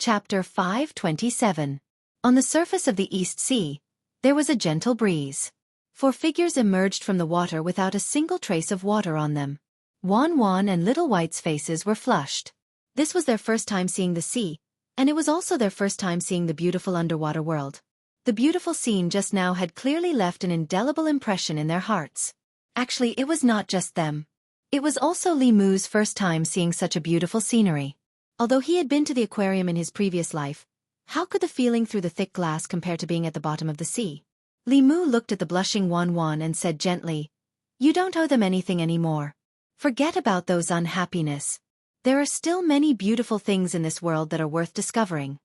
Chapter 527. On the surface of the East Sea, there was a gentle breeze. Four figures emerged from the water without a single trace of water on them. Wan and Little White's faces were flushed. This was their first time seeing the sea, and it was also their first time seeing the beautiful underwater world. The beautiful scene just now had clearly left an indelible impression in their hearts. Actually, it was not just them. It was also Li Mu's first time seeing such a beautiful scenery. Although he had been to the aquarium in his previous life, how could the feeling through the thick glass compare to being at the bottom of the sea? Li Mu looked at the blushing Wan and said gently, "You don't owe them anything anymore. Forget about those unhappiness. There are still many beautiful things in this world that are worth discovering."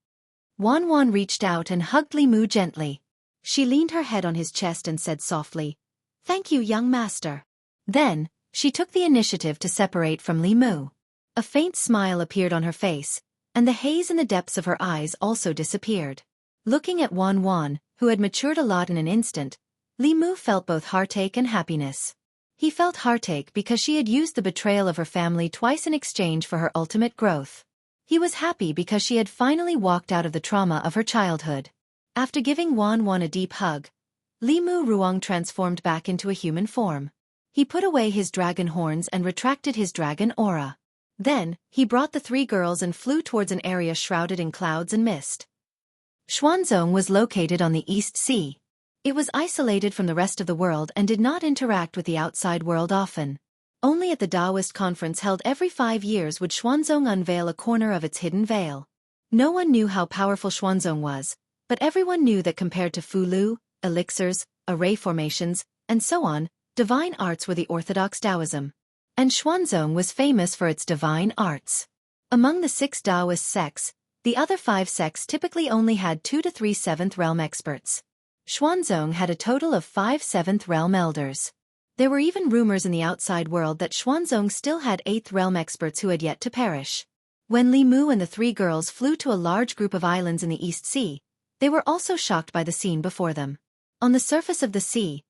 Wan reached out and hugged Li Mu gently. She leaned her head on his chest and said softly, "Thank you, young master." Then, she took the initiative to separate from Li Mu. A faint smile appeared on her face, and the haze in the depths of her eyes also disappeared. Looking at Wan, who had matured a lot in an instant, Li Mu felt both heartache and happiness. He felt heartache because she had used the betrayal of her family twice in exchange for her ultimate growth. He was happy because she had finally walked out of the trauma of her childhood. After giving Wan a deep hug, Li Mu Ruang transformed back into a human form. He put away his dragon horns and retracted his dragon aura. Then, he brought the three girls and flew towards an area shrouded in clouds and mist. Xuanzong was located on the East Sea. It was isolated from the rest of the world and did not interact with the outside world often. Only at the Taoist conference held every 5 years would Xuanzong unveil a corner of its hidden veil. No one knew how powerful Xuanzong was, but everyone knew that compared to Fulu, elixirs, array formations, and so on, divine arts were the orthodox Taoism. And Xuanzong was famous for its divine arts. Among the 6 Taoist sects, the other 5 sects typically only had 2 to 3 7th realm experts. Xuanzong had a total of 5 7th realm elders. There were even rumors in the outside world that Xuanzong still had 8th realm experts who had yet to perish. When Li Mu and the 3 girls flew to a large group of islands in the East Sea, they were also shocked by the scene before them. On the surface of the sea,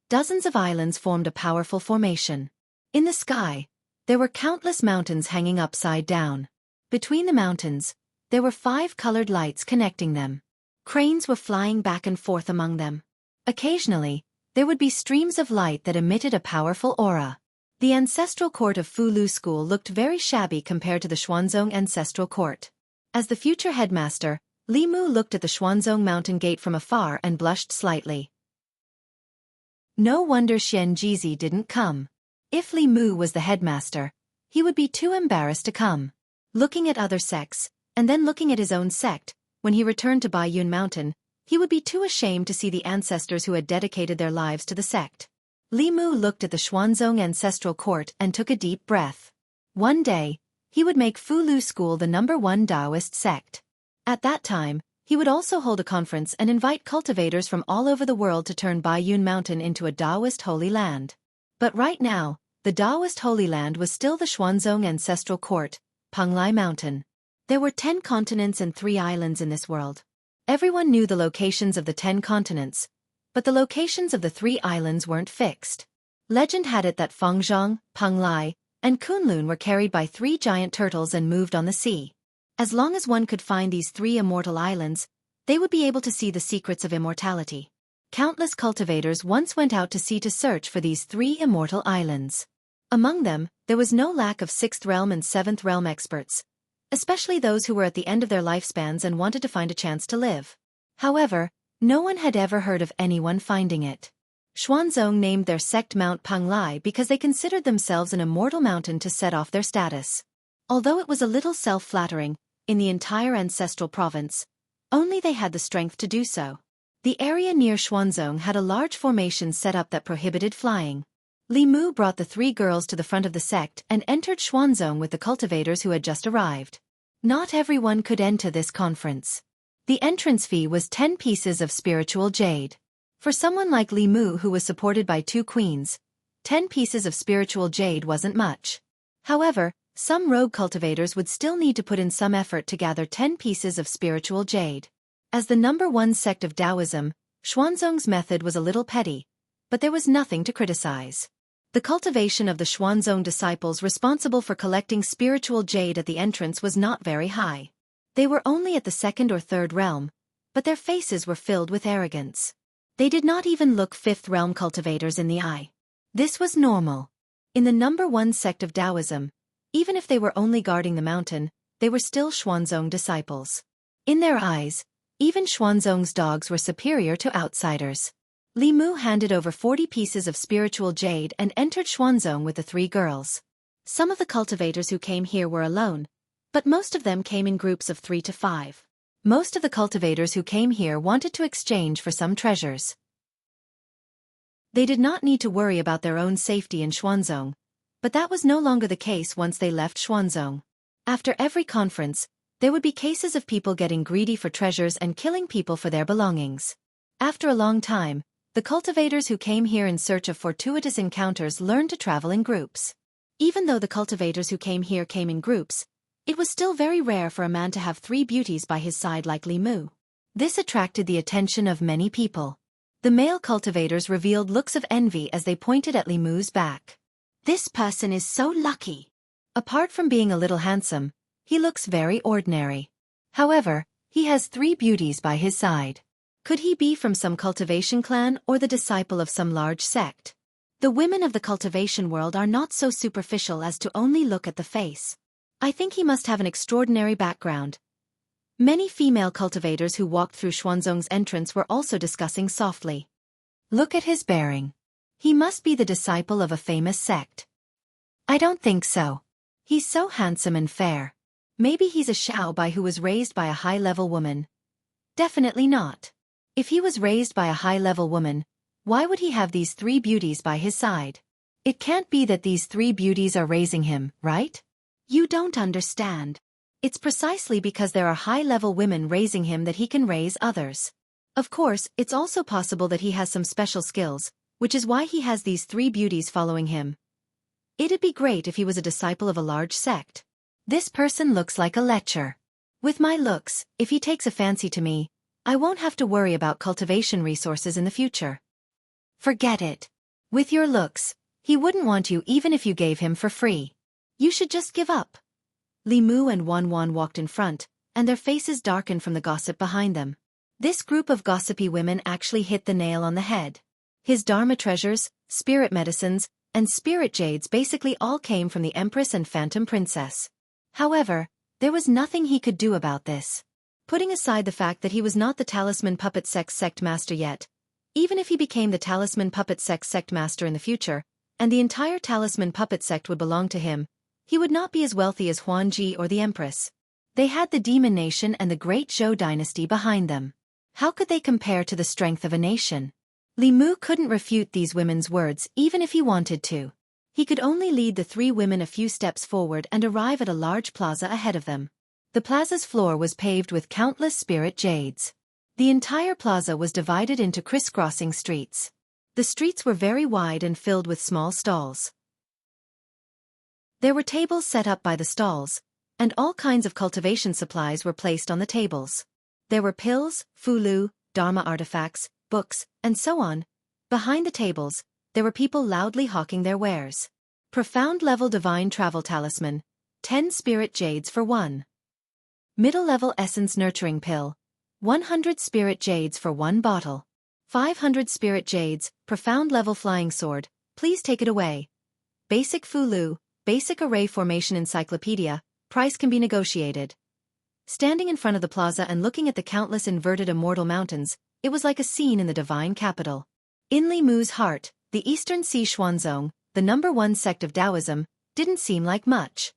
dozens of islands formed a powerful formation. In the sky, there were countless mountains hanging upside down. Between the mountains, there were 5 colored lights connecting them. Cranes were flying back and forth among them. Occasionally, there would be streams of light that emitted a powerful aura. The ancestral court of Fulu School looked very shabby compared to the Xuanzong ancestral court. As the future headmaster, Li Mu looked at the Xuanzong mountain gate from afar and blushed slightly. No wonder Xianxia didn't come. If Li Mu was the headmaster, he would be too embarrassed to come. Looking at other sects, and then looking at his own sect, when he returned to Baiyun Mountain, he would be too ashamed to see the ancestors who had dedicated their lives to the sect. Li Mu looked at the Xuanzong ancestral court and took a deep breath. One day, he would make Fulu School the #1 Taoist sect. At that time, he would also hold a conference and invite cultivators from all over the world to turn Baiyun Mountain into a Taoist holy land. But right now, the Taoist Holy Land was still the Xuanzong ancestral court, Penglai Mountain. There were 10 continents and 3 islands in this world. Everyone knew the locations of the 10 continents, but the locations of the 3 islands weren't fixed. Legend had it that Fengzhong, Penglai, and Kunlun were carried by 3 giant turtles and moved on the sea. As long as one could find these 3 immortal islands, they would be able to see the secrets of immortality. Countless cultivators once went out to sea to search for these 3 immortal islands. Among them, there was no lack of 6th realm and 7th realm experts, especially those who were at the end of their lifespans and wanted to find a chance to live. However, no one had ever heard of anyone finding it. Xuanzong named their sect Mount Penglai because they considered themselves an immortal mountain to set off their status. Although it was a little self-flattering, in the entire ancestral province, only they had the strength to do so. The area near Xuanzong had a large formation set up that prohibited flying. Li Mu brought the 3 girls to the front of the sect and entered Xuanzong with the cultivators who had just arrived. Not everyone could enter this conference. The entrance fee was 10 pieces of spiritual jade. For someone like Li Mu who was supported by 2 queens, 10 pieces of spiritual jade wasn't much. However, some rogue cultivators would still need to put in some effort to gather 10 pieces of spiritual jade. As the #1 sect of Taoism, Xuanzong's method was a little petty, but there was nothing to criticize. The cultivation of the Xuanzong disciples responsible for collecting spiritual jade at the entrance was not very high. They were only at the second or third realm, but their faces were filled with arrogance. They did not even look fifth realm cultivators in the eye. This was normal. In the number one sect of Taoism, even if they were only guarding the mountain, they were still Xuanzong disciples. In their eyes, even Xuanzong's dogs were superior to outsiders. Li Mu handed over 40 pieces of spiritual jade and entered Xuanzong with the 3 girls. Some of the cultivators who came here were alone, but most of them came in groups of 3 to 5. Most of the cultivators who came here wanted to exchange for some treasures. They did not need to worry about their own safety in Xuanzong, but that was no longer the case once they left Xuanzong. After every conference, there would be cases of people getting greedy for treasures and killing people for their belongings. After a long time, the cultivators who came here in search of fortuitous encounters learned to travel in groups. Even though the cultivators who came here came in groups, it was still very rare for a man to have 3 beauties by his side like Li Mu. This attracted the attention of many people. The male cultivators revealed looks of envy as they pointed at Li Mu's back. This person is so lucky. Apart from being a little handsome, he looks very ordinary. However, he has 3 beauties by his side. Could he be from some cultivation clan or the disciple of some large sect? The women of the cultivation world are not so superficial as to only look at the face. I think he must have an extraordinary background. Many female cultivators who walked through Xuanzong's entrance were also discussing softly. Look at his bearing. He must be the disciple of a famous sect. I don't think so. He's so handsome and fair. Maybe he's a Xiaobai who was raised by a high-level woman. Definitely not. If he was raised by a high-level woman, why would he have these 3 beauties by his side? It can't be that these 3 beauties are raising him, right? You don't understand. It's precisely because there are high-level women raising him that he can raise others. Of course, it's also possible that he has some special skills, which is why he has these 3 beauties following him. It'd be great if he was a disciple of a large sect. This person looks like a lecher. With my looks, if he takes a fancy to me, I won't have to worry about cultivation resources in the future. Forget it. With your looks, he wouldn't want you even if you gave him for free. You should just give up. Li Mu and Wan Wan walked in front, and their faces darkened from the gossip behind them. This group of gossipy women actually hit the nail on the head. His Dharma treasures, spirit medicines, and spirit jades basically all came from the Empress and Phantom Princess. However, there was nothing he could do about this. Putting aside the fact that he was not the Talisman Puppet Sect Master yet, even if he became the Talisman Puppet Sect Master in the future, and the entire Talisman Puppet Sect would belong to him, he would not be as wealthy as Huanji or the Empress. They had the Demon Nation and the Great Zhou dynasty behind them. How could they compare to the strength of a nation? Li Mu couldn't refute these women's words even if he wanted to. He could only lead the 3 women a few steps forward and arrive at a large plaza ahead of them. The plaza's floor was paved with countless spirit jades. The entire plaza was divided into crisscrossing streets. The streets were very wide and filled with small stalls. There were tables set up by the stalls, and all kinds of cultivation supplies were placed on the tables. There were pills, fulu, dharma artifacts, books, and so on. Behind the tables, there were people loudly hawking their wares. Profound-level divine travel talisman, 10 spirit jades for 1. Middle-level essence nurturing pill, 100 spirit jades for 1 bottle. 500 spirit jades, profound-level flying sword, please take it away. Basic fulu, basic array formation encyclopedia, price can be negotiated. Standing in front of the plaza and looking at the countless inverted immortal mountains, it was like a scene in the divine capital. In Li Mu's heart, the Eastern Sea Xuanzong, the number 1 sect of Taoism, didn't seem like much.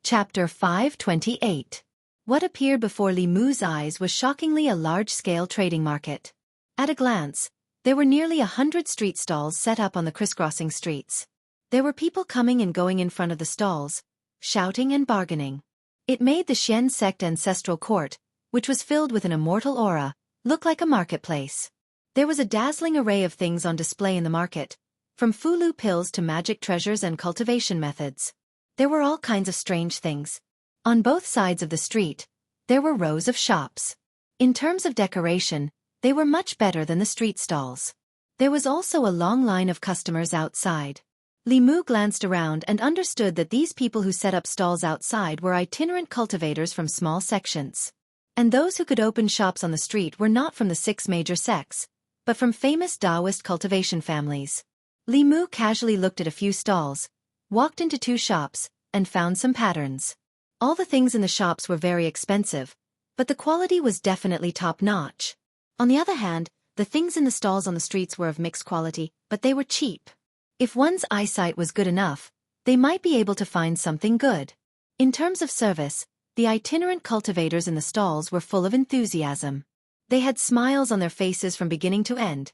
Chapter 528. What appeared before Li Mu's eyes was shockingly a large-scale trading market. At a glance, there were nearly 100 street stalls set up on the crisscrossing streets. There were people coming and going in front of the stalls, shouting and bargaining. It made the Xian sect ancestral court, which was filled with an immortal aura, look like a marketplace. There was a dazzling array of things on display in the market, from fulu pills to magic treasures and cultivation methods. There were all kinds of strange things. On both sides of the street, there were rows of shops. In terms of decoration, they were much better than the street stalls. There was also a long line of customers outside. Li Mu glanced around and understood that these people who set up stalls outside were itinerant cultivators from small sections. And those who could open shops on the street were not from the 6 major sects, but from famous Taoist cultivation families. Li Mu casually looked at a few stalls, walked into 2 shops, and found some patterns. All the things in the shops were very expensive, but the quality was definitely top-notch. On the other hand, the things in the stalls on the streets were of mixed quality, but they were cheap. If one's eyesight was good enough, they might be able to find something good. In terms of service, the itinerant cultivators in the stalls were full of enthusiasm. They had smiles on their faces from beginning to end,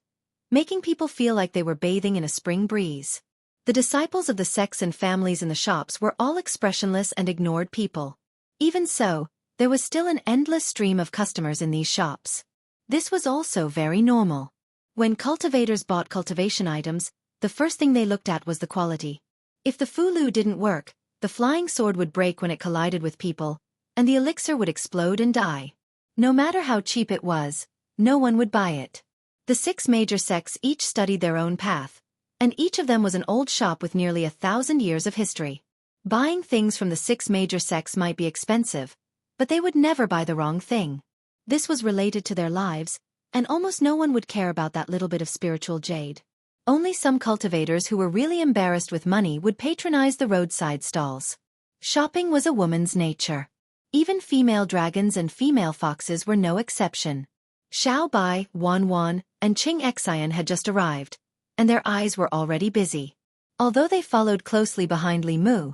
making people feel like they were bathing in a spring breeze. The disciples of the sects and families in the shops were all expressionless and ignored people. Even so, there was still an endless stream of customers in these shops. This was also very normal. When cultivators bought cultivation items, the first thing they looked at was the quality. If the fulu didn't work, the flying sword would break when it collided with people, and the elixir would explode and die. No matter how cheap it was, no one would buy it. The 6 major sects each studied their own path, and each of them was an old shop with nearly 1,000 years of history. Buying things from the 6 major sects might be expensive, but they would never buy the wrong thing. This was related to their lives, and almost no one would care about that little bit of spiritual jade. Only some cultivators who were really embarrassed with money would patronize the roadside stalls. Shopping was a woman's nature. Even female dragons and female foxes were no exception. Xiao Bai, Wan Wan, and Xianxia had just arrived, and their eyes were already busy. Although they followed closely behind Li Mu,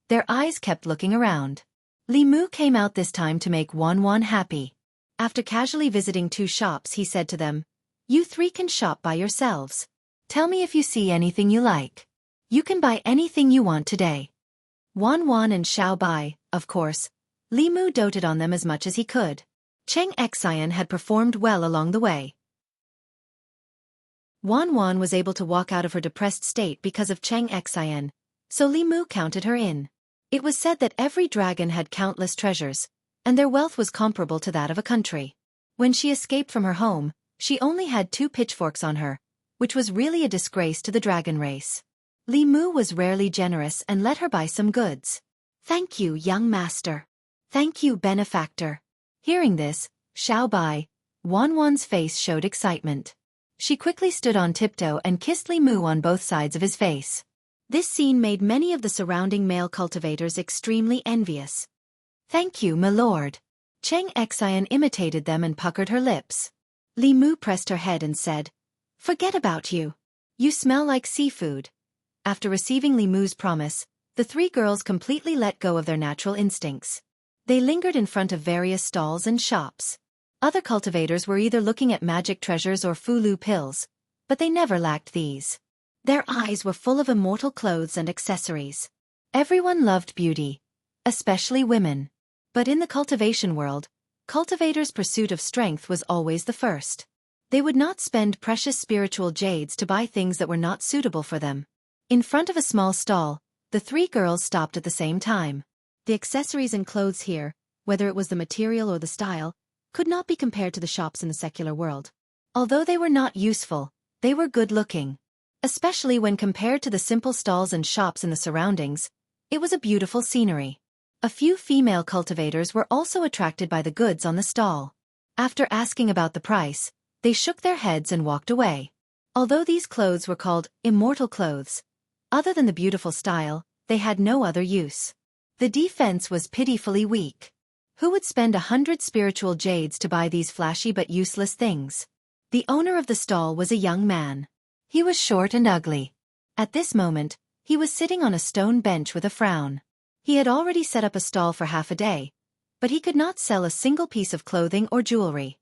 their eyes kept looking around. Li Mu came out this time to make Wan Wan happy. After casually visiting 2 shops, he said to them, "You 3 can shop by yourselves. Tell me if you see anything you like. You can buy anything you want today." Wan Wan and Xiao Bai, of course. Li Mu doted on them as much as he could. Xianxia had performed well along the way. Wan Wan was able to walk out of her depressed state because of Xianxia, so Li Mu counted her in. It was said that every dragon had countless treasures, and their wealth was comparable to that of a country. When she escaped from her home, she only had 2 pitchforks on her, which was really a disgrace to the dragon race. Li Mu was rarely generous and let her buy some goods. "Thank you, young master. Thank you, benefactor." Hearing this, Xiao Bai, Wan Wan's face showed excitement. She quickly stood on tiptoe and kissed Li Mu on both sides of his face. This scene made many of the surrounding male cultivators extremely envious. "Thank you, my lord." Xianxia imitated them and puckered her lips. Li Mu pressed her head and said, "Forget about you. You smell like seafood." After receiving Li Mu's promise, the 3 girls completely let go of their natural instincts. They lingered in front of various stalls and shops. Other cultivators were either looking at magic treasures or fulu pills, but they never lacked these. Their eyes were full of immortal clothes and accessories. Everyone loved beauty, especially women. But in the cultivation world, cultivators' pursuit of strength was always the first. They would not spend precious spiritual jades to buy things that were not suitable for them. In front of a small stall, the 3 girls stopped at the same time. The accessories and clothes here, whether it was the material or the style, could not be compared to the shops in the secular world. Although they were not useful, they were good-looking. Especially when compared to the simple stalls and shops in the surroundings, it was a beautiful scenery. A few female cultivators were also attracted by the goods on the stall. After asking about the price, they shook their heads and walked away. Although these clothes were called immortal clothes, other than the beautiful style, they had no other use. The defense was pitifully weak. Who would spend 100 spiritual jades to buy these flashy but useless things? The owner of the stall was a young man. He was short and ugly. At this moment, he was sitting on a stone bench with a frown. He had already set up a stall for half a day, but he could not sell a single piece of clothing or jewelry.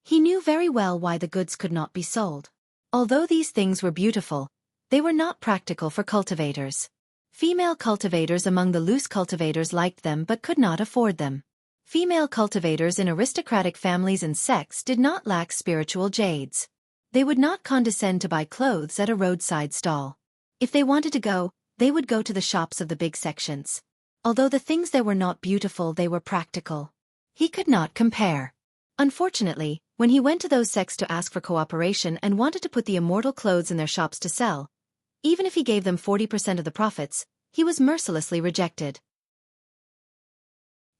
He knew very well why the goods could not be sold. Although these things were beautiful, they were not practical for cultivators. Female cultivators among the loose cultivators liked them but could not afford them. Female cultivators in aristocratic families and sects did not lack spiritual jades. They would not condescend to buy clothes at a roadside stall. If they wanted to go, they would go to the shops of the big sections. Although the things there were not beautiful, they were practical. He could not compare. Unfortunately, when he went to those sects to ask for cooperation and wanted to put the immortal clothes in their shops to sell, Even if he gave them 40% of the profits, he was mercilessly rejected.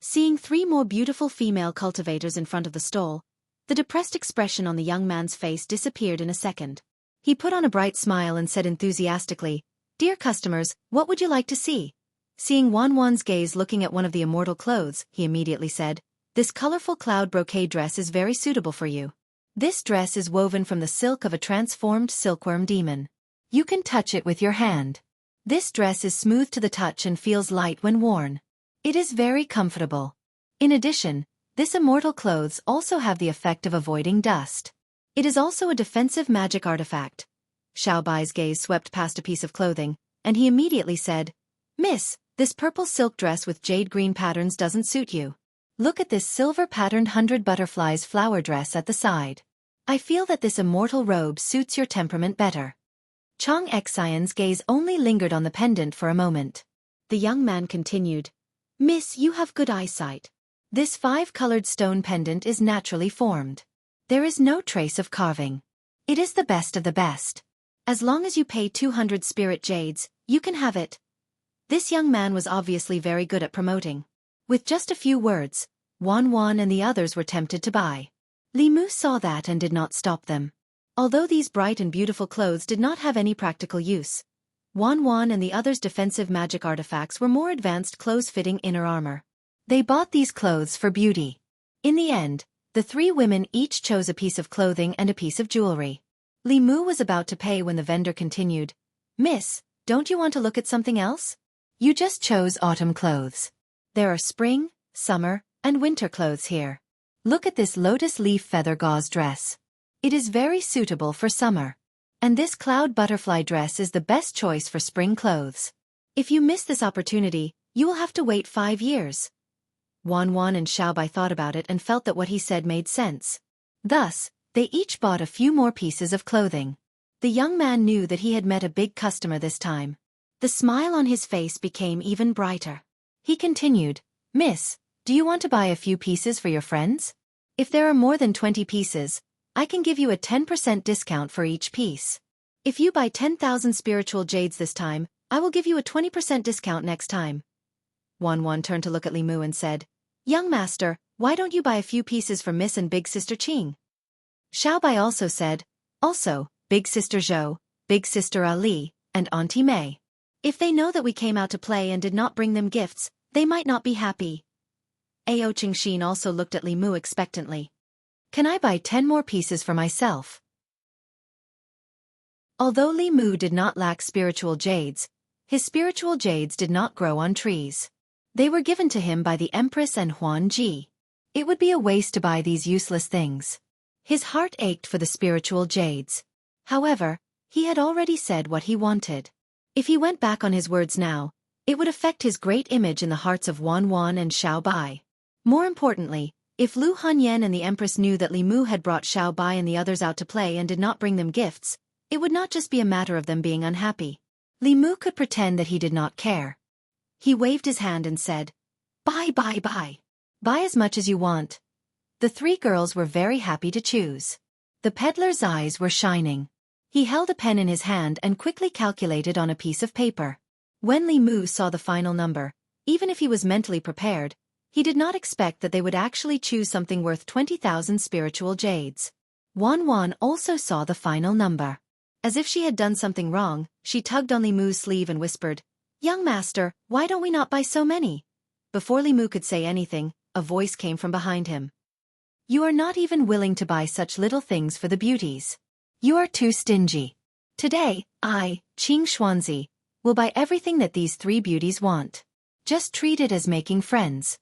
Seeing 3 more beautiful female cultivators in front of the stall, the depressed expression on the young man's face disappeared in a second. He put on a bright smile and said enthusiastically, "Dear customers, what would you like to see?" Seeing Wan's gaze looking at one of the immortal clothes, he immediately said, "This colorful cloud brocade dress is very suitable for you. This dress is woven from the silk of a transformed silkworm demon. You can touch it with your hand. This dress is smooth to the touch and feels light when worn. It is very comfortable. In addition, this immortal clothes also have the effect of avoiding dust. It is also a defensive magic artifact." Xiao Bai's gaze swept past a piece of clothing, and he immediately said, "Miss, this purple silk dress with jade green patterns doesn't suit you. Look at this silver-patterned 100 butterflies flower dress at the side. I feel that this immortal robe suits your temperament better." Xianxia's gaze only lingered on the pendant for a moment. The young man continued, "Miss, you have good eyesight. This 5-colored stone pendant is naturally formed. There is no trace of carving. It is the best of the best. As long as you pay 200 spirit jades, you can have it." This young man was obviously very good at promoting. With just a few words, Wan and the others were tempted to buy. Li Mu saw that and did not stop them. Although these bright and beautiful clothes did not have any practical use, Wan and the others' defensive magic artifacts were more advanced clothes-fitting inner armor. They bought these clothes for beauty. In the end, the 3 women each chose a piece of clothing and a piece of jewelry. Li Mu was about to pay when the vendor continued, "Miss, don't you want to look at something else? You just chose autumn clothes. There are spring, summer, and winter clothes here. Look at this lotus leaf feather gauze dress. It is very suitable for summer. And this cloud butterfly dress is the best choice for spring clothes. If you miss this opportunity, you will have to wait 5 years." Wan and Xiao Bai thought about it and felt that what he said made sense. Thus, they each bought a few more pieces of clothing. The young man knew that he had met a big customer this time. The smile on his face became even brighter. He continued, "Miss, do you want to buy a few pieces for your friends? If there are more than 20 pieces, I can give you a 10% discount for each piece. If you buy 10,000 spiritual jades this time, I will give you a 20% discount next time." Wan turned to look at Li Mu and said, "Young master, why don't you buy a few pieces for Miss and Big Sister Qing?" Xiao Bai also said, "Also, Big Sister Zhou, Big Sister Ali, and Auntie Mei. If they know that we came out to play and did not bring them gifts, they might not be happy." Ao Qingxin also looked at Li Mu expectantly. "Can I buy 10 more pieces for myself?" Although Li Mu did not lack spiritual jades, his spiritual jades did not grow on trees. They were given to him by the Empress and Huan Ji. It would be a waste to buy these useless things. His heart ached for the spiritual jades. However, he had already said what he wanted. If he went back on his words now, it would affect his great image in the hearts of Wan and Xiao Bai. More importantly, if Lu Hanyan and the Empress knew that Li Mu had brought Xiao Bai and the others out to play and did not bring them gifts, it would not just be a matter of them being unhappy. Li Mu could pretend that he did not care. He waved his hand and said, "Buy. Buy as much as you want." The 3 girls were very happy to choose. The peddler's eyes were shining. He held a pen in his hand and quickly calculated on a piece of paper. When Li Mu saw the final number, even if he was mentally prepared, he did not expect that they would actually choose something worth 20,000 spiritual jades. Wan also saw the final number. As if she had done something wrong, she tugged on Li Mu's sleeve and whispered, "Young master, why don't we not buy so many?" Before Li Mu could say anything, a voice came from behind him. "You are not even willing to buy such little things for the beauties. You are too stingy. Today, I, Qing Xuanzi, will buy everything that these 3 beauties want. Just treat it as making friends."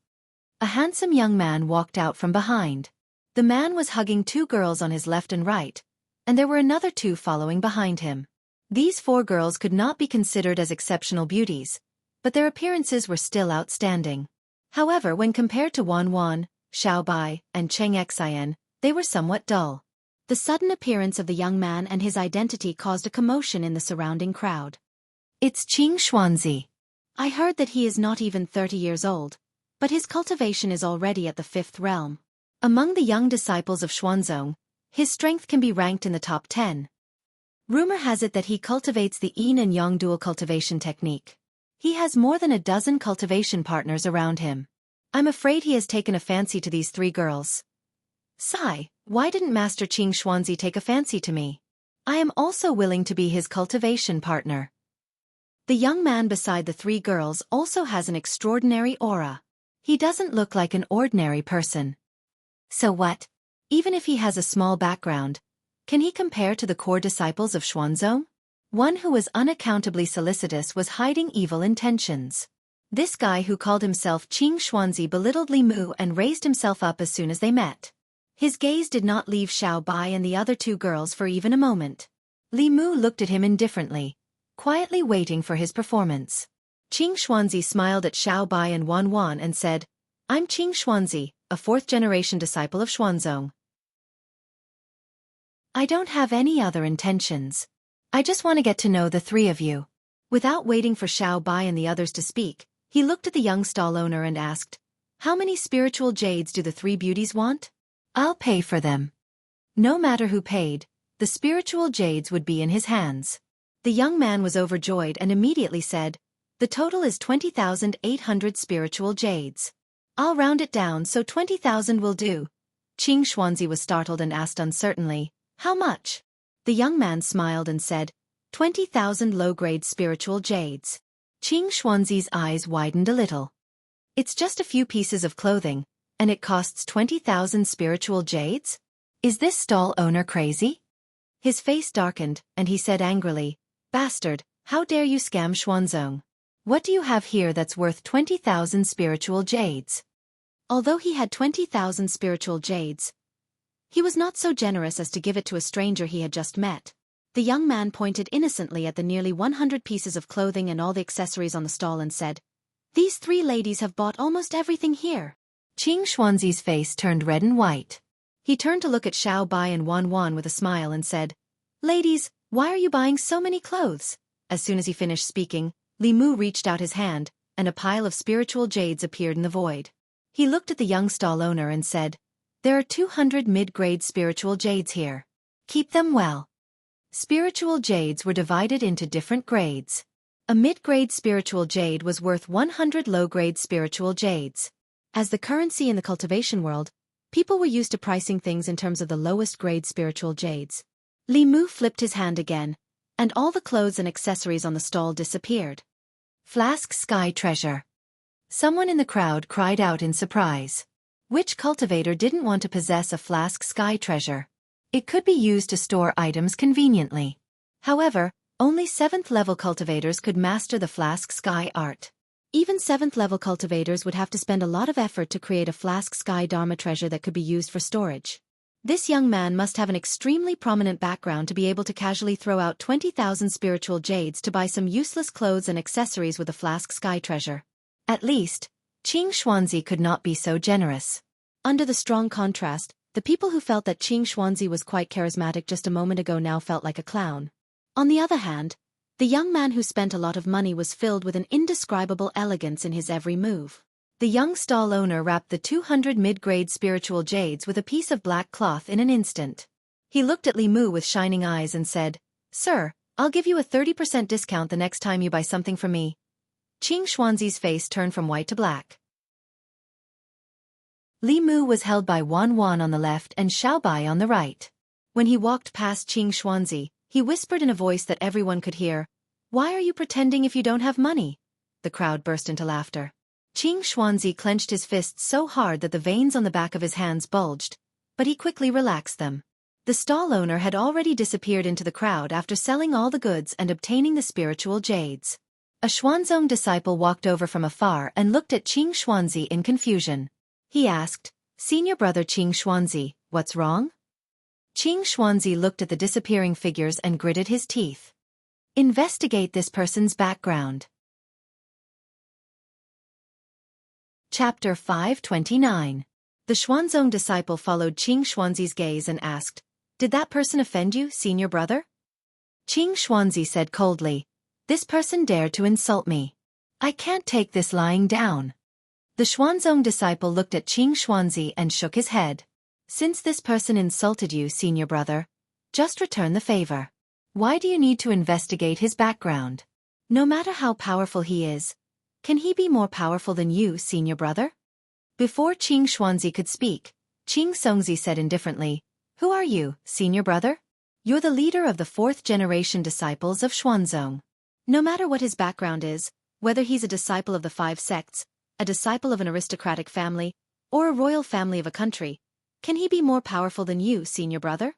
A handsome young man walked out from behind. The man was hugging 2 girls on his left and right, and there were another 2 following behind him. These 4 girls could not be considered as exceptional beauties, but their appearances were still outstanding. However, when compared to Wan, Xiao Bai, and Xianxia, they were somewhat dull. The sudden appearance of the young man and his identity caused a commotion in the surrounding crowd. "It's Qing Xuanzi. I heard that he is not even 30 years old, but his cultivation is already at the 5th realm. Among the young disciples of Xuanzong, his strength can be ranked in the top 10. Rumor has it that he cultivates the yin and yang dual cultivation technique. He has more than a dozen cultivation partners around him. I'm afraid he has taken a fancy to these 3 girls. Sigh, why didn't Master Xianxia take a fancy to me? I am also willing to be his cultivation partner. The young man beside the 3 girls also has an extraordinary aura. He doesn't look like an ordinary person. So what? Even if he has a small background, can he compare to the core disciples of Xuanzong? One who was unaccountably solicitous was hiding evil intentions. This guy who called himself Qing Xuanzi belittled Li Mu and raised himself up as soon as they met. His gaze did not leave Xiao Bai and the other 2 girls for even a moment. Li Mu looked at him indifferently, quietly waiting for his performance. Qing Xuanzi smiled at Xiao Bai and Wan Wan and said, I'm Qing Xuanzi, a 4th-generation disciple of Xuanzong. I don't have any other intentions. I just want to get to know the 3 of you. Without waiting for Xiao Bai and the others to speak, he looked at the young stall owner and asked, how many spiritual jades do the 3 beauties want? I'll pay for them. No matter who paid, the spiritual jades would be in his hands. The young man was overjoyed and immediately said, the total is 20,800 spiritual jades. I'll round it down so 20,000 will do. Qing Xuanzi was startled and asked uncertainly, how much? The young man smiled and said, 20,000 low-grade spiritual jades. Qing Xuanzi's eyes widened a little. It's just a few pieces of clothing, and it costs 20,000 spiritual jades? Is this stall owner crazy? His face darkened, and he said angrily, bastard, how dare you scam Xuanzong? What do you have here that's worth 20,000 spiritual jades? Although he had 20,000 spiritual jades, he was not so generous as to give it to a stranger he had just met. The young man pointed innocently at the nearly 100 pieces of clothing and all the accessories on the stall and said, these 3 ladies have bought almost everything here. Qing Xuanzi's face turned red and white. He turned to look at Xiao Bai and Wan Wan with a smile and said, ladies, why are you buying so many clothes? As soon as he finished speaking, Li Mu reached out his hand, and a pile of spiritual jades appeared in the void. He looked at the young stall owner and said, there are 200 mid-grade spiritual jades here. Keep them well. Spiritual jades were divided into different grades. A mid-grade spiritual jade was worth 100 low-grade spiritual jades. As the currency in the cultivation world, people were used to pricing things in terms of the lowest grade spiritual jades. Li Mu flipped his hand again, and all the clothes and accessories on the stall disappeared. Flask Sky Treasure. Someone in the crowd cried out in surprise. Which cultivator didn't want to possess a Flask Sky Treasure? It could be used to store items conveniently. However, only 7th-level cultivators could master the Flask Sky art. Even 7th-level cultivators would have to spend a lot of effort to create a Flask Sky Dharma treasure that could be used for storage. This young man must have an extremely prominent background to be able to casually throw out 20,000 spiritual jades to buy some useless clothes and accessories with a Flask Sky Treasure. At least, Qing Xuanzi could not be so generous. Under the strong contrast, the people who felt that Qing Xuanzi was quite charismatic just a moment ago now felt like a clown. On the other hand, the young man who spent a lot of money was filled with an indescribable elegance in his every move. The young stall owner wrapped the 200 mid-grade spiritual jades with a piece of black cloth in an instant. He looked at Li Mu with shining eyes and said, Sir, I'll give you a 30% discount the next time you buy something from me. Qing Xuanzi's face turned from white to black. Li Mu was held by Wan Wan on the left and Xiao Bai on the right. When he walked past Qing Xuanzi, he whispered in a voice that everyone could hear, Why are you pretending if you don't have money? The crowd burst into laughter. Qing Xuanzi clenched his fists so hard that the veins on the back of his hands bulged, but he quickly relaxed them. The stall owner had already disappeared into the crowd after selling all the goods and obtaining the spiritual jades. A Xuanzong disciple walked over from afar and looked at Qing Xuanzi in confusion. He asked, Senior brother Qing Xuanzi, what's wrong? Qing Xuanzi looked at the disappearing figures and gritted his teeth. Investigate this person's background. Chapter 529. The Xuanzong disciple followed Qing Xuanzi's gaze and asked, Did that person offend you, senior brother? Qing Xuanzi said coldly, This person dared to insult me. I can't take this lying down. The Xuanzong disciple looked at Qing Xuanzi and shook his head. Since this person insulted you, senior brother, just return the favor. Why do you need to investigate his background? No matter how powerful he is, can he be more powerful than you, senior brother? Before Qing Xuanzi could speak, Qing Songzi said indifferently, Who are you, senior brother? You're the leader of the fourth-generation disciples of Xuanzong. No matter what his background is, whether he's a disciple of the 5 sects, a disciple of an aristocratic family, or a royal family of a country, can he be more powerful than you, senior brother?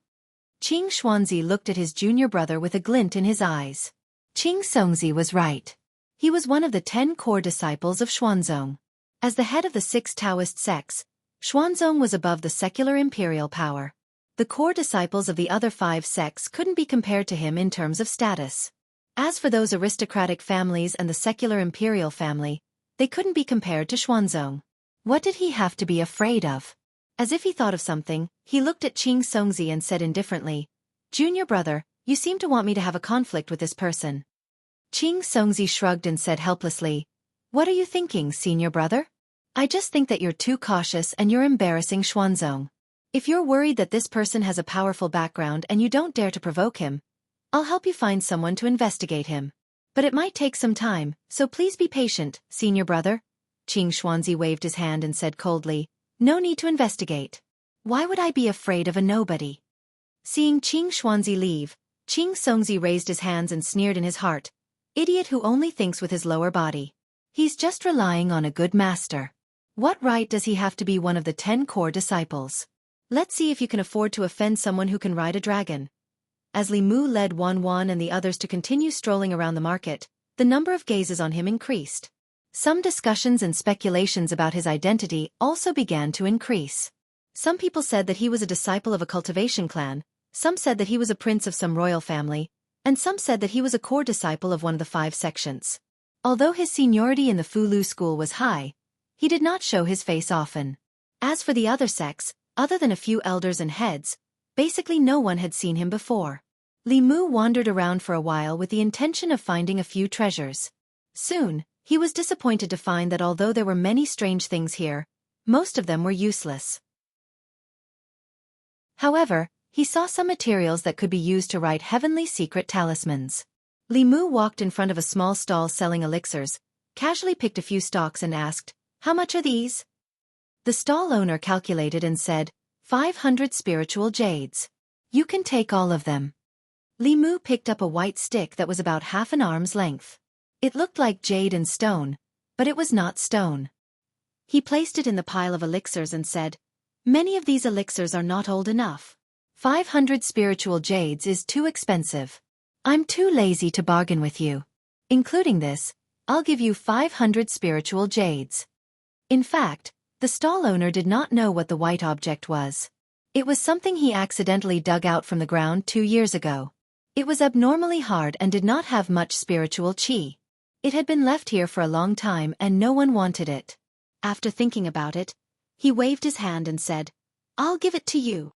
Qing Xuanzi looked at his junior brother with a glint in his eyes. Qing Songzi was right. He was one of the 10 core disciples of Xuanzong. As the head of the 6 Taoist sects, Xuanzong was above the secular imperial power. The core disciples of the other 5 sects couldn't be compared to him in terms of status. As for those aristocratic families and the secular imperial family, they couldn't be compared to Xuanzong. What did he have to be afraid of? As if he thought of something, he looked at Qing Songzi and said indifferently, Junior brother, you seem to want me to have a conflict with this person. Qing Songzi shrugged and said helplessly, What are you thinking, senior brother? I just think that you're too cautious and you're embarrassing Xuanzong. If you're worried that this person has a powerful background and you don't dare to provoke him, I'll help you find someone to investigate him. But it might take some time, so please be patient, senior brother. Qing Xuanzi waved his hand and said coldly, No need to investigate. Why would I be afraid of a nobody? Seeing Qing Xuanzi leave, Qing Songzi raised his hands and sneered in his heart, Idiot who only thinks with his lower body. He's just relying on a good master. What right does he have to be one of the 10 core disciples? Let's see if you can afford to offend someone who can ride a dragon. As Li Mu led Wan Wan and the others to continue strolling around the market, the number of gazes on him increased. Some discussions and speculations about his identity also began to increase. Some people said that he was a disciple of a cultivation clan, some said that he was a prince of some royal family, and some said that he was a core disciple of one of the 5 sections. Although his seniority in the Fulu school was high, he did not show his face often. As for the other sects, other than a few elders and heads, basically no one had seen him before. Li Mu wandered around for a while with the intention of finding a few treasures. Soon, he was disappointed to find that although there were many strange things here, most of them were useless. However, he saw some materials that could be used to write heavenly secret talismans. Li Mu walked in front of a small stall selling elixirs, casually picked a few stalks and asked, How much are these? The stall owner calculated and said, 500 spiritual jades. You can take all of them. Li Mu picked up a white stick that was about half an arm's length. It looked like jade and stone, but it was not stone. He placed it in the pile of elixirs and said, Many of these elixirs are not old enough. 500 spiritual jades is too expensive. I'm too lazy to bargain with you. Including this, I'll give you 500 spiritual jades. In fact, the stall owner did not know what the white object was. It was something he accidentally dug out from the ground 2 years ago. It was abnormally hard and did not have much spiritual qi. It had been left here for a long time and no one wanted it. After thinking about it, he waved his hand and said, I'll give it to you.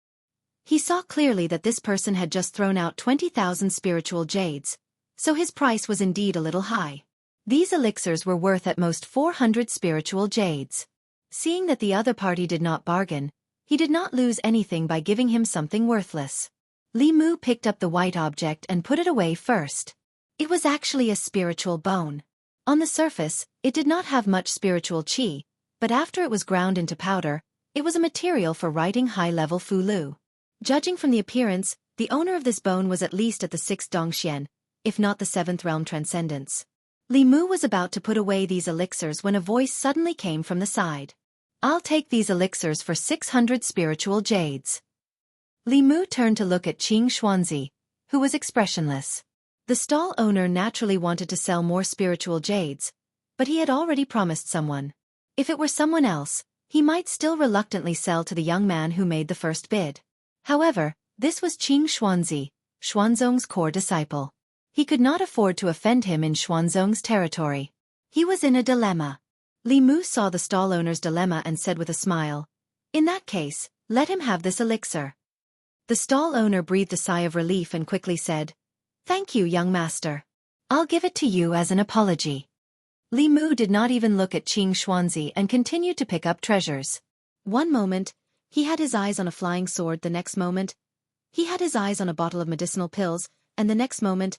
He saw clearly that this person had just thrown out 20,000 spiritual jades, so his price was indeed a little high. These elixirs were worth at most 400 spiritual jades. Seeing that the other party did not bargain, he did not lose anything by giving him something worthless. Li Mu picked up the white object and put it away first. It was actually a spiritual bone. On the surface, it did not have much spiritual qi, but after it was ground into powder, it was a material for writing high-level Fulu. Judging from the appearance, the owner of this bone was at least at the 6th Dongxian, if not the 7th realm transcendence. Li Mu was about to put away these elixirs when a voice suddenly came from the side. I'll take these elixirs for 600 spiritual jades. Li Mu turned to look at Qing Xuanzi, who was expressionless. The stall owner naturally wanted to sell more spiritual jades, but he had already promised someone. If it were someone else, he might still reluctantly sell to the young man who made the first bid. However, this was Qing Xuanzi, Xuanzong's core disciple. He could not afford to offend him in Xuanzong's territory. He was in a dilemma. Li Mu saw the stall owner's dilemma and said with a smile, In that case, let him have this elixir. The stall owner breathed a sigh of relief and quickly said, Thank you, young master. I'll give it to you as an apology. Li Mu did not even look at Qing Xuanzi and continued to pick up treasures. One moment, he had his eyes on a flying sword. The next moment, he had his eyes on a bottle of medicinal pills, and the next moment,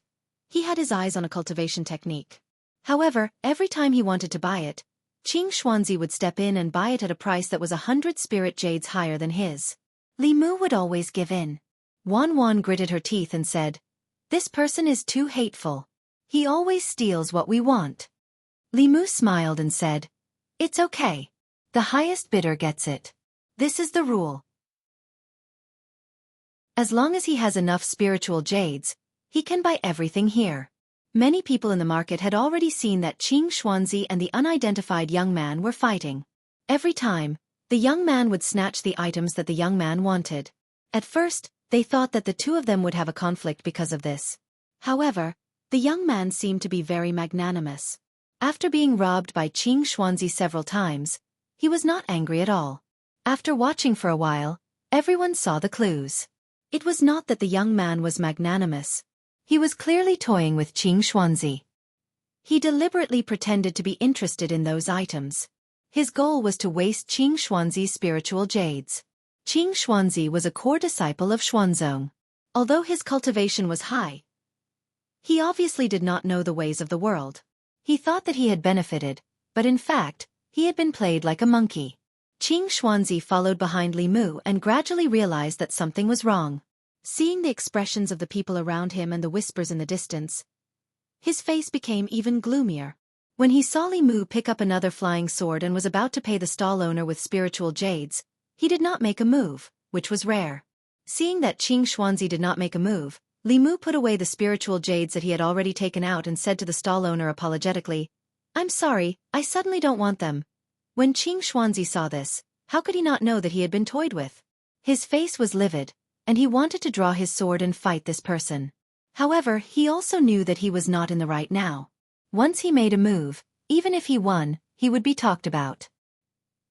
he had his eyes on a cultivation technique. However, every time he wanted to buy it, Xianxia would step in and buy it at a price that was 100 spirit jades higher than his. Li Mu would always give in. Wan gritted her teeth and said, "This person is too hateful. He always steals what we want." Li Mu smiled and said, "It's okay. The highest bidder gets it. This is the rule. As long as he has enough spiritual jades, he can buy everything here." Many people in the market had already seen that Xianxia and the unidentified young man were fighting. Every time, the young man would snatch the items that the young man wanted. At first, they thought that the two of them would have a conflict because of this. However, the young man seemed to be very magnanimous. After being robbed by Xianxia several times, he was not angry at all. After watching for a while, everyone saw the clues. It was not that the young man was magnanimous. He was clearly toying with Xianxia. He deliberately pretended to be interested in those items. His goal was to waste Xianxia's spiritual jades. Xianxia was a core disciple of Xuanzong. Although his cultivation was high, he obviously did not know the ways of the world. He thought that he had benefited, but in fact, he had been played like a monkey. Xianxia followed behind Li Mu and gradually realized that something was wrong. Seeing the expressions of the people around him and the whispers in the distance, his face became even gloomier. When he saw Li Mu pick up another flying sword and was about to pay the stall owner with spiritual jades, he did not make a move, which was rare. Seeing that Xianxia did not make a move, Li Mu put away the spiritual jades that he had already taken out and said to the stall owner apologetically, "I'm sorry, I suddenly don't want them." When Xianxia saw this, how could he not know that he had been toyed with? His face was livid, and he wanted to draw his sword and fight this person. However, he also knew that he was not in the right now. Once he made a move, even if he won, he would be talked about.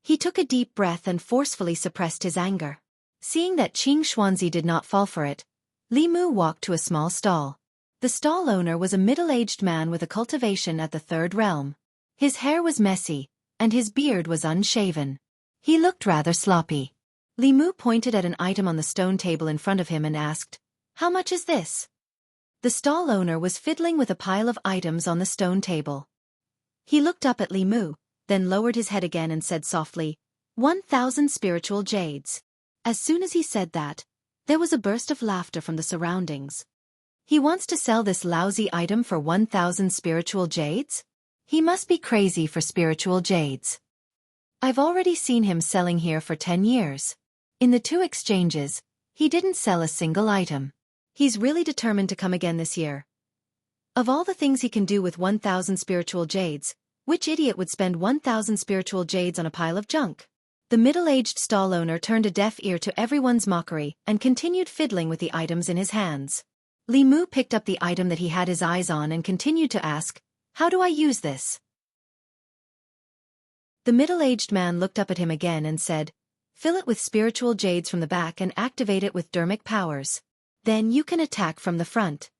He took a deep breath and forcefully suppressed his anger. Seeing that Xianxia did not fall for it, Li Mu walked to a small stall. The stall owner was a middle-aged man with a cultivation at the third realm. His hair was messy, and his beard was unshaven. He looked rather sloppy. Li Mu pointed at an item on the stone table in front of him and asked, "How much is this?" The stall owner was fiddling with a pile of items on the stone table. He looked up at Li Mu, then lowered his head again and said softly, 1,000 spiritual jades. As soon as he said that, there was a burst of laughter from the surroundings. He wants to sell this lousy item for 1,000 spiritual jades? He must be crazy for spiritual jades. I've already seen him selling here for 10 years. In the 2 exchanges, he didn't sell a single item. He's really determined to come again this year. Of all the things he can do with 1,000 spiritual jades, which idiot would spend 1,000 spiritual jades on a pile of junk? The middle-aged stall owner turned a deaf ear to everyone's mockery and continued fiddling with the items in his hands. Li Mu picked up the item that he had his eyes on and continued to ask, "How do I use this?" The middle-aged man looked up at him again and said, "Fill it with spiritual jades from the back and activate it with dermic powers. Then you can attack from the front."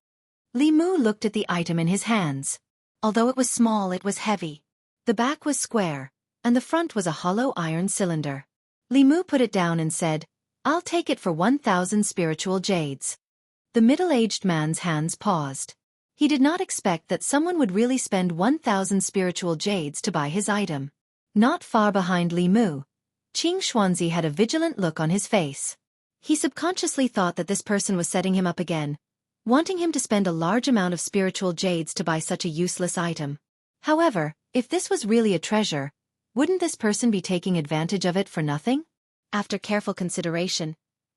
Li Mu looked at the item in his hands. Although it was small, it was heavy. The back was square, and the front was a hollow iron cylinder. Li Mu put it down and said, "I'll take it for 1,000 spiritual jades." The middle-aged man's hands paused. He did not expect that someone would really spend 1,000 spiritual jades to buy his item. Not far behind Li Mu, Xianxia had a vigilant look on his face. He subconsciously thought that this person was setting him up again, wanting him to spend a large amount of spiritual jades to buy such a useless item. However, if this was really a treasure, wouldn't this person be taking advantage of it for nothing? After careful consideration,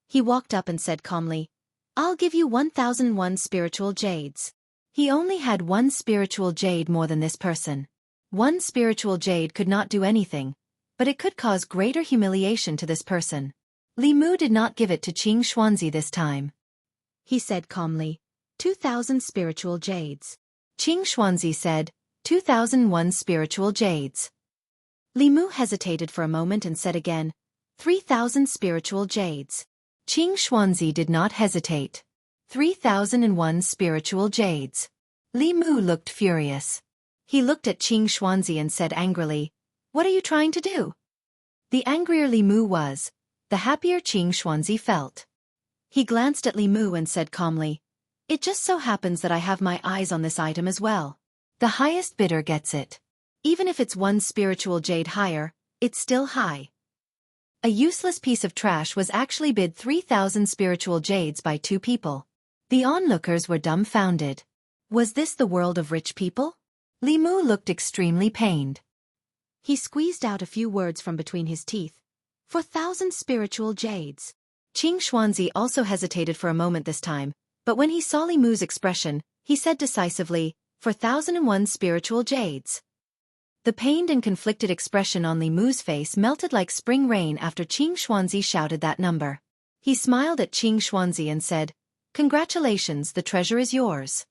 he walked up and said calmly, "I'll give you 1,001 spiritual jades." He only had 1 spiritual jade more than this person. 1 spiritual jade could not do anything, but it could cause greater humiliation to this person. Li Mu did not give it to Xianxia this time. He said calmly, 2,000 spiritual jades. Xianxia said, 2,001 spiritual jades. Li Mu hesitated for a moment and said again, 3,000 spiritual jades. Xianxia did not hesitate. 3,001 spiritual jades. Li Mu looked furious. He looked at Xianxia and said angrily, "What are you trying to do?" The angrier Li Mu was, the happier Xianxia felt. He glanced at Li Mu and said calmly, It just so happens that I have my eyes on this item as well. The highest bidder gets it. Even if it's one spiritual jade higher, it's still high. A useless piece of trash was actually bid 3,000 spiritual jades by 2 people. The onlookers were dumbfounded. Was this the world of rich people? Li Mu looked extremely pained. He squeezed out a few words from between his teeth. 4,000 spiritual jades. Xianxia also hesitated for a moment this time, but when he saw Li Mu's expression, he said decisively, 4,001 spiritual jades. The pained and conflicted expression on Li Mu's face melted like spring rain after Xianxia shouted that number. He smiled at Xianxia and said, "Congratulations, the treasure is yours."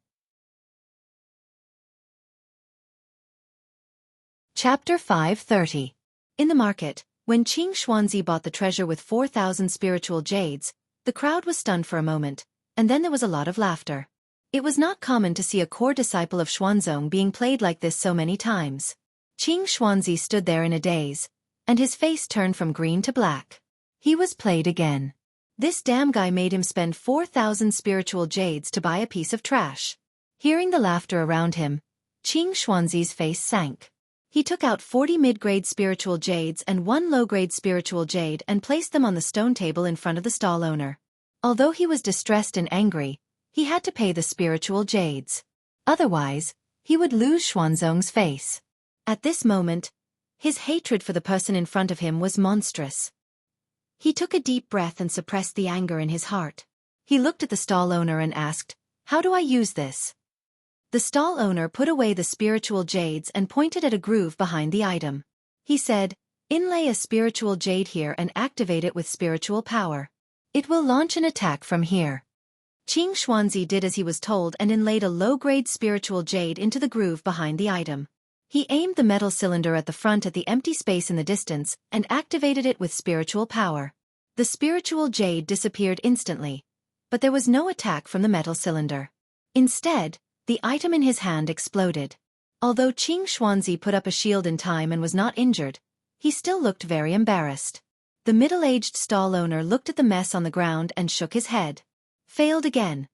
Chapter 530. In the market, when Xianxia bought the treasure with 4,000 spiritual jades, the crowd was stunned for a moment, and then there was a lot of laughter. It was not common to see a core disciple of Xuanzong being played like this so many times. Xianxia stood there in a daze, and his face turned from green to black. He was played again. This damn guy made him spend 4,000 spiritual jades to buy a piece of trash. Hearing the laughter around him, Xianxia's face sank. He took out 40 mid-grade spiritual jades and 1 low-grade spiritual jade and placed them on the stone table in front of the stall owner. Although he was distressed and angry, he had to pay the spiritual jades. Otherwise, he would lose Xuanzong's face. At this moment, his hatred for the person in front of him was monstrous. He took a deep breath and suppressed the anger in his heart. He looked at the stall owner and asked, "How do I use this?" The stall owner put away the spiritual jades and pointed at a groove behind the item. He said, "Inlay a spiritual jade here and activate it with spiritual power. It will launch an attack from here." Xianxia did as he was told and inlaid a low-grade spiritual jade into the groove behind the item. He aimed the metal cylinder at the front at the empty space in the distance and activated it with spiritual power. The spiritual jade disappeared instantly, but there was no attack from the metal cylinder. Instead, the item in his hand exploded. Although Xianxia put up a shield in time and was not injured, he still looked very embarrassed. The middle-aged stall owner looked at the mess on the ground and shook his head. Failed again.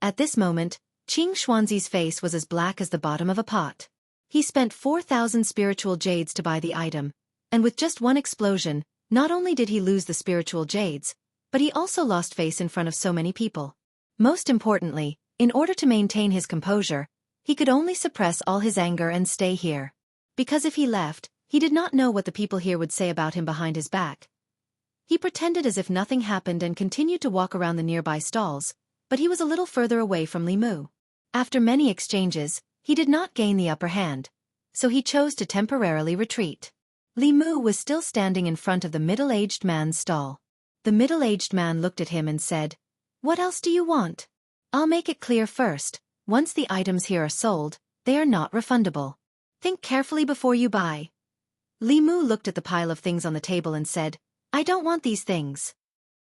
At this moment, Xianxia's face was as black as the bottom of a pot. He spent 4,000 spiritual jades to buy the item, and with just one explosion, not only did he lose the spiritual jades, but he also lost face in front of so many people. Most importantly, in order to maintain his composure, he could only suppress all his anger and stay here. Because if he left, he did not know what the people here would say about him behind his back. He pretended as if nothing happened and continued to walk around the nearby stalls, but he was a little further away from Li Mu. After many exchanges, he did not gain the upper hand, so he chose to temporarily retreat. Li Mu was still standing in front of the middle-aged man's stall. The middle-aged man looked at him and said, "What else do you want? I'll make it clear first, once the items here are sold, they are not refundable. Think carefully before you buy." Li Mu looked at the pile of things on the table and said, "I don't want these things."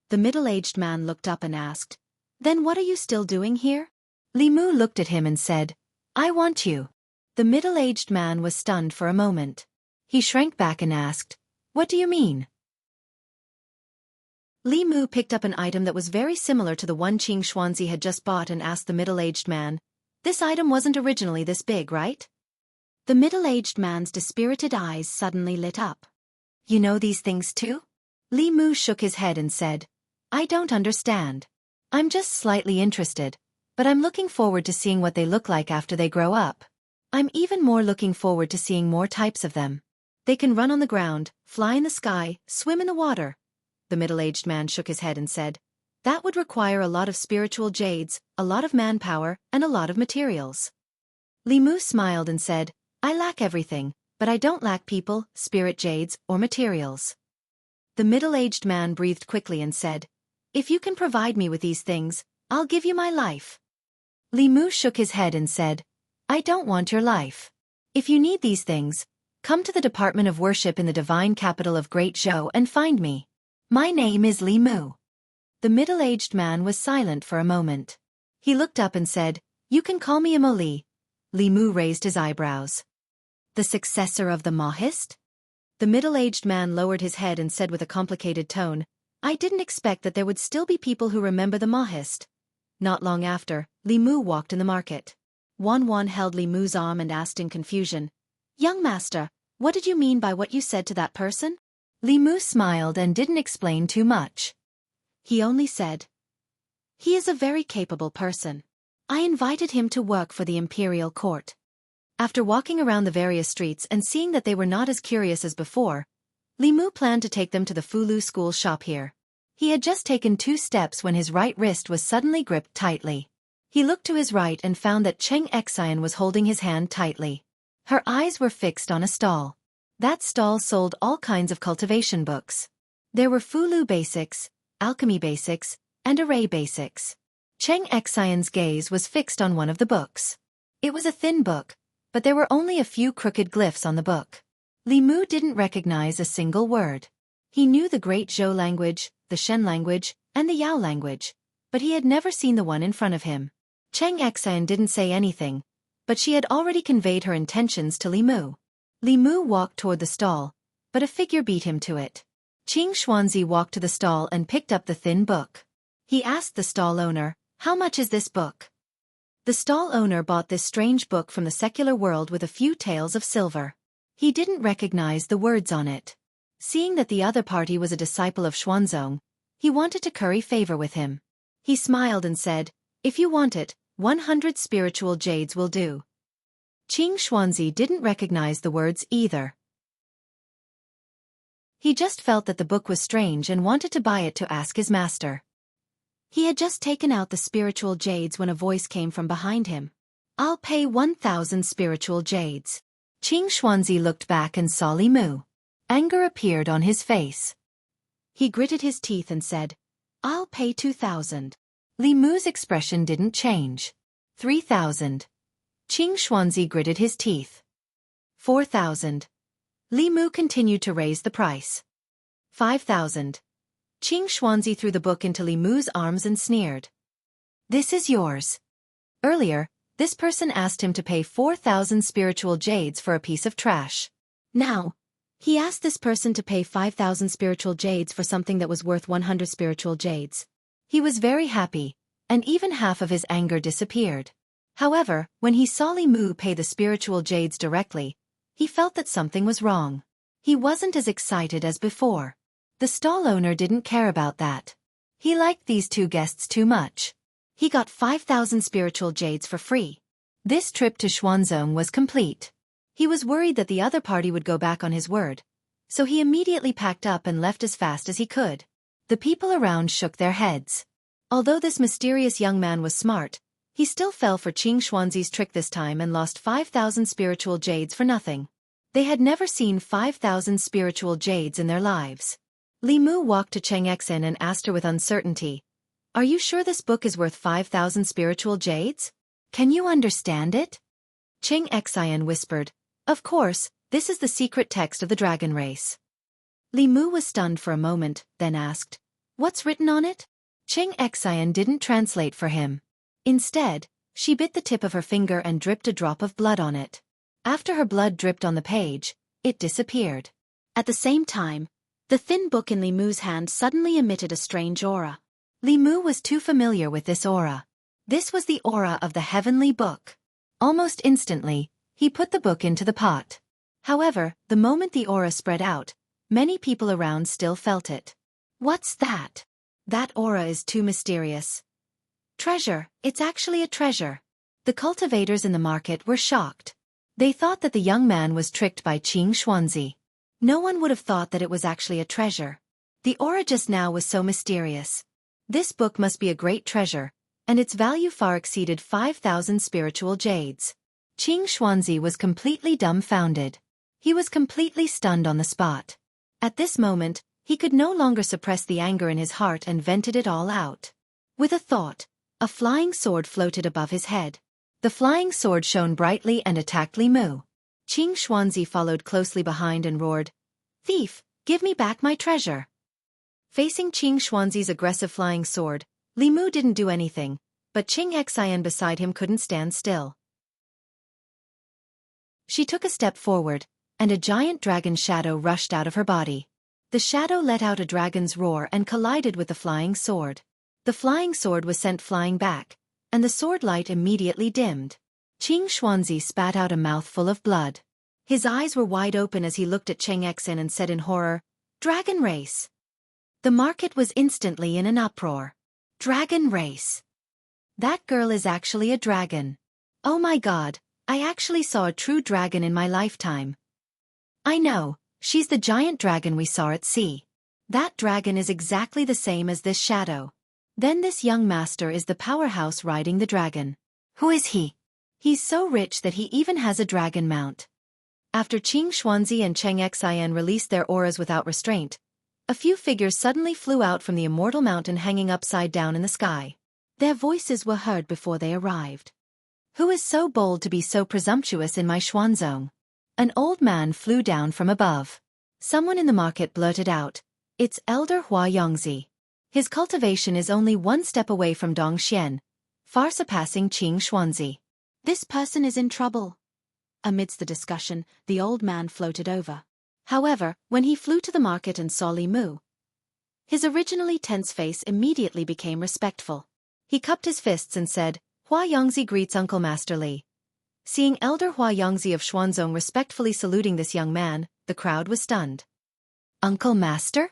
The middle-aged man looked up and asked, "Then what are you still doing here?" Li Mu looked at him and said, "I want you." The middle-aged man was stunned for a moment. He shrank back and asked, "What do you mean?" Li Mu picked up an item that was very similar to the one Xianxia had just bought and asked the middle-aged man, "This item wasn't originally this big, right?" The middle-aged man's dispirited eyes suddenly lit up. "You know these things too?" Li Mu shook his head and said, "I don't understand. I'm just slightly interested, but I'm looking forward to seeing what they look like after they grow up. I'm even more looking forward to seeing more types of them. They can run on the ground, fly in the sky, swim in the water." The middle-aged man shook his head and said, "That would require a lot of spiritual jades, a lot of manpower, and a lot of materials." Li Mu smiled and said, "I lack everything, but I don't lack people, spirit jades, or materials." The middle-aged man breathed quickly and said, "If you can provide me with these things, I'll give you my life." Li Mu shook his head and said, "I don't want your life. If you need these things, come to the Department of Worship in the divine capital of Great Zhou and find me. My name is Li Mu." The middle-aged man was silent for a moment. He looked up and said, "You can call me Imoli." Li Mu raised his eyebrows. "The successor of the Mahist?" The middle-aged man lowered his head and said with a complicated tone, "I didn't expect that there would still be people who remember the Mahist." Not long after, Li Mu walked in the market. Wan Wan held Li Mu's arm and asked in confusion, "Young master, what did you mean by what you said to that person?" Li Mu smiled and didn't explain too much. He only said, "He is a very capable person. I invited him to work for the imperial court." After walking around the various streets and seeing that they were not as curious as before, Li Mu planned to take them to the Fulu school shop here. He had just taken 2 steps when his right wrist was suddenly gripped tightly. He looked to his right and found that Xianxia was holding his hand tightly. Her eyes were fixed on a stall. That stall sold all kinds of cultivation books. There were Fulu basics, alchemy basics, and array basics. Xianxia's gaze was fixed on one of the books. It was a thin book, but there were only a few crooked glyphs on the book. Li Mu didn't recognize a single word. He knew the Great Zhou language, the Shen language, and the Yao language, but he had never seen the one in front of him. Xianxia didn't say anything, but she had already conveyed her intentions to Li Mu. Li Mu walked toward the stall, but a figure beat him to it. Xianxia walked to the stall and picked up the thin book. He asked the stall owner, "How much is this book?" The stall owner bought this strange book from the secular world with a few taels of silver. He didn't recognize the words on it. Seeing that the other party was a disciple of Xuanzong, he wanted to curry favor with him. He smiled and said, "If you want it, 100 spiritual jades will do." Xianxia didn't recognize the words either. He just felt that the book was strange and wanted to buy it to ask his master. He had just taken out the spiritual jades when a voice came from behind him. "I'll pay 1,000 spiritual jades." Xianxia looked back and saw Li Mu. Anger appeared on his face. He gritted his teeth and said, "I'll pay 2,000. Li Mu's expression didn't change. 3,000. Xianxia gritted his teeth. 4,000. Li Mu continued to raise the price. 5,000. Xianxia threw the book into Li Mu's arms and sneered. "This is yours." Earlier, this person asked him to pay 4,000 spiritual jades for a piece of trash. Now, he asked this person to pay 5,000 spiritual jades for something that was worth 100 spiritual jades. He was very happy, and even half of his anger disappeared. However, when he saw Li Mu pay the spiritual jades directly, he felt that something was wrong. He wasn't as excited as before. The stall owner didn't care about that. He liked these 2 guests too much. He got 5,000 spiritual jades for free. This trip to Xuanzong was complete. He was worried that the other party would go back on his word, so he immediately packed up and left as fast as he could. The people around shook their heads. Although this mysterious young man was smart, he still fell for Xianxia's trick this time and lost 5,000 spiritual jades for nothing. They had never seen 5,000 spiritual jades in their lives. Li Mu walked to Xianxia and asked her with uncertainty, "Are you sure this book is worth 5,000 spiritual jades? Can you understand it?" Xianxia whispered, "Of course, this is the secret text of the dragon race." Li Mu was stunned for a moment, then asked, "What's written on it?" Xianxia didn't translate for him. Instead, she bit the tip of her finger and dripped a drop of blood on it. After her blood dripped on the page, it disappeared. At the same time, the thin book in Li Mu's hand suddenly emitted a strange aura. Li Mu was too familiar with this aura. This was the aura of the heavenly book. Almost instantly, he put the book into the pot. However, the moment the aura spread out, many people around still felt it. "What's that? That aura is too mysterious." "Treasure, it's actually a treasure." The cultivators in the market were shocked. They thought that the young man was tricked by Xianxia. No one would have thought that it was actually a treasure. The aura just now was so mysterious. This book must be a great treasure, and its value far exceeded 5,000 spiritual jades. Xianxia was completely dumbfounded. He was completely stunned on the spot. At this moment, he could no longer suppress the anger in his heart and vented it all out. With a thought, a flying sword floated above his head. The flying sword shone brightly and attacked Li Mu. Xianxia followed closely behind and roared, "Thief, give me back my treasure." Facing Xianxia's aggressive flying sword, Li Mu didn't do anything, but Xianxia beside him couldn't stand still. She took a step forward, and a giant dragon shadow rushed out of her body. The shadow let out a dragon's roar and collided with the flying sword. The flying sword was sent flying back, and the sword light immediately dimmed. Xuanzi spat out a mouthful of blood. His eyes were wide open as he looked at Xianxia and said in horror, "Dragon race!" The market was instantly in an uproar. Dragon race! That girl is actually a dragon. Oh my god, I actually saw a true dragon in my lifetime. I know, she's the giant dragon we saw at sea. That dragon is exactly the same as this shadow. Then this young master is the powerhouse riding the dragon. Who is he? He's so rich that he even has a dragon mount. After Xuanzi and Xianxia released their auras without restraint, a few figures suddenly flew out from the immortal mountain hanging upside down in the sky. Their voices were heard before they arrived. Who is so bold to be so presumptuous in my Xuanzong? An old man flew down from above. Someone in the market blurted out, "It's Elder Xianxia. His cultivation is only one step away from Dongxian, far surpassing Xuanzi. This person is in trouble." Amidst the discussion, the old man floated over. However, when he flew to the market and saw Li Mu, his originally tense face immediately became respectful. He cupped his fists and said, "Xianxia greets Uncle Master Li." Seeing Elder Xianxia of Xuanzong respectfully saluting this young man, the crowd was stunned. Uncle Master?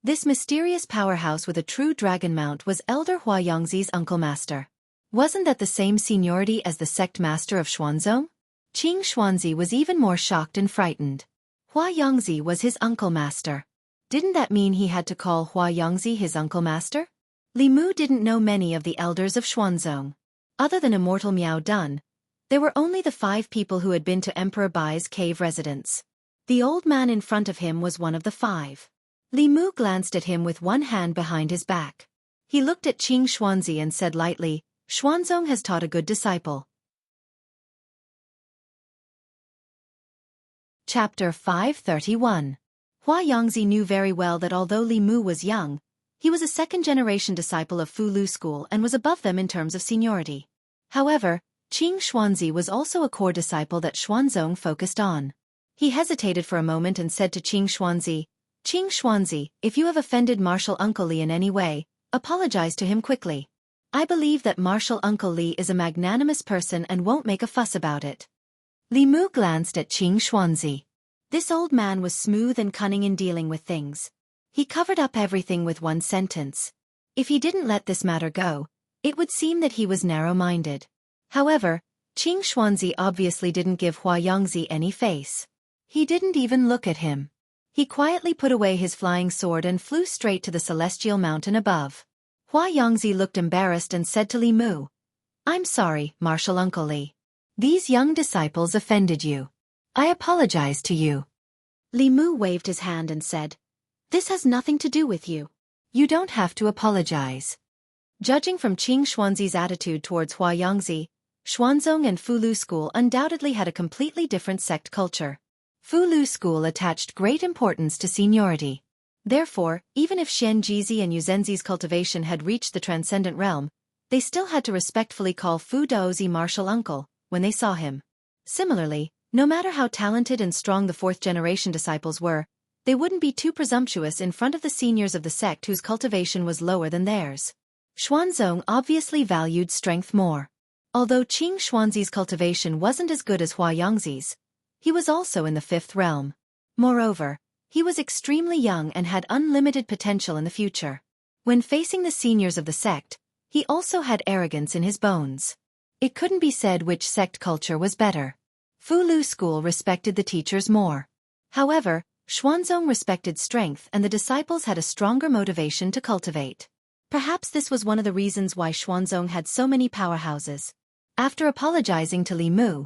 This mysterious powerhouse with a true dragon mount was Elder Xianxia's Uncle Master. Wasn't that the same seniority as the sect master of Xuanzong? Xuanzi was even more shocked and frightened. Xianxia was his Uncle Master. Didn't that mean he had to call Xianxia his Uncle Master? Li Mu didn't know many of the elders of Xuanzong. Other than Immortal Miao Dun, there were only the 5 people who had been to Emperor Bai's cave residence. The old man in front of him was one of the 5. Li Mu glanced at him with one hand behind his back. He looked at Xuanzi and said lightly, "Xuanzong has taught a good disciple." Chapter 531. Xianxia knew very well that although Li Mu was young, he was a second-generation disciple of Fu Lu School and was above them in terms of seniority. However, Xuanzi was also a core disciple that Xuanzong focused on. He hesitated for a moment and said to Xuanzi, "Xuanzi, if you have offended Martial Uncle Li in any way, apologize to him quickly. I believe that Martial Uncle Li is a magnanimous person and won't make a fuss about it." Li Mu glanced at Xuanzi. This old man was smooth and cunning in dealing with things. He covered up everything with one sentence. If he didn't let this matter go, it would seem that he was narrow-minded. However, Xuanzi obviously didn't give Xianxia any face. He didn't even look at him. He quietly put away his flying sword and flew straight to the celestial mountain above. Xianxia looked embarrassed and said to Li Mu, "I'm sorry, Martial Uncle Li. These young disciples offended you. I apologize to you." Li Mu waved his hand and said, "This has nothing to do with you. You don't have to apologize." Judging from Xuanzi's attitude towards Xianxia, Xuanzong and Fu Lu School undoubtedly had a completely different sect culture. Fu Lu School attached great importance to seniority. Therefore, even if Xianxia and Yuzenzi's cultivation had reached the transcendent realm, they still had to respectfully call Fu Daozi Martial Uncle when they saw him. Similarly, no matter how talented and strong the 4th-generation disciples were, they wouldn't be too presumptuous in front of the seniors of the sect whose cultivation was lower than theirs. Xuanzong obviously valued strength more. Although Xuanzi's cultivation wasn't as good as Xianxia's, he was also in the 5th realm. Moreover, he was extremely young and had unlimited potential in the future. When facing the seniors of the sect, he also had arrogance in his bones. It couldn't be said which sect culture was better. Fu Lu School respected the teachers more. However, Xuanzong respected strength and the disciples had a stronger motivation to cultivate. Perhaps this was one of the reasons why Xuanzong had so many powerhouses. After apologizing to Li Mu,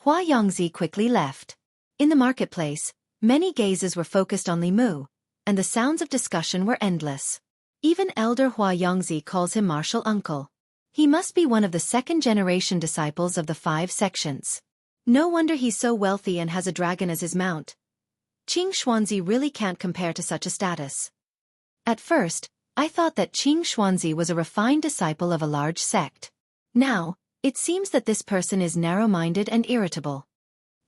Xianxia quickly left. In the marketplace, many gazes were focused on Li Mu, and the sounds of discussion were endless. Even Elder Xianxia calls him Martial Uncle. He must be one of the 2nd-generation disciples of the 5 sections. No wonder he's so wealthy and has a dragon as his mount. Xuanzi really can't compare to such a status. At first, I thought that Xuanzi was a refined disciple of a large sect. Now, it seems that this person is narrow-minded and irritable.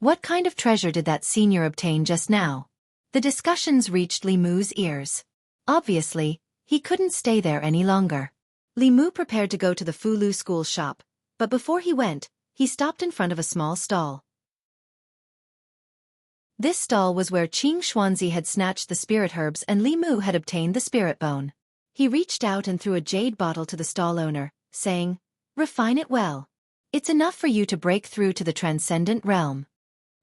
What kind of treasure did that senior obtain just now? The discussions reached Li Mu's ears. Obviously, he couldn't stay there any longer. Li Mu prepared to go to the Fulu school shop, but before he went, he stopped in front of a small stall. This stall was where Xianxia had snatched the spirit herbs and Li Mu had obtained the spirit bone. He reached out and threw a jade bottle to the stall owner, saying, "Refine it well. It's enough for you to break through to the transcendent realm."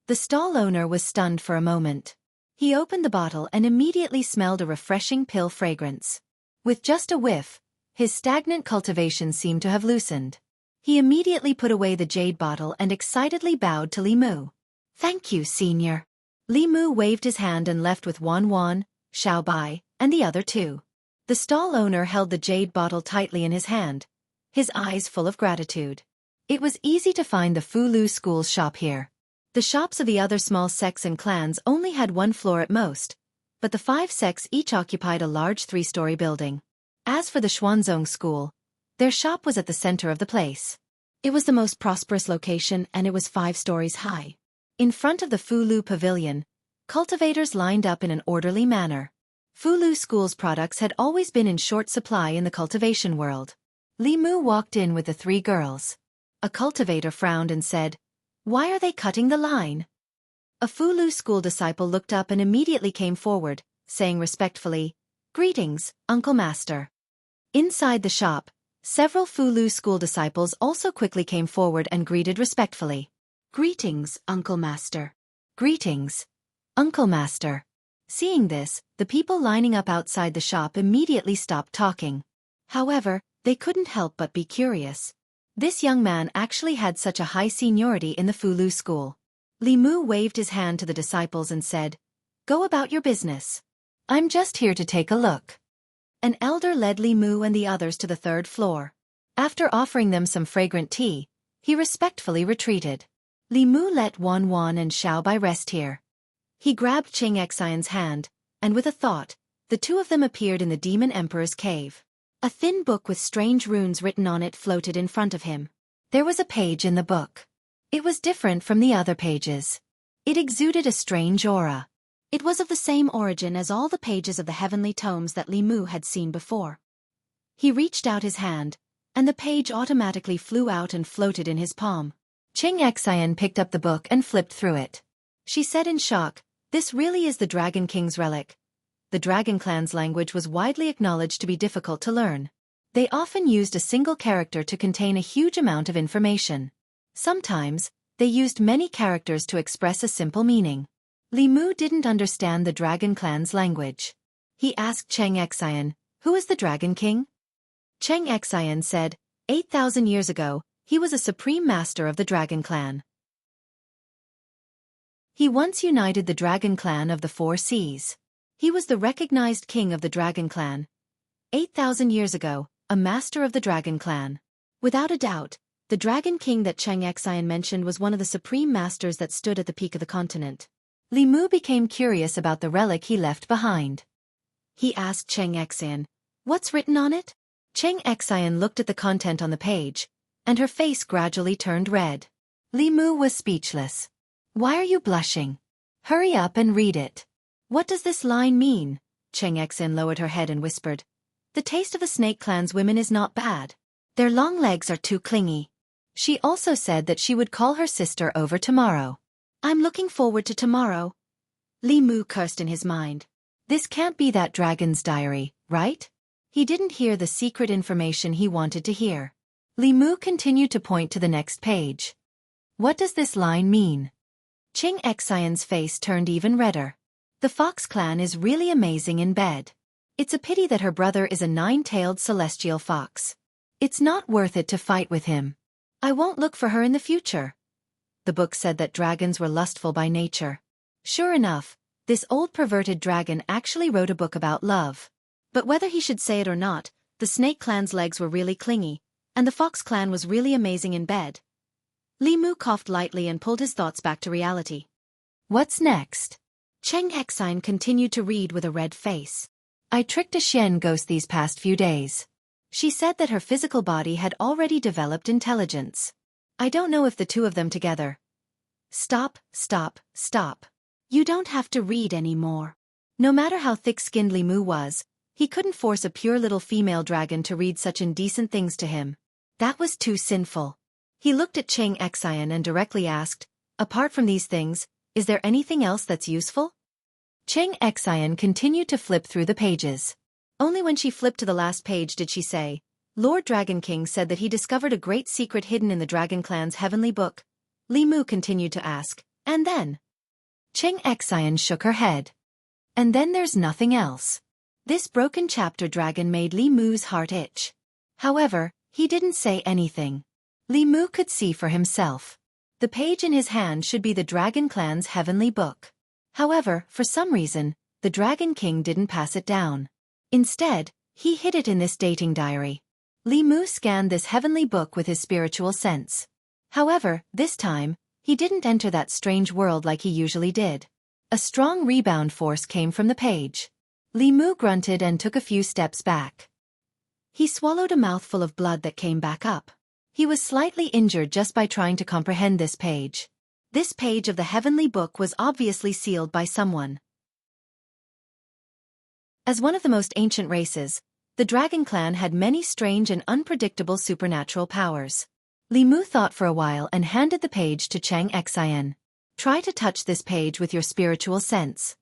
The stall owner was stunned for a moment. He opened the bottle and immediately smelled a refreshing pill fragrance. With just a whiff, his stagnant cultivation seemed to have loosened. He immediately put away the jade bottle and excitedly bowed to Li Mu. "Thank you, senior." Li Mu waved his hand and left with Wan, Xiao Bai, and the other two. The stall owner held the jade bottle tightly in his hand, his eyes full of gratitude. It was easy to find the Fulu school's shop here. The shops of the other small sects and clans only had one floor at most, but the 5 sects each occupied a large 3-story building. As for the Xuanzong school, their shop was at the center of the place. It was the most prosperous location and it was 5 stories high. In front of the Fulu pavilion, cultivators lined up in an orderly manner. Fulu school's products had always been in short supply in the cultivation world. Li Mu walked in with the 3 girls. A cultivator frowned and said, "Why are they cutting the line?" A Fulu school disciple looked up and immediately came forward, saying respectfully, "Greetings, Uncle Master." Inside the shop, several Fulu school disciples also quickly came forward and greeted respectfully. "Greetings, Uncle Master." "Greetings, Uncle Master." Seeing this, the people lining up outside the shop immediately stopped talking. However, they couldn't help but be curious. This young man actually had such a high seniority in the Fulu school. Li Mu waved his hand to the disciples and said, "Go about your business. I'm just here to take a look." An elder led Li Mu and the others to the 3rd floor. After offering them some fragrant tea, he respectfully retreated. Li Mu let Wan and Xiao Bai rest here. He grabbed Xianxia's hand, and with a thought, the 2 of them appeared in the Demon Emperor's cave. A thin book with strange runes written on it floated in front of him. There was a page in the book. It was different from the other pages. It exuded a strange aura. It was of the same origin as all the pages of the heavenly tomes that Li Mu had seen before. He reached out his hand, and the page automatically flew out and floated in his palm. Xianxia picked up the book and flipped through it. She said in shock, "This really is the Dragon King's relic." The Dragon Clan's language was widely acknowledged to be difficult to learn. They often used a single character to contain a huge amount of information. Sometimes, they used many characters to express a simple meaning. Li Mu didn't understand the Dragon Clan's language. He asked Xianxia, "Who is the Dragon King?" Xianxia said, 8,000 years ago, he was a supreme master of the Dragon Clan. He once united the Dragon Clan of the 4 seas. He was the recognized king of the Dragon Clan. 8,000 years ago, a master of the Dragon Clan. Without a doubt, the Dragon King that Xianxia mentioned was one of the supreme masters that stood at the peak of the continent. Li Mu became curious about the relic he left behind. He asked Xianxia, "What's written on it?" Xianxia looked at the content on the page, and her face gradually turned red. Li Mu was speechless. "Why are you blushing? Hurry up and read it." "What does this line mean?" Xianxia lowered her head and whispered. "The taste of the Snake Clan's women is not bad. Their long legs are too clingy." She also said that she would call her sister over tomorrow. "I'm looking forward to tomorrow." Li Mu cursed in his mind. This can't be that dragon's diary, right? He didn't hear the secret information he wanted to hear. Li Mu continued to point to the next page. "What does this line mean?" Xianxia's face turned even redder. "The Fox Clan is really amazing in bed. It's a pity that her brother is a 9-tailed celestial fox. It's not worth it to fight with him. I won't look for her in the future." The book said that dragons were lustful by nature. Sure enough, this old perverted dragon actually wrote a book about love. But whether he should say it or not, the Snake Clan's legs were really clingy, and the Fox Clan was really amazing in bed. Li Mu coughed lightly and pulled his thoughts back to reality. "What's next?" Xianxia continued to read with a red face. "I tricked a Xian ghost these past few days. She said that her physical body had already developed intelligence. I don't know if the 2 of them together." "Stop, stop, stop. You don't have to read anymore." No matter how thick-skinned Li Mu was, He couldn't force a pure little female dragon to read such indecent things to him. That was too sinful. He looked at Xianxia and directly asked, "Apart from these things, is there anything else that's useful?" Xianxia continued to flip through the pages. Only when she flipped to the last page did she say, "Lord Dragon King said that he discovered a great secret hidden in the Dragon Clan's heavenly book." Li Mu continued to ask, "And then?" Xianxia shook her head. "And then there's nothing else." This broken chapter dragon made Li Mu's heart itch. However, he didn't say anything. Li Mu could see for himself. The page in his hand should be the Dragon Clan's heavenly book. However, for some reason, the Dragon King didn't pass it down. Instead, he hid it in this dating diary. Li Mu scanned this heavenly book with his spiritual sense. However, this time, he didn't enter that strange world like he usually did. A strong rebound force came from the page. Li Mu grunted and took a few steps back. He swallowed a mouthful of blood that came back up. He was slightly injured just by trying to comprehend this page. This page of the heavenly book was obviously sealed by someone. As one of the most ancient races, the Dragon Clan had many strange and unpredictable supernatural powers. Li Mu thought for a while and handed the page to Xianxia. "Try to touch this page with your spiritual sense."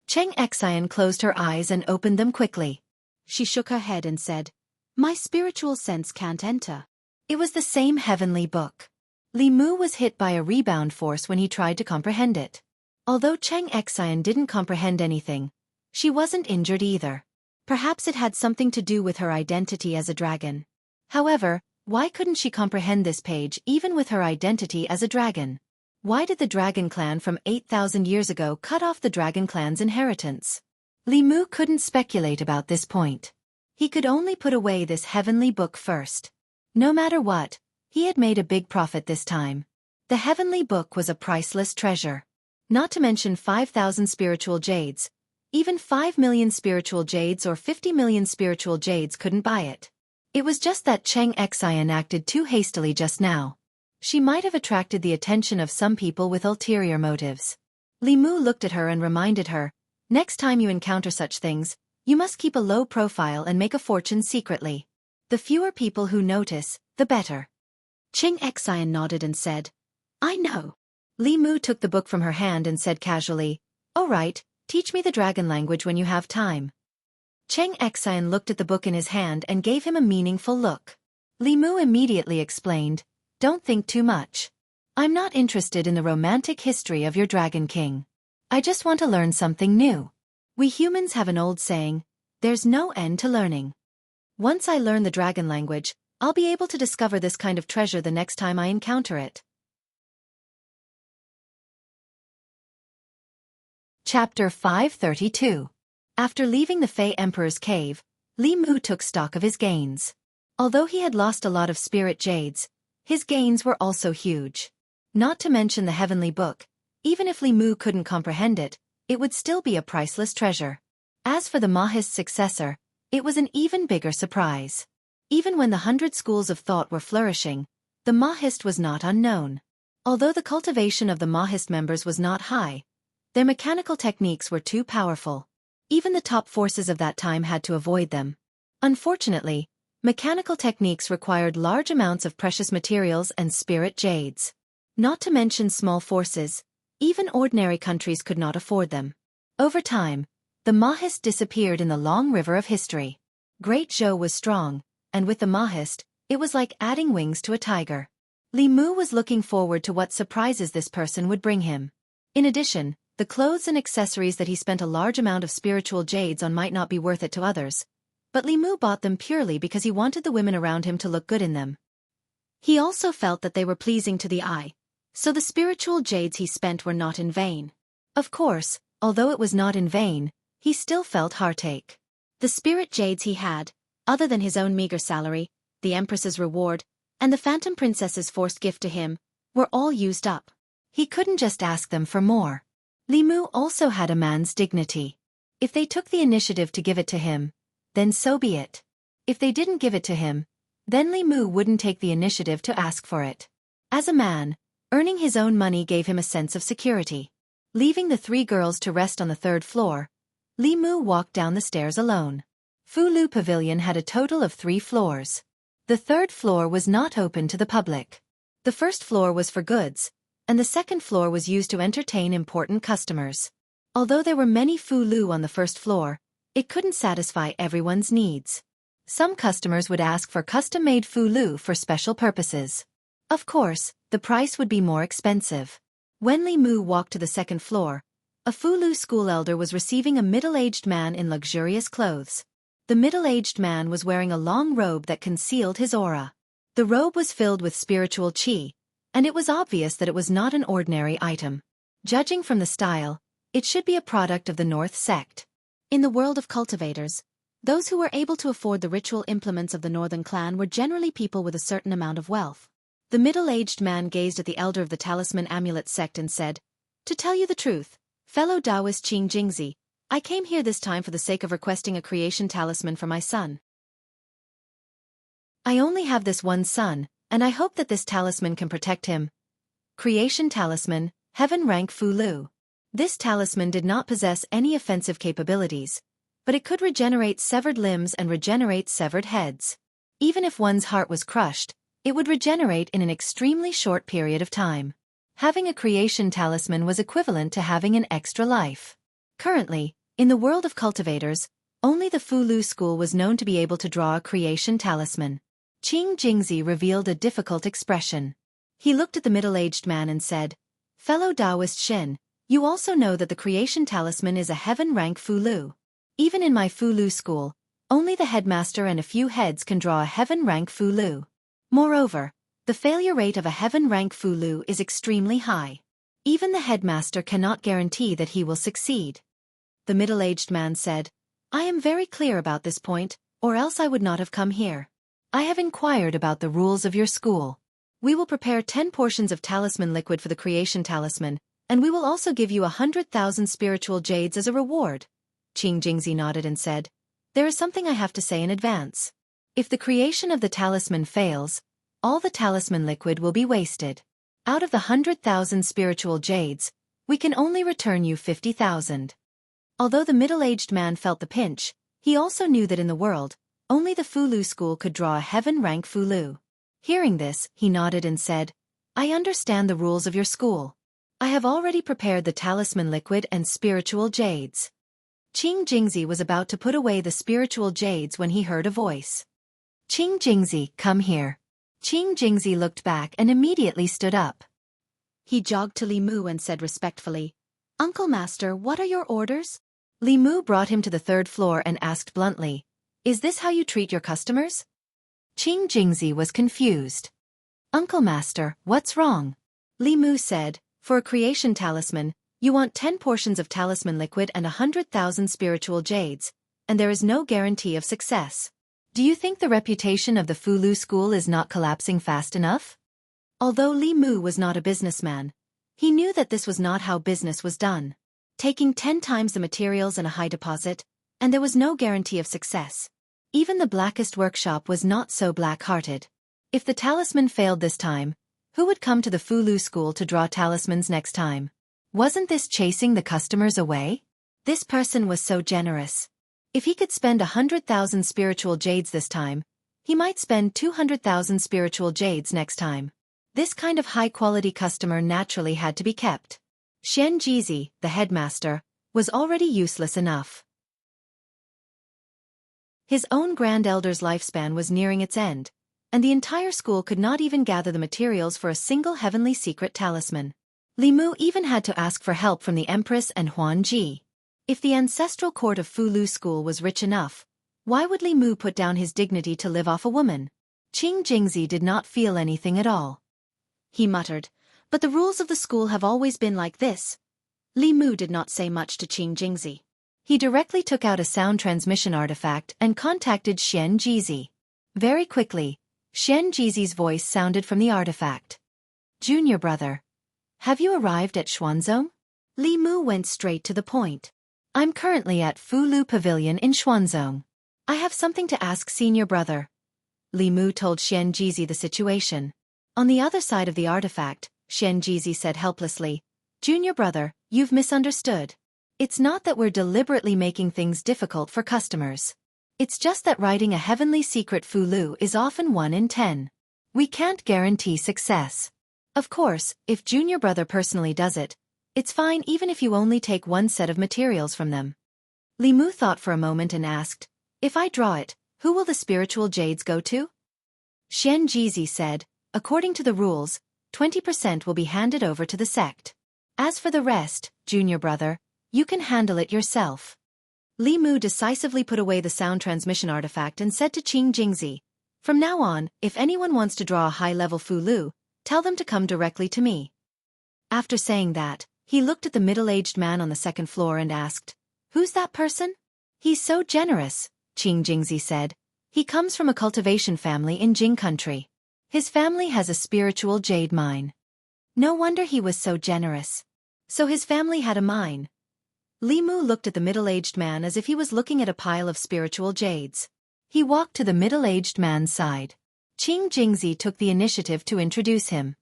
Xianxia closed her eyes and opened them quickly. She shook her head and said, "My spiritual sense can't enter." It was the same heavenly book. Li Mu was hit by a rebound force when he tried to comprehend it. Although Xianxia didn't comprehend anything, she wasn't injured either. Perhaps it had something to do with her identity as a dragon. However, why couldn't she comprehend this page even with her identity as a dragon? Why did the Dragon Clan from 8,000 years ago cut off the Dragon Clan's inheritance? Li Mu couldn't speculate about this point. He could only put away this heavenly book first. No matter what, he had made a big profit this time. The heavenly book was a priceless treasure. Not to mention 5,000 spiritual jades. Even 5 million spiritual jades or 50 million spiritual jades couldn't buy it. It was just that Xianxia acted too hastily just now. She might have attracted the attention of some people with ulterior motives. Li Mu looked at her and reminded her, "Next time you encounter such things, you must keep a low profile and make a fortune secretly. The fewer people who notice, the better." Xianxia nodded and said, "I know." Li Mu took the book from her hand and said casually, "All right, teach me the dragon language when you have time." Xianxia looked at the book in his hand and gave him a meaningful look. Li Mu immediately explained, "Don't think too much. I'm not interested in the romantic history of your Dragon King. I just want to learn something new. We humans have an old saying, there's no end to learning. Once I learn the dragon language, I'll be able to discover this kind of treasure the next time I encounter it." Chapter 532. After leaving the Fey Emperor's cave, Li Mu took stock of his gains. Although he had lost a lot of spirit jades, his gains were also huge. Not to mention the heavenly book, even if Li Mu couldn't comprehend it, it would still be a priceless treasure. As for the Mahist's successor, it was an even bigger surprise. Even when the 100 schools of thought were flourishing, the Mahist was not unknown. Although the cultivation of the Mahist members was not high, their mechanical techniques were too powerful. Even the top forces of that time had to avoid them. Unfortunately, mechanical techniques required large amounts of precious materials and spirit jades. Not to mention small forces, even ordinary countries could not afford them. Over time, the Mahist disappeared in the long river of history. Great Zhou was strong, and with the Mahist, it was like adding wings to a tiger. Li Mu was looking forward to what surprises this person would bring him. In addition, the clothes and accessories that he spent a large amount of spiritual jades on might not be worth it to others, but Li Mu bought them purely because he wanted the women around him to look good in them. He also felt that they were pleasing to the eye, so the spiritual jades he spent were not in vain. Of course, although it was not in vain, he still felt heartache. The spirit jades he had, other than his own meager salary, the Empress's reward, and the Phantom Princess's forced gift to him, were all used up. He couldn't just ask them for more. Li Mu also had a man's dignity. If they took the initiative to give it to him, then so be it. If they didn't give it to him, then Li Mu wouldn't take the initiative to ask for it. As a man, earning his own money gave him a sense of security. Leaving the 3 girls to rest on the 3rd floor, Li Mu walked down the stairs alone. Fulu Pavilion had a total of 3 floors. The third floor was not open to the public. The first floor was for goods, and the second floor was used to entertain important customers. Although there were many Fulu on the first floor, it couldn't satisfy everyone's needs. Some customers would ask for custom-made Fulu for special purposes. Of course, the price would be more expensive. When Li Mu walked to the second floor, a Fulu school elder was receiving a middle-aged man in luxurious clothes. The middle-aged man was wearing a long robe that concealed his aura. The robe was filled with spiritual qi, and it was obvious that it was not an ordinary item. Judging from the style, it should be a product of the North sect. In the world of cultivators, those who were able to afford the ritual implements of the Northern clan were generally people with a certain amount of wealth. The middle-aged man gazed at the elder of the Talisman Amulet sect and said, "To tell you the truth, fellow Taoist Xianxia, I came here this time for the sake of requesting a creation talisman for my son. I only have this one son, and I hope that this talisman can protect him." Creation Talisman, Heaven Rank Fulu. This talisman did not possess any offensive capabilities, but it could regenerate severed limbs and regenerate severed heads. Even if one's heart was crushed, it would regenerate in an extremely short period of time. Having a creation talisman was equivalent to having an extra life. Currently, in the world of cultivators, only the Fulu school was known to be able to draw a creation talisman. Qing Jingzi revealed a difficult expression. He looked at the middle-aged man and said, "Fellow Taoist Shen, you also know that the creation talisman is a heaven rank Fulu. Even in my Fulu school, only the headmaster and a few heads can draw a heaven rank Fulu. Moreover, the failure rate of a heaven rank Fulu is extremely high. Even the headmaster cannot guarantee that he will succeed." The middle-aged man said, "I am very clear about this point, or else I would not have come here. I have inquired about the rules of your school. We will prepare 10 portions of talisman liquid for the creation talisman, and we will also give you 100,000 spiritual jades as a reward." Qing Jingzi nodded and said, "There is something I have to say in advance. If the creation of the talisman fails, all the talisman liquid will be wasted. Out of the 100,000 spiritual jades, we can only return you 50,000. Although the middle-aged man felt the pinch, he also knew that in the world, only the Fulu school could draw a heaven rank Fulu. Hearing this, he nodded and said, "I understand the rules of your school. I have already prepared the talisman liquid and spiritual jades." Qing Jingzi was about to put away the spiritual jades when he heard a voice. "Qing Jingzi, come here." Qing Jingzi looked back and immediately stood up. He jogged to Li Mu and said respectfully, "Uncle Master, what are your orders?" Li Mu brought him to the third floor and asked bluntly, "Is this how you treat your customers?" Qing Jingzi was confused. "Uncle Master, what's wrong?" Li Mu said, "For a creation talisman, you want 10 portions of talisman liquid and 100,000 spiritual jades, and there is no guarantee of success. Do you think the reputation of the Fulu school is not collapsing fast enough?" Although Li Mu was not a businessman, he knew that this was not how business was done. Taking 10 times the materials and a high deposit, and there was no guarantee of success. Even the blackest workshop was not so black-hearted. If the talisman failed this time, who would come to the Fulu school to draw talismans next time? Wasn't this chasing the customers away? This person was so generous. If he could spend 100,000 spiritual jades this time, he might spend 200,000 spiritual jades next time. This kind of high-quality customer naturally had to be kept. Xianxia, the headmaster, was already useless enough. His own grand elder's lifespan was nearing its end, and the entire school could not even gather the materials for a single heavenly secret talisman. Li Mu even had to ask for help from the Empress and Huan Ji. If the ancestral court of Fulu school was rich enough, why would Li Mu put down his dignity to live off a woman? Qing Jingzi did not feel anything at all. He muttered, "But the rules of the school have always been like this." Li Mu did not say much to Qing Jingzi. He directly took out a sound transmission artifact and contacted Xianxia. Very quickly, Xianxia's voice sounded from the artifact. "Junior brother, have you arrived at Xuanzong?" Li Mu went straight to the point. "I'm currently at Fulu Pavilion in Xuanzong. I have something to ask senior brother." Li Mu told Xianxia the situation. On the other side of the artifact, Xianxia said helplessly, "Junior brother, you've misunderstood. It's not that we're deliberately making things difficult for customers. It's just that writing a heavenly secret Fulu is often 1 in 10. We can't guarantee success. Of course, if junior brother personally does it, it's fine even if you only take 1 set of materials from them. Li Mu thought for a moment and asked, if I draw it, who will the spiritual jades go to? Xianxia said, according to the rules, 20% will be handed over to the sect. As for the rest, junior brother, you can handle it yourself. Li Mu decisively put away the sound transmission artifact and said to Xianxia, from now on, if anyone wants to draw a high-level Fulu, tell them to come directly to me. After saying that, he looked at the middle-aged man on the second floor and asked, who's that person? He's so generous, Xianxia said. He comes from a cultivation family in Jing country. His family has a spiritual jade mine. No wonder he was so generous. So his family had a mine. Li Mu looked at the middle-aged man as if he was looking at a pile of spiritual jades. He walked to the middle-aged man's side. Xianxia took the initiative to introduce him.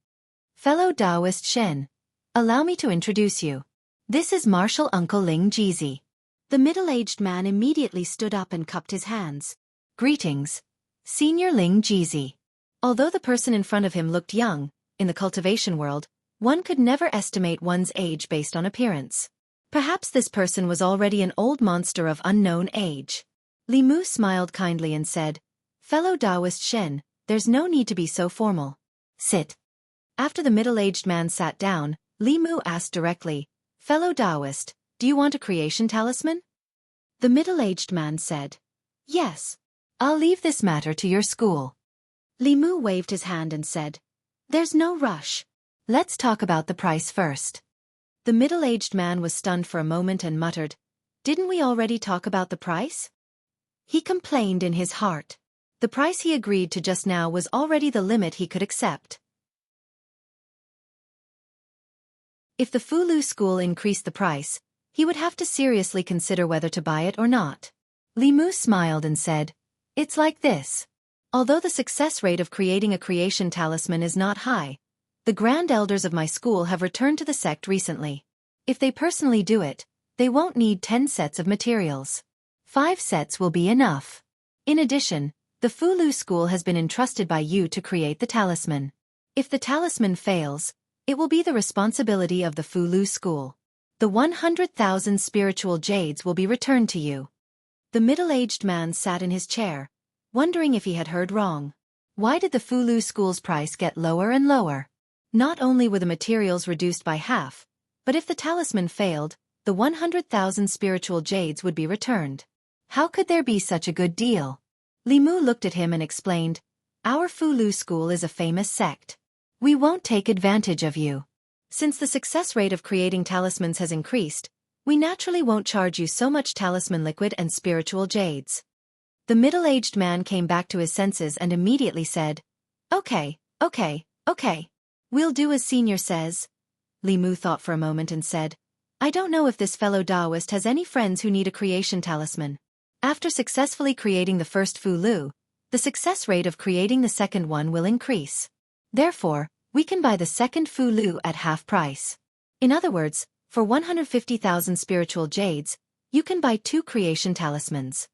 Fellow Taoist Shen, allow me to introduce you. This is Martial Uncle Ling Jizi. The middle-aged man immediately stood up and cupped his hands. Greetings, Senior Ling Jizi. Although the person in front of him looked young, in the cultivation world, one could never estimate one's age based on appearance. Perhaps this person was already an old monster of unknown age. Li Mu smiled kindly and said, fellow Taoist Shen, there's no need to be so formal. Sit. After the middle-aged man sat down, Li Mu asked directly, fellow Taoist, do you want a creation talisman? The middle-aged man said, yes. I'll leave this matter to your school. Li Mu waved his hand and said, there's no rush. Let's talk about the price first. The middle-aged man was stunned for a moment and muttered, didn't we already talk about the price? He complained in his heart. The price he agreed to just now was already the limit he could accept. If the Fulu school increased the price, he would have to seriously consider whether to buy it or not. Li Mu smiled and said, it's like this. Although the success rate of creating a creation talisman is not high, the grand elders of my school have returned to the sect recently. If they personally do it, they won't need 10 sets of materials. 5 sets will be enough. In addition, the Fulu school has been entrusted by you to create the talisman. If the talisman fails, it will be the responsibility of the Fulu school. The 100,000 spiritual jades will be returned to you. The middle-aged man sat in his chair, wondering if he had heard wrong. Why did the Fulu school's price get lower and lower? Not only were the materials reduced by half, but if the talisman failed, the 100,000 spiritual jades would be returned. How could there be such a good deal? Li Mu looked at him and explained, our Fulu school is a famous sect. We won't take advantage of you. Since the success rate of creating talismans has increased, we naturally won't charge you so much talisman liquid and spiritual jades. The middle-aged man came back to his senses and immediately said, okay. We'll do as senior says. Li Mu thought for a moment and said, I don't know if this fellow Taoist has any friends who need a creation talisman. After successfully creating the first Fulu, the success rate of creating the second one will increase. Therefore, we can buy the second Fulu at half price. In other words, for 150,000 spiritual jades, you can buy 2 creation talismans.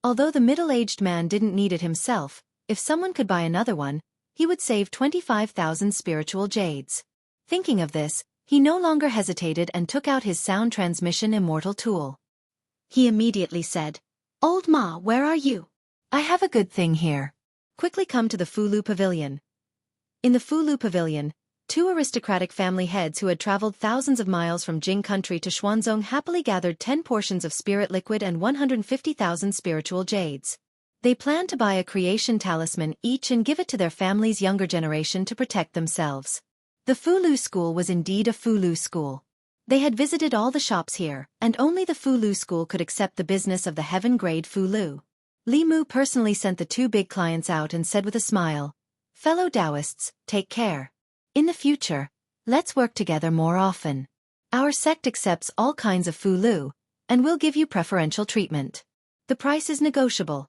Although the middle-aged man didn't need it himself, if someone could buy another one, he would save 25,000 spiritual jades. Thinking of this, he no longer hesitated and took out his sound transmission immortal tool. He immediately said, Old Ma, where are you? I have a good thing here. Quickly come to the Fulu Pavilion. In the Fulu Pavilion, 2 aristocratic family heads who had traveled thousands of miles from Jing country to Xuanzong happily gathered 10 portions of spirit liquid and 150,000 spiritual jades. They planned to buy a creation talisman each and give it to their family's younger generation to protect themselves. The Fulu school was indeed a Fulu school. They had visited all the shops here, and only the Fulu school could accept the business of the heaven-grade Fulu. Li Mu personally sent the 2 big clients out and said with a smile, Fellow Taoists, take care. In the future, let's work together more often. Our sect accepts all kinds of Fulu, and will give you preferential treatment. The price is negotiable.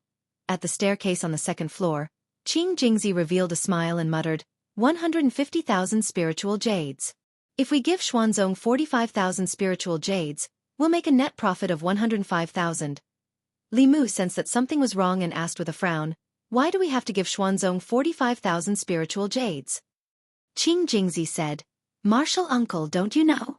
At the staircase on the second floor, Xianxia revealed a smile and muttered, 150,000 spiritual jades. If we give Xuanzong 45,000 spiritual jades, we'll make a net profit of 105,000. Li Mu sensed that something was wrong and asked with a frown, "Why do we have to give Xuanzong 45,000 spiritual jades?" Jingzi said, "Martial uncle, don't you know?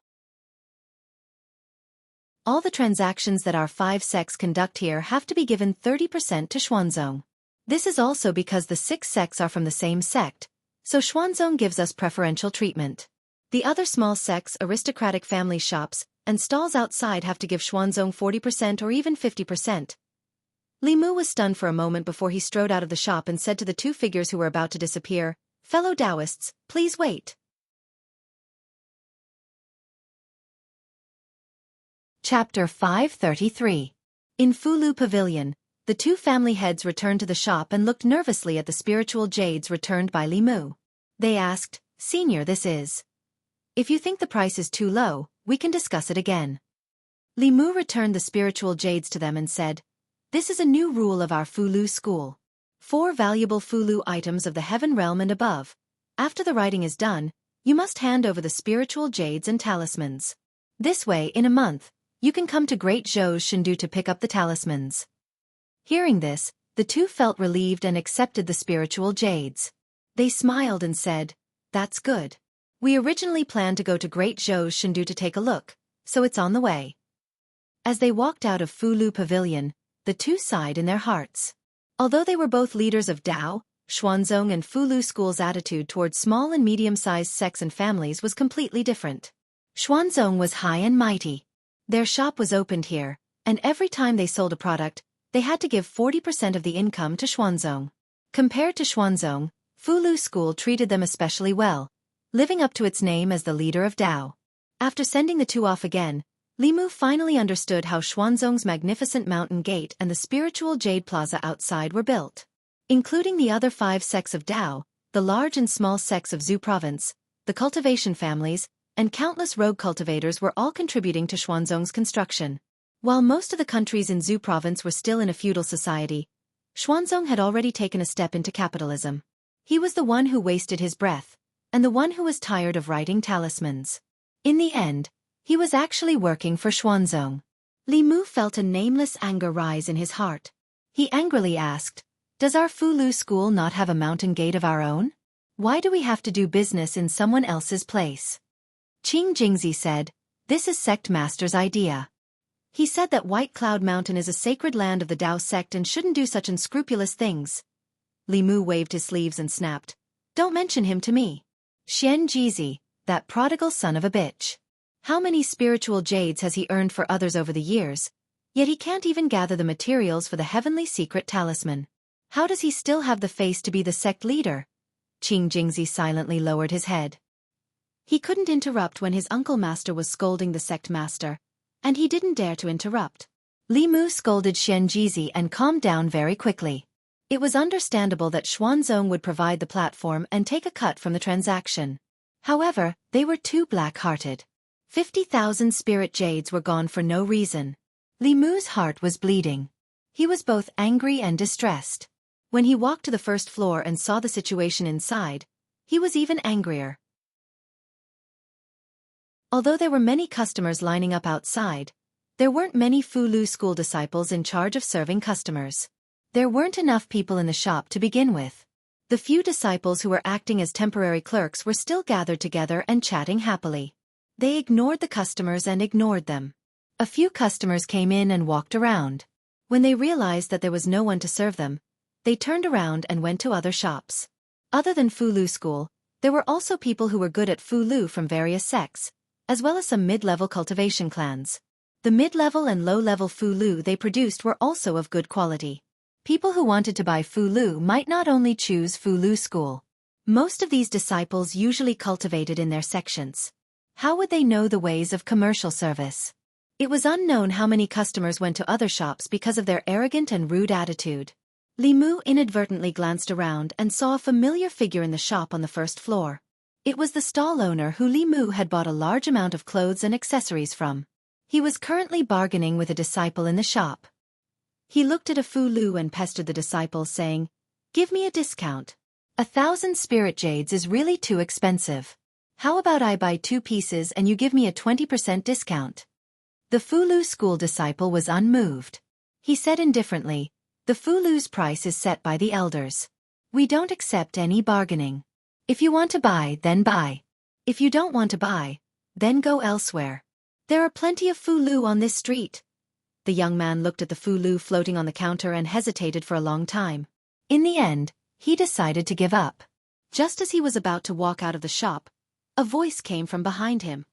All the transactions that our 5 sects conduct here have to be given 30% to Xuanzong. This is also because the 6 sects are from the same sect, so Xuanzong gives us preferential treatment. The other small sects, aristocratic family shops, and stalls outside have to give Xuanzong 40% or even 50%. Li Mu was stunned for a moment before he strode out of the shop and said to the 2 figures who were about to disappear, "Fellow Taoists, please wait." Chapter 533. In Fulu Pavilion, the 2 family heads returned to the shop and looked nervously at the spiritual jades returned by Li Mu. They asked, "Senior, this is. If you think the price is too low, we can discuss it again." Li Mu returned the spiritual jades to them and said, "This is a new rule of our Fulu school. 4 valuable Fulu items of the heaven realm and above. After the writing is done, you must hand over the spiritual jades and talismans. This way, in a month, you can come to Great Zhou's Shindu to pick up the talismans." Hearing this, the 2 felt relieved and accepted the spiritual jades. They smiled and said, "That's good. We originally planned to go to Great Zhou's Shindu to take a look, so it's on the way." As they walked out of Fulu Pavilion, the 2 sighed in their hearts. Although they were both leaders of Dao, Xuanzong and Fulu school's attitude towards small and medium-sized sects and families was completely different. Xuanzong was high and mighty. Their shop was opened here, and every time they sold a product, they had to give 40% of the income to Xuanzong. Compared to Xuanzong, Fulu school treated them especially well, living up to its name as the leader of Dao. After sending the 2 off again, Li Mu finally understood how Xuanzong's magnificent mountain gate and the spiritual jade plaza outside were built. Including the other 5 sects of Dao, the large and small sects of Zhu province, the cultivation families, and countless rogue cultivators were all contributing to Xuanzong's construction. While most of the countries in Zhu province were still in a feudal society, Xuanzong had already taken a step into capitalism. He was the one who wasted his breath, and the one who was tired of writing talismans. In the end, he was actually working for Xuanzong. Li Mu felt a nameless anger rise in his heart. He angrily asked, "Does our Fulu school not have a mountain gate of our own? Why do we have to do business in someone else's place?" Jingzi said, "This is sect master's idea. He said that White Cloud Mountain is a sacred land of the Dao sect and shouldn't do such unscrupulous things." Li Mu waved his sleeves and snapped, "Don't mention him to me. Xianxia, that prodigal son of a bitch. How many spiritual jades has he earned for others over the years? Yet he can't even gather the materials for the heavenly secret talisman. How does he still have the face to be the sect leader?" Jingzi silently lowered his head. He couldn't interrupt when his uncle master was scolding the sect master, and he didn't dare to interrupt. Li Mu scolded Xianxia and calmed down very quickly. It was understandable that Xuanzong would provide the platform and take a cut from the transaction. However, they were too black-hearted. 50,000 spirit jades were gone for no reason. Li Mu's heart was bleeding. He was both angry and distressed. When he walked to the first floor and saw the situation inside, he was even angrier. Although there were many customers lining up outside, there weren't many Fulu school disciples in charge of serving customers. There weren't enough people in the shop to begin with. The few disciples who were acting as temporary clerks were still gathered together and chatting happily. They ignored the customers and ignored them. A few customers came in and walked around. When they realized that there was no one to serve them, they turned around and went to other shops. Other than Fulu school, there were also people who were good at Fulu from various sects, as well as some mid-level cultivation clans. The mid-level and low-level Fulu they produced were also of good quality. People who wanted to buy Fulu might not only choose Fulu school. Most of these disciples usually cultivated in their sections. How would they know the ways of commercial service? It was unknown how many customers went to other shops because of their arrogant and rude attitude. Li Mu inadvertently glanced around and saw a familiar figure in the shop on the first floor. It was the stall owner who Li Mu had bought a large amount of clothes and accessories from. He was currently bargaining with a disciple in the shop. He looked at a Fulu and pestered the disciple, saying, "Give me a discount. 1,000 spirit jades is really too expensive. How about I buy 2 pieces and you give me a 20% discount?" The Fulu school disciple was unmoved. He said indifferently, "The Fulu's price is set by the elders. We don't accept any bargaining. If you want to buy, then buy. If you don't want to buy, then go elsewhere. There are plenty of Fulu on this street." The young man looked at the Fulu floating on the counter and hesitated for a long time. In the end, he decided to give up. Just as he was about to walk out of the shop, a voice came from behind him.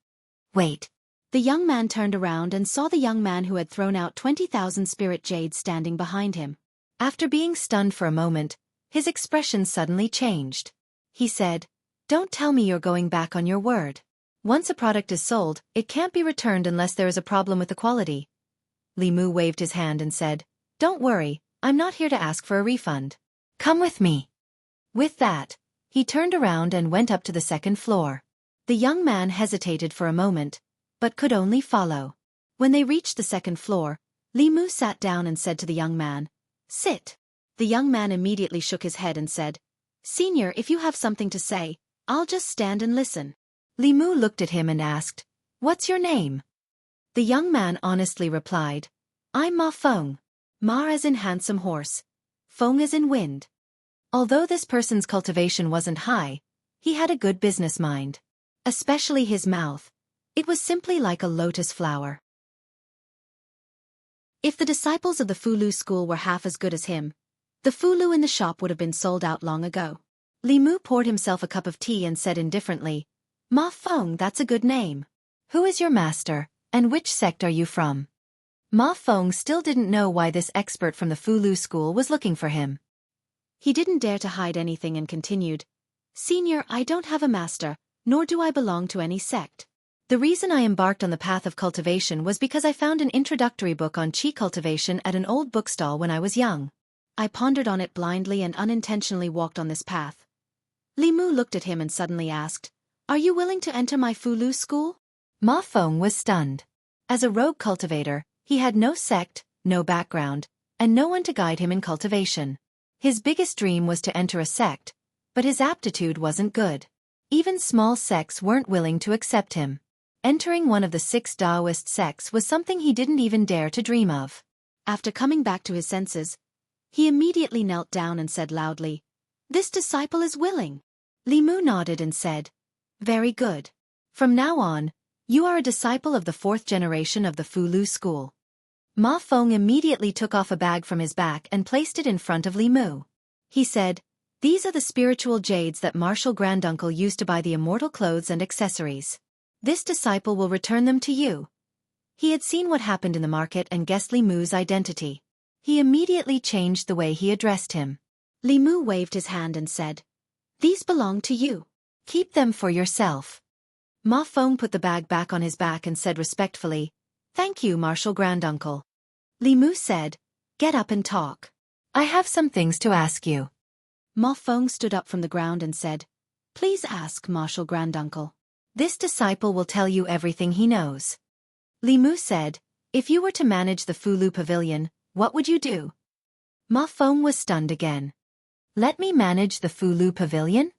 "Wait." The young man turned around and saw the young man who had thrown out 20,000 spirit jades standing behind him. After being stunned for a moment, his expression suddenly changed. He said, "Don't tell me you're going back on your word. Once a product is sold, it can't be returned unless there is a problem with the quality." Li Mu waved his hand and said, "Don't worry, I'm not here to ask for a refund. Come with me." With that, he turned around and went up to the second floor. The young man hesitated for a moment, but could only follow. When they reached the second floor, Li Mu sat down and said to the young man, "Sit." The young man immediately shook his head and said, "Senior, if you have something to say, I'll just stand and listen." Li Mu looked at him and asked, "What's your name?" The young man honestly replied, "I'm Ma Feng. Ma as in handsome horse, Feng as in wind." Although this person's cultivation wasn't high, he had a good business mind. Especially his mouth. It was simply like a lotus flower. If the disciples of the Fulu school were half as good as him, the Fulu in the shop would have been sold out long ago. Li Mu poured himself a cup of tea and said indifferently, "Ma Feng, that's a good name. Who is your master, and which sect are you from?" Ma Feng still didn't know why this expert from the Fulu school was looking for him. He didn't dare to hide anything and continued, "Senior, I don't have a master, nor do I belong to any sect. The reason I embarked on the path of cultivation was because I found an introductory book on chi cultivation at an old bookstall when I was young. I pondered on it blindly and unintentionally walked on this path." Li Mu looked at him and suddenly asked, "Are you willing to enter my Fulu school?" Ma Feng was stunned. As a rogue cultivator, he had no sect, no background, and no one to guide him in cultivation. His biggest dream was to enter a sect, but his aptitude wasn't good. Even small sects weren't willing to accept him. Entering one of the 6 Taoist sects was something he didn't even dare to dream of. After coming back to his senses, he immediately knelt down and said loudly, "This disciple is willing." Li Mu nodded and said, "Very good. From now on, you are a disciple of the 4th generation of the Fulu school." Ma Feng immediately took off a bag from his back and placed it in front of Li Mu. He said, "These are the spiritual jades that Martial Granduncle used to buy the immortal clothes and accessories. This disciple will return them to you." He had seen what happened in the market and guessed Li Mu's identity. He immediately changed the way he addressed him. Li Mu waved his hand and said, "These belong to you. Keep them for yourself." Ma Feng put the bag back on his back and said respectfully, "Thank you, Martial Granduncle." Li Mu said, "Get up and talk. I have some things to ask you." Ma Feng stood up from the ground and said, "Please ask, Martial Granduncle. This disciple will tell you everything he knows." Li Mu said, "If you were to manage the Fulu Pavilion, what would you do?" Ma Feng was stunned again. "Let me manage the Fulu Pavilion?"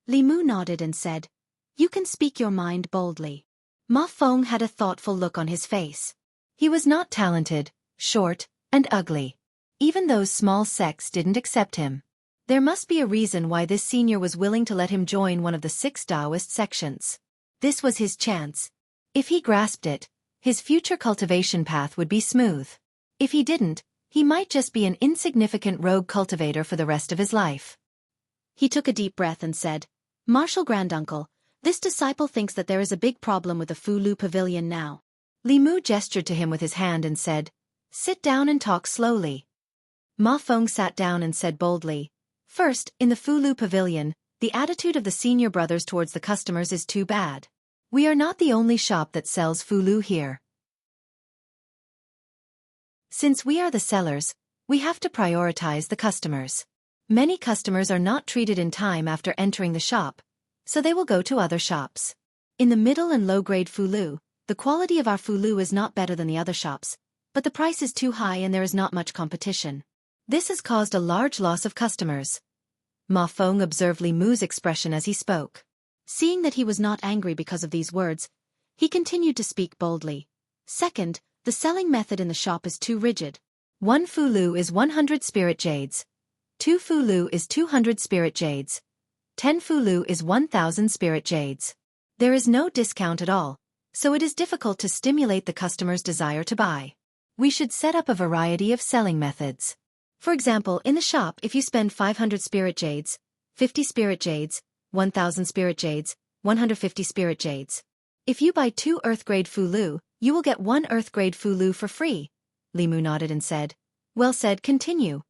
Li Mu nodded and said, "You can speak your mind boldly." Ma Feng had a thoughtful look on his face. He was not talented, short, and ugly. Even those small sects didn't accept him. There must be a reason why this senior was willing to let him join one of the 6 Taoist sections. This was his chance. If he grasped it, his future cultivation path would be smooth. If he didn't, he might just be an insignificant rogue cultivator for the rest of his life. He took a deep breath and said, "Martial Granduncle, this disciple thinks that there is a big problem with the Fulu Pavilion now." Li Mu gestured to him with his hand and said, "Sit down and talk slowly." Ma Feng sat down and said boldly, "First, in the Fulu Pavilion, the attitude of the senior brothers towards the customers is too bad. We are not the only shop that sells Fulu here. Since we are the sellers, we have to prioritize the customers. Many customers are not treated in time after entering the shop, so they will go to other shops. In the middle and low-grade Fulu, the quality of our Fulu is not better than the other shops, but the price is too high and there is not much competition. This has caused a large loss of customers." Ma Feng observed Li Mu's expression as he spoke. Seeing that he was not angry because of these words, he continued to speak boldly. "Second, the selling method in the shop is too rigid. 1 Fulu is 100 spirit jades. 2 Fulu is 200 spirit jades. 10 Fulu is 1,000 spirit jades. There is no discount at all, so it is difficult to stimulate the customer's desire to buy. We should set up a variety of selling methods. For example, in the shop, if you spend 500 spirit jades, 50 spirit jades, 1,000 spirit jades, 150 spirit jades. If you buy 2 earth-grade Fulu, you will get 1 earth-grade Fulu for free. Limu nodded and said, "Well said, continue."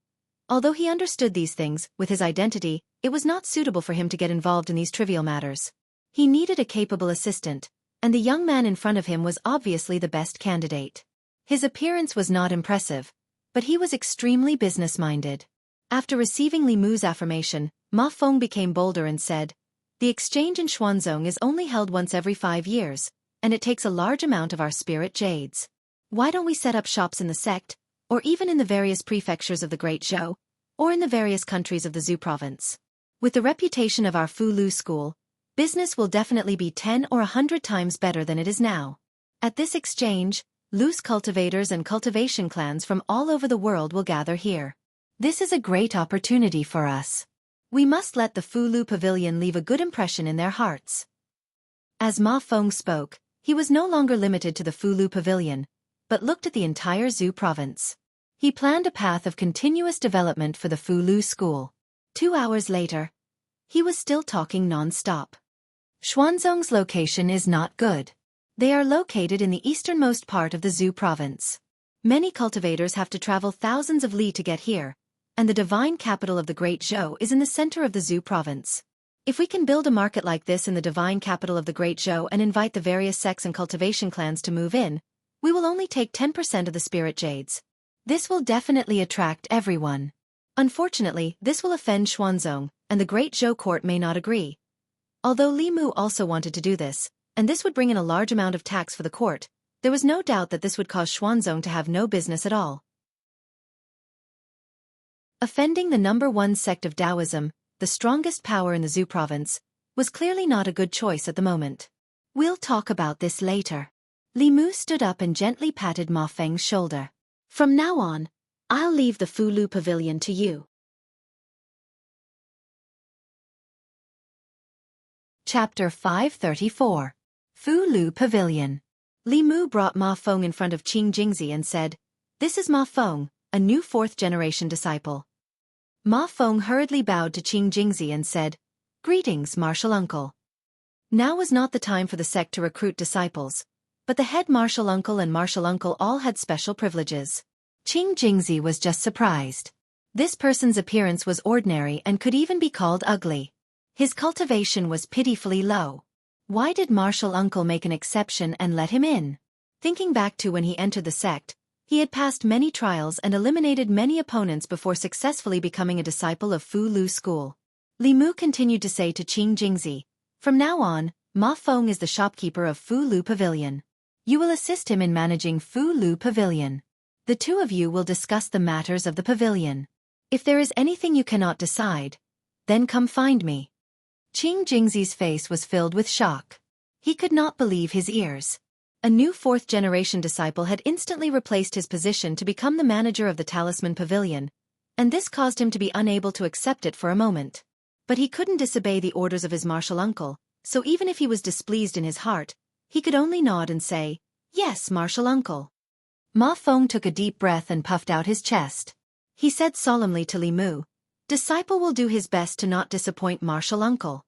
Although he understood these things, with his identity, it was not suitable for him to get involved in these trivial matters. He needed a capable assistant, and the young man in front of him was obviously the best candidate. His appearance was not impressive, but he was extremely business-minded. After receiving Limu's affirmation, Ma Feng became bolder and said, "The exchange in Xuanzong is only held once every 5 years, and it takes a large amount of our spirit jades. Why don't we set up shops in the sect, or even in the various prefectures of the Great Zhou, or in the various countries of the Zhou province? With the reputation of our Fulu school, business will definitely be 10 or 100 times better than it is now. At this exchange, loose cultivators and cultivation clans from all over the world will gather here. This is a great opportunity for us. We must let the Fulu Pavilion leave a good impression in their hearts." As Ma Feng spoke, he was no longer limited to the Fulu Pavilion, but looked at the entire Zhou province. He planned a path of continuous development for the Fulu school. 2 hours later, he was still talking non-stop. Xuanzong's location is not good. They are located in the easternmost part of the Zhou province. Many cultivators have to travel thousands of li to get here, and the divine capital of the Great Zhou is in the center of the Zhou province. If we can build a market like this in the divine capital of the Great Zhou and invite the various sects and cultivation clans to move in, we will only take 10% of the spirit jades. This will definitely attract everyone. Unfortunately, this will offend Xuanzong, and the Great Zhou court may not agree. Although Limu also wanted to do this, and this would bring in a large amount of tax for the court, there was no doubt that this would cause Xuanzong to have no business at all. Offending the #1 sect of Taoism, the strongest power in the Zhou province, was clearly not a good choice at the moment. "We'll talk about this later." Limu stood up and gently patted Ma Feng's shoulder. "From now on, I'll leave the Fulu Pavilion to you." Chapter 534. Fulu Pavilion. Limu brought Ma Feng in front of Qing Jingzi and said, "This is Ma Feng, a new 4th-generation disciple." Ma Feng hurriedly bowed to Qing Jingzi and said, "Greetings, martial uncle." Now was not the time for the sect to recruit disciples, but the head martial uncle and martial uncle all had special privileges. Qing Jingzi was just surprised. This person's appearance was ordinary and could even be called ugly. His cultivation was pitifully low. Why did martial uncle make an exception and let him in? Thinking back to when he entered the sect, he had passed many trials and eliminated many opponents before successfully becoming a disciple of Fulu school. Limu continued to say to Qing Jingzi, "From now on, Ma Feng is the shopkeeper of Fulu Pavilion. You will assist him in managing Fulu Pavilion. The two of you will discuss the matters of the pavilion. If there is anything you cannot decide, then come find me." Qing Jingzi's face was filled with shock. He could not believe his ears. A new 4th-generation disciple had instantly replaced his position to become the manager of the Talisman Pavilion, and this caused him to be unable to accept it for a moment. But he couldn't disobey the orders of his martial uncle, so even if he was displeased in his heart, he could only nod and say, "Yes, martial uncle." Ma Feng took a deep breath and puffed out his chest. He said solemnly to Limu, "Disciple will do his best to not disappoint martial uncle."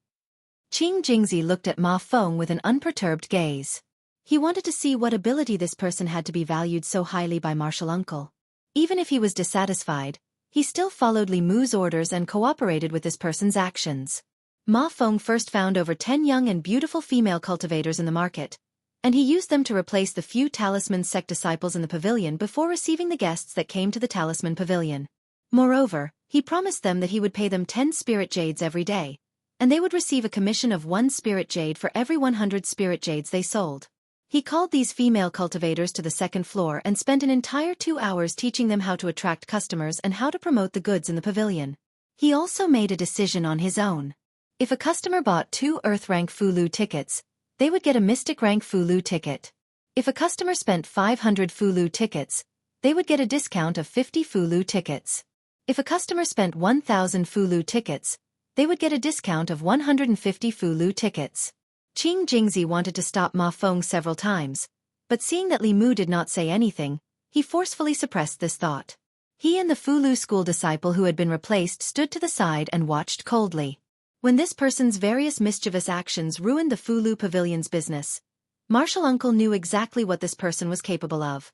Qing Jingzi looked at Ma Feng with an unperturbed gaze. He wanted to see what ability this person had to be valued so highly by martial uncle. Even if he was dissatisfied, he still followed Limu's orders and cooperated with this person's actions. Ma Feng first found over 10 young and beautiful female cultivators in the market, and he used them to replace the few Talisman sect disciples in the pavilion before receiving the guests that came to the Talisman Pavilion. Moreover, he promised them that he would pay them 10 spirit jades every day, and they would receive a commission of 1 spirit jade for every 100 spirit jades they sold. He called these female cultivators to the second floor and spent an entire 2 hours teaching them how to attract customers and how to promote the goods in the pavilion. He also made a decision on his own. If a customer bought 2 Earth Rank Fulu tickets, they would get a Mystic Rank Fulu ticket. If a customer spent 500 Fulu tickets, they would get a discount of 50 Fulu tickets. If a customer spent 1,000 Fulu tickets, they would get a discount of 150 Fulu tickets. Qing Jingzi wanted to stop Ma Feng several times, but seeing that Li Mu did not say anything, he forcefully suppressed this thought. He and the Fulu school disciple who had been replaced stood to the side and watched coldly. When this person's various mischievous actions ruined the Fulu pavilion's business, Martial Uncle knew exactly what this person was capable of.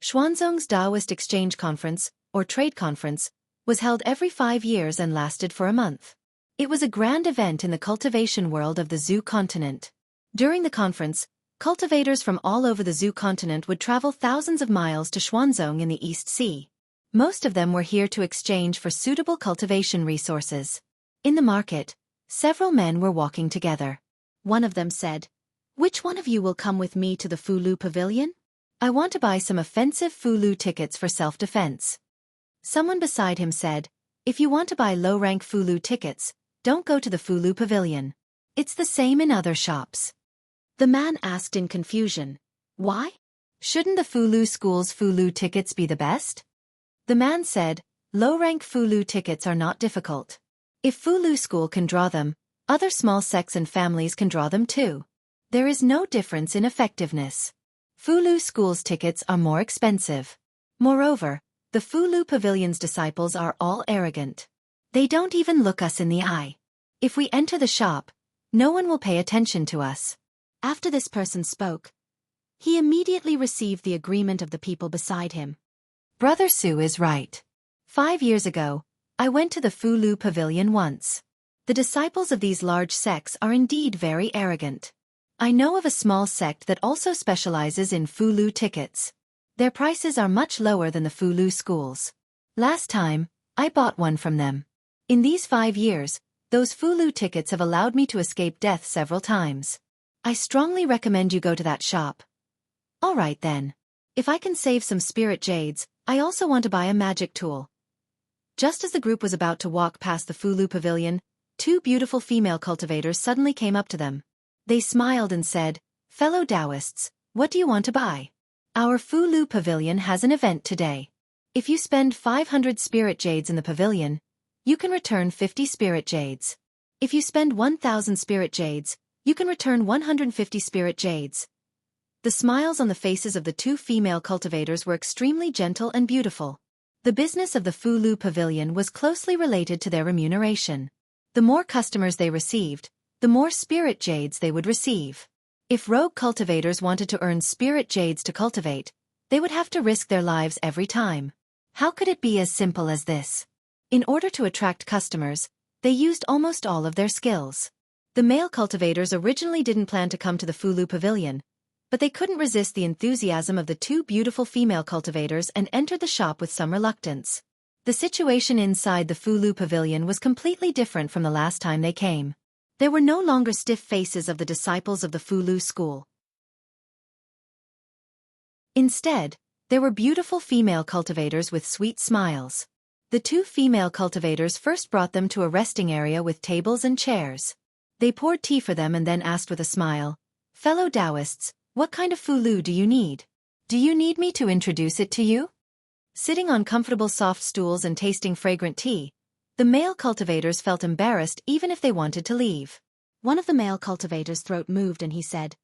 Xuanzong's Taoist Exchange Conference, or Trade Conference, was held every 5 years and lasted for a month. It was a grand event in the cultivation world of the Zhou continent. During the conference, cultivators from all over the Zhou continent would travel thousands of miles to Xuanzong in the East Sea. Most of them were here to exchange for suitable cultivation resources. In the market, several men were walking together. One of them said, "Which one of you will come with me to the Fulu pavilion? I want to buy some offensive Fulu tickets for self-defense." Someone beside him said, "If you want to buy low-rank Fulu tickets, don't go to the Fulu pavilion. It's the same in other shops." The man asked in confusion, "Why? Shouldn't the Fulu school's Fulu tickets be the best?" The man said, "Low-rank Fulu tickets are not difficult. If Fulu school can draw them, other small sects and families can draw them too. There is no difference in effectiveness. Fulu school's tickets are more expensive. Moreover, the Fulu pavilion's disciples are all arrogant. They don't even look us in the eye. If we enter the shop, no one will pay attention to us." After this person spoke, he immediately received the agreement of the people beside him. Brother Su is right. 5 years ago, I went to the Fulu pavilion once. The disciples of these large sects are indeed very arrogant. I know of a small sect that also specializes in Fulu tickets. Their prices are much lower than the Fulu schools. Last time, I bought one from them. In these 5 years, those Fulu tickets have allowed me to escape death several times. I strongly recommend you go to that shop. All right then. If I can save some spirit jades, I also want to buy a magic tool. Just as the group was about to walk past the Fulu pavilion, 2 beautiful female cultivators suddenly came up to them. They smiled and said, "Fellow Taoists, what do you want to buy? Our Fulu pavilion has an event today. If you spend 500 spirit jades in the pavilion, you can return 50 spirit jades. If you spend 1,000 spirit jades, you can return 150 spirit jades." The smiles on the faces of the 2 female cultivators were extremely gentle and beautiful. The business of the Fulu pavilion was closely related to their remuneration. The more customers they received, the more spirit jades they would receive. If rogue cultivators wanted to earn spirit jades to cultivate, they would have to risk their lives every time. How could it be as simple as this? In order to attract customers, they used almost all of their skills. The male cultivators originally didn't plan to come to the Fulu pavilion, but they couldn't resist the enthusiasm of the 2 beautiful female cultivators and entered the shop with some reluctance. The situation inside the Fulu pavilion was completely different from the last time they came. There were no longer stiff faces of the disciples of the Fulu school. Instead, there were beautiful female cultivators with sweet smiles. The 2 female cultivators first brought them to a resting area with tables and chairs. They poured tea for them and then asked with a smile, "Fellow Taoists, what kind of Fulu do you need? Do you need me to introduce it to you?" Sitting on comfortable soft stools and tasting fragrant tea, the male cultivators felt embarrassed even if they wanted to leave. One of the male cultivators' throat moved and he said,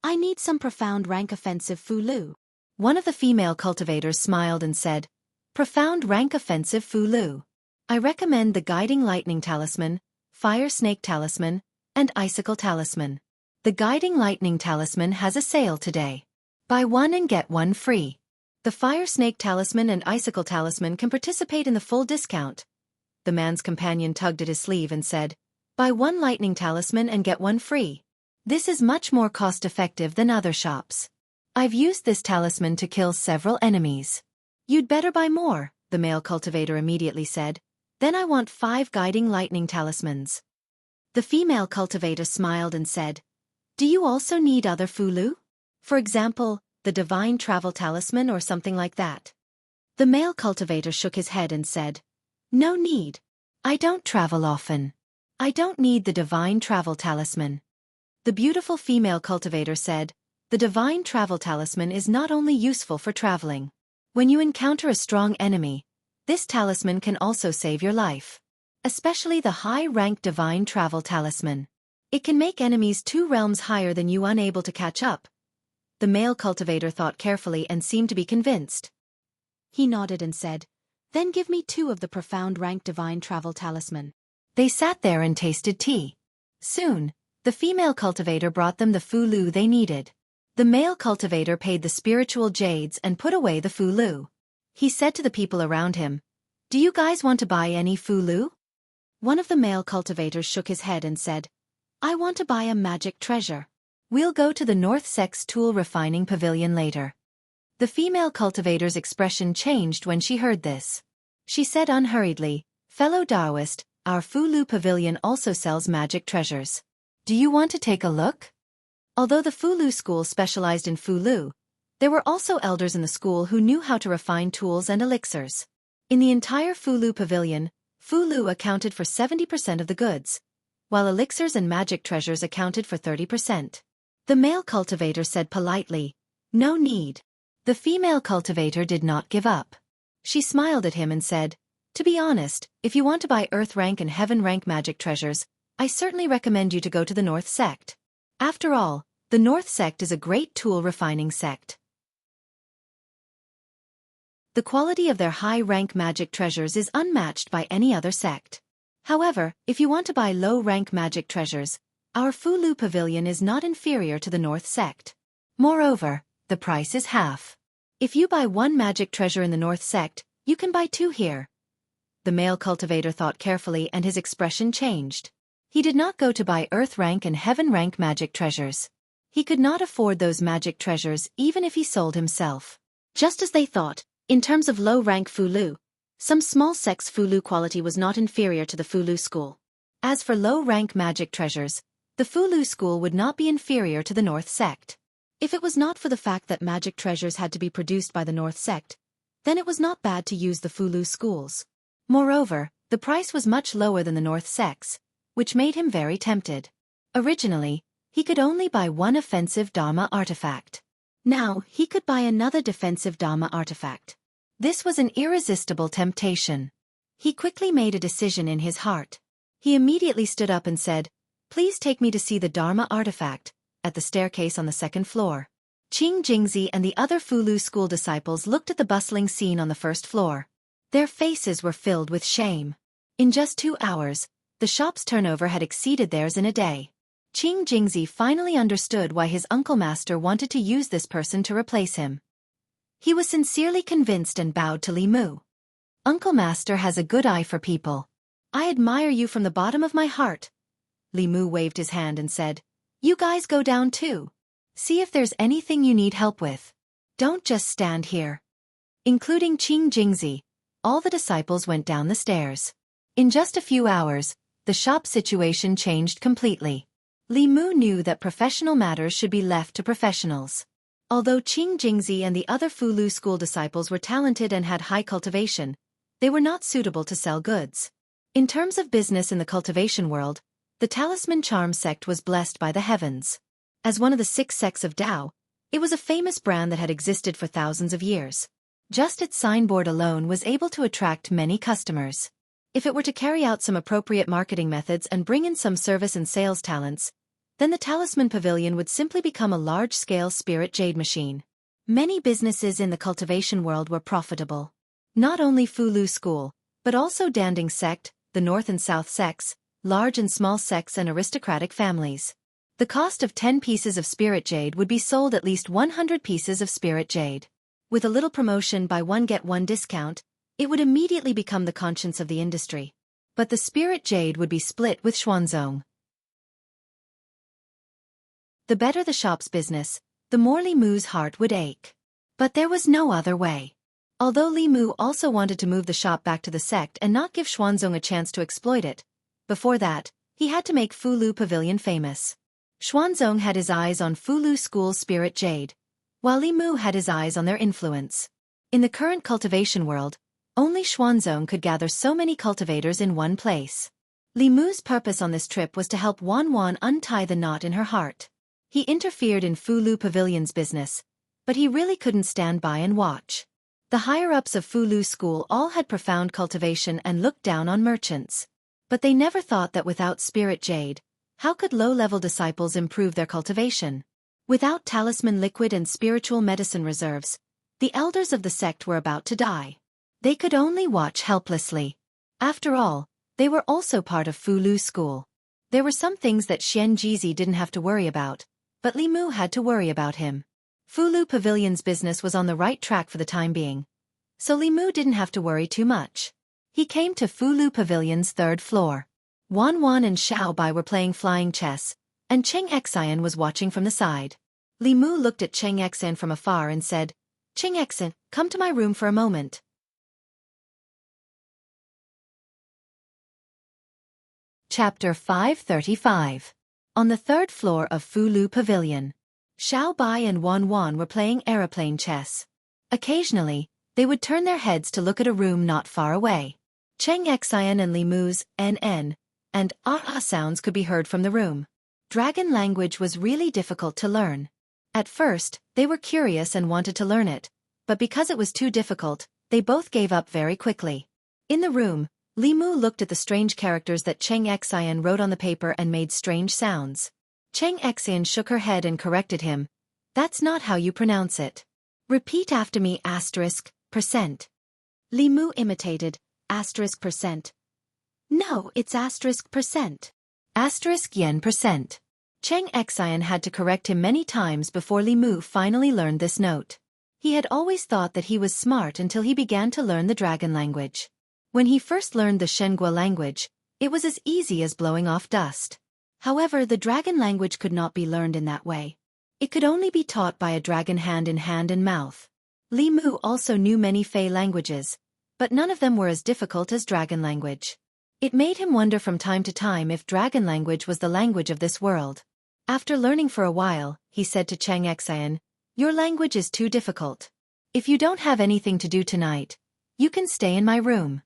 "I need some profound rank offensive Fulu." One of the female cultivators smiled and said, "Profound rank offensive Fulu. I recommend the Guiding Lightning Talisman, Fire Snake Talisman, and Icicle Talisman. The Guiding Lightning Talisman has a sale today. Buy one and get one free. The Fire Snake Talisman and Icicle Talisman can participate in the full discount." The man's companion tugged at his sleeve and said, "Buy one Lightning Talisman and get one free. This is much more cost-effective than other shops. I've used this talisman to kill several enemies." "You'd better buy more," the male cultivator immediately said. "Then I want 5 Guiding Lightning Talismans." The female cultivator smiled and said, "Do you also need other Fulu? For example, the Divine Travel Talisman or something like that?" The male cultivator shook his head and said, "No need. I don't travel often. I don't need the Divine Travel Talisman." The beautiful female cultivator said, The divine travel talisman is not only useful for traveling. When you encounter a strong enemy, this talisman can also save your life. Especially the high-rank divine travel talisman. It can make enemies 2 realms higher than you unable to catch up. The male cultivator thought carefully and seemed to be convinced. He nodded and said, "Then give me 2 of the profound rank divine travel talisman." They sat there and tasted tea. Soon, the female cultivator brought them the fulu they needed. The male cultivator paid the spiritual jades and put away the fulu. He said to the people around him, "Do you guys want to buy any fulu?" One of the male cultivators shook his head and said, "I want to buy a magic treasure. We'll go to the North Sex tool refining pavilion later." The female cultivator's expression changed when she heard this. She said unhurriedly, "Fellow Taoist, our fulu pavilion also sells magic treasures. Do you want to take a look?" Although the fulu school specialized in fulu, there were also elders in the school who knew how to refine tools and elixirs. In the entire fulu pavilion, fulu accounted for 70% of the goods, while elixirs and magic treasures accounted for 30%. The male cultivator said politely, "No need." The female cultivator did not give up. She smiled at him and said, "To be honest, if you want to buy earth rank and heaven rank magic treasures, I certainly recommend you to go to the North Sect. After all, the North Sect is a great tool refining sect. The quality of their high-rank magic treasures is unmatched by any other sect. However, if you want to buy low-rank magic treasures, our Fulu Pavilion is not inferior to the North Sect. Moreover, the price is half. If you buy 1 magic treasure in the North Sect, you can buy 2 here." The male cultivator thought carefully and his expression changed. He did not go to buy earth rank and heaven rank magic treasures. He could not afford those magic treasures even if he sold himself. Just as they thought, in terms of low-rank Fulu, some small sect's Fulu quality was not inferior to the Fulu school. As for low-rank magic treasures, the Fulu school would not be inferior to the North Sect. If it was not for the fact that magic treasures had to be produced by the North Sect, then it was not bad to use the Fulu schools. Moreover, the price was much lower than the North Sect's, which made him very tempted. Originally, he could only buy 1 offensive Dharma artifact. Now, he could buy another defensive Dharma artifact. This was an irresistible temptation. He quickly made a decision in his heart. He immediately stood up and said, "Please take me to see the Dharma artifact," at the staircase on the 2nd floor. Qing Jingzi and the other Fulu school disciples looked at the bustling scene on the 1st floor. Their faces were filled with shame. In just 2 hours, the shop's turnover had exceeded theirs in a day. Qing Jingzi finally understood why his uncle master wanted to use this person to replace him. He was sincerely convinced and bowed to Li Mu. "Uncle master has a good eye for people. I admire you from the bottom of my heart." Li Mu waved his hand and said, "You guys go down too. See if there's anything you need help with. Don't just stand here." Including Qing Jingzi, all the disciples went down the stairs. In just a few hours, the shop situation changed completely. Li Mu knew that professional matters should be left to professionals. Although Qing Jingzi and the other Fulu school disciples were talented and had high cultivation, they were not suitable to sell goods. In terms of business in the cultivation world, the Talisman Charm sect was blessed by the heavens. As one of the 6 sects of Tao, it was a famous brand that had existed for thousands of years. Just its signboard alone was able to attract many customers. If it were to carry out some appropriate marketing methods and bring in some service and sales talents, then the Talisman Pavilion would simply become a large-scale spirit jade machine. Many businesses in the cultivation world were profitable. Not only Fulu School, but also Danding Sect, the North and South sects, large and small sects and aristocratic families. The cost of 10 pieces of spirit jade would be sold at least 100 pieces of spirit jade. With a little promotion buy 1 get 1 discount, it would immediately become the conscience of the industry. But the spirit jade would be split with Xuanzong. The better the shop's business, the more Li Mu's heart would ache. But there was no other way. Although Li Mu also wanted to move the shop back to the sect and not give Xuanzong a chance to exploit it, before that, he had to make Fulu Pavilion famous. Xuanzong had his eyes on Fulu School's spirit jade, while Li Mu had his eyes on their influence. In the current cultivation world, only Xuanzong could gather so many cultivators in one place. Li Mu's purpose on this trip was to help Wan Wan untie the knot in her heart. He interfered in Fulu Pavilion's business, but he really couldn't stand by and watch. The higher-ups of Fulu School all had profound cultivation and looked down on merchants. But they never thought that without spirit jade, how could low-level disciples improve their cultivation? Without talisman liquid and spiritual medicine reserves, the elders of the sect were about to die. They could only watch helplessly. After all, they were also part of Fulu School. There were some things that Xianxia didn't have to worry about, but Li Mu had to worry about him. Fulu Pavilion's business was on the right track for the time being, so Li Mu didn't have to worry too much. He came to Fulu Pavilion's third floor. Wan Wan and Xiao Bai were playing flying chess, and Xianxia was watching from the side. Li Mu looked at Xianxia from afar and said, "Xianxia, come to my room for a moment." Chapter 535. On the third floor of Fulu Pavilion. Xiao Bai and Wan Wan were playing aeroplane chess. Occasionally, they would turn their heads to look at a room not far away. Xianxia and Li Mu's "nn" and "ah" sounds could be heard from the room. Dragon language was really difficult to learn. At first, they were curious and wanted to learn it, but because it was too difficult, they both gave up very quickly. In the room, Li Mu looked at the strange characters that Xianxia wrote on the paper and made strange sounds. Xianxia shook her head and corrected him. "That's not how you pronounce it. Repeat after me %." Li Mu imitated %. "No, it's %. %. Xianxia had to correct him many times before Li Mu finally learned this note. He had always thought that he was smart until he began to learn the dragon language. When he first learned the Shenghua language, it was as easy as blowing off dust. However, the dragon language could not be learned in that way. It could only be taught by a dragon hand in hand and mouth. Li Mu also knew many Fey languages, but none of them were as difficult as dragon language. It made him wonder from time to time if dragon language was the language of this world. After learning for a while, he said to Xianxia, "Your language is too difficult. If you don't have anything to do tonight, you can stay in my room."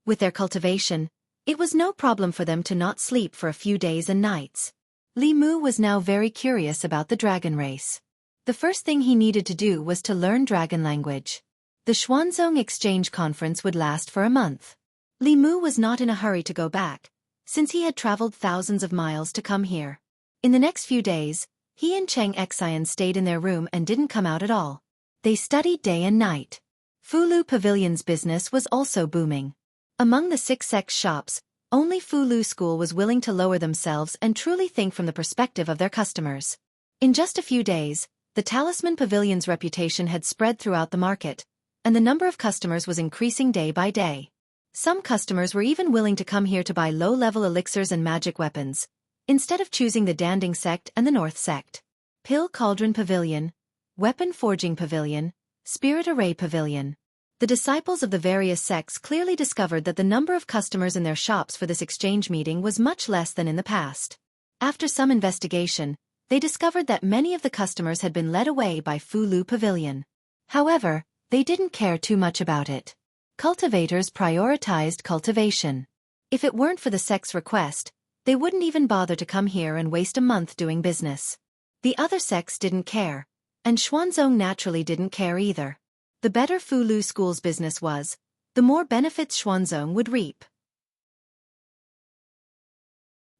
With their cultivation, it was no problem for them to not sleep for a few days and nights. Li Mu was now very curious about the dragon race. The first thing he needed to do was to learn dragon language. The Xuanzong Exchange Conference would last for a month. Li Mu was not in a hurry to go back, since he had traveled thousands of miles to come here. In the next few days, he and Xianxia stayed in their room and didn't come out at all. They studied day and night. Fulu Pavilion's business was also booming. Among the 6 sect shops, only Fulu School was willing to lower themselves and truly think from the perspective of their customers. In just a few days, the Talisman Pavilion's reputation had spread throughout the market, and the number of customers was increasing day by day. Some customers were even willing to come here to buy low-level elixirs and magic weapons, instead of choosing the Danding sect and the North sect. Pill Cauldron Pavilion, Weapon Forging Pavilion, Spirit Array Pavilion. The disciples of the various sects clearly discovered that the number of customers in their shops for this exchange meeting was much less than in the past. After some investigation, they discovered that many of the customers had been led away by Fulu Pavilion. However, they didn't care too much about it. Cultivators prioritized cultivation. If it weren't for the sect's request, they wouldn't even bother to come here and waste a month doing business. The other sects didn't care, and Xuanzong naturally didn't care either. The better Fulu School's business was, the more benefits Xuanzong would reap.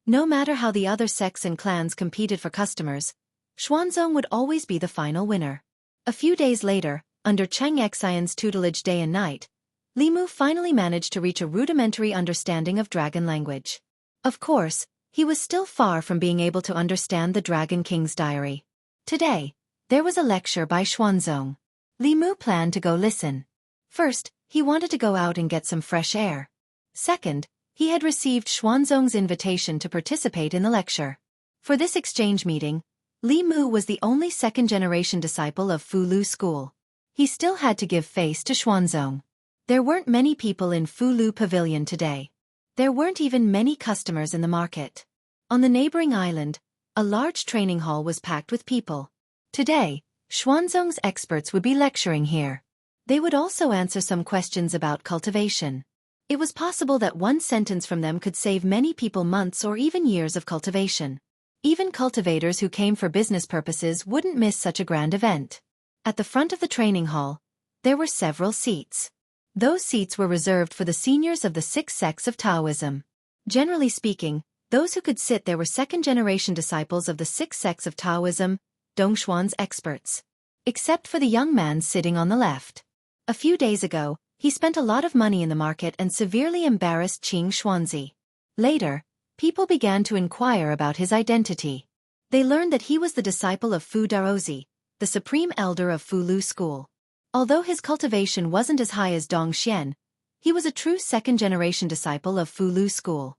No matter how the other sects and clans competed for customers, Xuanzong would always be the final winner. A few days later, under Xianxia's tutelage day and night, Li Mu finally managed to reach a rudimentary understanding of dragon language. Of course, he was still far from being able to understand the Dragon King's diary. Today, there was a lecture by Xuanzong. Li Mu planned to go listen. First, he wanted to go out and get some fresh air. Second, he had received Xuanzong's invitation to participate in the lecture. For this exchange meeting, Li Mu was the only second-generation disciple of Fulu School. He still had to give face to Xuanzong. There weren't many people in Fulu Pavilion today. There weren't even many customers in the market. On the neighboring island, a large training hall was packed with people. Today, Xuanzong's experts would be lecturing here. They would also answer some questions about cultivation. It was possible that one sentence from them could save many people months or even years of cultivation. Even cultivators who came for business purposes wouldn't miss such a grand event. At the front of the training hall, there were several seats. Those seats were reserved for the seniors of the 6 sects of Taoism. Generally speaking, those who could sit there were second-generation disciples of the 6 sects of Taoism, Dongshuan's experts. Except for the young man sitting on the left. A few days ago, he spent a lot of money in the market and severely embarrassed Xianxia. Later, people began to inquire about his identity. They learned that he was the disciple of Fu Daozi, the supreme elder of Fulu school. Although his cultivation wasn't as high as Dong Xian, he was a true second-generation disciple of Fulu school.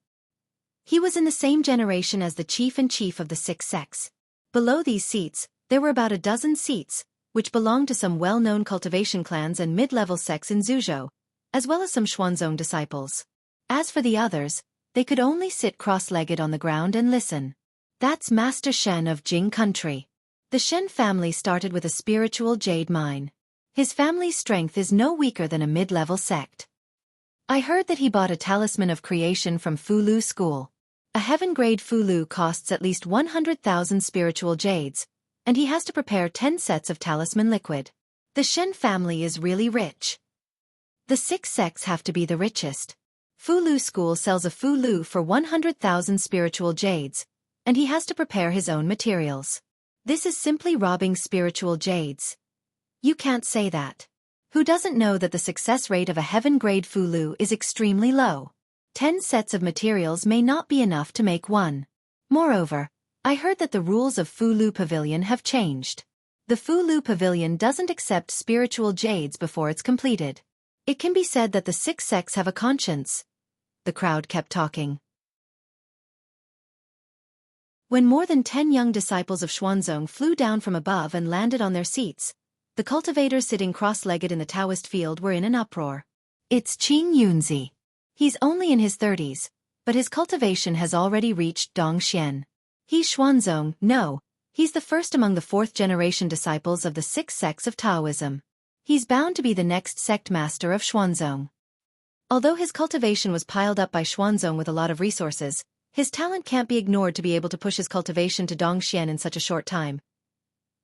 He was in the same generation as the chief of the 6 sects. Below these seats, there were about a dozen seats, which belonged to some well-known cultivation clans and mid-level sects in Zhuzhou, as well as some Xuanzong disciples. As for the others, they could only sit cross-legged on the ground and listen. That's Master Shen of Jing country. The Shen family started with a spiritual jade mine. His family's strength is no weaker than a mid-level sect. I heard that he bought a talisman of creation from Fulu school. A heaven-grade Fulu costs at least 100,000 spiritual jades, and he has to prepare 10 sets of talisman liquid. The Shen family is really rich. The 6 sects have to be the richest. Fulu school sells a Fulu for 100,000 spiritual jades, and he has to prepare his own materials. This is simply robbing spiritual jades. You can't say that. Who doesn't know that the success rate of a heaven-grade Fulu is extremely low? 10 sets of materials may not be enough to make one. Moreover, I heard that the rules of Fulu Pavilion have changed. The Fulu Pavilion doesn't accept spiritual jades before it's completed. It can be said that the 6 sects have a conscience. The crowd kept talking. When more than 10 young disciples of Xuanzong flew down from above and landed on their seats, the cultivators sitting cross-legged in the Taoist field were in an uproar. It's Qing Yunzi. He's only in his 30s, but his cultivation has already reached Dongxian. He's Xuanzong, no, he's the first among the 4th-generation disciples of the 6 sects of Taoism. He's bound to be the next sect master of Xuanzong. Although his cultivation was piled up by Xuanzong with a lot of resources, his talent can't be ignored to be able to push his cultivation to Dongxian in such a short time.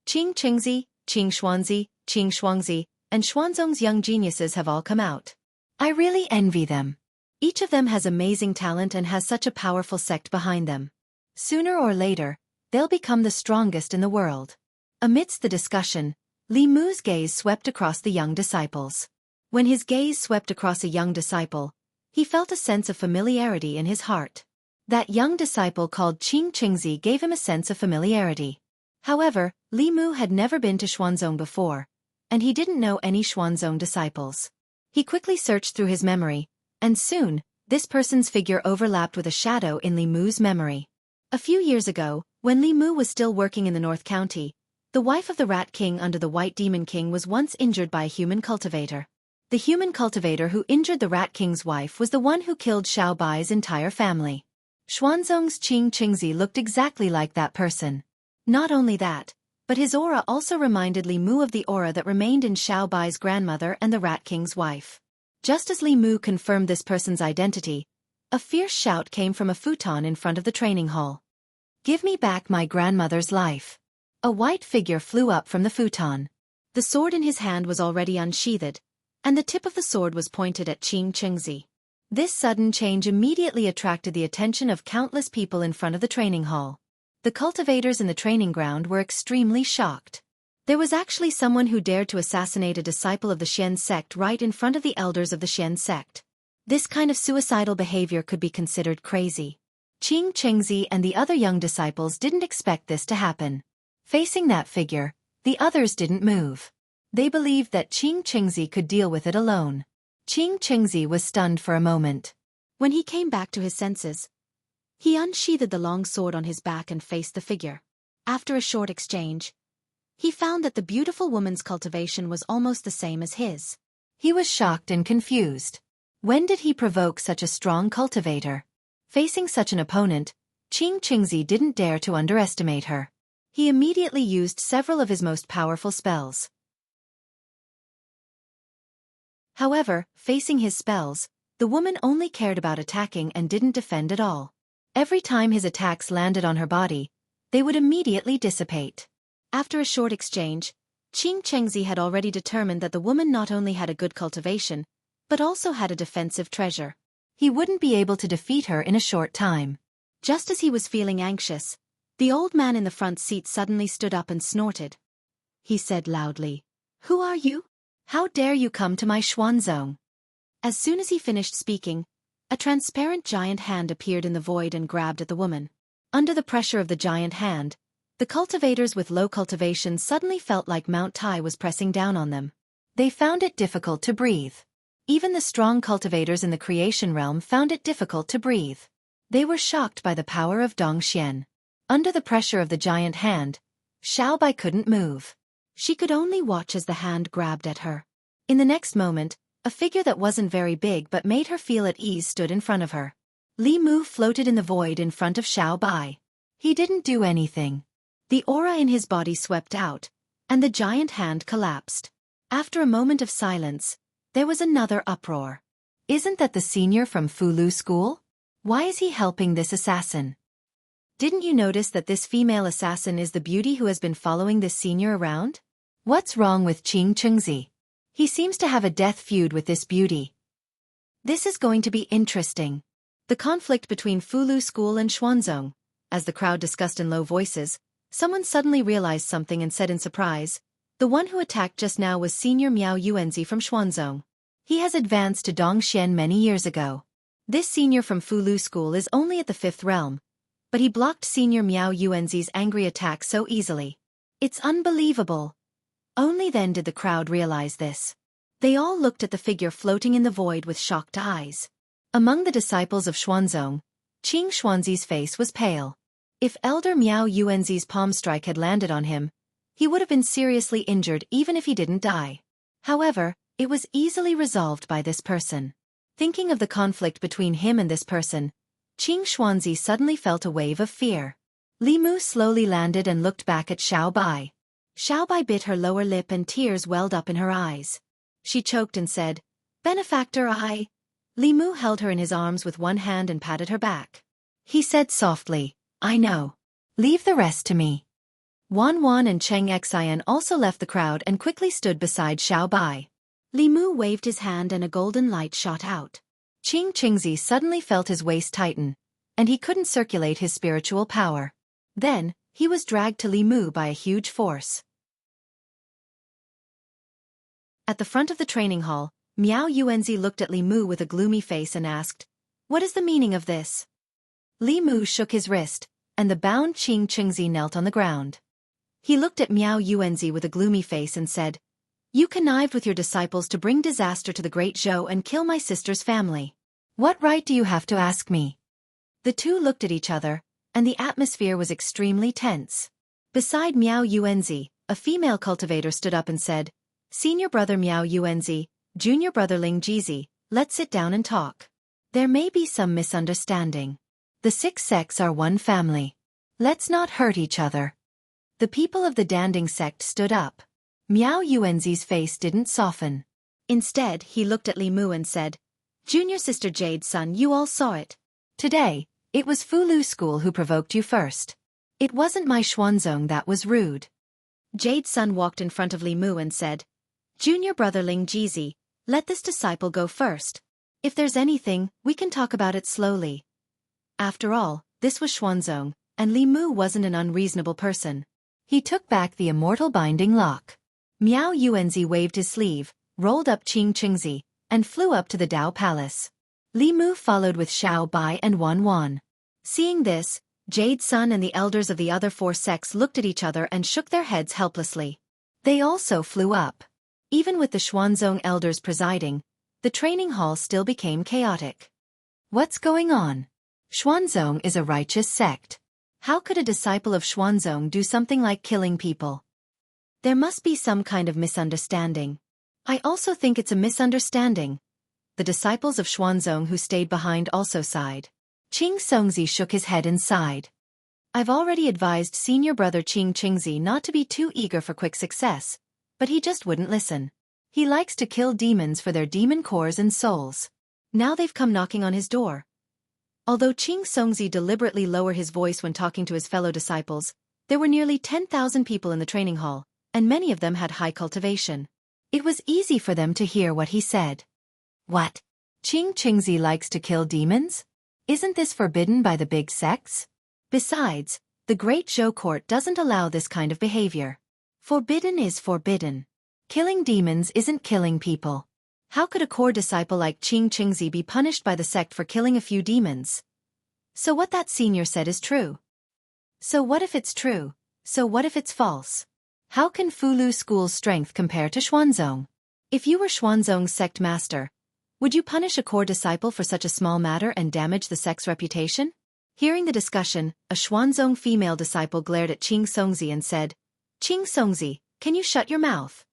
Qing Qingzi, Qing Shuangzi, and Xuanzong's young geniuses have all come out. I really envy them. Each of them has amazing talent and has such a powerful sect behind them. Sooner or later, they'll become the strongest in the world. Amidst the discussion, Li Mu's gaze swept across the young disciples. When his gaze swept across a young disciple, he felt a sense of familiarity in his heart. That young disciple called Qing Qingzi gave him a sense of familiarity. However, Li Mu had never been to Xuanzong before, and he didn't know any Xuanzong disciples. He quickly searched through his memory, and soon, this person's figure overlapped with a shadow in Li Mu's memory. A few years ago, when Li Mu was still working in the North County, the wife of the Rat King under the White Demon King was once injured by a human cultivator. The human cultivator who injured the Rat King's wife was the one who killed Xiao Bai's entire family. Xuanzong's Qing Qingzi looked exactly like that person. Not only that, but his aura also reminded Li Mu of the aura that remained in Xiao Bai's grandmother and the Rat King's wife. Just as Li Mu confirmed this person's identity, a fierce shout came from a futon in front of the training hall. Give me back my grandmother's life. A white figure flew up from the futon. The sword in his hand was already unsheathed, and the tip of the sword was pointed at Qing Qingzi. This sudden change immediately attracted the attention of countless people in front of the training hall. The cultivators in the training ground were extremely shocked. There was actually someone who dared to assassinate a disciple of the Xian sect right in front of the elders of the Xian sect. This kind of suicidal behavior could be considered crazy. Qing Qingzi and the other young disciples didn't expect this to happen. Facing that figure, the others didn't move. They believed that Qing Qingzi could deal with it alone. Qing Qingzi was stunned for a moment. When he came back to his senses, he unsheathed the long sword on his back and faced the figure. After a short exchange, he found that the beautiful woman's cultivation was almost the same as his. He was shocked and confused. When did he provoke such a strong cultivator? Facing such an opponent, Qing Qingzi didn't dare to underestimate her. He immediately used several of his most powerful spells. However, facing his spells, the woman only cared about attacking and didn't defend at all. Every time his attacks landed on her body, they would immediately dissipate. After a short exchange, Xianxia had already determined that the woman not only had a good cultivation, but also had a defensive treasure. He wouldn't be able to defeat her in a short time. Just as he was feeling anxious, the old man in the front seat suddenly stood up and snorted. He said loudly, "Who are you? How dare you come to my Xuanzong?" As soon as he finished speaking, a transparent giant hand appeared in the void and grabbed at the woman. Under the pressure of the giant hand, the cultivators with low cultivation suddenly felt like Mount Tai was pressing down on them. They found it difficult to breathe. Even the strong cultivators in the creation realm found it difficult to breathe. They were shocked by the power of Dongxian. Under the pressure of the giant hand, Xiaobai couldn't move. She could only watch as the hand grabbed at her. In the next moment, a figure that wasn't very big but made her feel at ease stood in front of her. Li Mu floated in the void in front of Xiaobai. He didn't do anything. The aura in his body swept out, and the giant hand collapsed. After a moment of silence, there was another uproar. Isn't that the senior from Fulu School? Why is he helping this assassin? Didn't you notice that this female assassin is the beauty who has been following this senior around? What's wrong with Xianxia? He seems to have a death feud with this beauty. This is going to be interesting. The conflict between Fulu School and Xuanzong. As the crowd discussed in low voices, someone suddenly realized something and said in surprise, "The one who attacked just now was Senior Miao Yuanzi from Xuanzong. He has advanced to Dongxian many years ago. This senior from Fulu School is only at the 5th realm, but he blocked Senior Miao Yuanzi's angry attack so easily. It's unbelievable." Only then did the crowd realize this. They all looked at the figure floating in the void with shocked eyes. Among the disciples of Xuanzong, Qing Xuanzi's face was pale. If Elder Miao Yuanzi's palm strike had landed on him, he would have been seriously injured even if he didn't die. However, it was easily resolved by this person. Thinking of the conflict between him and this person, Qing Xuanzi suddenly felt a wave of fear. Li Mu slowly landed and looked back at Xiaobai. Xiaobai bit her lower lip and tears welled up in her eyes. She choked and said, "Benefactor, I..." Li Mu held her in his arms with one hand and patted her back. He said softly, "I know. Leave the rest to me." Wan and Xianxia also left the crowd and quickly stood beside Xiaobai. Li Mu waved his hand and a golden light shot out. Xianxia suddenly felt his waist tighten, and he couldn't circulate his spiritual power. Then, he was dragged to Li Mu by a huge force. At the front of the training hall, Miao Yuanzi looked at Li Mu with a gloomy face and asked, "What is the meaning of this?" Li Mu shook his wrist, and the bound Xianxia knelt on the ground. He looked at Miao Yuanzi with a gloomy face and said, "You connived with your disciples to bring disaster to the great Zhou and kill my sister's family. What right do you have to ask me?" The two looked at each other, and the atmosphere was extremely tense. Beside Miao Yuanzi, a female cultivator stood up and said, "Senior brother Miao Yuanzi, junior brother Ling Jizi, let's sit down and talk. There may be some misunderstanding. The 6 sects are one family. Let's not hurt each other." The people of the Danding sect stood up. Miao Yuanzi's face didn't soften. Instead, he looked at Li Mu and said, "Junior sister Jade's son, you all saw it. Today, it was Fulu School who provoked you first. It wasn't my Xuanzong that was rude." Jade's son walked in front of Li Mu and said, "Junior brother Ling Jizi, let this disciple go first. If there's anything, we can talk about it slowly." After all, this was Xuanzong, and Li Mu wasn't an unreasonable person. He took back the immortal binding lock. Miao Yuanzi waved his sleeve, rolled up Xianxia, and flew up to the Dao Palace. Li Mu followed with Xiaobai and Wan. Seeing this, Jade's son and the elders of the other 4 sects looked at each other and shook their heads helplessly. They also flew up. Even with the Xuanzong elders presiding, the training hall still became chaotic. What's going on? Xuanzong is a righteous sect. How could a disciple of Xuanzong do something like killing people? There must be some kind of misunderstanding. I also think it's a misunderstanding. The disciples of Xuanzong who stayed behind also sighed. Qing Songzi shook his head and sighed. I've already advised senior brother Xianxia not to be too eager for quick success, but he just wouldn't listen. He likes to kill demons for their demon cores and souls. Now they've come knocking on his door. Although Qing Songzi deliberately lowered his voice when talking to his fellow disciples, There were nearly 10,000 people in the training hall, and many of them had high cultivation. It was easy for them to hear what he said. What? Xianxia likes to kill demons? Isn't this forbidden by the big sects? Besides, the Great Zhou Court doesn't allow this kind of behavior. Forbidden is forbidden. Killing demons isn't killing people. How could a core disciple like Xianxia be punished by the sect for killing a few demons? So what that senior said is true. So what if it's true? So what if it's false? How can Fulu School's strength compare to Xuanzong? If you were Xuanzong's sect master, would you punish a core disciple for such a small matter and damage the sect's reputation? Hearing the discussion, a Xuanzong female disciple glared at Xianxia and said, Xianxia, can you shut your mouth?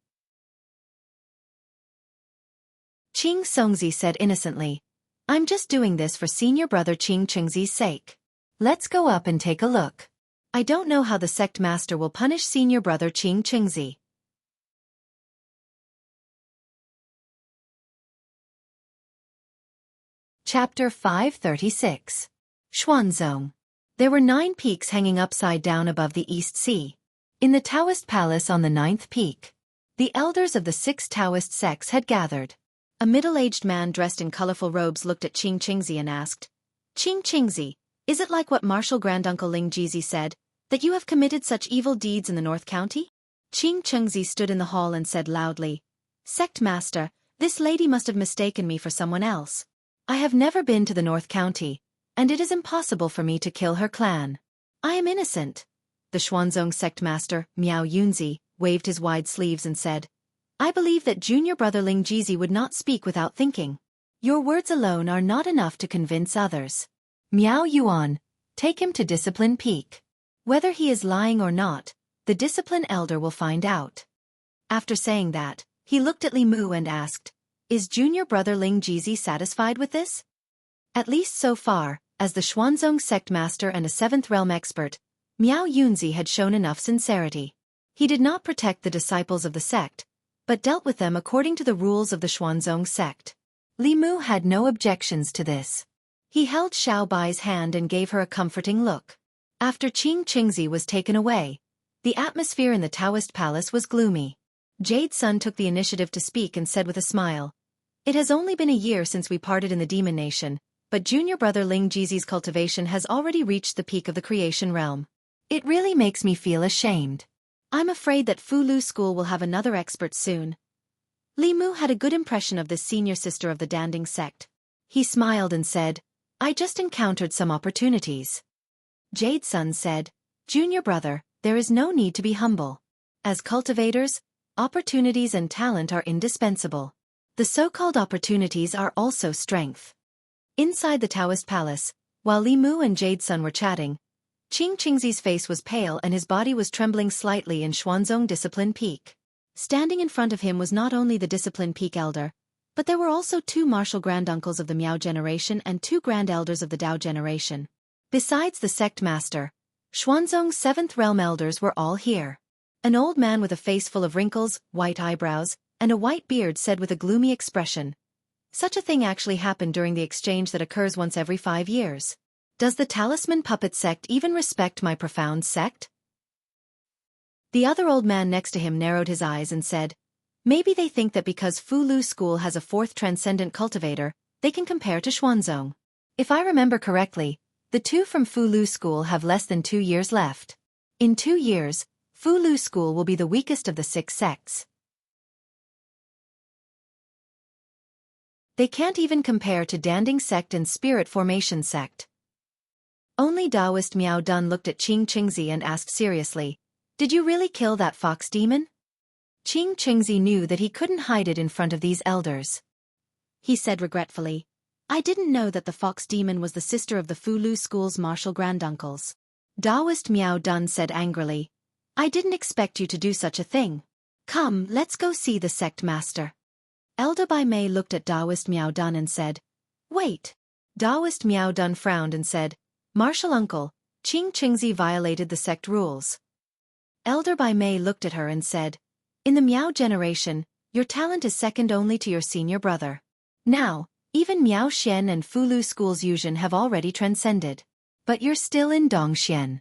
Xianxia said innocently, I'm just doing this for senior brother Xianxia's sake. Let's go up and take a look. I don't know how the sect master will punish senior brother Xianxia. Chapter 536. Xuanzong. There were 9 peaks hanging upside down above the East Sea. In the Taoist palace on the 9th peak, the elders of the 6 Taoist sects had gathered. A middle-aged man dressed in colorful robes looked at Xianxia and asked, Xianxia, is it like what Martial Granduncle Ling Jizi said, that you have committed such evil deeds in the North County? Xianxia stood in the hall and said loudly, Sect Master, this lady must have mistaken me for someone else. I have never been to the North County, and it is impossible for me to kill her clan. I am innocent. The Xuanzong sect master, Miao Yunzi, waved his wide sleeves and said, I believe that junior brother Ling Jizi would not speak without thinking. Your words alone are not enough to convince others. Miao Yuan, take him to Discipline Peak. Whether he is lying or not, the Discipline Elder will find out. After saying that, he looked at Li Mu and asked, Is junior brother Ling Jizi satisfied with this? At least so far, as the Xuanzong sect master and a 7th realm expert, Miao Yunzi had shown enough sincerity. He did not protect the disciples of the sect, but dealt with them according to the rules of the Xuanzong sect. Li Mu had no objections to this. He held Xiao Bai's hand and gave her a comforting look. After Xianxia was taken away, the atmosphere in the Taoist palace was gloomy. Jade Sun took the initiative to speak and said with a smile, It has only been a year since we parted in the Demon Nation, but junior brother Ling Jizi's cultivation has already reached the peak of the creation realm. It really makes me feel ashamed. I'm afraid that Fulu School will have another expert soon. Li Mu had a good impression of this senior sister of the Danding sect. He smiled and said, I just encountered some opportunities. Jade Sun said, Junior brother, there is no need to be humble. As cultivators, opportunities and talent are indispensable. The so-called opportunities are also strength. Inside the Taoist palace, while Li Mu and Jade Sun were chatting, Xianxia's face was pale and his body was trembling slightly in Xuanzong Discipline Peak. Standing in front of him was not only the Discipline Peak elder, but there were also 2 martial granduncles of the Miao generation and 2 grand elders of the Dao generation. Besides the sect master, Xuanzong's 7th realm elders were all here. An old man with a face full of wrinkles, white eyebrows, and a white beard said with a gloomy expression, Such a thing actually happened during the exchange that occurs once every 5 years. Does the Talisman Puppet sect even respect my profound sect? The other old man next to him narrowed his eyes and said, Maybe they think that because Fulu School has a 4th transcendent cultivator, they can compare to Xuanzong. If I remember correctly, the 2 from Fulu School have less than 2 years left. In 2 years, Fulu School will be the weakest of the 6 sects. They can't even compare to Danding sect and Spirit Formation sect. Only Taoist Miao Dun looked at Xianxia and asked seriously, Did you really kill that fox demon? Xianxia knew that he couldn't hide it in front of these elders. He said regretfully, I didn't know that the fox demon was the sister of the Fulu School's martial granduncles. Taoist Miao Dun said angrily, I didn't expect you to do such a thing. Come, let's go see the sect master. Elder Bai Mei looked at Taoist Miao Dun and said, Wait. Taoist Miao Dun frowned and said, Martial uncle, Xianxia violated the sect rules. Elder Bai Mei looked at her and said, In the Miao generation, your talent is second only to your senior brother. Now, even Miao Xian and Fulu School's Yuzhen have already transcended. But you're still in Dongxian.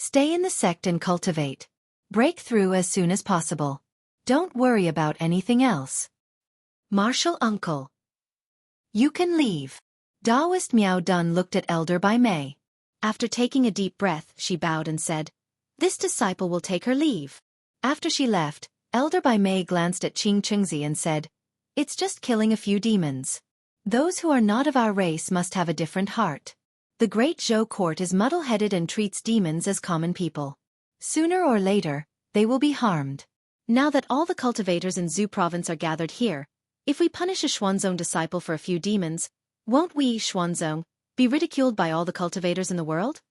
Stay in the sect and cultivate. Break through as soon as possible. Don't worry about anything else. Martial uncle. You can leave. Taoist Miao Dun looked at Elder Bai Mei. After taking a deep breath, she bowed and said, "This disciple will take her leave." After she left, Elder Bai Mei glanced at Xianxia and said, "It's just killing a few demons. Those who are not of our race must have a different heart. The great Zhou court is muddle-headed and treats demons as common people. Sooner or later, they will be harmed. Now that all the cultivators in Zhu province are gathered here, if we punish a Xuanzong disciple for a few demons, won't we, Xuanzong, be ridiculed by all the cultivators in the world?"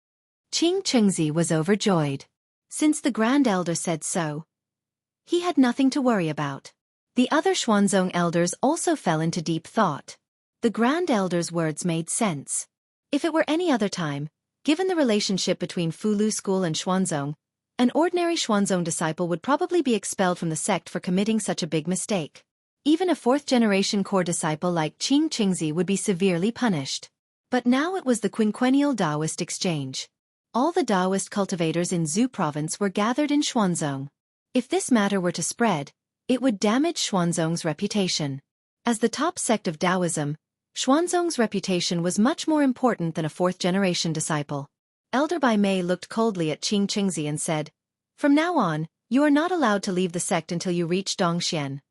Xianxia was overjoyed. Since the Grand Elder said so, he had nothing to worry about. The other Xuanzong elders also fell into deep thought. The Grand Elder's words made sense. If it were any other time, given the relationship between Fulu School and Xuanzong, an ordinary Xuanzong disciple would probably be expelled from the sect for committing such a big mistake. Even a fourth-generation core disciple like Xianxia would be severely punished. But now it was the quinquennial Taoist exchange. All the Taoist cultivators in Zhu province were gathered in Xuanzong. If this matter were to spread, it would damage Xuanzong's reputation. As the top sect of Taoism, Xuanzong's reputation was much more important than a fourth-generation disciple. Elder Bai Mei looked coldly at Xianxia and said, "From now on, you are not allowed to leave the sect until you reach Dongxian."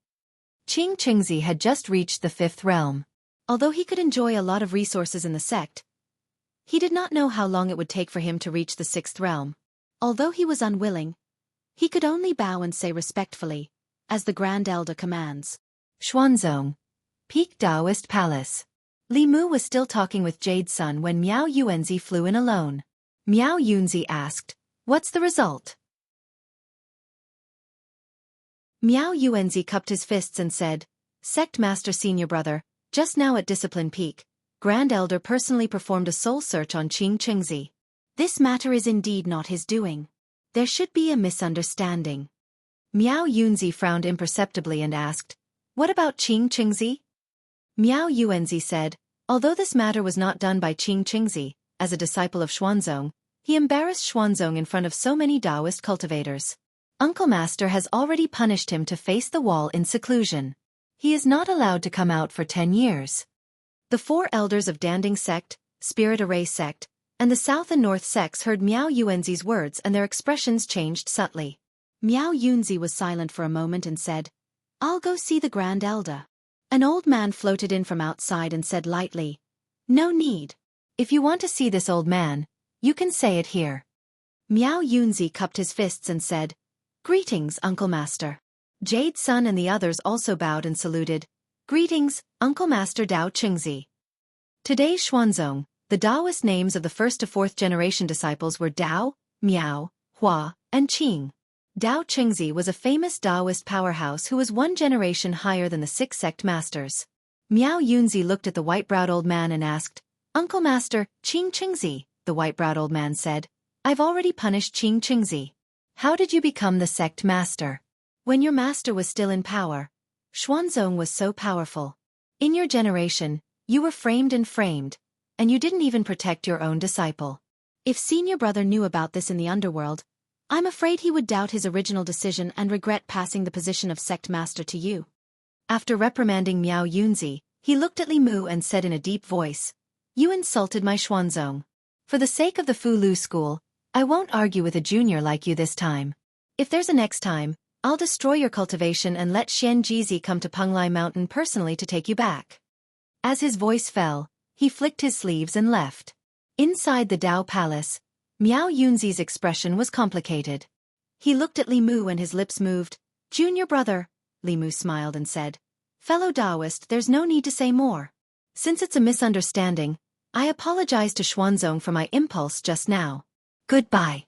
Xianxia had just reached the fifth realm. Although he could enjoy a lot of resources in the sect, he did not know how long it would take for him to reach the sixth realm. Although he was unwilling, he could only bow and say respectfully, as the Grand Elder commands. Xuanzong. Peak Taoist Palace. Li Mu was still talking with Jade Sun when Miao Yuanzi flew in alone. Miao Yuanzi asked, "What's the result?" Miao Yuanzi cupped his fists and said, "Sect Master Senior Brother, just now at Discipline Peak, Grand Elder personally performed a soul search on Xianxia. This matter is indeed not his doing. There should be a misunderstanding." Miao Yuanzi frowned imperceptibly and asked, "What about Xianxia?" Miao Yuanzi said, "Although this matter was not done by Xianxia, as a disciple of Xuanzong, he embarrassed Xuanzong in front of so many Taoist cultivators. Uncle Master has already punished him to face the wall in seclusion. He is not allowed to come out for 10 years. The four elders of Danding Sect, Spirit Array Sect, and the South and North sects heard Miao Yuanzi's words and their expressions changed subtly. Miao Yuanzi was silent for a moment and said, "I'll go see the Grand Elder." An old man floated in from outside and said lightly, "No need. If you want to see this old man, you can say it here." Miao Yuanzi cupped his fists and said, "Greetings, Uncle Master." Jade Sun and the others also bowed and saluted. "Greetings, Uncle Master Dao Qingzi." Today's Xuanzong, the Taoist names of the first to fourth generation disciples were Dao, Miao, Hua, and Qing. Dao Qingzi was a famous Taoist powerhouse who was one generation higher than the six sect masters. Miao Yuanzi looked at the white-browed old man and asked, "Uncle Master, Xianxia," the white-browed old man said, "I've already punished Xianxia. How did you become the sect master? When your master was still in power, Xuanzong was so powerful. In your generation, you were framed, and you didn't even protect your own disciple. If Senior Brother knew about this in the underworld, I'm afraid he would doubt his original decision and regret passing the position of sect master to you." After reprimanding Miao Yuanzi, he looked at Li Mu and said in a deep voice, "You insulted my Xuanzong. For the sake of the Fulu School, I won't argue with a junior like you this time. If there's a next time, I'll destroy your cultivation and let Xianxia come to Penglai Mountain personally to take you back." As his voice fell, he flicked his sleeves and left. Inside the Dao Palace, Miao Yuanzi's expression was complicated. He looked at Li Mu and his lips moved. "Junior brother," Li Mu smiled and said, "Fellow Taoist, there's no need to say more. Since it's a misunderstanding, I apologize to Xuanzong for my impulse just now. Goodbye."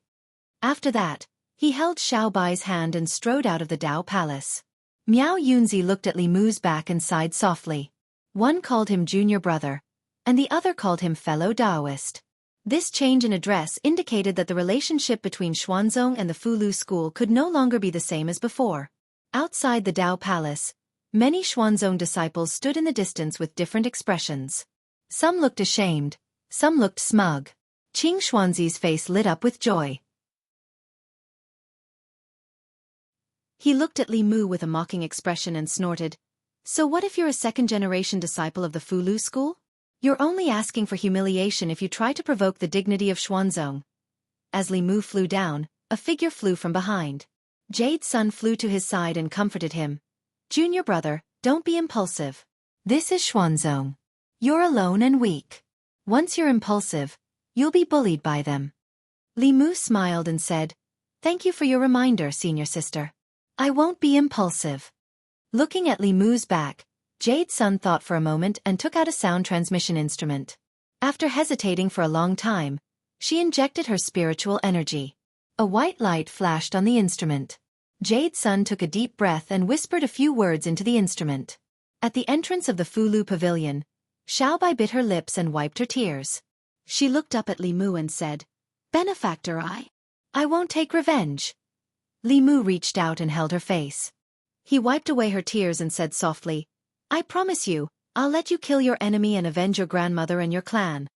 After that, he held Xiao Bai's hand and strode out of the Dao Palace. Miao Yuanzi looked at Li Mu's back and sighed softly. One called him junior brother, and the other called him fellow Taoist. This change in address indicated that the relationship between Xuanzong and the Fulu School could no longer be the same as before. Outside the Dao Palace, many Xuanzong disciples stood in the distance with different expressions. Some looked ashamed, some looked smug. Qing Xuanzi's face lit up with joy. He looked at Li Mu with a mocking expression and snorted, "So what if you're a second-generation disciple of the Fulu school? You're only asking for humiliation if you try to provoke the dignity of Xuanzong." As Li Mu flew down, a figure flew from behind. Jade's son flew to his side and comforted him. "Junior brother, don't be impulsive. This is Xuanzong. You're alone and weak. Once you're impulsive, you'll be bullied by them." Li Mu smiled and said, "Thank you for your reminder, senior sister. I won't be impulsive." Looking at Li Mu's back, Jade's son thought for a moment and took out a sound transmission instrument. After hesitating for a long time, she injected her spiritual energy. A white light flashed on the instrument. Jade's son took a deep breath and whispered a few words into the instrument. At the entrance of the Fulu pavilion, Xiaobai bit her lips and wiped her tears. She looked up at Li Mu and said, "Benefactor, I won't take revenge." Li Mu reached out and held her face. He wiped away her tears and said softly, "I promise you, I'll let you kill your enemy and avenge your grandmother and your clan."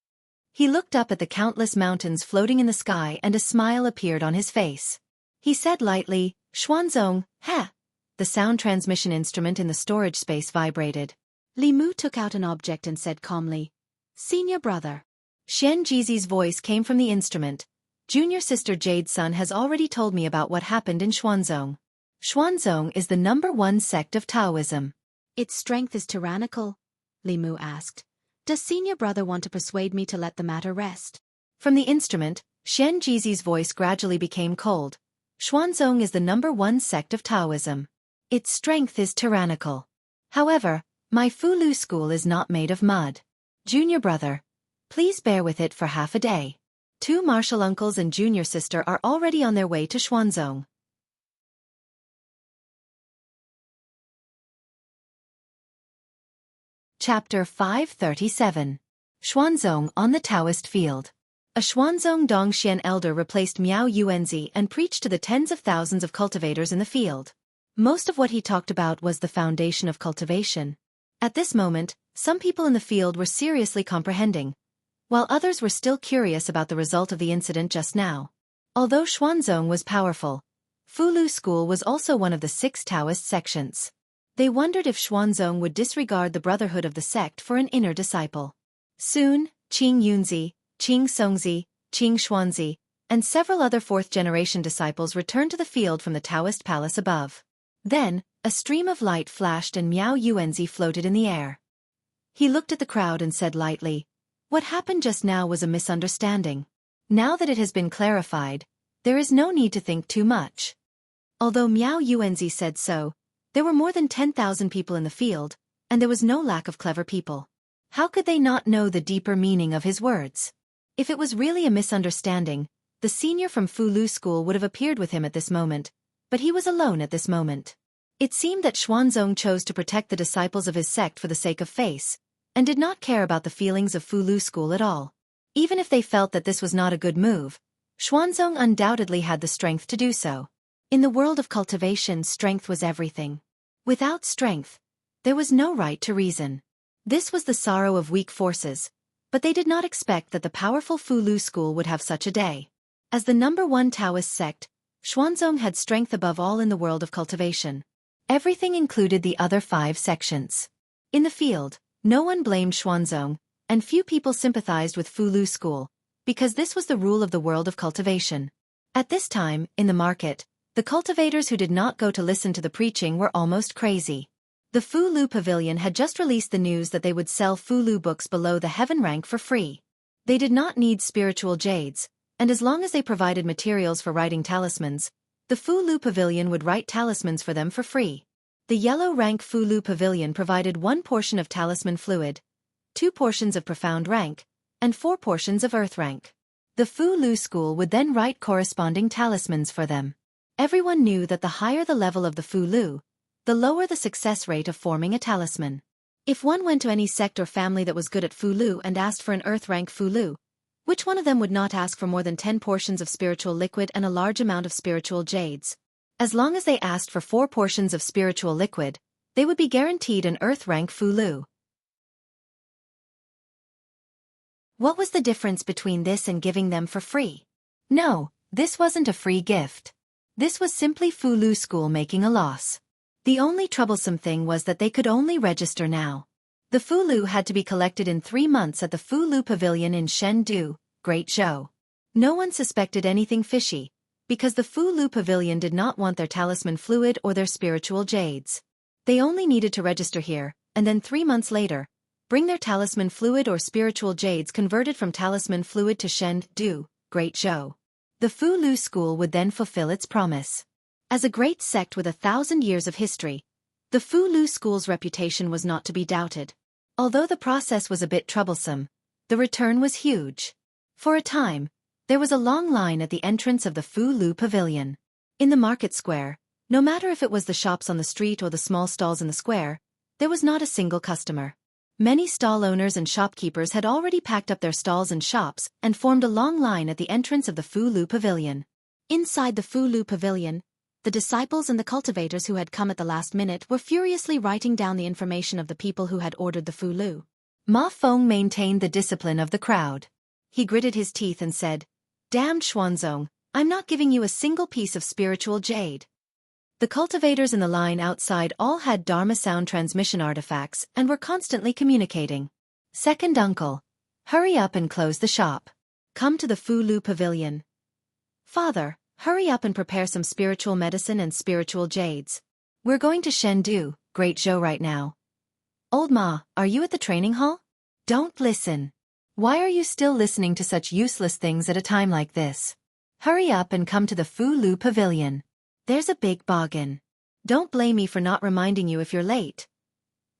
He looked up at the countless mountains floating in the sky and a smile appeared on his face. He said lightly, "Xuanzong, ha!" The sound transmission instrument in the storage space vibrated. Li Mu took out an object and said calmly, "Senior brother." Xianxia's voice came from the instrument. "Junior sister Jade's son has already told me about what happened in Xuanzong. Xuanzong is the #1 sect of Taoism." "Its strength is tyrannical?" Li Mu asked. "Does senior brother want to persuade me to let the matter rest?" From the instrument, Xianxia's voice gradually became cold. "Xuanzong is the #1 sect of Taoism. Its strength is tyrannical. However, my Fulu school is not made of mud. Junior brother, please bear with it for half a day. 2 martial uncles and junior sister are already on their way to Xuanzong." Chapter 537. Xuanzong on the Taoist Field. A Xuanzong Dongxian elder replaced Miao Yuanzi and preached to the tens of thousands of cultivators in the field. Most of what he talked about was the foundation of cultivation. At this moment, some people in the field were seriously comprehending, while others were still curious about the result of the incident just now. Although Xuanzong was powerful, Fulu School was also one of the 6 Taoist sections. They wondered if Xuanzong would disregard the brotherhood of the sect for an inner disciple. Soon, Qing Yunzi, Qing Songzi, Qing Xuanzi, and several other 4th-generation disciples returned to the field from the Taoist palace above. Then, a stream of light flashed and Miao Yuanzi floated in the air. He looked at the crowd and said lightly, "What happened just now was a misunderstanding. Now that it has been clarified, there is no need to think too much." Although Miao Yuanzi said so, there were more than 10,000 people in the field, and there was no lack of clever people. How could they not know the deeper meaning of his words? If it was really a misunderstanding, the senior from Fulu School would have appeared with him at this moment, but he was alone at this moment. It seemed that Xuanzong chose to protect the disciples of his sect for the sake of face, and did not care about the feelings of Fulu School at all. Even if they felt that this was not a good move, Xuanzong undoubtedly had the strength to do so. In the world of cultivation, strength was everything. Without strength, there was no right to reason. This was the sorrow of weak forces, but they did not expect that the powerful Fulu School would have such a day. As the #1 Taoist sect, Xuanzong had strength above all in the world of cultivation. Everything included the other 5 sections. In the field, no one blamed Xuanzong, and few people sympathized with Fulu School, because this was the rule of the world of cultivation. At this time, in the market, the cultivators who did not go to listen to the preaching were almost crazy. The Fulu Pavilion had just released the news that they would sell Fulu books below the heaven rank for free. They did not need spiritual jades, and as long as they provided materials for writing talismans, the Fulu Pavilion would write talismans for them for free. The yellow rank Fulu Pavilion provided 1 portion of talisman fluid, 2 portions of profound rank, and 4 portions of earth rank. The Fulu School would then write corresponding talismans for them. Everyone knew that the higher the level of the Fulu, the lower the success rate of forming a talisman. If one went to any sect or family that was good at Fulu and asked for an earth rank Fulu, which one of them would not ask for more than 10 portions of spiritual liquid and a large amount of spiritual jades? As long as they asked for 4 portions of spiritual liquid, they would be guaranteed an earth rank Fulu. What was the difference between this and giving them for free? No, this wasn't a free gift. This was simply Fu Lu School making a loss. The only troublesome thing was that they could only register now. The Fu Lu had to be collected in 3 months at the Fu Lu Pavilion in Chengdu, Great Zhou. No one suspected anything fishy, because the Fu Lu Pavilion did not want their talisman fluid or their spiritual jades. They only needed to register here, and then 3 months later, bring their talisman fluid or spiritual jades converted from talisman fluid to Chengdu, Great Zhou. The Fu Lu School would then fulfill its promise. As a great sect with 1,000 years of history, the Fu Lu School's reputation was not to be doubted. Although the process was a bit troublesome, the return was huge. For a time, there was a long line at the entrance of the Fu Lu Pavilion. In the market square, no matter if it was the shops on the street or the small stalls in the square, there was not a single customer. Many stall owners and shopkeepers had already packed up their stalls and shops and formed a long line at the entrance of the Fu Lu Pavilion. Inside the Fu Lu Pavilion, the disciples and the cultivators who had come at the last minute were furiously writing down the information of the people who had ordered the Fu Lu. Ma Feng maintained the discipline of the crowd. He gritted his teeth and said, "Damned Xuanzong, I'm not giving you a single piece of spiritual jade." The cultivators in the line outside all had Dharma sound transmission artifacts and were constantly communicating. "Second uncle, hurry up and close the shop. Come to the Fu Lu Pavilion. Father, hurry up and prepare some spiritual medicine and spiritual jades. We're going to Chengdu, Great Zhou right now. Old Ma, are you at the training hall? Don't listen. Why are you still listening to such useless things at a time like this? Hurry up and come to the Fu Lu Pavilion. There's a big bargain. Don't blame me for not reminding you if you're late."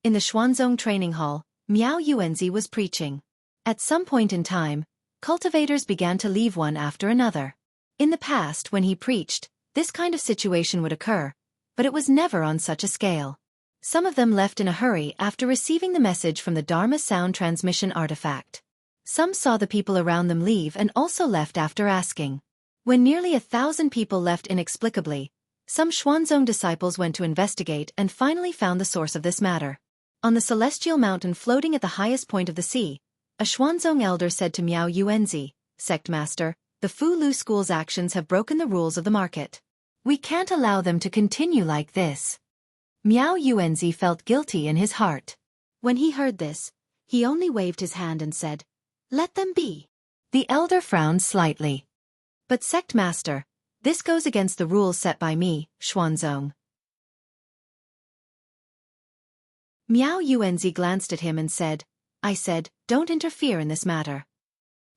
In the Xuanzong training hall, Miao Yuanzi was preaching. At some point in time, cultivators began to leave one after another. In the past, when he preached, this kind of situation would occur, but it was never on such a scale. Some of them left in a hurry after receiving the message from the Dharma sound transmission artifact. Some saw the people around them leave and also left after asking. When nearly 1,000 people left inexplicably, some Xuanzong disciples went to investigate and finally found the source of this matter. On the celestial mountain floating at the highest point of the sea, a Xuanzong elder said to Miao Yuanzi, "Sect master, the Fu Lu School's actions have broken the rules of the market. We can't allow them to continue like this." Miao Yuanzi felt guilty in his heart. When he heard this, he only waved his hand and said, "Let them be." The elder frowned slightly. "But sect master, this goes against the rules set by me, Xuanzong." Miao Yuanzi glanced at him and said, "I said, don't interfere in this matter."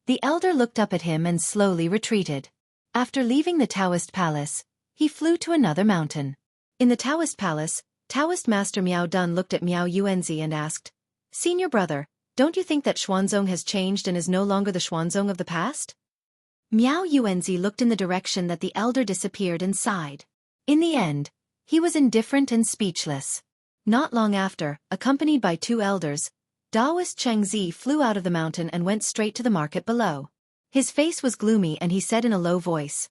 The elder looked up at him and slowly retreated. After leaving the Taoist palace, he flew to another mountain. In the Taoist palace, Taoist master Miao Dun looked at Miao Yuanzi and asked, "Senior brother, don't you think that Xuanzong has changed and is no longer the Xuanzong of the past?" Miao Yuanzi looked in the direction that the elder disappeared and sighed. In the end, he was indifferent and speechless. Not long after, accompanied by 2 elders, Taoist Xianxia flew out of the mountain and went straight to the market below. His face was gloomy and he said in a low voice,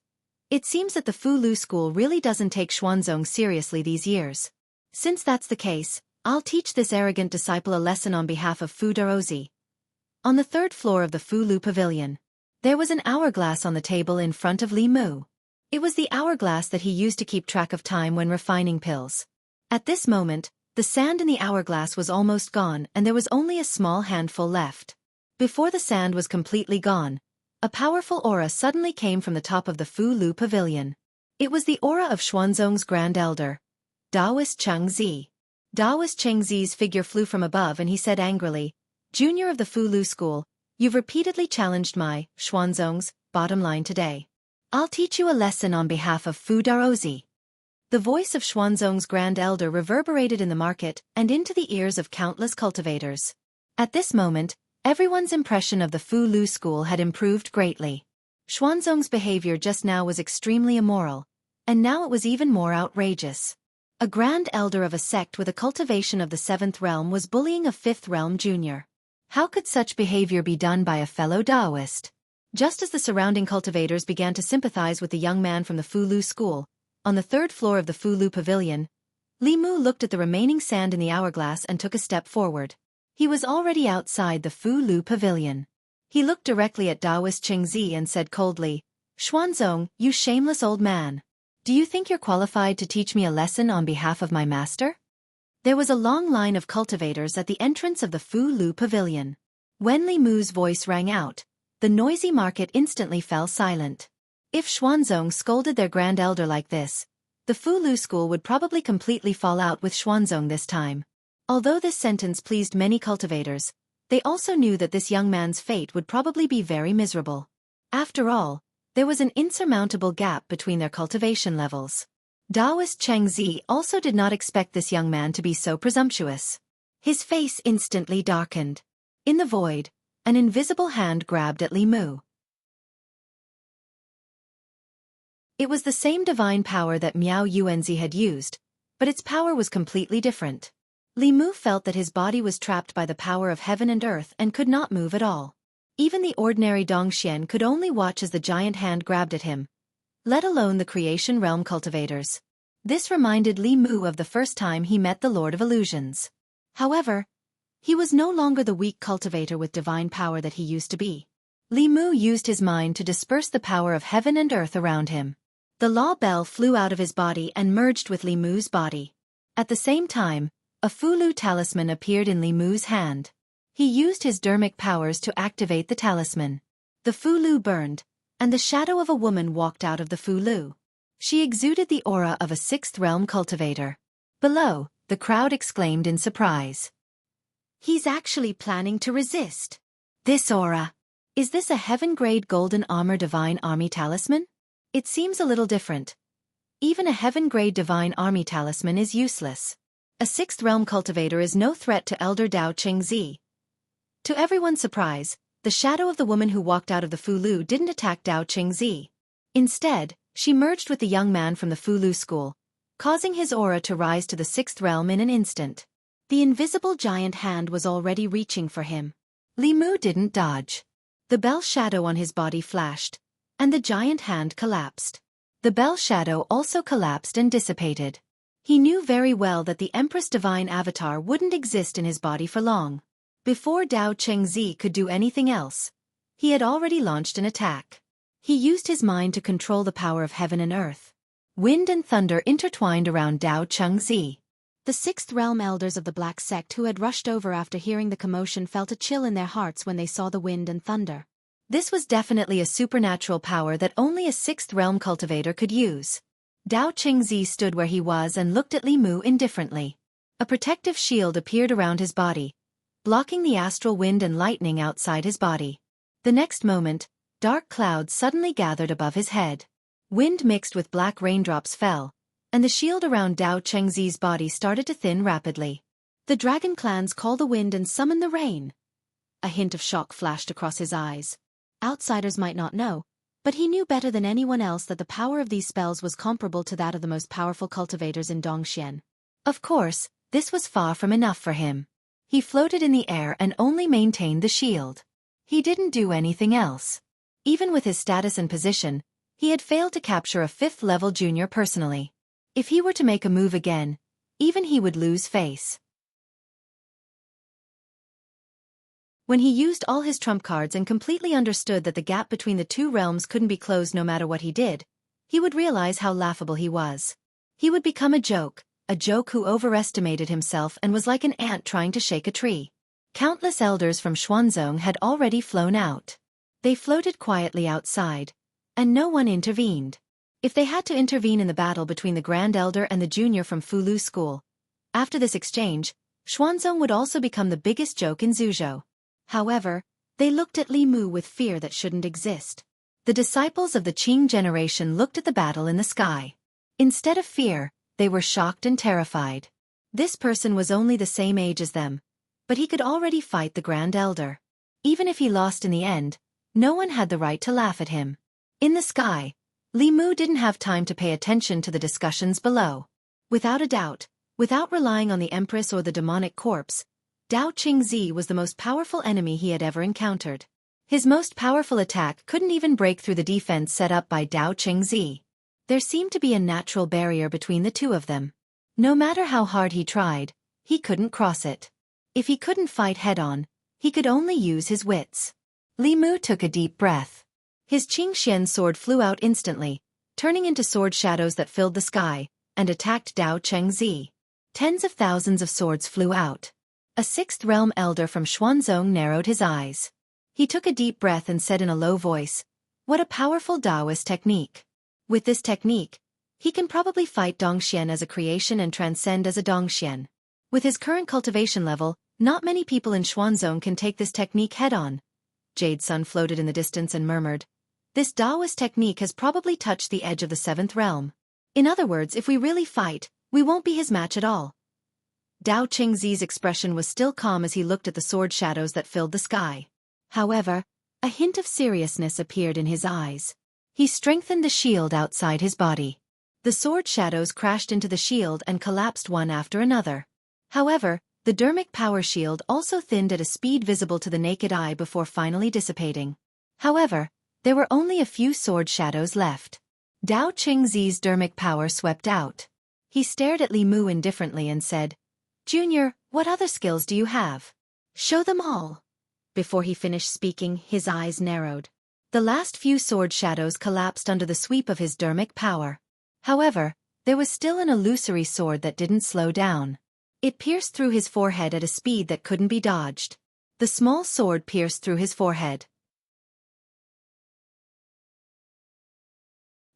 "It seems that the Fu Lu School really doesn't take Xuanzong seriously these years. Since that's the case, I'll teach this arrogant disciple a lesson on behalf of Fu Daozi." On the 3rd floor of the Fu Lu Pavilion, there was an hourglass on the table in front of Li Mu. It was the hourglass that he used to keep track of time when refining pills. At this moment, the sand in the hourglass was almost gone and there was only a small handful left. Before the sand was completely gone, a powerful aura suddenly came from the top of the Fu Lu Pavilion. It was the aura of Xuanzong's Grand Elder, Taoist Xianxia. Taoist Xianxia's figure flew from above and he said angrily, "Junior of the Fu Lu School, you've repeatedly challenged my, Xuanzong's, bottom line today. I'll teach you a lesson on behalf of Fu Daozi." The voice of Xuanzong's Grand Elder reverberated in the market and into the ears of countless cultivators. At this moment, everyone's impression of the Fu Lu School had improved greatly. Xuanzong's behavior just now was extremely immoral, and now it was even more outrageous. A Grand Elder of a sect with a cultivation of the 7th realm was bullying a 5th realm junior. How could such behavior be done by a fellow Taoist? Just as the surrounding cultivators began to sympathize with the young man from the Fu Lu School, on the 3rd floor of the Fu Lu Pavilion, Li Mu looked at the remaining sand in the hourglass and took a step forward. He was already outside the Fu Lu Pavilion. He looked directly at Taoist Xianxia and said coldly, "Xuanzong, you shameless old man. Do you think you're qualified to teach me a lesson on behalf of my master? There was a long line of cultivators at the entrance of the Fu Lu pavilion. When Li Mu's voice rang out, the noisy market instantly fell silent. If Xuanzong scolded their grand elder like this, the Fu Lu school would probably completely fall out with Xuanzong this time. Although this sentence pleased many cultivators, they also knew that this young man's fate would probably be very miserable. After all, there was an insurmountable gap between their cultivation levels. Taoist Xianxia also did not expect this young man to be so presumptuous. His face instantly darkened. In the void, an invisible hand grabbed at Li Mu. It was the same divine power that Miao Yuanzi had used, but its power was completely different. Li Mu felt that his body was trapped by the power of heaven and earth and could not move at all. Even the ordinary Dongxian could only watch as the giant hand grabbed at him, let alone the creation realm cultivators. This reminded Li Mu of the first time he met the Lord of Illusions. However, he was no longer the weak cultivator with divine power that he used to be. Li Mu used his mind to disperse the power of heaven and earth around him. The law bell flew out of his body and merged with Li Mu's body. At the same time, a Fu Lu talisman appeared in Li Mu's hand. He used his dermic powers to activate the talisman. The Fu Lu burned, and the shadow of a woman walked out of the Fu Lu. She exuded the aura of a sixth realm cultivator. Below, the crowd exclaimed in surprise. He's actually planning to resist. This aura. Is this a heaven-grade golden armor divine army talisman? It seems a little different. Even a heaven-grade divine army talisman is useless. A sixth realm cultivator is no threat to Elder Dao Chengzi. To everyone's surprise, the shadow of the woman who walked out of the Fu Lu didn't attack Dao Chengzi. Instead, she merged with the young man from the Fu Lu school, causing his aura to rise to the sixth realm in an instant. The invisible giant hand was already reaching for him. Li Mu didn't dodge. The bell shadow on his body flashed, and the giant hand collapsed. The bell shadow also collapsed and dissipated. He knew very well that the Empress Divine Avatar wouldn't exist in his body for long. Before Dao Chengzi could do anything else, he had already launched an attack. He used his mind to control the power of heaven and earth. Wind and thunder intertwined around Dao Chengzi. The sixth realm elders of the Black Sect who had rushed over after hearing the commotion felt a chill in their hearts when they saw the wind and thunder. This was definitely a supernatural power that only a sixth realm cultivator could use. Dao Chengzi stood where he was and looked at Li Mu indifferently. A protective shield appeared around his body, blocking the astral wind and lightning outside his body. The next moment, dark clouds suddenly gathered above his head. Wind mixed with black raindrops fell, and the shield around Dao Chengzi's body started to thin rapidly. The dragon clans call the wind and summon the rain. A hint of shock flashed across his eyes. Outsiders might not know, but he knew better than anyone else that the power of these spells was comparable to that of the most powerful cultivators in Dongxian. Of course, this was far from enough for him. He floated in the air and only maintained the shield. He didn't do anything else. Even with his status and position, he had failed to capture a fifth-level junior personally. If he were to make a move again, even he would lose face. When he used all his trump cards and completely understood that the gap between the two realms couldn't be closed no matter what he did, he would realize how laughable he was. He would become a joke who overestimated himself and was like an ant trying to shake a tree. Countless elders from Xuanzong had already flown out. They floated quietly outside, and no one intervened. If they had to intervene in the battle between the Grand Elder and the junior from Fu Lu School, after this exchange, Xuanzong would also become the biggest joke in Zhuzhou. However, they looked at Li Mu with fear that shouldn't exist. The disciples of the Qing generation looked at the battle in the sky. Instead of fear, they were shocked and terrified. This person was only the same age as them, but he could already fight the Grand Elder. Even if he lost in the end, no one had the right to laugh at him. In the sky, Li Mu didn't have time to pay attention to the discussions below. Without a doubt, without relying on the Empress or the demonic corpse, Dao Chengzi was the most powerful enemy he had ever encountered. His most powerful attack couldn't even break through the defense set up by Dao Chengzi. There seemed to be a natural barrier between the two of them. No matter how hard he tried, he couldn't cross it. If he couldn't fight head-on, he could only use his wits. Li Mu took a deep breath. His Xianxia sword flew out instantly, turning into sword shadows that filled the sky, and attacked Dao Chengzi. Tens of thousands of swords flew out. A sixth realm elder from Xuanzong narrowed his eyes. He took a deep breath and said in a low voice, "What a powerful Taoist technique. With this technique, he can probably fight Dongxian as a creation and transcend as a Dongxian. With his current cultivation level, not many people in Xuanzong can take this technique head-on." Jade Sun floated in the distance and murmured, "This Taoist technique has probably touched the edge of the seventh realm. In other words, if we really fight, we won't be his match at all." Dao Qingzi's expression was still calm as he looked at the sword shadows that filled the sky. However, a hint of seriousness appeared in his eyes. He strengthened the shield outside his body. The sword shadows crashed into the shield and collapsed one after another. However, the dermic power shield also thinned at a speed visible to the naked eye before finally dissipating. However, there were only a few sword shadows left. Dao Qingzi's dermic power swept out. He stared at Li Mu indifferently and said, "Junior, what other skills do you have? Show them all." Before he finished speaking, his eyes narrowed. The last few sword shadows collapsed under the sweep of his dermic power. However, there was still an illusory sword that didn't slow down. It pierced through his forehead at a speed that couldn't be dodged. The small sword pierced through his forehead.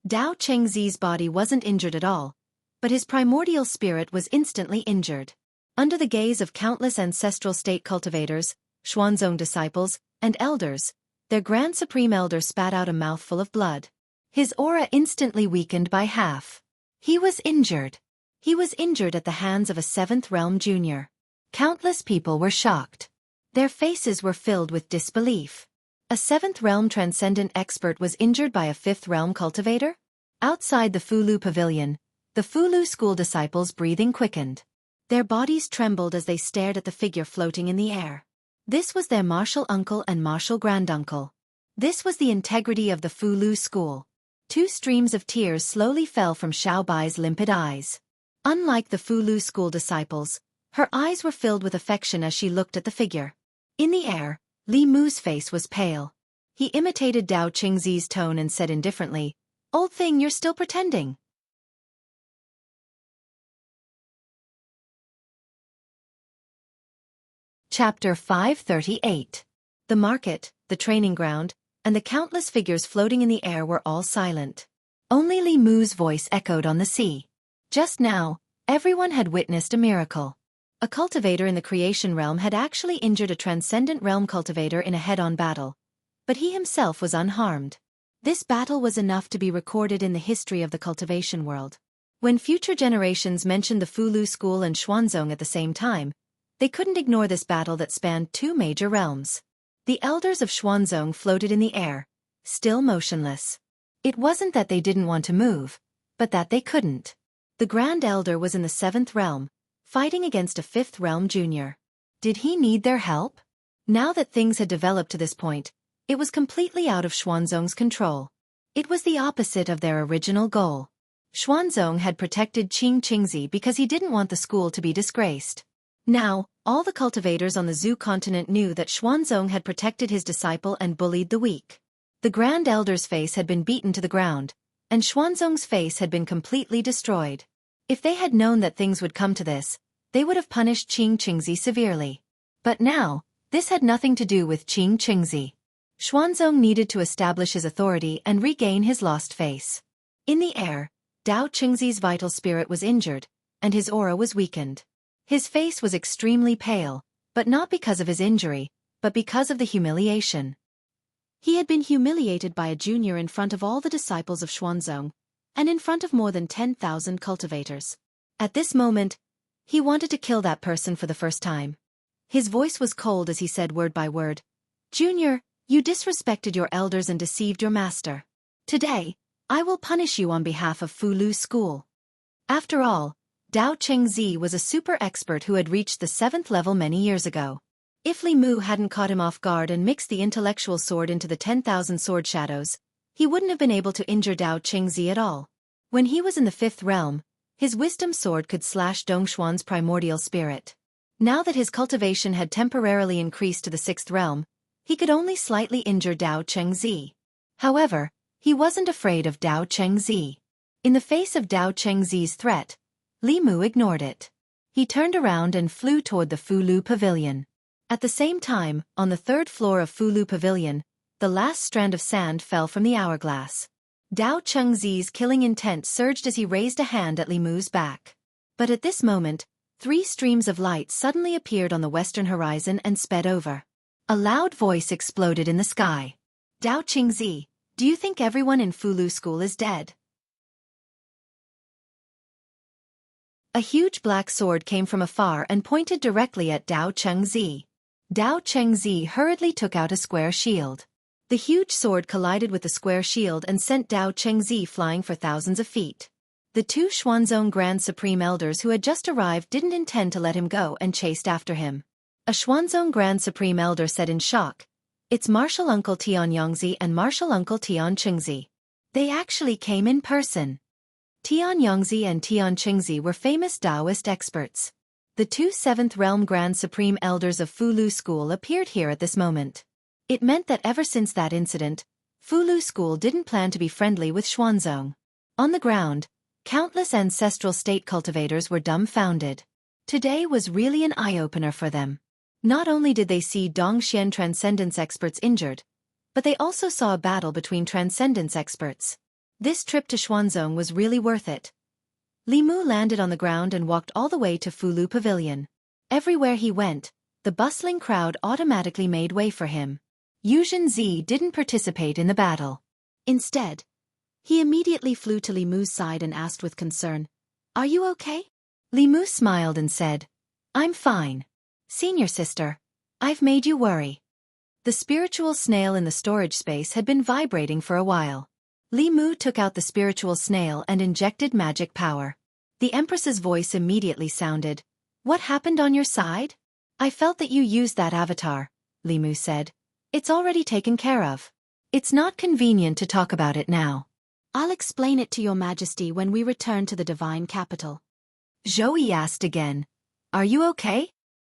Dao Chengzi's body wasn't injured at all, but his primordial spirit was instantly injured. Under the gaze of countless ancestral state cultivators, Xuanzong disciples, and elders, their Grand Supreme Elder spat out a mouthful of blood. His aura instantly weakened by half. He was injured. He was injured at the hands of a seventh realm junior. Countless people were shocked. Their faces were filled with disbelief. A seventh realm transcendent expert was injured by a fifth realm cultivator? Outside the Fulu pavilion, the Fulu school disciples' breathing quickened. Their bodies trembled as they stared at the figure floating in the air. This was their martial uncle and martial granduncle. This was the integrity of the Fulu school. Two streams of tears slowly fell from Xiao Bai's limpid eyes. Unlike the Fulu school disciples, her eyes were filled with affection as she looked at the figure. In the air, Li Mu's face was pale. He imitated Dao Qingzi's tone and said indifferently, "Old thing, you're still pretending." Chapter 538. The market, the training ground, and the countless figures floating in the air were all silent. Only Li Mu's voice echoed on the sea. Just now, everyone had witnessed a miracle. A cultivator in the creation realm had actually injured a transcendent realm cultivator in a head-on battle, but he himself was unharmed. This battle was enough to be recorded in the history of the cultivation world. When future generations mentioned the Fulu school and Xuanzong at the same time, they couldn't ignore this battle that spanned two major realms. The elders of Xuanzong floated in the air, still motionless. It wasn't that they didn't want to move, but that they couldn't. The Grand Elder was in the seventh realm, fighting against a fifth realm junior. Did he need their help? Now that things had developed to this point, it was completely out of Xuanzong's control. It was the opposite of their original goal. Xuanzong had protected Qingzi because he didn't want the school to be disgraced. Now, all the cultivators on the Zhu continent knew that Xuanzong had protected his disciple and bullied the weak. The Grand Elder's face had been beaten to the ground, and Xuanzong's face had been completely destroyed. If they had known that things would come to this, they would have punished Qingzi severely. But now, this had nothing to do with Qingzi. Xuanzong needed to establish his authority and regain his lost face. In the air, Dao Qingzi's vital spirit was injured, and his aura was weakened. His face was extremely pale, but not because of his injury, but because of the humiliation. He had been humiliated by a junior in front of all the disciples of Xuanzong, and in front of more than 10,000 cultivators. At this moment, he wanted to kill that person for the first time. His voice was cold as he said word by word, "Junior, you disrespected your elders and deceived your master. Today, I will punish you on behalf of Fulu School." After all, Dao Chengzi was a super expert who had reached the 7th level many years ago. If Li Mu hadn't caught him off guard and mixed the intellectual sword into the 10,000 sword shadows, he wouldn't have been able to injure Dao Chengzi at all. When he was in the 5th realm, his wisdom sword could slash Dongshuan's primordial spirit. Now that his cultivation had temporarily increased to the 6th realm, he could only slightly injure Dao Chengzi. However, He wasn't afraid of Dao Chengzi. In the face of Dao Chengzi's threat, Li Mu ignored it. He turned around and flew toward the Fulu Pavilion. At the same time, on the third floor of Fulu Pavilion, the last strand of sand fell from the hourglass. Dao Chengzi's killing intent surged as he raised a hand at Li Mu's back. But at this moment, 3 streams of light suddenly appeared on the western horizon and sped over. A loud voice exploded in the sky. Dao Chengzi, do you think everyone in Fulu School is dead? A huge black sword came from afar and pointed directly at Dao Chengzi. Dao Chengzi hurriedly took out a square shield. The huge sword collided with the square shield and sent Dao Chengzi flying for thousands of feet. The 2 Xuanzong Grand Supreme Elders who had just arrived didn't intend to let him go and chased after him. A Xuanzong Grand Supreme Elder said in shock, "It's Martial Uncle Tianyongzi and Martial Uncle Tianchengzi. They actually came in person." Tianyongzi and Tianchengzi were famous Taoist experts. The 2 7th Realm Grand Supreme Elders of Fulu School appeared here at this moment. It meant that ever since that incident, Fulu School didn't plan to be friendly with Xuanzong. On the ground, countless ancestral state cultivators were dumbfounded. Today was really an eye-opener for them. Not only did they see Dongxian transcendence experts injured, but they also saw a battle between transcendence experts. This trip to Xuanzong was really worth it. Li Mu landed on the ground and walked all the way to Fulu Pavilion. Everywhere he went, the bustling crowd automatically made way for him. Yuzhen didn't participate in the battle. Instead, he immediately flew to Li Mu's side and asked with concern, "Are you okay?" Li Mu smiled and said, "I'm fine. Senior sister, I've made you worry." The spiritual snail in the storage space had been vibrating for a while. Li Mu took out the spiritual snail and injected magic power. The Empress's voice immediately sounded, "What happened on your side?" "I felt that you used that avatar," Li Mu said. "It's already taken care of. It's not convenient to talk about it now. I'll explain it to your majesty when we return to the divine capital." Zhou Yi asked again, "Are you okay?"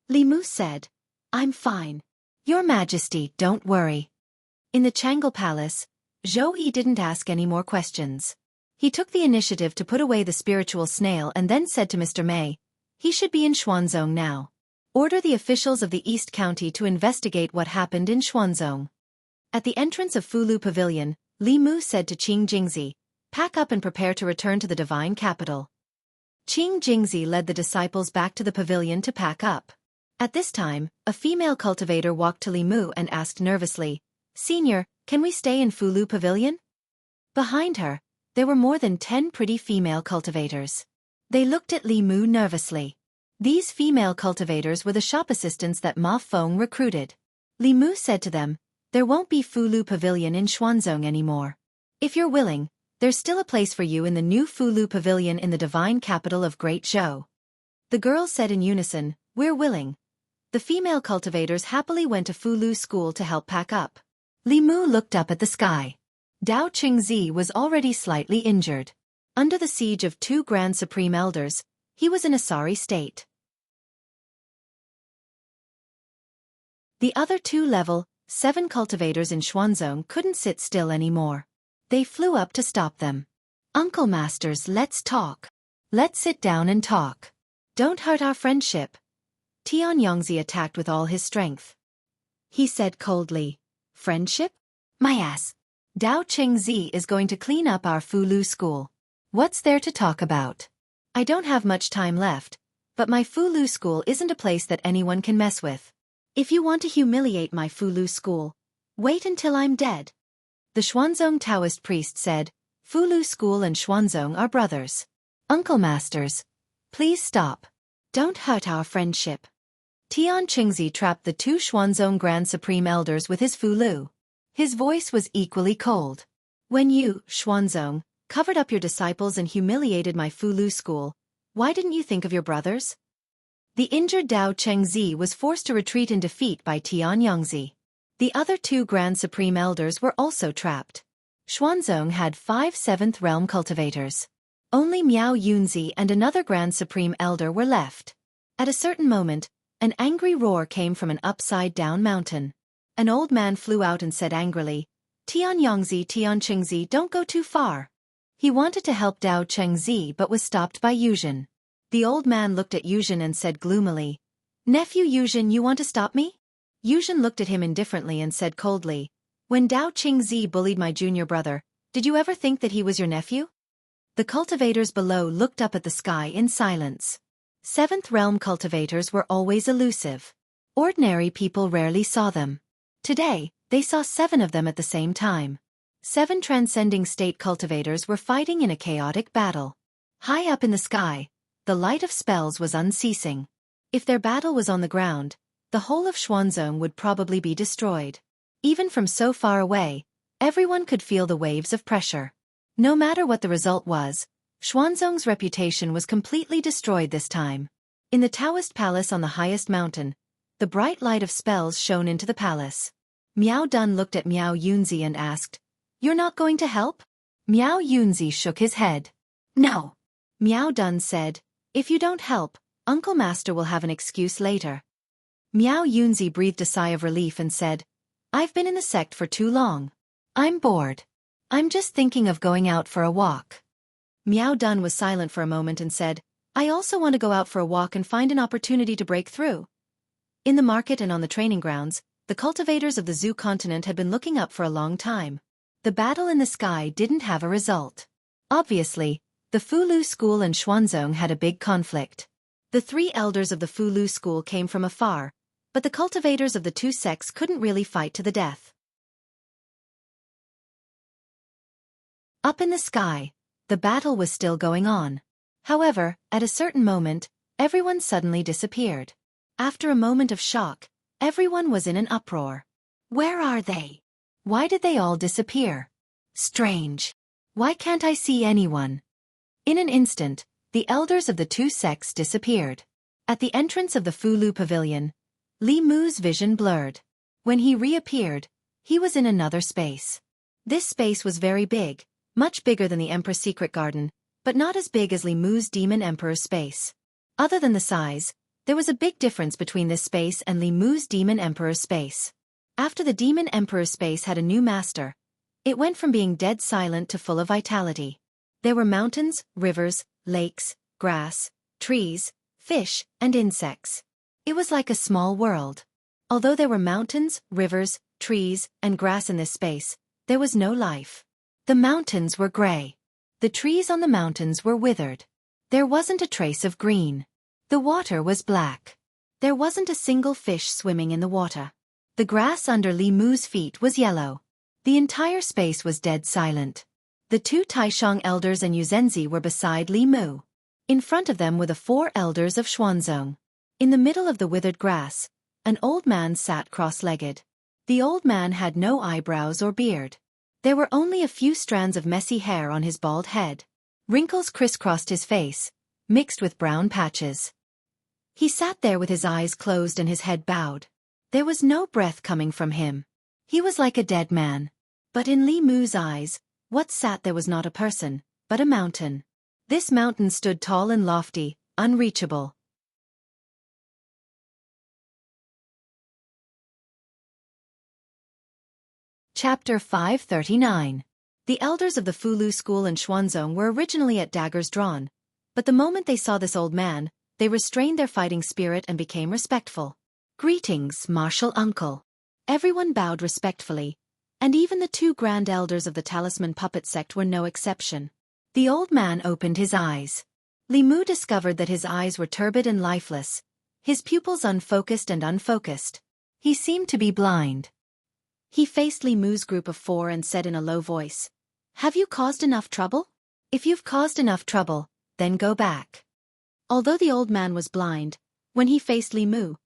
Li Mu said, "I'm fine. Your majesty, don't worry." In the Changle Palace, Zhou Yi didn't ask any more questions. He took the initiative to put away the spiritual snail and then said to Mr. Mei, "He should be in Xuanzong now. Order the officials of the East County to investigate what happened in Xuanzong." At the entrance of Fulu Pavilion, Li Mu said to Qing Jingzi, "Pack up and prepare to return to the divine capital." Qing Jingzi led the disciples back to the pavilion to pack up. At this time, a female cultivator walked to Li Mu and asked nervously, "Senior, can we stay in Fulu Pavilion?" Behind her, there were more than 10 pretty female cultivators. They looked at Li Mu nervously. These female cultivators were the shop assistants that Ma Feng recruited. Li Mu said to them, "There won't be Fulu Pavilion in Xuanzong anymore. If you're willing, there's still a place for you in the new Fulu Pavilion in the divine capital of Great Zhou." The girls said in unison, "We're willing." The female cultivators happily went to Fulu School to help pack up. Li Mu looked up at the sky. Dao Chengzi was already slightly injured. Under the siege of 2 Grand Supreme Elders, he was in a sorry state. The other 2 level 7 cultivators in Xuanzong couldn't sit still anymore. They flew up to stop them. "Uncle Masters, let's talk. Let's sit down and talk. Don't hurt our friendship." Tianyongzi attacked with all his strength. He said coldly, "Friendship? My ass. Dao Chengzi is going to clean up our Fulu School. What's there to talk about? I don't have much time left, but my Fulu School isn't a place that anyone can mess with. If you want to humiliate my Fulu School, wait until I'm dead." The Xuanzong Taoist priest said, "Fulu School and Xuanzong are brothers. Uncle Masters, please stop. Don't hurt our friendship." Tian Qingzi trapped the 2 Xuanzong Grand Supreme Elders with his Fulu. His voice was equally cold. "When you, Xuanzong, covered up your disciples and humiliated my Fulu School, why didn't you think of your brothers?" The injured Dao Chengzi was forced to retreat in defeat by Tianyongzi. The other 2 Grand Supreme Elders were also trapped. Xuanzong had 5 7th Realm cultivators. Only Miao Yunzi and another Grand Supreme Elder were left. At a certain moment, an angry roar came from an upside-down mountain. An old man flew out and said angrily, Tianyongzi Tianqingzi, don't go too far. He wanted to help Dao Chengzi but was stopped by Yuzhen. The old man looked at Yuzhen and said gloomily, Nephew Yuzhen, you want to stop me? Yuzhen looked at him indifferently and said coldly, When Dao Qingzi bullied my junior brother, did you ever think that he was your nephew? The cultivators below looked up at the sky in silence. Seventh realm cultivators were always elusive. Ordinary people rarely saw them. Today, they saw 7 of them at the same time. 7 transcending state cultivators were fighting in a chaotic battle. High up in the sky, the light of spells was unceasing. If their battle was on the ground, the whole of Xuanzong would probably be destroyed. Even from so far away, everyone could feel the waves of pressure. No matter what the result was, Xuanzong's reputation was completely destroyed this time. In the Taoist palace on the highest mountain, the bright light of spells shone into the palace. Miao Dun looked at Miao Yunzi and asked, You're not going to help? Miao Yunzi shook his head. No. Miao Dun said, If you don't help, Uncle Master will have an excuse later. Miao Yunzi breathed a sigh of relief and said, I've been in the sect for too long. I'm bored. I'm just thinking of going out for a walk. Miao Dun was silent for a moment and said, I also want to go out for a walk and find an opportunity to break through. In the market and on the training grounds, the cultivators of the Zhu continent had been looking up for a long time. The battle in the sky didn't have a result. Obviously, the Fulu school and Xuanzong had a big conflict. The 3 elders of the Fulu school came from afar, but the cultivators of the 2 sects couldn't really fight to the death. Up in the sky, the battle was still going on. However, at a certain moment, everyone suddenly disappeared. After a moment of shock, everyone was in an uproar. Where are they? Why did they all disappear? Strange. Why can't I see anyone? In an instant, the elders of the 2 sects disappeared. At the entrance of the Fulu pavilion, Li Mu's vision blurred. When he reappeared, he was in another space. This space was very big, much bigger than the Emperor's secret garden, but not as big as Li Mu's Demon Emperor's space. Other than the size, there was a big difference between this space and Li Mu's Demon Emperor's space. After the Demon Emperor's space had a new master, it went from being dead silent to full of vitality. There were mountains, rivers, lakes, grass, trees, fish, and insects. It was like a small world. Although there were mountains, rivers, trees, and grass in this space, there was no life. The mountains were gray. The trees on the mountains were withered. There wasn't a trace of green. The water was black. There wasn't a single fish swimming in the water. The grass under Li Mu's feet was yellow. The entire space was dead silent. The 2 Taishang elders and Yuzenzi were beside Li Mu. In front of them were the 4 elders of Xuanzong. In the middle of the withered grass, an old man sat cross-legged. The old man had no eyebrows or beard. There were only a few strands of messy hair on his bald head. Wrinkles crisscrossed his face, mixed with brown patches. He sat there with his eyes closed and his head bowed. There was no breath coming from him. He was like a dead man. But in Li Mu's eyes, what sat there was not a person, but a mountain. This mountain stood tall and lofty, unreachable. Chapter 539. The elders of the Fulu school and Xuanzong were originally at daggers drawn, but the moment they saw this old man, they restrained their fighting spirit and became respectful. Greetings, martial uncle. Everyone bowed respectfully, and even the 2 grand elders of the talisman puppet sect were no exception. The old man opened his eyes. Li Mu discovered that his eyes were turbid and lifeless, his pupils unfocused and unfocused. He seemed to be blind. He faced Li Mu's group of 4 and said in a low voice, Have you caused enough trouble? If you've caused enough trouble, then go back. Although the old man was blind, when he faced Li Mu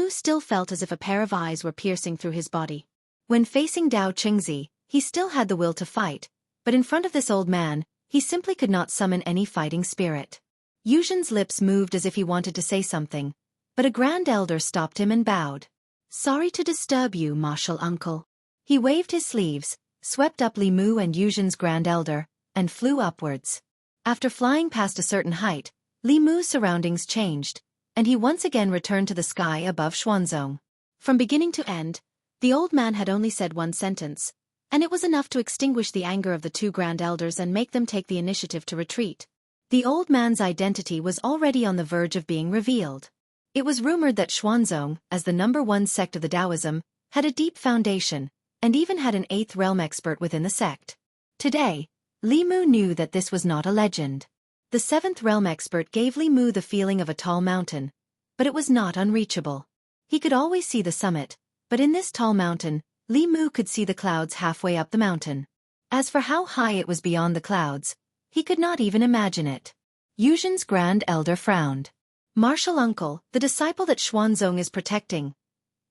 still felt as if a pair of eyes were piercing through his body. When facing Dao Qingzi, he still had the will to fight, but in front of this old man, he simply could not summon any fighting spirit. Yuzhen's lips moved as if he wanted to say something, but a grand elder stopped him and bowed. Sorry to disturb you, martial uncle. He waved his sleeves, swept up Li Mu and Yuzhen's grand elder, and flew upwards. After flying past a certain height, Li Mu's surroundings changed, and he once again returned to the sky above Xuanzong. From beginning to end, the old man had only said one sentence, and it was enough to extinguish the anger of the two grand elders and make them take the initiative to retreat. The old man's identity was already on the verge of being revealed. It was rumored that Xuanzong, as the #1 sect of the Taoism, had a deep foundation, and even had an 8th realm expert within the sect. Today, Li Mu knew that this was not a legend. The 7th realm expert gave Li Mu the feeling of a tall mountain, but it was not unreachable. He could always see the summit, but in this tall mountain, Li Mu could see the clouds halfway up the mountain. As for how high it was beyond the clouds, he could not even imagine it. Yuzhen's grand elder frowned. Martial uncle, the disciple that Xuanzong is protecting.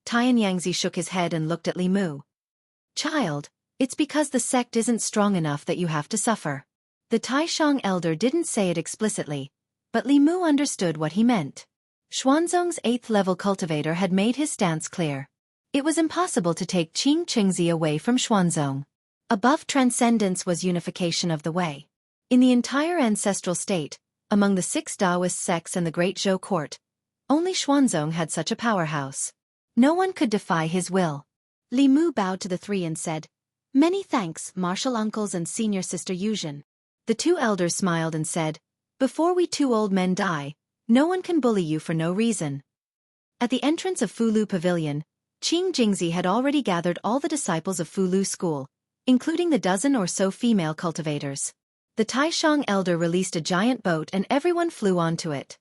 Xianxia shook his head and looked at Li Mu. Child, it's because the sect isn't strong enough that you have to suffer. The Taishang elder didn't say it explicitly, but Li Mu understood what he meant. Xuanzong's 8th level cultivator had made his stance clear. It was impossible to take Xianxia away from Xuanzong. Above transcendence was unification of the way. In the entire ancestral state, among the 6 Taoist sects and the great Zhou court, only Xuanzong had such a powerhouse. No one could defy his will. Li Mu bowed to the three and said, "Many thanks, martial uncles and senior sister Yuzhen." The two elders smiled and said, "Before we two old men die, no one can bully you for no reason." At the entrance of Fulu Pavilion, Qing Jingzi had already gathered all the disciples of Fulu School, including the dozen or so female cultivators. The Taishang elder released a giant boat and everyone flew onto it.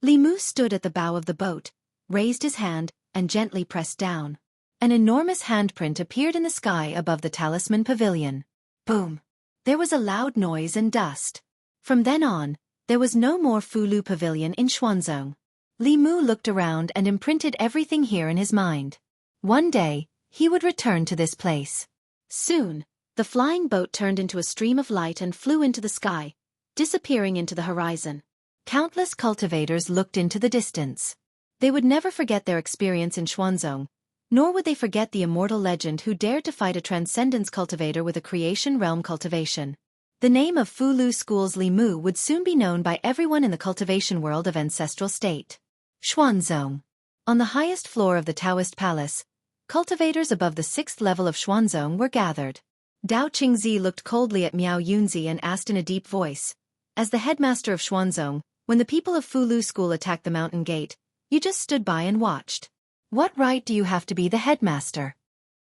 Li Mu stood at the bow of the boat, raised his hand, and gently pressed down. An enormous handprint appeared in the sky above the talisman pavilion. Boom! There was a loud noise and dust. From then on, there was no more Fulu Pavilion in Xuanzong. Li Mu looked around and imprinted everything here in his mind. One day, he would return to this place. Soon, the flying boat turned into a stream of light and flew into the sky, disappearing into the horizon. Countless cultivators looked into the distance. They would never forget their experience in Xuanzong, nor would they forget the immortal legend who dared to fight a transcendence cultivator with a creation realm cultivation. The name of Fulu School's Li Mu would soon be known by everyone in the cultivation world of ancestral state. Xuanzong. On the highest floor of the Taoist palace, cultivators above the 6th level of Xuanzong were gathered. Dao Qingzi looked coldly at Miao Yunzi and asked in a deep voice, "As the headmaster of Xuanzong, when the people of Fulu School attacked the mountain gate, you just stood by and watched. What right do you have to be the headmaster?"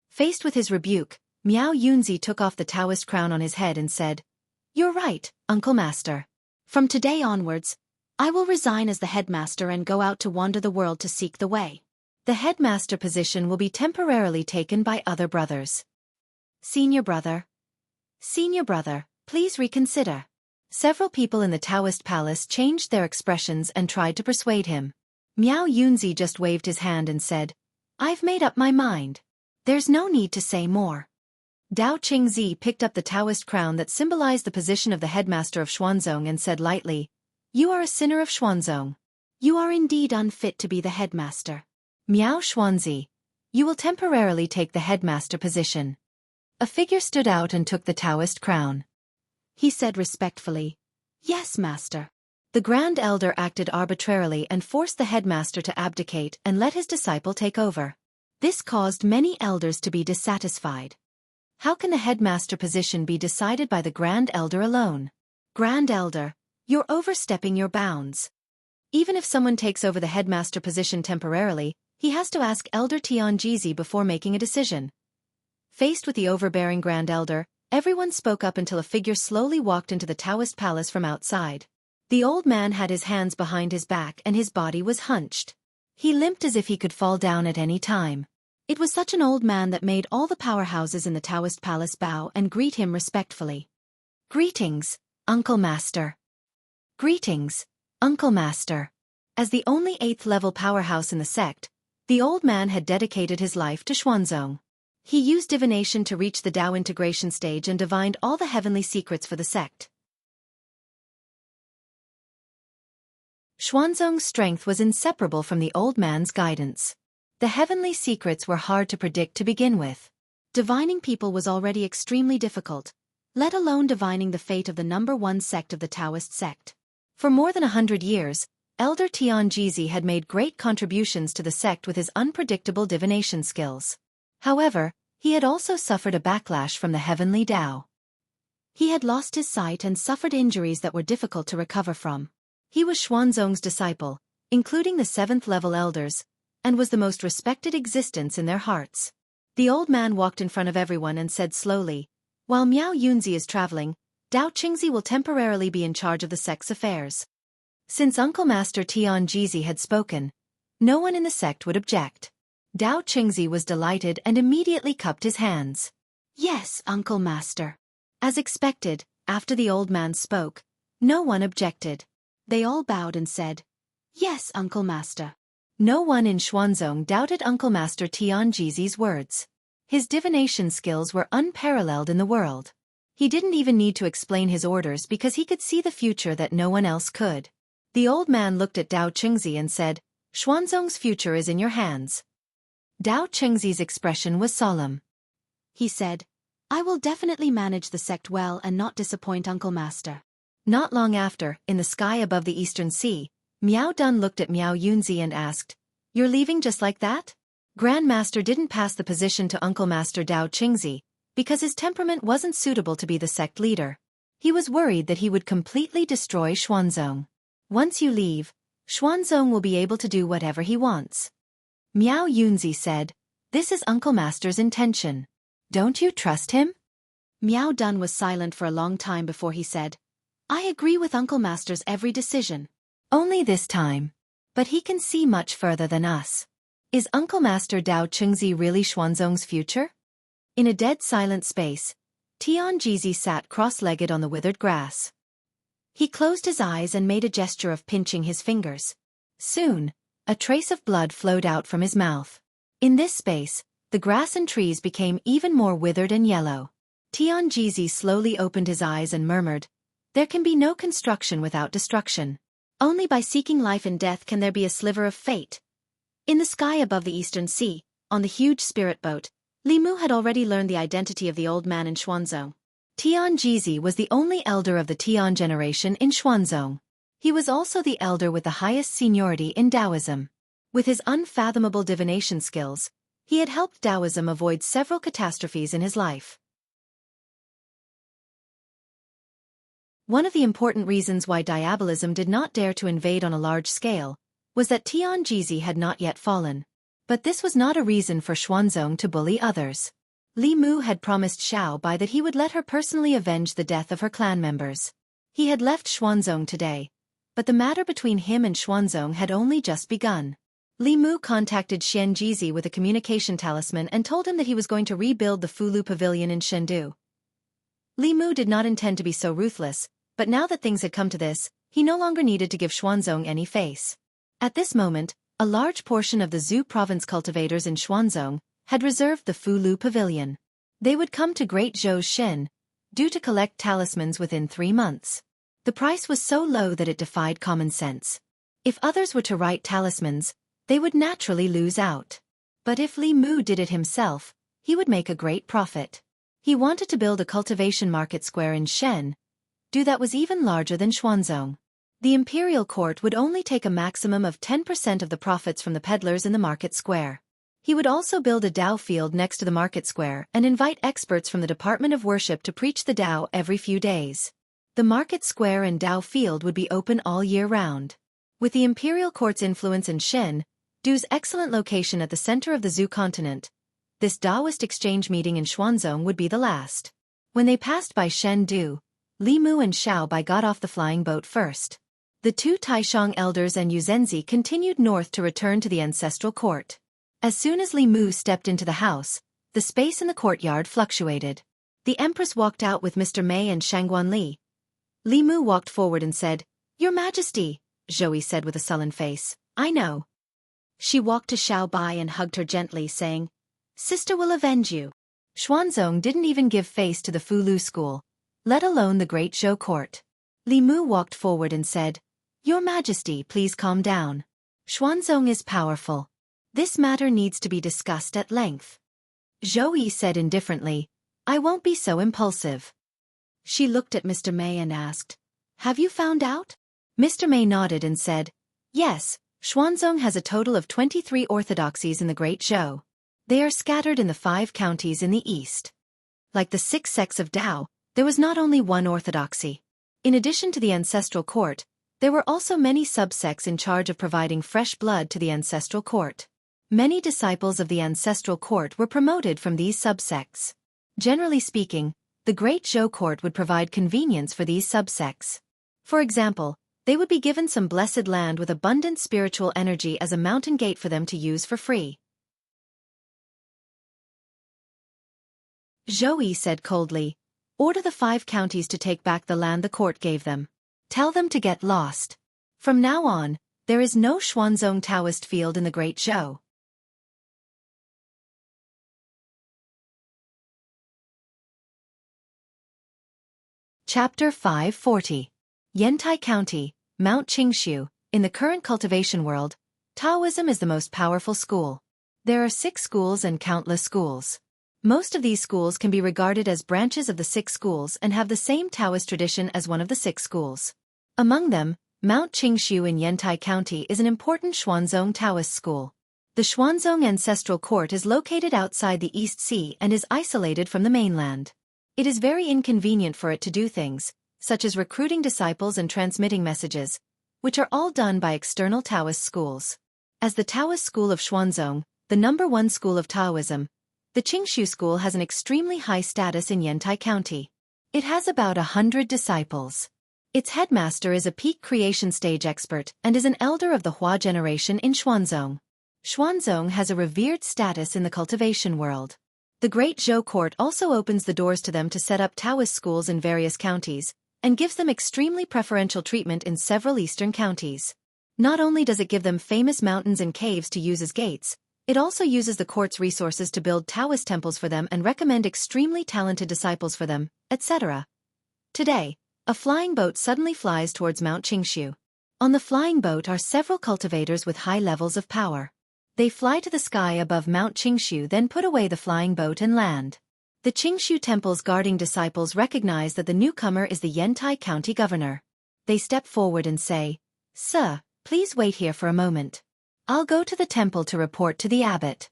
Faced with his rebuke, Miao Yunzi took off the Taoist crown on his head and said, "You're right, Uncle Master. From today onwards, I will resign as the headmaster and go out to wander the world to seek the way. The headmaster position will be temporarily taken by other brothers." Senior brother, please reconsider." Several people in the Taoist palace changed their expressions and tried to persuade him. Miao Yunzi just waved his hand and said, "I've made up my mind. There's no need to say more." Dao Qingzi picked up the Taoist crown that symbolized the position of the headmaster of Xuanzong and said lightly, "You are a sinner of Xuanzong. You are indeed unfit to be the headmaster. Miao Xuanzi, you will temporarily take the headmaster position." A figure stood out and took the Taoist crown. He said respectfully, "Yes, master." The grand elder acted arbitrarily and forced the headmaster to abdicate and let his disciple take over. This caused many elders to be dissatisfied. How can the headmaster position be decided by the grand elder alone? Grand elder, you're overstepping your bounds. Even if someone takes over the headmaster position temporarily, he has to ask Elder Tianjizi before making a decision. Faced with the overbearing grand elder, everyone spoke up until a figure slowly walked into the Taoist palace from outside. The old man had his hands behind his back and his body was hunched. He limped as if he could fall down at any time. It was such an old man that made all the powerhouses in the Taoist palace bow and greet him respectfully. "Greetings, Uncle Master." "Greetings, Uncle Master." As the only 8th level powerhouse in the sect, the old man had dedicated his life to Xuanzong. He used divination to reach the Dao integration stage and divined all the heavenly secrets for the sect. Xuanzong's strength was inseparable from the old man's guidance. The heavenly secrets were hard to predict to begin with. Divining people was already extremely difficult, let alone divining the fate of the #1 sect of the Taoist sect. For more than 100 years, Elder Xianxia had made great contributions to the sect with his unpredictable divination skills. However, he had also suffered a backlash from the heavenly Tao. He had lost his sight and suffered injuries that were difficult to recover from. He was Xuanzong's disciple, including the 7th-level elders, and was the most respected existence in their hearts. The old man walked in front of everyone and said slowly, "While Miao Yunzi is traveling, Dao Qingzi will temporarily be in charge of the sect's affairs." Since Uncle Master Xianxia had spoken, no one in the sect would object. Dao Qingzi was delighted and immediately cupped his hands. "Yes, Uncle Master." As expected, after the old man spoke, no one objected. They all bowed and said, "Yes, Uncle Master." No one in Xuanzong doubted Uncle Master Xianxia's words. His divination skills were unparalleled in the world. He didn't even need to explain his orders because he could see the future that no one else could. The old man looked at Dao Qingzi and said, "Xuanzong's future is in your hands." Dao Qingzi's expression was solemn. He said, "I will definitely manage the sect well and not disappoint Uncle Master." Not long after, in the sky above the Eastern Sea, Miao Dun looked at Miao Yunzi and asked, "You're leaving just like that?" Grand Master didn't pass the position to Uncle Master Dao Qingzi, because his temperament wasn't suitable to be the sect leader. He was worried that he would completely destroy Xuanzong. "Once you leave, Xuanzong will be able to do whatever he wants." Miao Yunzi said, "This is Uncle Master's intention. Don't you trust him?" Miao Dun was silent for a long time before he said, "I agree with Uncle Master's every decision. Only this time. But he can see much further than us. Is Uncle Master Dao Qingzi really Xuanzong's future?" In a dead silent space, Xianxia sat cross-legged on the withered grass. He closed his eyes and made a gesture of pinching his fingers. Soon, a trace of blood flowed out from his mouth. In this space, the grass and trees became even more withered and yellow. Xianxia slowly opened his eyes and murmured, "There can be no construction without destruction. Only by seeking life in death can there be a sliver of fate." In the sky above the Eastern Sea, on the huge spirit boat, Li Mu had already learned the identity of the old man in Xuanzong. Xianxia was the only elder of the Tian generation in Xuanzong. He was also the elder with the highest seniority in Taoism. With his unfathomable divination skills, he had helped Taoism avoid several catastrophes in his life. One of the important reasons why diabolism did not dare to invade on a large scale was that Xianxia had not yet fallen. But this was not a reason for Xuanzong to bully others. Li Mu had promised Xiao Bai that he would let her personally avenge the death of her clan members. He had left Xuanzong today, but the matter between him and Xuanzong had only just begun. Li Mu contacted Xianxia with a communication talisman and told him that he was going to rebuild the Fulu Pavilion in Chengdu. Li Mu did not intend to be so ruthless, but now that things had come to this, he no longer needed to give Xuanzong any face. At this moment, a large portion of the Zhu province cultivators in Xuanzong had reserved the Fulu Pavilion. They would come to Great Zhou's Shen, due to collect talismans within 3 months. The price was so low that it defied common sense. If others were to write talismans, they would naturally lose out. But if Li Mu did it himself, he would make a great profit. He wanted to build a cultivation market square in Shen, that was even larger than Xuanzong. The imperial court would only take a maximum of 10% of the profits from the peddlers in the market square. He would also build a Dao field next to the market square and invite experts from the Department of Worship to preach the Dao every few days. The market square and Dao field would be open all year round. With the imperial court's influence in Chengdu's excellent location at the center of the Zhu continent, this Daoist exchange meeting in Xuanzong would be the last. When they passed by Chengdu, Li Mu and Xiao Bai got off the flying boat first. The 2 Taishang elders and Yuzenzi continued north to return to the ancestral court. As soon as Li Mu stepped into the house, the space in the courtyard fluctuated. The Empress walked out with Mr. Mei and Shangguan Li. Li Mu walked forward and said, "Your Majesty," Zhou said with a sullen face, "I know." She walked to Xiao Bai and hugged her gently, saying, "Sister will avenge you." Xuanzong didn't even give face to the Fulu school, let alone the Great Zhou court. Li Mu walked forward and said, "Your Majesty, please calm down. Xuanzong is powerful. This matter needs to be discussed at length." Zhou said indifferently, "I won't be so impulsive." She looked at Mr. Mei and asked, "Have you found out?" Mr. Mei nodded and said, Yes, Xuanzong has a total of 23 orthodoxies in the Great Zhou. They are scattered in the 5 counties in the east. Like the 6 sects of Tao, there was not only one orthodoxy. In addition to the ancestral court, there were also many subsects in charge of providing fresh blood to the ancestral court. Many disciples of the ancestral court were promoted from these subsects. Generally speaking, the Great Zhou court would provide convenience for these subsects. For example, they would be given some blessed land with abundant spiritual energy as a mountain gate for them to use for free. Zhou Yi said coldly, "Order the 5 counties to take back the land the court gave them. Tell them to get lost. From now on, there is no Xuanzong Taoist field in the Great Zhou." Chapter 540. Yantai County, Mount Qingshu. In the current cultivation world, Taoism is the most powerful school. There are 6 schools and countless schools. Most of these schools can be regarded as branches of the 6 schools and have the same Taoist tradition as one of the 6 schools. Among them, Mount Qingshu in Yantai County is an important Xuanzong Taoist school. The Xuanzong Ancestral Court is located outside the East Sea and is isolated from the mainland. It is very inconvenient for it to do things, such as recruiting disciples and transmitting messages, which are all done by external Taoist schools. As the Taoist school of Xuanzong, the #1 school of Taoism, the Qingshu school has an extremely high status in Yantai County. It has about 100 disciples. Its headmaster is a peak creation stage expert and is an elder of the Hua generation in Xuanzong. Xuanzong has a revered status in the cultivation world. The Great Zhou court also opens the doors to them to set up Taoist schools in various counties, and gives them extremely preferential treatment in several eastern counties. Not only does it give them famous mountains and caves to use as gates, it also uses the court's resources to build Taoist temples for them and recommend extremely talented disciples for them, etc. Today, a flying boat suddenly flies towards Mount Qingshu. On the flying boat are several cultivators with high levels of power. They fly to the sky above Mount Qingshu, then put away the flying boat and land. The Qingshu temple's guarding disciples recognize that the newcomer is the Yantai County governor. They step forward and say, "Sir, please wait here for a moment. I'll go to the temple to report to the abbot."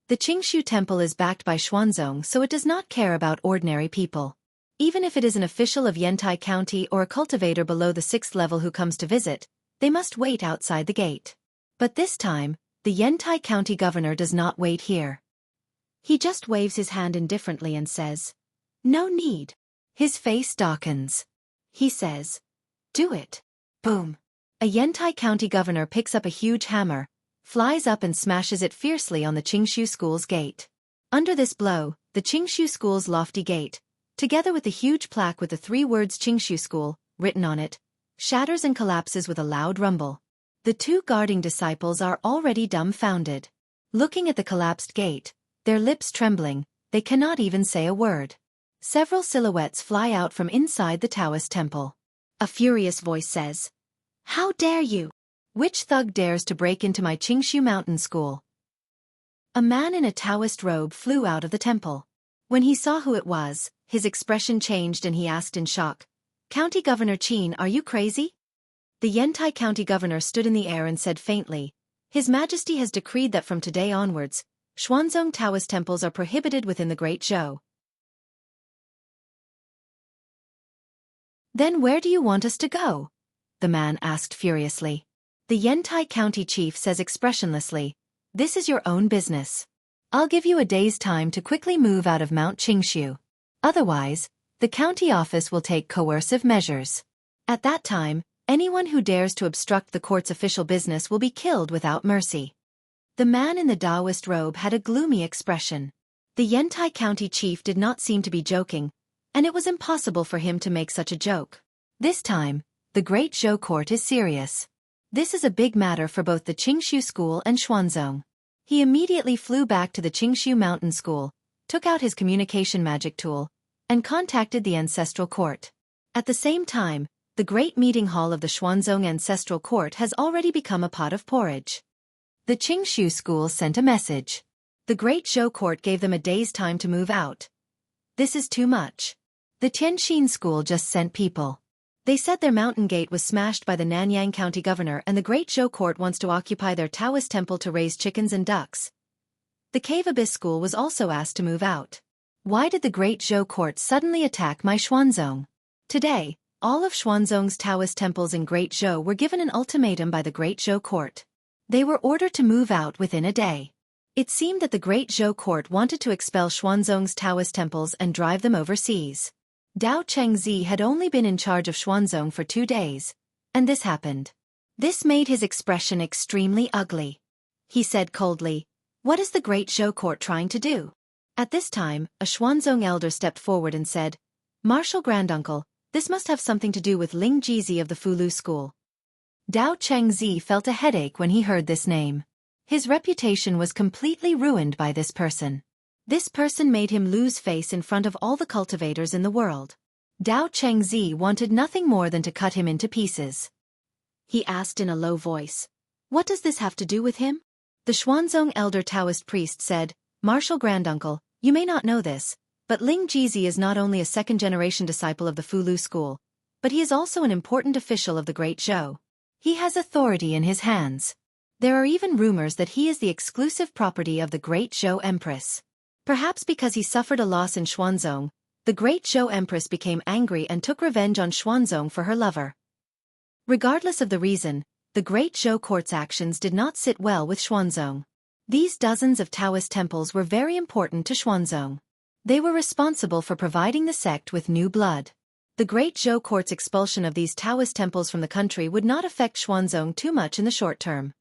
The Qingshu temple is backed by Xuanzong, so it does not care about ordinary people. Even if it is an official of Yantai County or a cultivator below the 6th level who comes to visit, they must wait outside the gate. But this time, the Yantai County governor does not wait here. He just waves his hand indifferently and says, "No need." His face darkens. He says, "Do it." Boom. A Yantai County governor picks up a huge hammer, flies up and smashes it fiercely on the Qingshu school's gate. Under this blow, the Qingshu school's lofty gate, together with the huge plaque with the 3 words Qingshu School written on it, shatters and collapses with a loud rumble. The 2 guarding disciples are already dumbfounded. Looking at the collapsed gate, their lips trembling, they cannot even say a word. Several silhouettes fly out from inside the Taoist temple. A furious voice says, "How dare you? Which thug dares to break into my Qingshu mountain school?" A man in a Taoist robe flew out of the temple. When he saw who it was, his expression changed and he asked in shock, "County Governor Qin, are you crazy?" The Yantai County governor stood in the air and said faintly, "His Majesty has decreed that from today onwards, Xuanzong Taoist temples are prohibited within the Great Zhou." "Then where do you want us to go?" the man asked furiously. The Yantai County chief says expressionlessly, "This is your own business. I'll give you a day's time to quickly move out of Mount Qingshu. Otherwise, the county office will take coercive measures. At that time, anyone who dares to obstruct the court's official business will be killed without mercy." The man in the Taoist robe had a gloomy expression. The Yantai County chief did not seem to be joking, and it was impossible for him to make such a joke. This time, the Great Zhou court is serious. This is a big matter for both the Qingshu school and Xuanzong. He immediately flew back to the Qingshu mountain school, took out his communication magic tool, and contacted the ancestral court. At the same time, the great meeting hall of the Xuanzong ancestral court has already become a pot of porridge. The Qingshu school sent a message. The Great Zhou court gave them a day's time to move out. This is too much. The Tianxin school just sent people. They said their mountain gate was smashed by the Nanyang County governor and the Great Zhou court wants to occupy their Taoist temple to raise chickens and ducks. The Cave Abyss school was also asked to move out. Why did the Great Zhou court suddenly attack my Xuanzong? Today, all of Xuanzong's Taoist temples in Great Zhou were given an ultimatum by the Great Zhou court. They were ordered to move out within a day. It seemed that the Great Zhou court wanted to expel Xuanzong's Taoist temples and drive them overseas. Dao Chengzi had only been in charge of Xuanzong for 2 days, and this happened. This made his expression extremely ugly. He said coldly, "What is the Great Zhou court trying to do?" At this time, a Xuanzong elder stepped forward and said, "Martial granduncle, this must have something to do with Ling Jizi of the Fulu school." Dao Chengzi felt a headache when he heard this name. His reputation was completely ruined by this person. This person made him lose face in front of all the cultivators in the world. Dao Chengzi wanted nothing more than to cut him into pieces. He asked in a low voice, "What does this have to do with him?" The Xuanzong elder Taoist priest said, "Martial granduncle, you may not know this, but Ling Jizi is not only a second-generation disciple of the Fulu school, but he is also an important official of the Great Zhou. He has authority in his hands. There are even rumors that he is the exclusive property of the Great Zhou Empress. Perhaps because he suffered a loss in Xuanzong, the Great Zhou Empress became angry and took revenge on Xuanzong for her lover." Regardless of the reason, the Great Zhou court's actions did not sit well with Xuanzong. These dozens of Taoist temples were very important to Xuanzong. They were responsible for providing the sect with new blood. The Great Zhou court's expulsion of these Taoist temples from the country would not affect Xuanzong too much in the short term.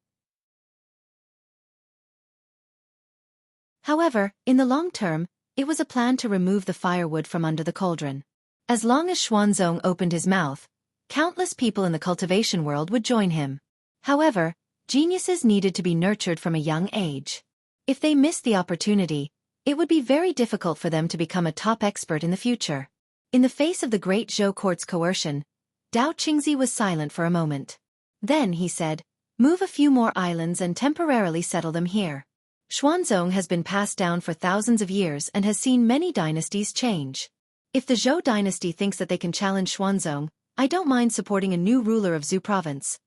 However, in the long term, it was a plan to remove the firewood from under the cauldron. As long as Xuanzong opened his mouth, countless people in the cultivation world would join him. However, geniuses needed to be nurtured from a young age. If they missed the opportunity, it would be very difficult for them to become a top expert in the future. In the face of the Great Zhou court's coercion, Dao Qingzi was silent for a moment. Then he said, "Move a few more islands and temporarily settle them here. Xuanzong has been passed down for thousands of years and has seen many dynasties change. If the Zhou dynasty thinks that they can challenge Xuanzong, I don't mind supporting a new ruler of Zhu province."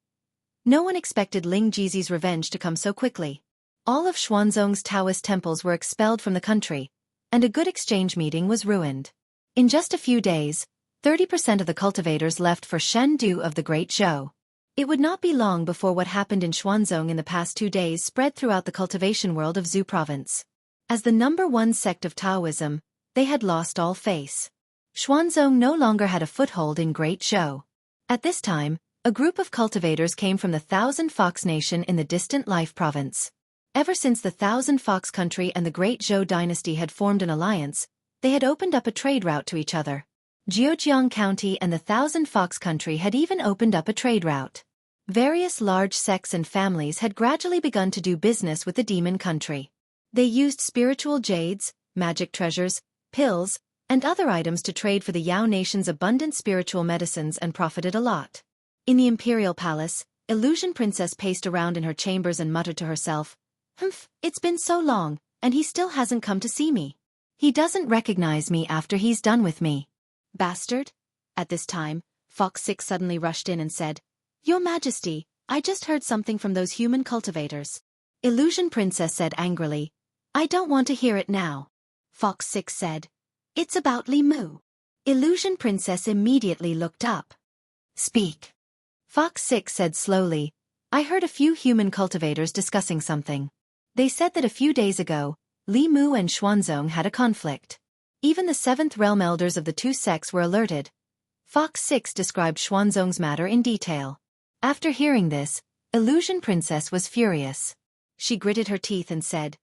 No one expected Ling Jizi's revenge to come so quickly. All of Xuanzong's Taoist temples were expelled from the country, and a good exchange meeting was ruined. In just a few days, 30% of the cultivators left for Shendu of the Great Zhou. It would not be long before what happened in Xuanzong in the past 2 days spread throughout the cultivation world of Zhu province. As the #1 sect of Taoism, they had lost all face. Xuanzong no longer had a foothold in Great Zhou. At this time, a group of cultivators came from the Thousand Fox Nation in the distant Life province. Ever since the Thousand Fox country and the Great Zhou dynasty had formed an alliance, they had opened up a trade route to each other. Zhejiang County and the Thousand Fox country had even opened up a trade route. Various large sects and families had gradually begun to do business with the demon country. They used spiritual jades, magic treasures, pills, and other items to trade for the Yao nation's abundant spiritual medicines and profited a lot. In the imperial palace, Illusion Princess paced around in her chambers and muttered to herself, "Humph, it's been so long, and he still hasn't come to see me. He doesn't recognize me after he's done with me. Bastard." At this time, Fox 6 suddenly rushed in and said, "Your Majesty, I just heard something from those human cultivators." Illusion Princess said angrily, "I don't want to hear it now." Fox 6 said, "It's about Li Mu." Illusion Princess immediately looked up. "Speak." Fox 6 said slowly, "I heard a few human cultivators discussing something. They said that a few days ago, Li Mu and Xuanzong had a conflict. Even the 7th realm elders of the 2 sects were alerted." Fox 6 described Xuanzong's matter in detail. After hearing this, Illusion Princess was furious. She gritted her teeth and said,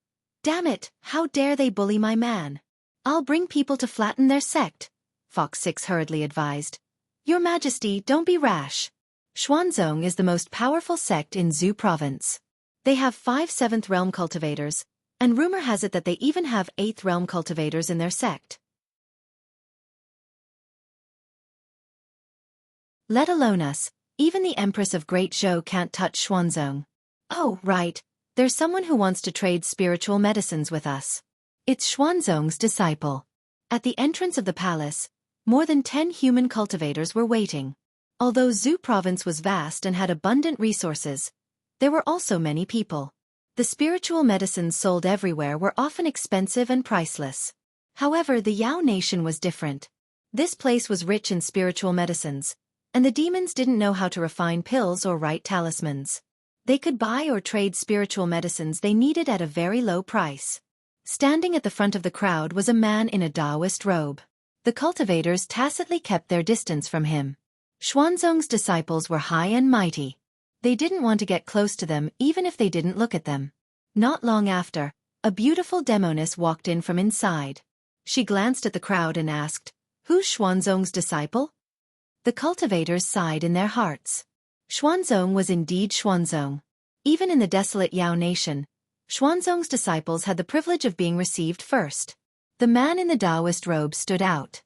"Damn it, how dare they bully my man? I'll bring people to flatten their sect." Fox 6 hurriedly advised, "Your Majesty, don't be rash. Xuanzong is the most powerful sect in Zhu province. They have 5 7th realm cultivators, and rumor has it that they even have 8th realm cultivators in their sect. Let alone us, even the Empress of Great Zhou can't touch Xuanzong. Oh, right, there's someone who wants to trade spiritual medicines with us. It's Xuanzong's disciple." At the entrance of the palace, more than 10 human cultivators were waiting. Although Zhu province was vast and had abundant resources, there were also many people. The spiritual medicines sold everywhere were often expensive and priceless. However, the Yao nation was different. This place was rich in spiritual medicines, and the demons didn't know how to refine pills or write talismans. They could buy or trade spiritual medicines they needed at a very low price. Standing at the front of the crowd was a man in a Taoist robe. The cultivators tacitly kept their distance from him. Xuanzong's disciples were high and mighty. They didn't want to get close to them even if they didn't look at them. Not long after, a beautiful demoness walked in from inside. She glanced at the crowd and asked, "Who's Xuanzong's disciple?" The cultivators sighed in their hearts. Xuanzong was indeed Xuanzong. Even in the desolate Yao nation, Xuanzong's disciples had the privilege of being received first. The man in the Taoist robe stood out.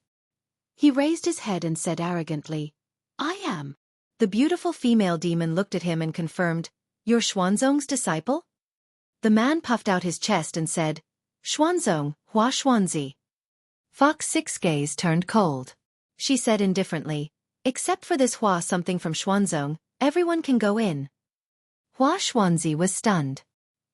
He raised his head and said arrogantly, "I am." The beautiful female demon looked at him and confirmed, "You're Xuanzong's disciple?" The man puffed out his chest and said, "Xuanzong, Hua Xuanzi." Fox 6's gaze turned cold. She said indifferently, "Except for this Hua something from Xuanzong, everyone can go in." Hua Xuanzi was stunned.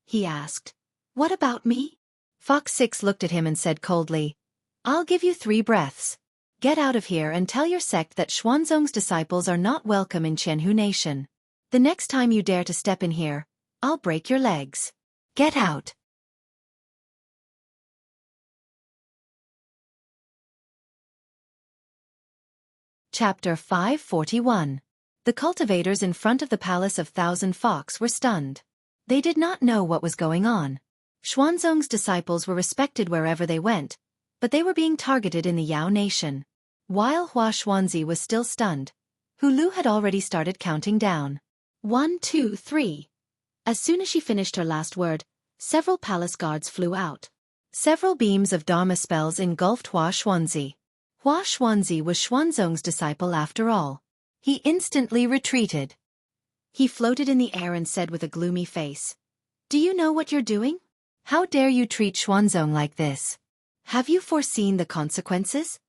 He asked, "What about me?" Fox 6 looked at him and said coldly, "I'll give you 3 breaths. Get out of here and tell your sect that Xuanzong's disciples are not welcome in Jianghu nation. The next time you dare to step in here, I'll break your legs. Get out." Chapter 541. The cultivators in front of the Palace of Thousand Fox were stunned. They did not know what was going on. Xuanzong's disciples were respected wherever they went, but they were being targeted in the Yao nation. While Hua Xuanzi was still stunned, Hulu had already started counting down. 1, 2, 3. As soon as she finished her last word, several palace guards flew out. Several beams of Dharma spells engulfed Hua Xuanzi. Hua Xuanzi was Xuanzong's disciple after all. He instantly retreated. He floated in the air and said with a gloomy face, "Do you know what you're doing? How dare you treat Xuanzong like this? Have you foreseen the consequences?"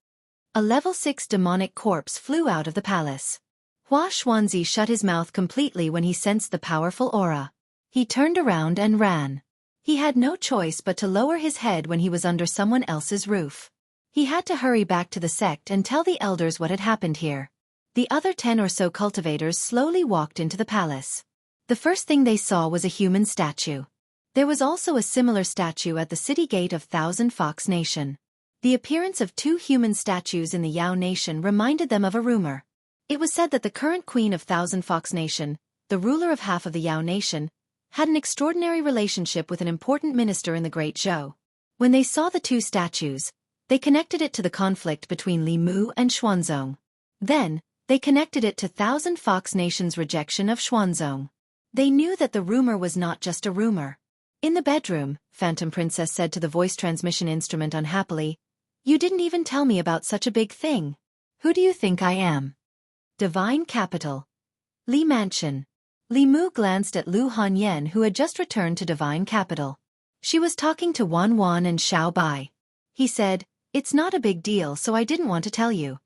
A level 6 demonic corpse flew out of the palace. Hua Xuanzi shut his mouth completely when he sensed the powerful aura. He turned around and ran. He had no choice but to lower his head when he was under someone else's roof. He had to hurry back to the sect and tell the elders what had happened here. The other 10 or so cultivators slowly walked into the palace. The first thing they saw was a human statue. There was also a similar statue at the city gate of Thousand Fox Nation. The appearance of 2 human statues in the Yao Nation reminded them of a rumor. It was said that the current queen of Thousand Fox Nation, the ruler of half of the Yao Nation, had an extraordinary relationship with an important minister in the Great Zhou. When they saw the 2 statues, they connected it to the conflict between Li Mu and Xuanzong. Then, they connected it to Thousand Fox Nation's rejection of Xuanzong. They knew that the rumor was not just a rumor. In the bedroom, Phantom Princess said to the voice transmission instrument unhappily, "You didn't even tell me about such a big thing. Who do you think I am?" Divine Capital. Li Mansion. Li Mu glanced at Lu Hanyan who had just returned to Divine Capital. She was talking to Wan Wan and Xiao Bai. He said, "It's not a big deal so I didn't want to tell you."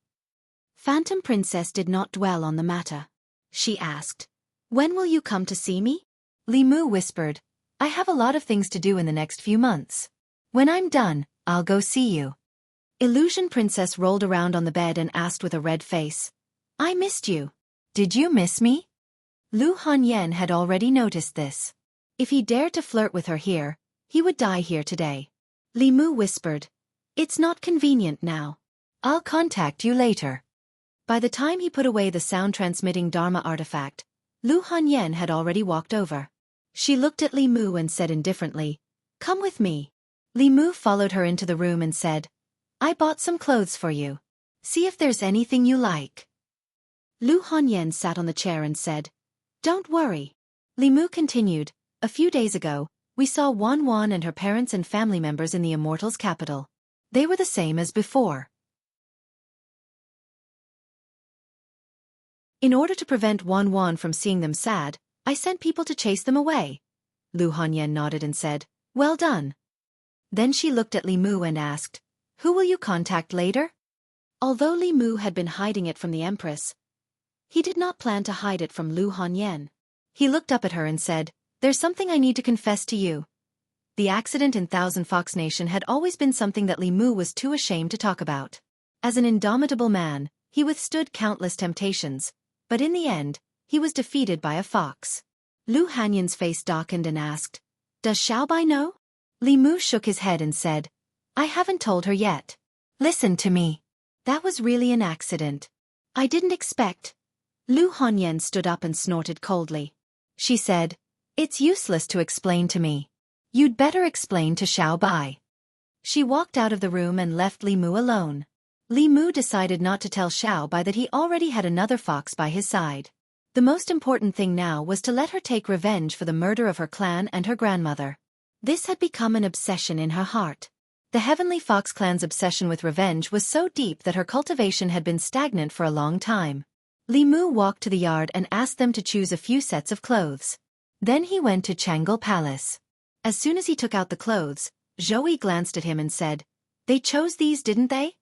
Phantom Princess did not dwell on the matter. She asked, "When will you come to see me?" Li Mu whispered, "I have a lot of things to do in the next few months. When I'm done, I'll go see you." Illusion Princess rolled around on the bed and asked with a red face, "I missed you. Did you miss me?" Lu Hanyan had already noticed this. If he dared to flirt with her here, he would die here today. Li Mu whispered, "It's not convenient now. I'll contact you later." By the time he put away the sound-transmitting Dharma artifact, Lu Hanyan had already walked over. She looked at Li Mu and said indifferently, "Come with me." Li Mu followed her into the room and said, "I bought some clothes for you. See if there's anything you like." Lu Hanyan sat on the chair and said, "Don't worry." Li Mu continued, "A few days ago, we saw Wan Wan and her parents and family members in the Immortals' capital. They were the same as before. In order to prevent Wan Wan from seeing them sad, I sent people to chase them away." Lu Hanyan nodded and said, "Well done." Then she looked at Li Mu and asked, "Who will you contact later?" Although Li Mu had been hiding it from the Empress, He did not plan to hide it from Lu Hongyan. He looked up at her and said, "There's something I need to confess to you." The accident in Thousand Fox Nation had always been something that Li Mu was too ashamed to talk about. As an indomitable man, he withstood countless temptations, but in the end, he was defeated by a fox. Lu Hongyan's face darkened and asked, "Does Xiaobai know?" Li Mu shook his head and said, "I haven't told her yet. Listen to me. That was really an accident. I didn't expect." Lu Hongyan stood up and snorted coldly. She said, "It's useless to explain to me. You'd better explain to Xiaobai." She walked out of the room and left Li Mu alone. Li Mu decided not to tell Xiaobai that he already had another fox by his side. The most important thing now was to let her take revenge for the murder of her clan and her grandmother. This had become an obsession in her heart. The Heavenly Fox clan's obsession with revenge was so deep that her cultivation had been stagnant for a long time. Li Mu walked to the yard and asked them to choose a few sets of clothes. Then he went to Xianxia Palace. As soon as he took out the clothes, Zhou glanced at him and said, "They chose these, didn't they?"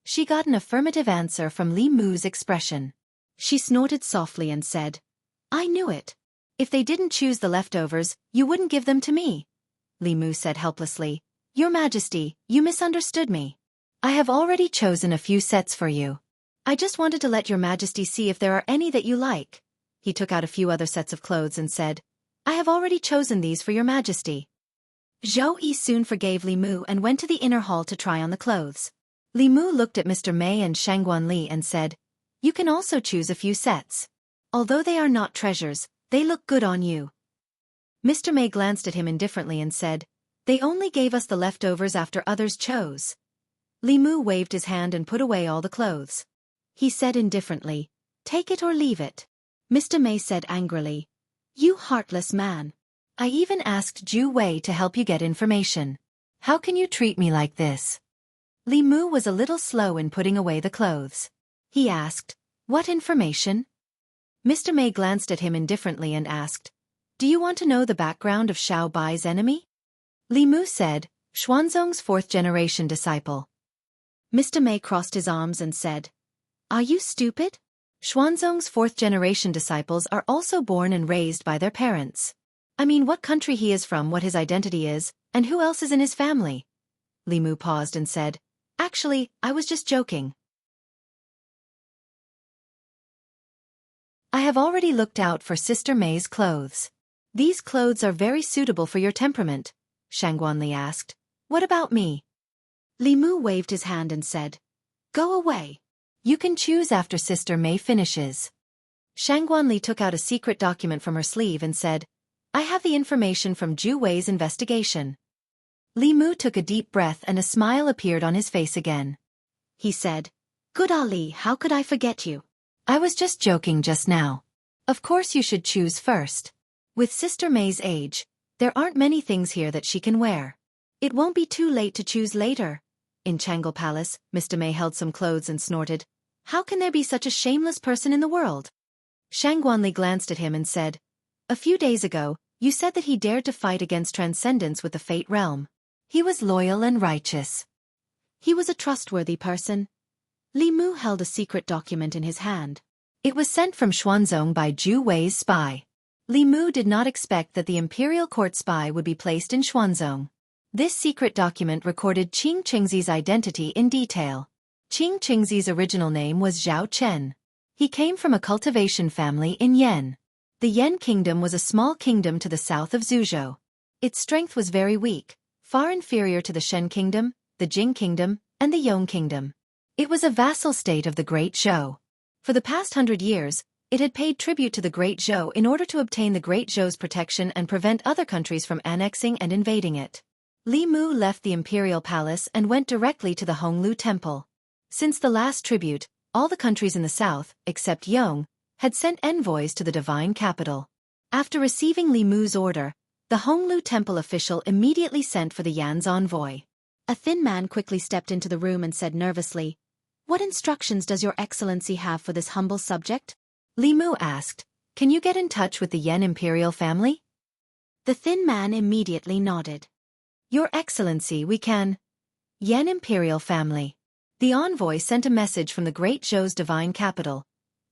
She got an affirmative answer from Li Mu's expression. She snorted softly and said, "I knew it. If they didn't choose the leftovers, you wouldn't give them to me." Li Mu said helplessly, "Your Majesty, you misunderstood me. I have already chosen a few sets for you. I just wanted to let your Majesty see if there are any that you like." He took out a few other sets of clothes and said, "I have already chosen these for your Majesty." Zhou soon forgave Li Mu and went to the inner hall to try on the clothes. Li Mu looked at Mr. Mei and Shangguan Li and said, "You can also choose a few sets. Although they are not treasures, they look good on you." Mr. Mei glanced at him indifferently and said, "They only gave us the leftovers after others chose." Li Mu waved his hand and put away all the clothes. He said indifferently, "Take it or leave it." Mr. Mei said angrily, "You heartless man. I even asked Zhu Wei to help you get information. How can you treat me like this?" Li Mu was a little slow in putting away the clothes. He asked, "What information?" Mr. Mei glanced at him indifferently and asked, "Do you want to know the background of Xiao Bai's enemy?" Li Mu said, "Xuanzong's fourth-generation disciple." Mr. Mei crossed his arms and said, "Are you stupid? Xuanzong's fourth-generation disciples are also born and raised by their parents. I mean, what country he is from, what his identity is, and who else is in his family." Li Mu paused and said, "Actually, I was just joking. I have already looked out for Sister Mei's clothes. These clothes are very suitable for your temperament." Shangguan Li asked, "What about me?" Li Mu waved his hand and said, "Go away. You can choose after Sister Mei finishes." Shangguan Li took out a secret document from her sleeve and said, "I have the information from Zhu Wei's investigation." Li Mu took a deep breath and a smile appeared on his face again. He said, "Good Ali, how could I forget you? I was just joking just now. Of course you should choose first. With Sister Mei's age, there aren't many things here that she can wear. It won't be too late to choose later." In Xianxia Palace, Mr. Mei held some clothes and snorted, "How can there be such a shameless person in the world?" Shangguan Li glanced at him and said, "A few days ago, you said that he dared to fight against transcendence with the Fate Realm. He was loyal and righteous. He was a trustworthy person." Li Mu held a secret document in his hand. It was sent from Xuanzong by Zhu Wei's spy. Li Mu did not expect that the imperial court spy would be placed in Xuanzong. This secret document recorded Qing Qingzi's identity in detail. Qing Qingzi's original name was Zhao Chen. He came from a cultivation family in Yan. The Yan kingdom was a small kingdom to the south of Zhuzhou. Its strength was very weak, far inferior to the Shen kingdom, the Jing kingdom, and the Yong kingdom. It was a vassal state of the Great Zhou. For the past 100 years, it had paid tribute to the Great Zhou in order to obtain the Great Zhou's protection and prevent other countries from annexing and invading it. Li Mu left the imperial palace and went directly to the Honglu Temple. Since the last tribute, all the countries in the south, except Yong, had sent envoys to the divine capital. After receiving Li Mu's order, the Honglu Temple official immediately sent for the Yan's envoy. A thin man quickly stepped into the room and said nervously, "What instructions does your excellency have for this humble subject?" Li Mu asked, "Can you get in touch with the Yan imperial family?" The thin man immediately nodded. "Your excellency, we can." Yan imperial family. The envoy sent a message from the Great Zhou's divine capital.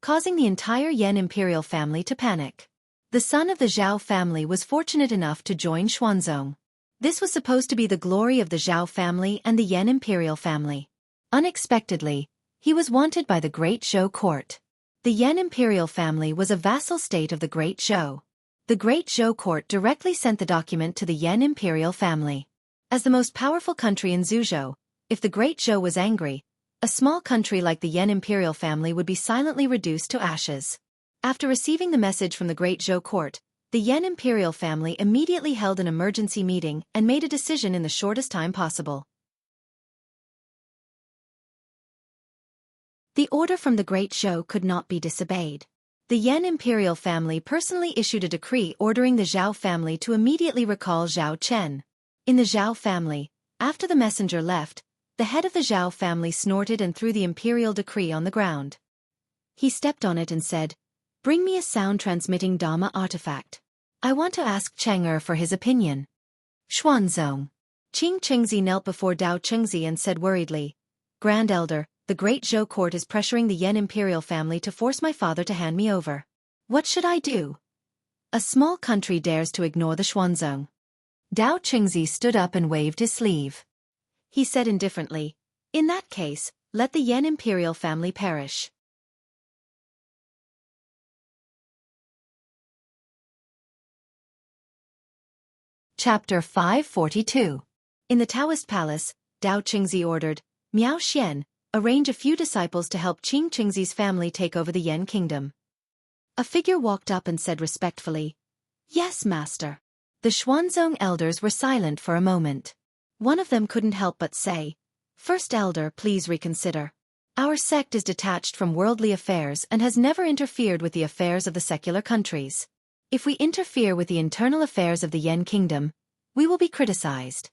causing the entire Yan imperial family to panic. The son of the Zhao family was fortunate enough to join Xuanzong. This was supposed to be the glory of the Zhao family and the Yan imperial family. Unexpectedly, he was wanted by the Great Zhou court. The Yan imperial family was a vassal state of the Great Zhou. The Great Zhou court directly sent the document to the Yan imperial family. As the most powerful country in Zhuzhou, if the Great Zhou was angry, a small country like the Yan imperial family would be silently reduced to ashes. After receiving the message from the Great Zhou court, the Yan imperial family immediately held an emergency meeting and made a decision in the shortest time possible. The order from the Great Zhou could not be disobeyed. The Yan imperial family personally issued a decree ordering the Zhao family to immediately recall Zhao Chen. In the Zhao family, after the messenger left, the head of the Zhao family snorted and threw the imperial decree on the ground. He stepped on it and said, "Bring me a sound-transmitting Dharma artifact. I want to ask Chang'er for his opinion." Xuanzong. Qing Qingzi knelt before Dao Chengzi and said worriedly, "Grand Elder, the Great Zhou court is pressuring the Yan imperial family to force my father to hand me over. What should I do?" A small country dares to ignore the Xuanzong. Dao Chengzi stood up and waved his sleeve. He said indifferently, "In that case, let the Yan imperial family perish." Chapter 542. In the Taoist palace, Dao Chengzi ordered, Miao Xian, arrange a few disciples to help Qing Qingzi's family take over the Yan kingdom. A figure walked up and said respectfully, "Yes, master." The Xuanzong elders were silent for a moment. One of them couldn't help but say, "First elder, please reconsider. Our sect is detached from worldly affairs and has never interfered with the affairs of the secular countries. If we interfere with the internal affairs of the Yan kingdom, we will be criticized."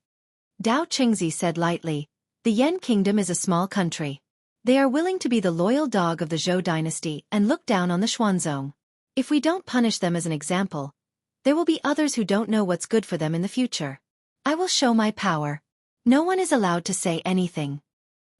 Dao Chengzi said lightly, "The Yan kingdom is a small country. They are willing to be the loyal dog of the Zhou dynasty and look down on the Xuanzong. If we don't punish them as an example, there will be others who don't know what's good for them in the future. I will show my power. No one is allowed to say anything."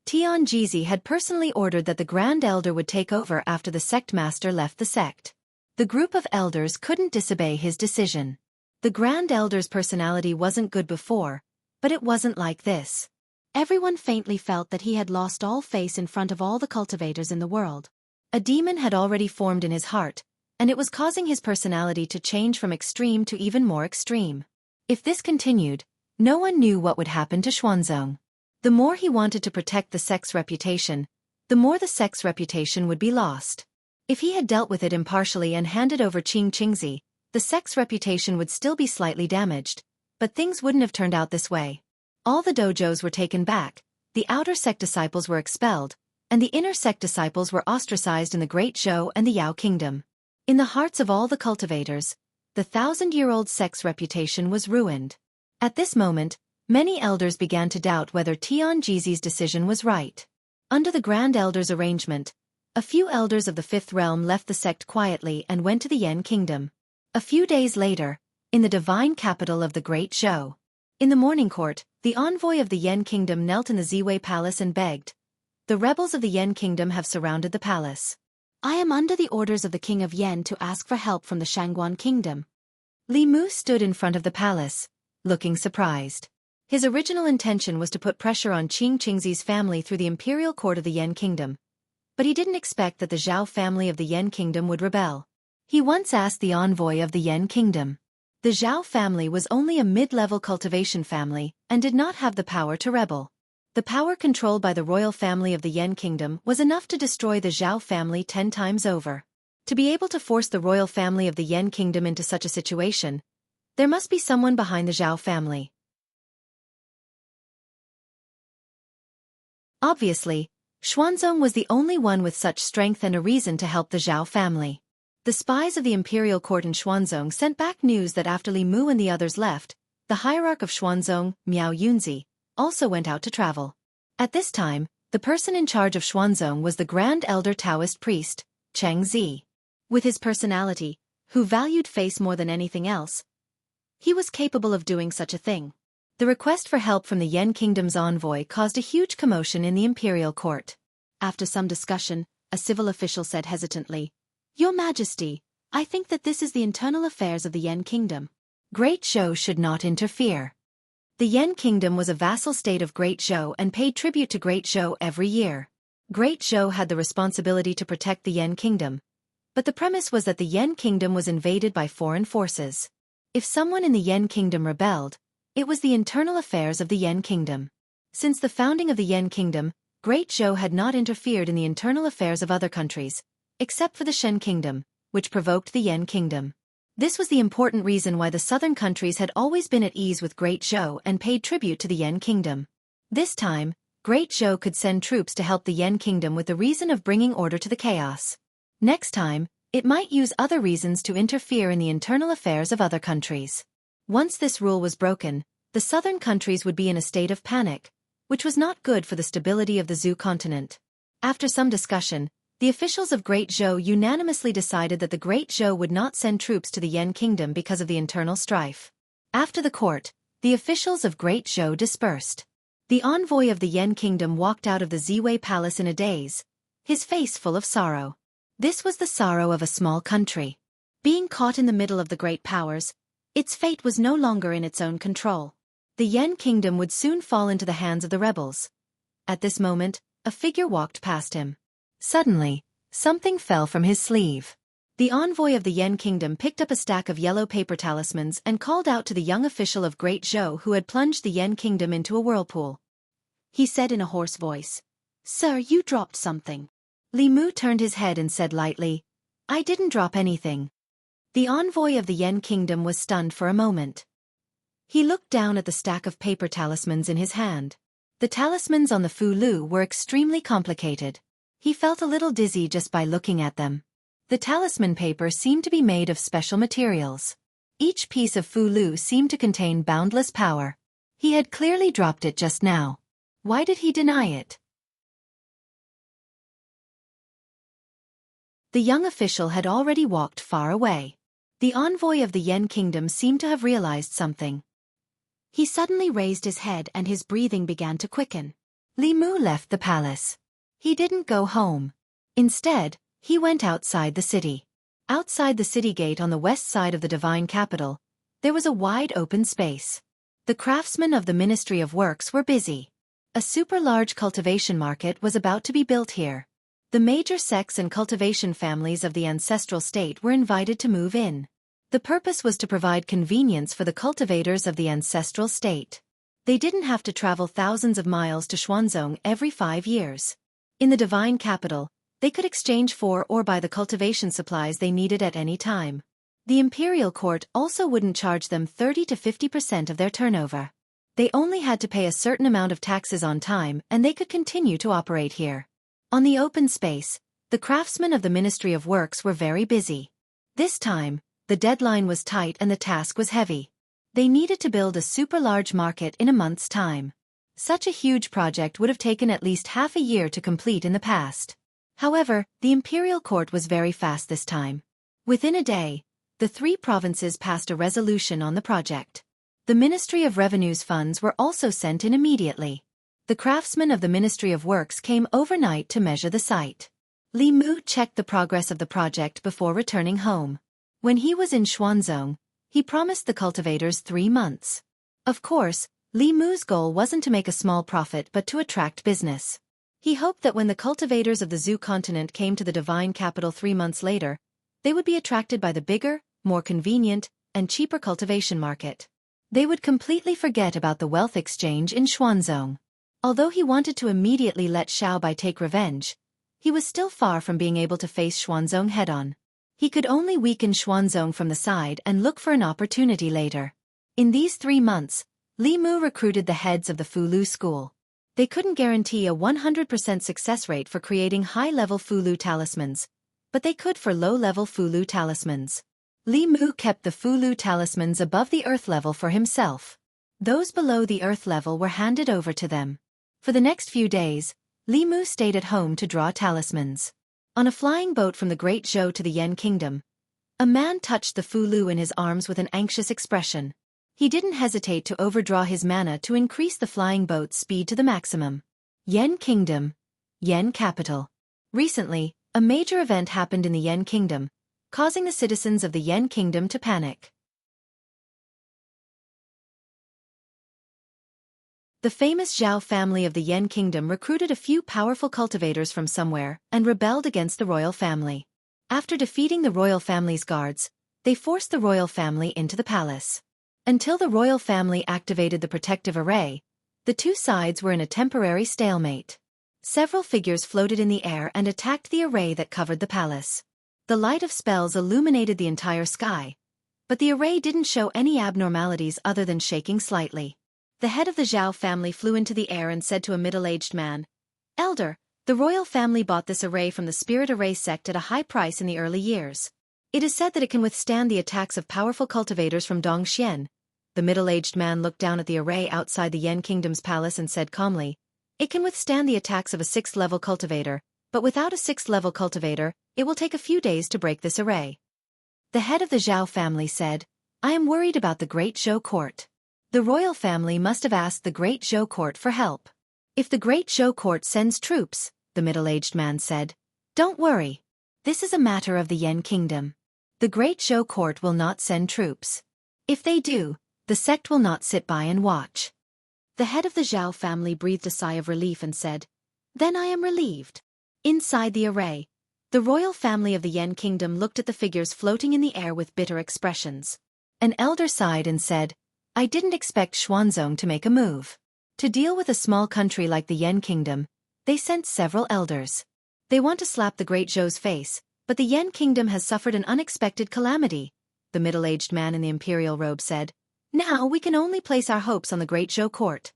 Tian Jizi had personally ordered that the Grand Elder would take over after the sect master left the sect. The group of elders couldn't disobey his decision. The Grand Elder's personality wasn't good before, but it wasn't like this. Everyone faintly felt that he had lost all face in front of all the cultivators in the world. A demon had already formed in his heart, and it was causing his personality to change from extreme to even more extreme. If this continued, no one knew what would happen to Xuanzong. The more he wanted to protect the sect's reputation, the more the sect's reputation would be lost. If he had dealt with it impartially and handed over Qing Qingzi, the sect's reputation would still be slightly damaged, but things wouldn't have turned out this way. All the dojos were taken back, the outer sect disciples were expelled, and the inner sect disciples were ostracized in the Great Zhou and the Yao kingdom. In the hearts of all the cultivators, the 1,000-year-old sect's reputation was ruined. At this moment, many elders began to doubt whether Tian Jizi's decision was right. Under the Grand Elder's arrangement, a few elders of the Fifth Realm left the sect quietly and went to the Yan kingdom. A few days later, in the divine capital of the Great Zhou, in the morning court, the envoy of the Yan kingdom knelt in the Ziwei palace and begged, "The rebels of the Yan kingdom have surrounded the palace. I am under the orders of the king of Yan to ask for help from the Shangguan kingdom." Li Mu stood in front of the palace, looking surprised. His original intention was to put pressure on Qing Qingzi's family through the imperial court of the Yan kingdom. But he didn't expect that the Zhao family of the Yan kingdom would rebel. He once asked the envoy of the Yan kingdom. The Zhao family was only a mid-level cultivation family and did not have the power to rebel. The power controlled by the royal family of the Yan kingdom was enough to destroy the Zhao family 10 times over. To be able to force the royal family of the Yan kingdom into such a situation, there must be someone behind the Zhao family. Obviously, Xuanzong was the only one with such strength and a reason to help the Zhao family. The spies of the imperial court in Xuanzong sent back news that after Li Mu and the others left, the hierarch of Xuanzong, Miao Yunzi, also went out to travel. At this time, the person in charge of Xuanzong was the Grand Elder Taoist priest, Cheng Zi. With his personality, who valued face more than anything else, he was capable of doing such a thing. The request for help from the Yan kingdom's envoy caused a huge commotion in the imperial court. After some discussion, a civil official said hesitantly. Your Majesty, I think that this is the internal affairs of the Yan Kingdom. Great Zhou should not interfere. The Yan Kingdom was a vassal state of Great Zhou and paid tribute to Great Zhou every year. Great Zhou had the responsibility to protect the Yan Kingdom, but the premise was that the Yan Kingdom was invaded by foreign forces. If someone in the Yan Kingdom rebelled, it was the internal affairs of the Yan Kingdom. Since the founding of the Yan Kingdom, Great Zhou had not interfered in the internal affairs of other countries, except for the Shen Kingdom, which provoked the Yan Kingdom. This was the important reason why the southern countries had always been at ease with Great Zhou and paid tribute to the Yan Kingdom. This time, Great Zhou could send troops to help the Yan Kingdom with the reason of bringing order to the chaos. Next time, it might use other reasons to interfere in the internal affairs of other countries. Once this rule was broken, the southern countries would be in a state of panic, which was not good for the stability of the Zhou continent. After some discussion, the officials of Great Zhou unanimously decided that the Great Zhou would not send troops to the Yan Kingdom because of the internal strife. After the court, the officials of Great Zhou dispersed. The envoy of the Yan Kingdom walked out of the Ziwei Palace in a daze, his face full of sorrow. This was the sorrow of a small country. Being caught in the middle of the great powers, its fate was no longer in its own control. The Yan Kingdom would soon fall into the hands of the rebels. At this moment, a figure walked past him. Suddenly, something fell from his sleeve. The envoy of the Yan Kingdom picked up a stack of yellow paper talismans and called out to the young official of Great Zhou who had plunged the Yan Kingdom into a whirlpool. He said in a hoarse voice, "Sir, you dropped something." Li Mu turned his head and said lightly, "I didn't drop anything." The envoy of the Yan Kingdom was stunned for a moment. He looked down at the stack of paper talismans in his hand. The talismans on the Fu Lu were extremely complicated. He felt a little dizzy just by looking at them. The talisman paper seemed to be made of special materials. Each piece of Fu Lu seemed to contain boundless power. He had clearly dropped it just now. Why did he deny it? The young official had already walked far away. The envoy of the Yan Kingdom seemed to have realized something. He suddenly raised his head and his breathing began to quicken. Li Mu left the palace. He didn't go home. Instead, he went outside the city. Outside the city gate on the west side of the divine capital, there was a wide open space. The craftsmen of the Ministry of Works were busy. A super-large cultivation market was about to be built here. The major sects and cultivation families of the ancestral state were invited to move in. The purpose was to provide convenience for the cultivators of the ancestral state. They didn't have to travel thousands of miles to Xuanzong every 5 years. In the divine capital, they could exchange for or buy the cultivation supplies they needed at any time. The imperial court also wouldn't charge them 30 to 50% of their turnover. They only had to pay a certain amount of taxes on time and they could continue to operate here. On the open space, the craftsmen of the Ministry of Works were very busy. This time, the deadline was tight and the task was heavy. They needed to build a super-large market in a month's time. Such a huge project would have taken at least half a year to complete in the past. However, the imperial court was very fast this time. Within a day, the 3 provinces passed a resolution on the project. The Ministry of Revenue's funds were also sent in immediately. The craftsmen of the Ministry of Works came overnight to measure the site. Li Mu checked the progress of the project before returning home. When he was in Xuanzong, he promised the cultivators 3 months. Of course, Li Mu's goal wasn't to make a small profit but to attract business. He hoped that when the cultivators of the Zhou continent came to the divine capital 3 months later, they would be attracted by the bigger, more convenient, and cheaper cultivation market. They would completely forget about the wealth exchange in Xuanzong. Although he wanted to immediately let Xiaobai take revenge, he was still far from being able to face Xuanzong head-on. He could only weaken Xuanzong from the side and look for an opportunity later. In these 3 months, Li Mu recruited the heads of the Fu Lu school. They couldn't guarantee a 100% success rate for creating high-level Fu Lu talismans, but they could for low-level Fu Lu talismans. Li Mu kept the Fu Lu talismans above the earth level for himself. Those below the earth level were handed over to them. For the next few days, Li Mu stayed at home to draw talismans. On a flying boat from the Great Zhou to the Yan Kingdom, a man touched the Fu Lu in his arms with an anxious expression. He didn't hesitate to overdraw his mana to increase the flying boat's speed to the maximum. Yan Kingdom, Yan Capital. Recently, A major event happened in the Yan Kingdom, causing the citizens of the Yan Kingdom to panic. The famous Zhao family of the Yan Kingdom recruited a few powerful cultivators from somewhere and rebelled against the royal family. After defeating the royal family's guards, they forced the royal family into the palace. Until the royal family activated the protective array, the two sides were in a temporary stalemate. Several figures floated in the air and attacked the array that covered the palace. The light of spells illuminated the entire sky, but the array didn't show any abnormalities other than shaking slightly. The head of the Zhao family flew into the air and said to a middle-aged man, "Elder, the royal family bought this array from the Spirit Array sect at a high price in the early years. It is said that it can withstand the attacks of powerful cultivators from Dongxian." The middle-aged man looked down at the array outside the Yan Kingdom's palace and said calmly, "It can withstand the attacks of a 6th-level cultivator, but without a 6th-level cultivator, it will take a few days to break this array." The head of the Zhao family said, "I am worried about the Great Zhou court. The royal family must have asked the Great Zhou court for help. If the Great Zhou court sends troops," the middle-aged man said, "don't worry. This is a matter of the Yan Kingdom. The Great Zhou court will not send troops. If they do, the sect will not sit by and watch." The head of the Zhao family breathed a sigh of relief and said, "Then I am relieved." Inside the array, the royal family of the Yan Kingdom looked at the figures floating in the air with bitter expressions. An elder sighed and said, "I didn't expect Xuanzong to make a move. To deal with a small country like the Yan Kingdom, they sent several elders. They want to slap the Great Zhou's face, but the Yan Kingdom has suffered an unexpected calamity," the middle-aged man in the imperial robe said. "Now we can only place our hopes on the Great Zhou court."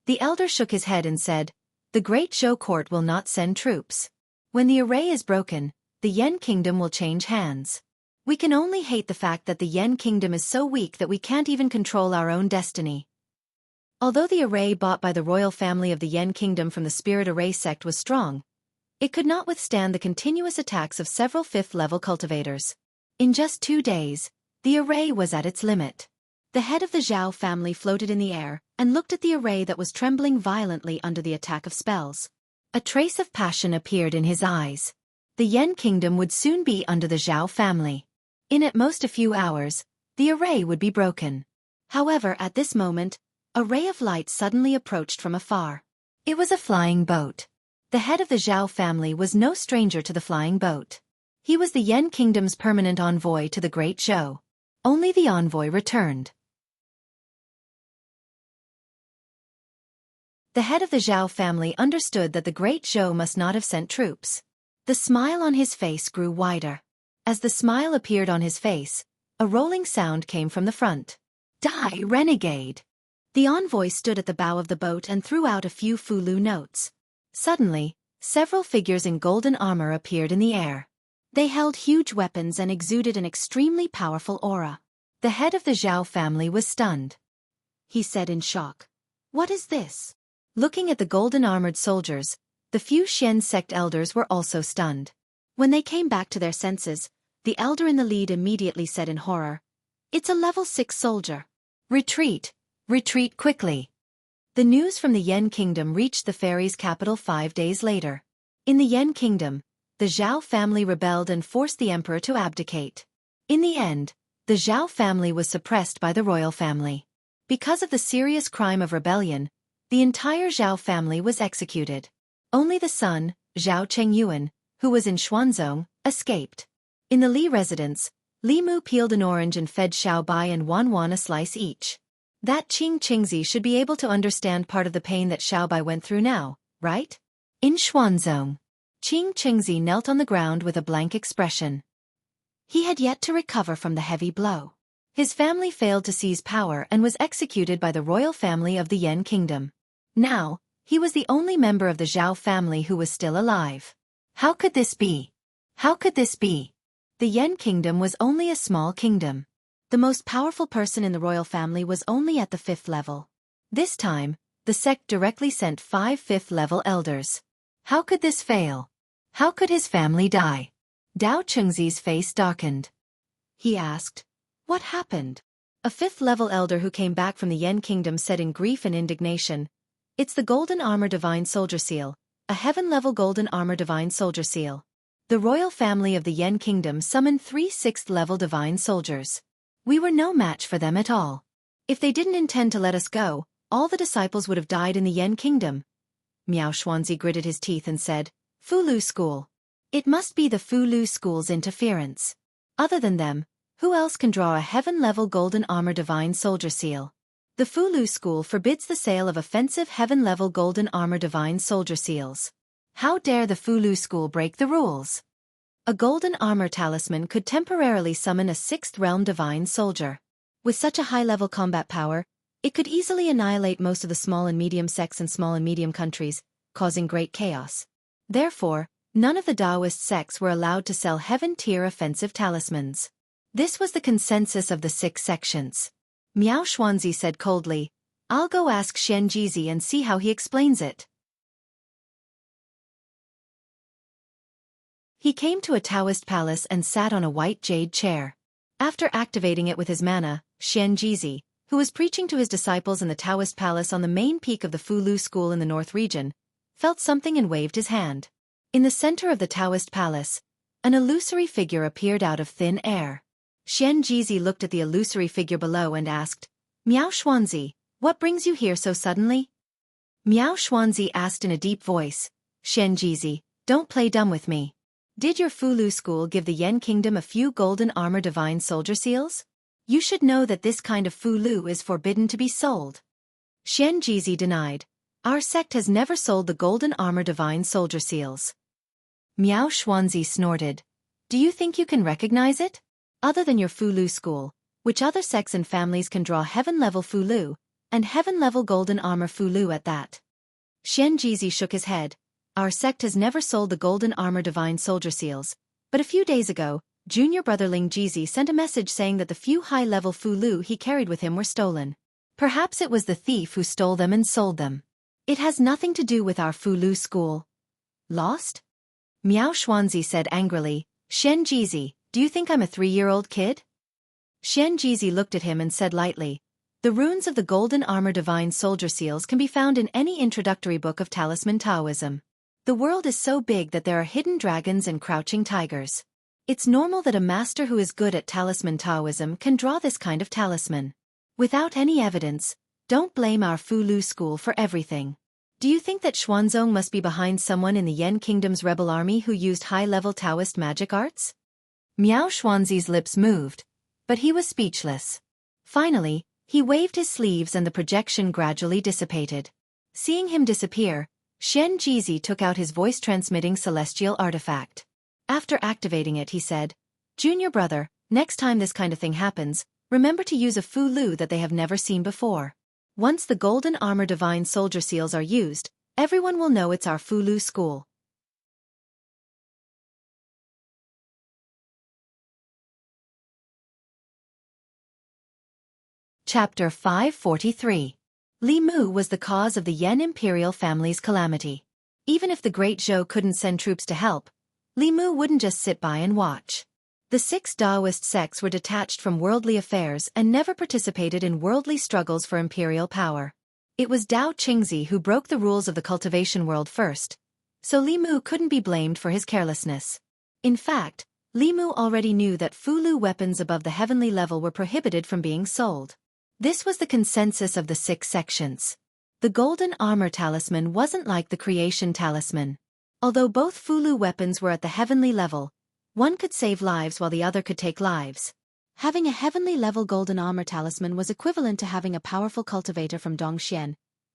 The elder shook his head and said, "The Great Zhou court will not send troops. When the array is broken, the Yan Kingdom will change hands. We can only hate the fact that the Yan Kingdom is so weak that we can't even control our own destiny." Although the array bought by the royal family of the Yan Kingdom from the Spirit Array sect was strong, it could not withstand the continuous attacks of several 5th-level cultivators. In just 2 days, the array was at its limit. The head of the Zhao family floated in the air and looked at the array that was trembling violently under the attack of spells. A trace of passion appeared in his eyes. The Yan Kingdom would soon be under the Zhao family. In at most a few hours, the array would be broken. However, at this moment, a ray of light suddenly approached from afar. It was a flying boat. The head of the Zhao family was no stranger to the flying boat. He was the Yan Kingdom's permanent envoy to the Great Zhou. Only the envoy returned. The head of the Zhao family understood that the Great Zhou must not have sent troops. The smile on his face grew wider. As the smile appeared on his face, a rolling sound came from the front. "Die, renegade!" The envoy stood at the bow of the boat and threw out a few Fulu notes. Suddenly, several figures in golden armor appeared in the air. They held huge weapons and exuded an extremely powerful aura. The head of the Zhao family was stunned. He said in shock, "What is this?" Looking at the golden-armored soldiers, the few Xian sect elders were also stunned. When they came back to their senses, the elder in the lead immediately said in horror, "It's a level 6 soldier. Retreat! Retreat quickly!" The news from the Yan Kingdom reached the fairy's capital 5 days later. In the Yan Kingdom, the Zhao family rebelled and forced the emperor to abdicate. In the end, the Zhao family was suppressed by the royal family. Because of the serious crime of rebellion, the entire Zhao family was executed. Only the son, Zhao Chengyuan, who was in Xuanzong, escaped. In the Li residence, Li Mu peeled an orange and fed Xiao Bai and Wan Wan a slice each. That Qingzi should be able to understand part of the pain that Xiao Bai went through now, right? In Xuanzong, Qingzi knelt on the ground with a blank expression. He had yet to recover from the heavy blow. His family failed to seize power and was executed by the royal family of the Yan Kingdom. Now, he was the only member of the Zhao family who was still alive. How could this be? How could this be? The Yan Kingdom was only a small kingdom. The most powerful person in the royal family was only at the 5th level. This time, the sect directly sent 5 5th-level elders. How could this fail? How could his family die? Dao Chengzi's face darkened. He asked, "What happened?" A 5th-level elder who came back from the Yan Kingdom said in grief and indignation, "It's the Golden Armor Divine Soldier Seal, a heaven-level Golden Armor Divine Soldier Seal. The royal family of the Yan kingdom summoned 3 6th-level divine soldiers. We were no match for them at all. If they didn't intend to let us go, all the disciples would have died in the Yan kingdom. Miao Xuanzi gritted his teeth and said, Fulu school. It must be the Fulu school's interference. Other than them, who else can draw a heaven-level golden armor divine soldier seal? The Fulu school forbids the sale of offensive heaven-level golden armor divine soldier seals. How dare the Fulu school break the rules? A golden armor talisman could temporarily summon a 6th realm divine soldier. With such a high-level combat power, it could easily annihilate most of the small and medium sects and small and medium countries, causing great chaos. Therefore, none of the Taoist sects were allowed to sell heaven-tier offensive talismans. This was the consensus of the 6 sections. Miao Xuanzi said coldly, I'll go ask Xianxia and see how he explains it. He came to a Taoist palace and sat on a white jade chair. After activating it with his mana, Xianxia, who was preaching to his disciples in the Taoist palace on the main peak of the Fulu school in the north region, felt something and waved his hand. In the center of the Taoist palace, an illusory figure appeared out of thin air. Xianxia looked at the illusory figure below and asked, Miao Xuanzi, what brings you here so suddenly? Miao Xuanzi asked in a deep voice, Xianxia, don't play dumb with me. Did your Fulu school give the Yan kingdom a few golden armor divine soldier seals? You should know that this kind of Fulu is forbidden to be sold. Xianxia denied. Our sect has never sold the golden armor divine soldier seals. Miao Xuanzi snorted. Do you think you can recognize it? Other than your Fulu school, which other sects and families can draw heaven-level Fulu, and heaven-level golden armor Fulu at that? Xianxia shook his head. Our sect has never sold the golden armor divine soldier seals, but a few days ago, junior brother Ling Jizi sent a message saying that the few high-level Fulu he carried with him were stolen. Perhaps it was the thief who stole them and sold them. It has nothing to do with our Fulu school. Lost? Miao Xuanzi said angrily, Xianxia, do you think I'm a 3-year-old kid? Xianxia looked at him and said lightly, the runes of the golden armor divine soldier seals can be found in any introductory book of talisman Taoism. The world is so big that there are hidden dragons and crouching tigers. It's normal that a master who is good at talisman Taoism can draw this kind of talisman. Without any evidence, don't blame our Fulu school for everything. Do you think that Xuanzong must be behind someone in the Yan kingdom's rebel army who used high-level Taoist magic arts? Miao Xuanzi's lips moved, but he was speechless. Finally, he waved his sleeves and the projection gradually dissipated. Seeing him disappear, Xianxia took out his voice-transmitting celestial artifact. After activating it, he said, Junior brother, next time this kind of thing happens, remember to use a Fulu that they have never seen before. Once the golden armor divine soldier seals are used, everyone will know it's our Fulu school. Chapter 543. Li Mu was the cause of the Yan imperial family's calamity. Even if the great Zhou couldn't send troops to help, Li Mu wouldn't just sit by and watch. The 6 Taoist sects were detached from worldly affairs and never participated in worldly struggles for imperial power. It was Dao Qingzi who broke the rules of the cultivation world first, so Li Mu couldn't be blamed for his carelessness. In fact, Li Mu already knew that Fulu weapons above the heavenly level were prohibited from being sold. This was the consensus of the 6 sections. The golden armor talisman wasn't like the creation talisman. Although both Fulu weapons were at the heavenly level, one could save lives while the other could take lives. Having a heavenly level golden armor talisman was equivalent to having a powerful cultivator from Dongxian,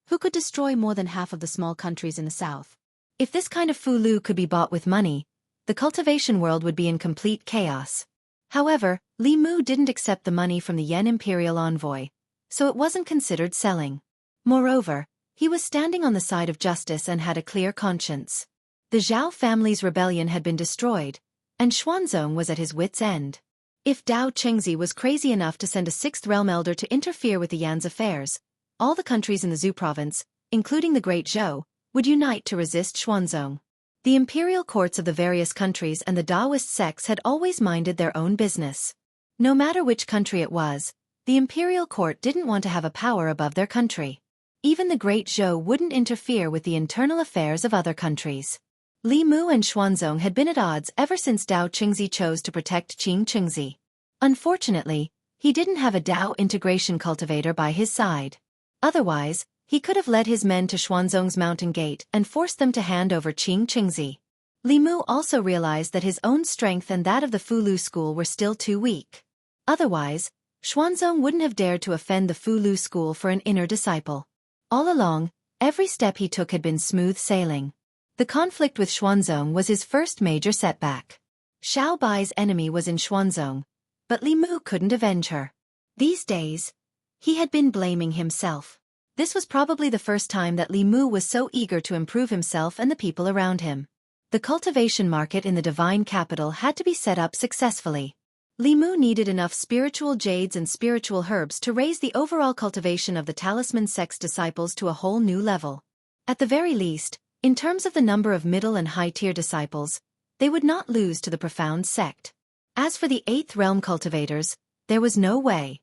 who could destroy more than half of the small countries in the south. If this kind of Fulu could be bought with money, the cultivation world would be in complete chaos. However, Li Mu didn't accept the money from the Yan imperial envoy, so it wasn't considered selling. Moreover, he was standing on the side of justice and had a clear conscience. The Zhao family's rebellion had been destroyed, and Xuanzong was at his wits' end. If Dao Qingzi was crazy enough to send a 6th realm elder to interfere with the Yan's affairs, all the countries in the Zhu province, including the Great Zhou, would unite to resist Xuanzong. The imperial courts of the various countries and the Taoist sects had always minded their own business. No matter which country it was, the imperial court didn't want to have a power above their country. Even the Great Zhou wouldn't interfere with the internal affairs of other countries. Li Mu and Xuanzong had been at odds ever since Dao Qingzi chose to protect Qing Qingzi. Unfortunately, he didn't have a Dao integration cultivator by his side. Otherwise, he could have led his men to Xuanzong's mountain gate and forced them to hand over Qing Qingzi. Li Mu also realized that his own strength and that of the Fulu school were still too weak. Otherwise, Xuanzong wouldn't have dared to offend the Fulu school for an inner disciple. All along, every step he took had been smooth sailing. The conflict with Xuanzong was his first major setback. Xiao Bai's enemy was in Xuanzong, but Li Mu couldn't avenge her. These days, he had been blaming himself. This was probably the first time that Li Mu was so eager to improve himself and the people around him. The cultivation market in the divine capital had to be set up successfully. Li Mu needed enough spiritual jades and spiritual herbs to raise the overall cultivation of the talisman sect's disciples to a whole new level. At the very least, in terms of the number of middle and high-tier disciples, they would not lose to the profound sect. As for the 8th realm cultivators, there was no way.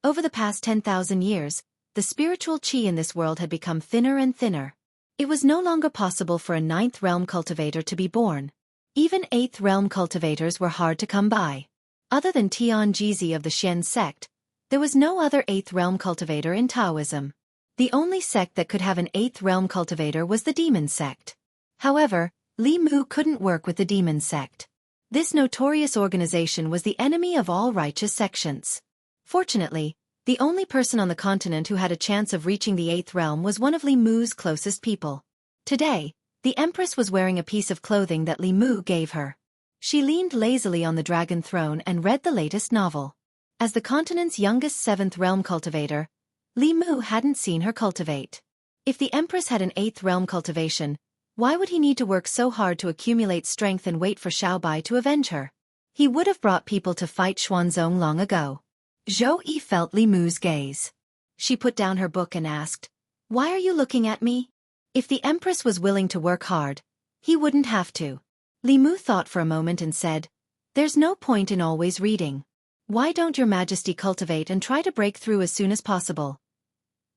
Over the past 10,000 years, the spiritual qi in this world had become thinner and thinner. It was no longer possible for a 9th realm cultivator to be born. Even 8th realm cultivators were hard to come by. Other than Tian Jizi of the Xian sect, there was no other 8th realm cultivator in Taoism. The only sect that could have an 8th realm cultivator was the demon sect. However, Li Mu couldn't work with the demon sect. This notorious organization was the enemy of all righteous sections. Fortunately, the only person on the continent who had a chance of reaching the 8th realm was one of Li Mu's closest people. Today, the Empress was wearing a piece of clothing that Li Mu gave her. She leaned lazily on the dragon throne and read the latest novel. As the continent's youngest 7th realm cultivator, Li Mu hadn't seen her cultivate. If the Empress had an 8th realm cultivation, why would he need to work so hard to accumulate strength and wait for Xiao Bai to avenge her? He would have brought people to fight Xuanzong long ago. Zhou Yi felt Li Mu's gaze. She put down her book and asked, "Why are you looking at me?" If the Empress was willing to work hard, he wouldn't have to. Li Mu thought for a moment and said, "There's no point in always reading. Why don't your Majesty cultivate and try to break through as soon as possible?"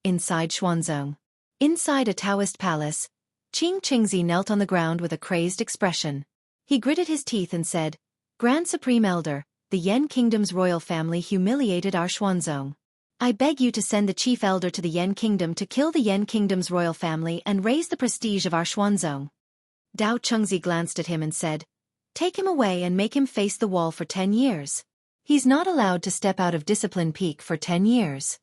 Inside Xuanzong. Inside a Taoist palace, Qing Qingzi knelt on the ground with a crazed expression. He gritted his teeth and said, "Grand Supreme Elder, the Yan Kingdom's royal family humiliated our Xuanzong. I beg you to send the chief elder to the Yan Kingdom to kill the Yan Kingdom's royal family and raise the prestige of our Xuanzong." Dao Chengzi glanced at him and said, "Take him away and make him face the wall for 10 years. He's not allowed to step out of discipline peak for 10 years.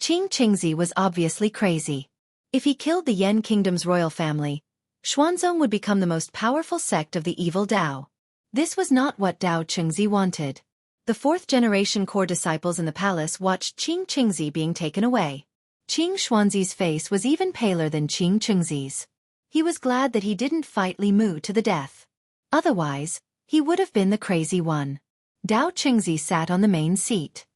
Qing Qingzi was obviously crazy. If he killed the Yan Kingdom's royal family, Xuanzong would become the most powerful sect of the evil Dao. This was not what Dao Chengzi wanted. The 4th-generation core disciples in the palace watched Qing Qingzi being taken away. Qing Xuanzi's face was even paler than Qing Qingzi's. He was glad that he didn't fight Li Mu to the death. Otherwise, he would have been the crazy one. Dao Chengzi sat on the main seat.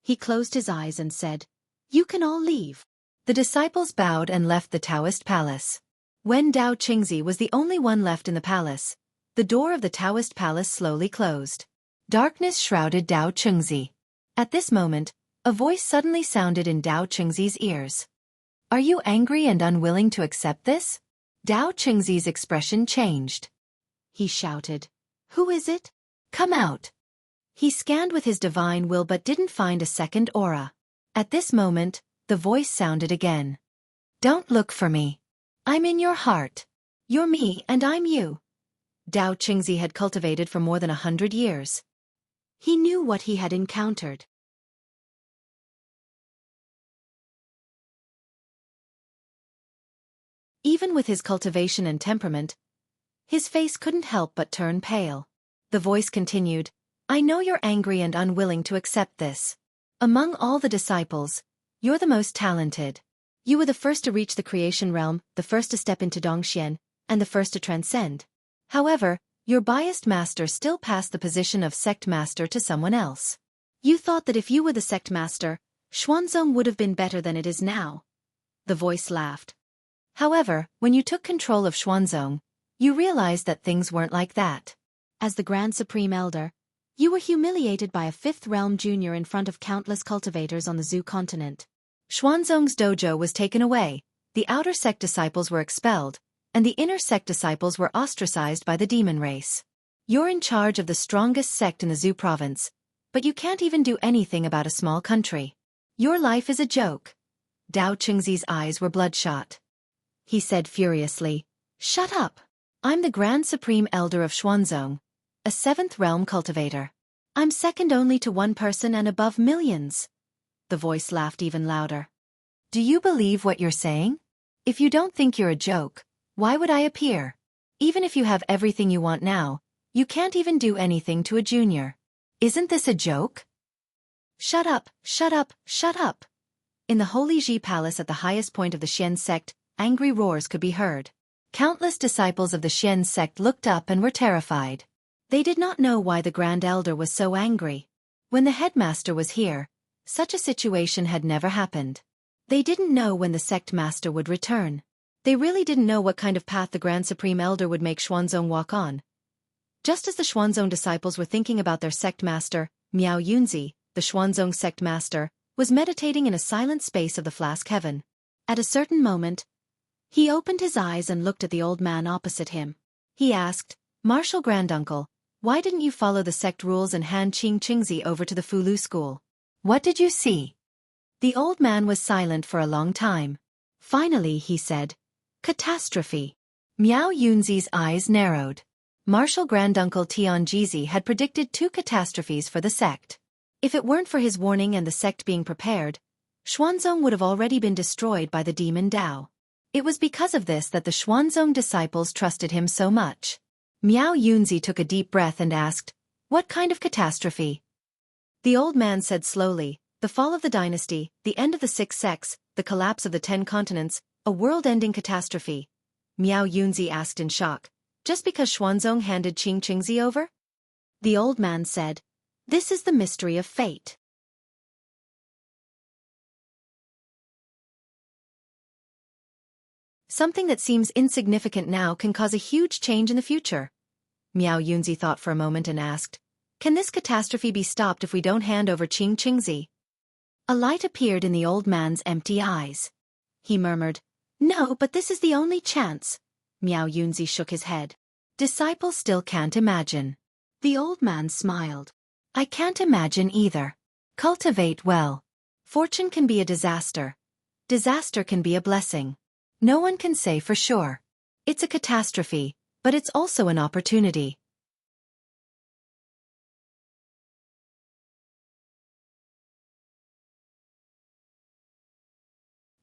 He closed his eyes and said, "You can all leave." The disciples bowed and left the Taoist palace. When Dao Chengzi was the only one left in the palace, the door of the Taoist palace slowly closed. Darkness shrouded Dao Chengzi. At this moment, a voice suddenly sounded in Dao Chengzi's ears. "Are you angry and unwilling to accept this?" Dao Chengzi's expression changed. He shouted, "Who is it? Come out." He scanned with his divine will but didn't find a second aura. At this moment, the voice sounded again. "Don't look for me. I'm in your heart. You're me and I'm you." Dao Chengzi had cultivated for more than 100 years. He knew what he had encountered. Even with his cultivation and temperament, his face couldn't help but turn pale. The voice continued, "I know you're angry and unwilling to accept this. Among all the disciples, you're the most talented. You were the first to reach the creation realm, the first to step into Dongxian, and the first to transcend. However, your biased master still passed the position of sect master to someone else. You thought that if you were the sect master, Xuanzong would have been better than it is now." The voice laughed. "However, when you took control of Xuanzong, you realized that things weren't like that. As the Grand Supreme Elder, you were humiliated by a 5th realm junior in front of countless cultivators on the Zhu continent. Xuanzong's dojo was taken away, the outer sect disciples were expelled, and the inner sect disciples were ostracized by the demon race. You're in charge of the strongest sect in the Zhu province, but you can't even do anything about a small country. Your life is a joke. Dao Chengzi's eyes were bloodshot. He said furiously, "Shut up! I'm the Grand Supreme Elder of Xuanzong, a 7th realm cultivator. I'm second only to one person and above millions." The voice laughed even louder. "Do you believe what you're saying? If you don't think you're a joke, why would I appear? Even if you have everything you want now, you can't even do anything to a junior. Isn't this a joke?" "Shut up, shut up, shut up!" In the Holy Ji Palace at the highest point of the Xian sect, angry roars could be heard. Countless disciples of the Xian sect looked up and were terrified. They did not know why the Grand Elder was so angry. When the headmaster was here, such a situation had never happened. They didn't know when the sect master would return. They really didn't know what kind of path the Grand Supreme Elder would make Xuanzong walk on. Just as the Xuanzong disciples were thinking about their sect master, Miao Yunzi, the Xuanzong sect master, was meditating in a silent space of the flask heaven. At a certain moment, he opened his eyes and looked at the old man opposite him. He asked, "Martial Granduncle, why didn't you follow the sect rules and hand Xianxia over to the Fulu school? What did you see?" The old man was silent for a long time. Finally he said, "Catastrophe." Miao Yunzi's eyes narrowed. Martial Granduncle Tianjizi had predicted 2 catastrophes for the sect. If it weren't for his warning and the sect being prepared, Xuanzong would have already been destroyed by the demon Dao. It was because of this that the Xuanzong disciples trusted him so much. Miao Yunzi took a deep breath and asked, "What kind of catastrophe?" The old man said slowly, "The fall of the dynasty, the end of the 6 sects, the collapse of the 10 continents, a world-ending catastrophe." Miao Yunzi asked in shock, "Just because Xuanzong handed Xianxia over?" The old man said, "This is the mystery of fate. Something that seems insignificant now can cause a huge change in the future." Miao Yunzi thought for a moment and asked, "Can this catastrophe be stopped if we don't hand over Xianxia?" A light appeared in the old man's empty eyes. He murmured, "No, but this is the only chance." Miao Yunzi shook his head. "Disciples still can't imagine." The old man smiled. "I can't imagine either. Cultivate well. Fortune can be a disaster. Disaster can be a blessing. No one can say for sure. It's a catastrophe, but it's also an opportunity."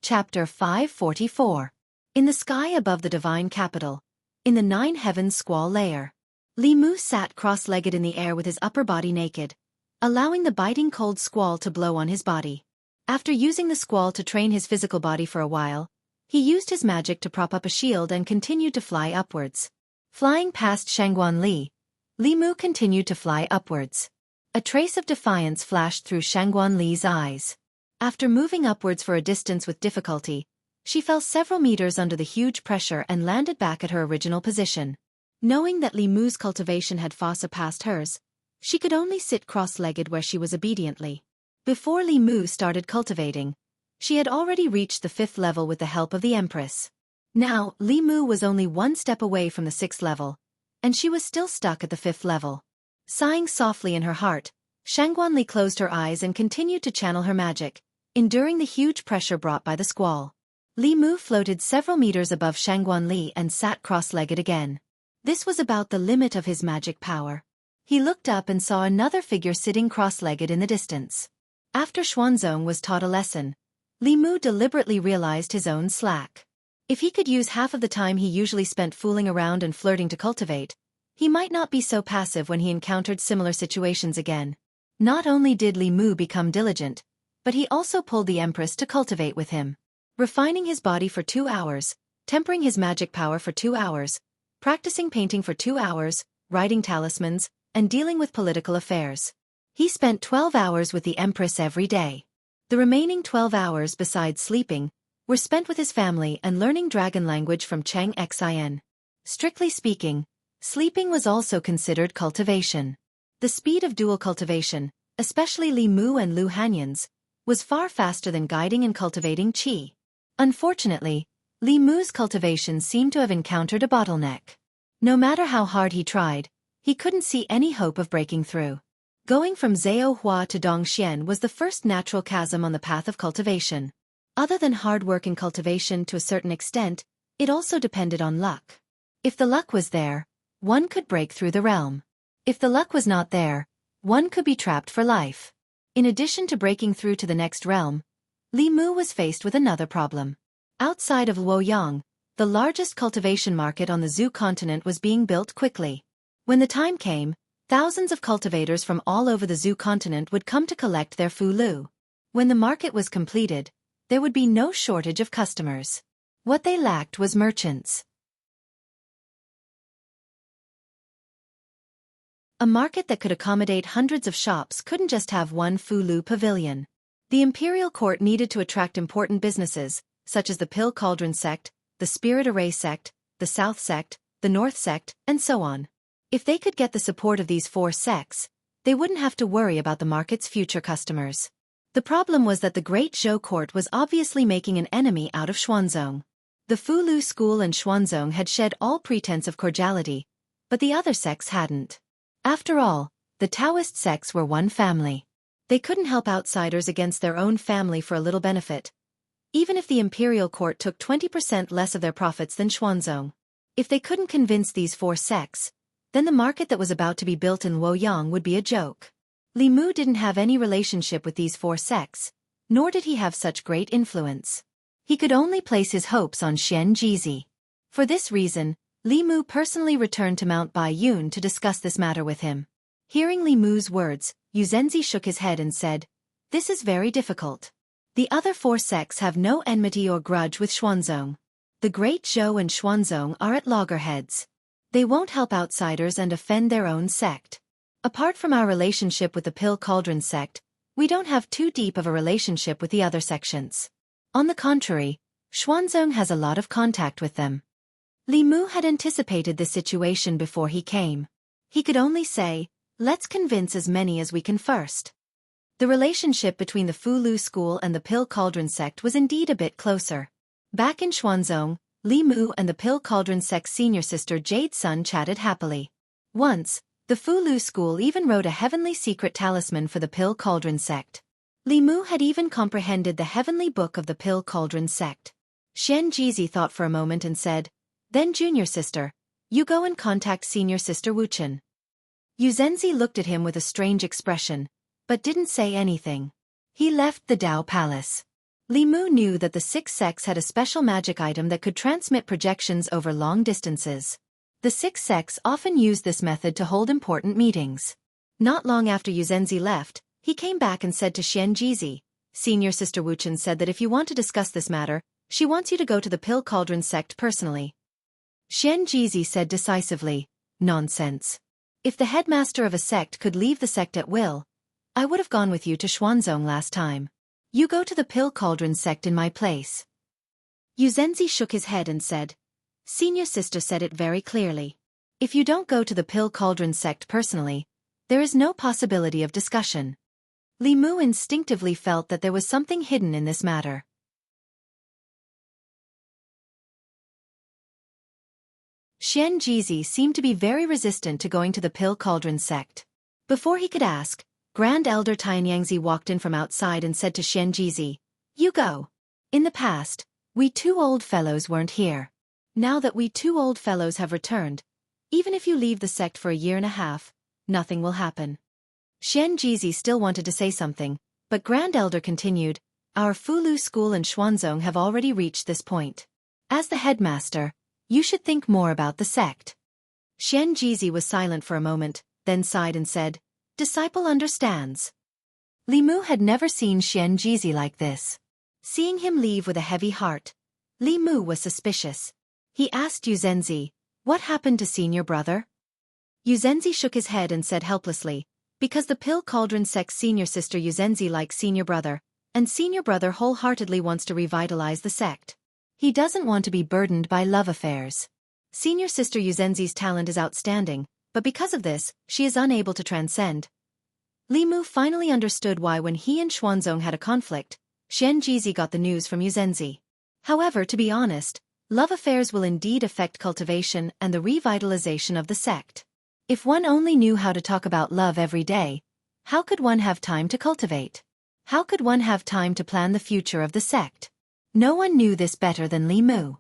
Chapter 544. In the sky above the divine capital, in the 9 heavens squall layer, Li Mu sat cross-legged in the air with his upper body naked, allowing the biting cold squall to blow on his body. After using the squall to train his physical body for a while, he used his magic to prop up a shield and continued to fly upwards. Flying past Shangguan Li, Li Mu continued to fly upwards. A trace of defiance flashed through Shangguan Li's eyes. After moving upwards for a distance with difficulty, she fell several meters under the huge pressure and landed back at her original position. Knowing that Li Mu's cultivation had far surpassed hers, she could only sit cross-legged where she was obediently. Before Li Mu started cultivating, she had already reached the 5th level with the help of the Empress. Now, Li Mu was only 1 step away from the 6th level, and she was still stuck at the 5th level. Sighing softly in her heart, Shangguan Li closed her eyes and continued to channel her magic, enduring the huge pressure brought by the squall. Li Mu floated several meters above Shangguan Li and sat cross-legged again. This was about the limit of his magic power. He looked up and saw another figure sitting cross-legged in the distance. After Xuanzong was taught a lesson, Li Mu deliberately realized his own slack. If he could use half of the time he usually spent fooling around and flirting to cultivate, he might not be so passive when he encountered similar situations again. Not only did Li Mu become diligent, but he also pulled the Empress to cultivate with him. Refining his body for 2 hours, tempering his magic power for 2 hours, practicing painting for 2 hours, writing talismans, and dealing with political affairs. He spent 12 hours with the Empress every day. The remaining 12 hours besides sleeping, were spent with his family and learning dragon language from Xianxia. Strictly speaking, sleeping was also considered cultivation. The speed of dual cultivation, especially Li Mu and Lu Hanyan's, was far faster than guiding and cultivating qi. Unfortunately, Li Mu's cultivation seemed to have encountered a bottleneck. No matter how hard he tried, he couldn't see any hope of breaking through. Going from Zhao Hua to Dongxian was the first natural chasm on the path of cultivation. Other than hard work in cultivation to a certain extent, it also depended on luck. If the luck was there, one could break through the realm. If the luck was not there, one could be trapped for life. In addition to breaking through to the next realm, Li Mu was faced with another problem. Outside of Luoyang, the largest cultivation market on the Zhu continent was being built quickly. When the time came, thousands of cultivators from all over the Zhu continent would come to collect their fulu. When the market was completed, there would be no shortage of customers. What they lacked was merchants. A market that could accommodate hundreds of shops couldn't just have one fulu pavilion. The imperial court needed to attract important businesses, such as the Pill Cauldron sect, the Spirit Array sect, the South sect, the North sect, and so on. If they could get the support of these 4 sects, they wouldn't have to worry about the market's future customers. The problem was that the Great Zhou court was obviously making an enemy out of Xuanzong. The Fulu school and Xuanzong had shed all pretense of cordiality, but the other sects hadn't. After all, the Taoist sects were one family. They couldn't help outsiders against their own family for a little benefit, even if the imperial court took 20% less of their profits than Xuanzong. If they couldn't convince these 4 sects, then the market that was about to be built in Luoyang would be a joke. Li Mu didn't have any relationship with these 4 sects, nor did he have such great influence. He could only place his hopes on Xianxia. For this reason, Li Mu personally returned to Mount Baiyun to discuss this matter with him. Hearing Li Mu's words, Xianxia shook his head and said, "This is very difficult. The other 4 sects have no enmity or grudge with Xuanzong. The Great Zhou and Xuanzong are at loggerheads. They won't help outsiders and offend their own sect. Apart from our relationship with the Pill Cauldron sect, we don't have too deep of a relationship with the other sections. On the contrary, Xuanzong has a lot of contact with them." Li Mu had anticipated this situation before he came. He could only say, "Let's convince as many as we can first." The relationship between the Fulu school and the Pill Cauldron sect was indeed a bit closer. Back in Xuanzong, Li Mu and the Pill Cauldron sect's senior sister Jade Sun chatted happily. Once, the Fulu school even wrote a heavenly secret talisman for the Pill Cauldron sect. Li Mu had even comprehended the heavenly book of the Pill Cauldron sect. Xianxia thought for a moment and said, "Then junior sister, you go and contact senior sister Wuchen." Xianxia looked at him with a strange expression, but didn't say anything. He left the Dao Palace. Li Mu knew that the 6 sects had a special magic item that could transmit projections over long distances. The 6 sects often used this method to hold important meetings. Not long after Xianxia left, he came back and said to Xianxia, "Senior sister Wuchen said that if you want to discuss this matter, she wants you to go to the Pill Cauldron sect personally." Xianxia said decisively, "Nonsense. If the headmaster of a sect could leave the sect at will, I would have gone with you to Xuanzong last time. You go to the Pill Cauldron sect in my place." Xianxia shook his head and said, "Senior sister said it very clearly. If you don't go to the Pill Cauldron sect personally, there is no possibility of discussion." Li Mu instinctively felt that there was something hidden in this matter. Xianxia seemed to be very resistant to going to the Pill Cauldron sect. Before he could ask, Grand Elder Tianyangzi walked in from outside and said to Xianxia, "You go. In the past, we 2 old fellows weren't here. Now that we 2 old fellows have returned, even if you leave the sect for a year and a half, nothing will happen." Xianxia still wanted to say something, but Grand Elder continued, "Our Fulu school and Xuanzong have already reached this point. As the headmaster, you should think more about the sect." Xianxia was silent for a moment, then sighed and said, "Disciple understands." Li Mu had never seen Xianxia like this. Seeing him leave with a heavy heart, Li Mu was suspicious. He asked Xianxia, "What happened to senior brother?" Xianxia shook his head and said helplessly, "Because the Pill Cauldron sect's senior sister Xianxia likes senior brother, and senior brother wholeheartedly wants to revitalize the sect. He doesn't want to be burdened by love affairs. Senior sister Xianxia's talent is outstanding, but because of this, she is unable to transcend. Li Mu finally understood why when he and Xuanzong had a conflict, Xianxia got the news from Yuzenzi. However, to be honest, love affairs will indeed affect cultivation and the revitalization of the sect. If one only knew how to talk about love every day, how could one have time to cultivate? How could one have time to plan the future of the sect? No one knew this better than Li Mu.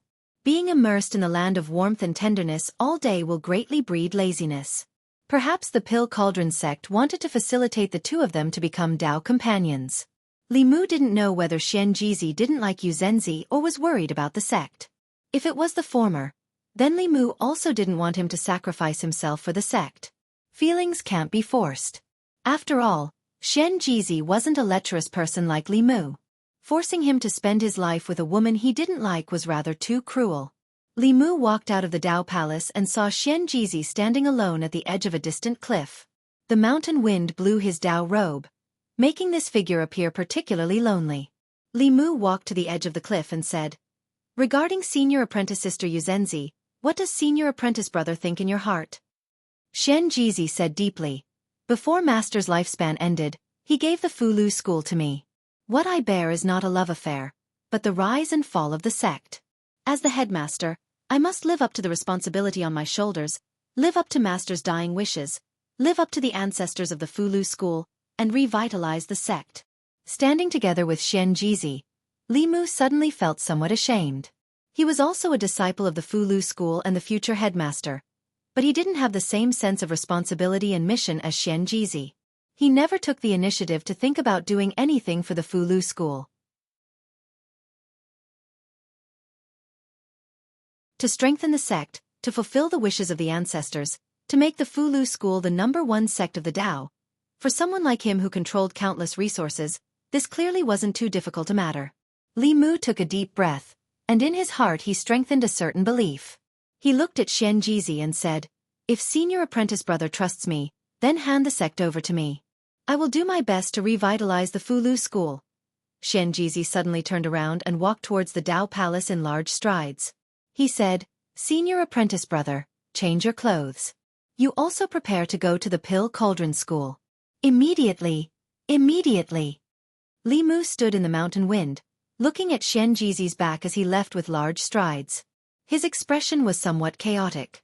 Being immersed in the land of warmth and tenderness all day will greatly breed laziness. Perhaps the Pill Cauldron sect wanted to facilitate the two of them to become Tao companions. Li Mu didn't know whether Xianxia didn't like Yuzenzi or was worried about the sect. If it was the former, then Li Mu also didn't want him to sacrifice himself for the sect. Feelings can't be forced. After all, Xianxia wasn't a lecherous person like Li Mu. Forcing him to spend his life with a woman he didn't like was rather too cruel. Li Mu walked out of the Tao Palace and saw Xianxia standing alone at the edge of a distant cliff. The mountain wind blew his Tao robe, making this figure appear particularly lonely. Li Mu walked to the edge of the cliff and said, "Regarding senior apprentice sister Yuzenzi, what does senior apprentice brother think in your heart?" Xianxia said deeply, "Before master's lifespan ended, he gave the Fulu school to me. What I bear is not a love affair, but the rise and fall of the sect. As the headmaster, I must live up to the responsibility on my shoulders, live up to master's dying wishes, live up to the ancestors of the Fulu school, and revitalize the sect." Standing together with Xianxia, Li Mu suddenly felt somewhat ashamed. He was also a disciple of the Fulu school and the future headmaster, but he didn't have the same sense of responsibility and mission as Xianxia. He never took the initiative to think about doing anything for the Fulu school. To strengthen the sect, to fulfill the wishes of the ancestors, to make the Fulu school the #1 sect of the Tao. For someone like him who controlled countless resources, this clearly wasn't too difficult a matter. Li Mu took a deep breath, and in his heart he strengthened a certain belief. He looked at Xianxia and said, "If senior apprentice brother trusts me, then hand the sect over to me. I will do my best to revitalize the Fulu school." Xianxia suddenly turned around and walked towards the Tao Palace in large strides. He said, "Senior apprentice brother, change your clothes. You also prepare to go to the Pill Cauldron school. Immediately, immediately." Li Mu stood in the mountain wind, looking at Xianxia's back as he left with large strides. His expression was somewhat chaotic.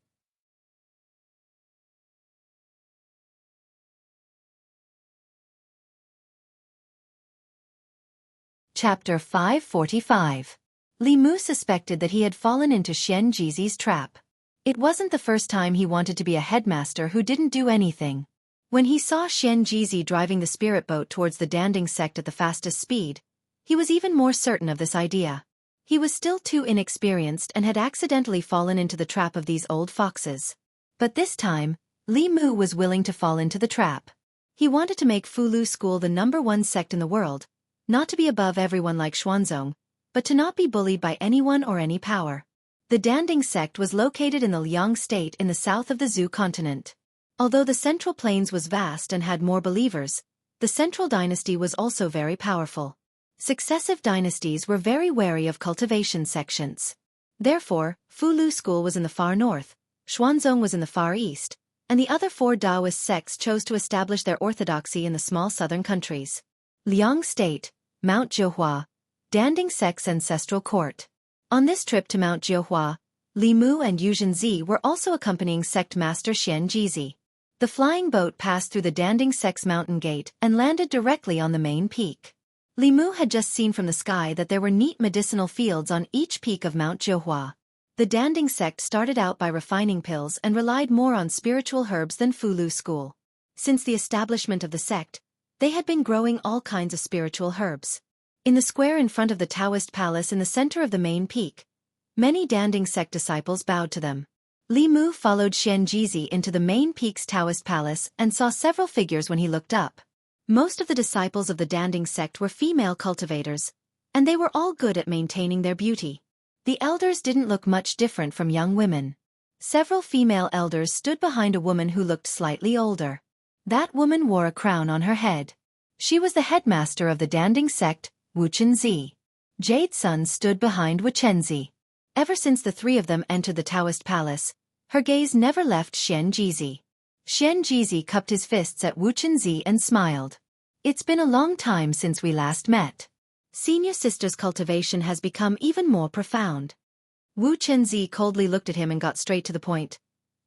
Chapter 545. Li Mu suspected that he had fallen into Xianxia's trap. It wasn't the first time he wanted to be a headmaster who didn't do anything. When he saw Xianxia driving the spirit boat towards the Danding sect at the fastest speed, he was even more certain of this idea. He was still too inexperienced and had accidentally fallen into the trap of these old foxes. But this time, Li Mu was willing to fall into the trap. He wanted to make Fulu school the #1 sect in the world, not to be above everyone like Xuanzong, but to not be bullied by anyone or any power. The Danding sect was located in the Liang state in the south of the Zhou continent. Although the Central Plains was vast and had more believers, the Central Dynasty was also very powerful. Successive dynasties were very wary of cultivation sections. Therefore, Fulu school was in the far north, Xuanzong was in the far east, and the other 4 Taoist sects chose to establish their orthodoxy in the small southern countries. Liang State, Mount Jiuhua, Danding sect's ancestral court. On this trip to Mount Jiuhua, Li Mu and Yuzenzi were also accompanying sect master Xianxia. The flying boat passed through the Danding sect's mountain gate and landed directly on the main peak. Li Mu had just seen from the sky that there were neat medicinal fields on each peak of Mount Jiuhua. The Danding sect started out by refining pills and relied more on spiritual herbs than Fulu school. Since the establishment of the sect, they had been growing all kinds of spiritual herbs. In the square in front of the Taoist palace in the center of the main peak, many Danding sect disciples bowed to them. Li Mu followed Xianxia into the main peak's Taoist palace and saw several figures when he looked up. Most of the disciples of the Danding sect were female cultivators, and they were all good at maintaining their beauty. The elders didn't look much different from young women. Several female elders stood behind a woman who looked slightly older. That woman wore a crown on her head. She was the headmaster of the Danding sect, Wuxia. Jade Sun stood behind Wuchenzi. Ever since the 3 of them entered the Taoist palace, her gaze never left Xianxia. Xianxia cupped his fists at Wuxia and smiled. It's been a long time since we last met. Senior sister's cultivation has become even more profound. Wuxia coldly looked at him and got straight to the point.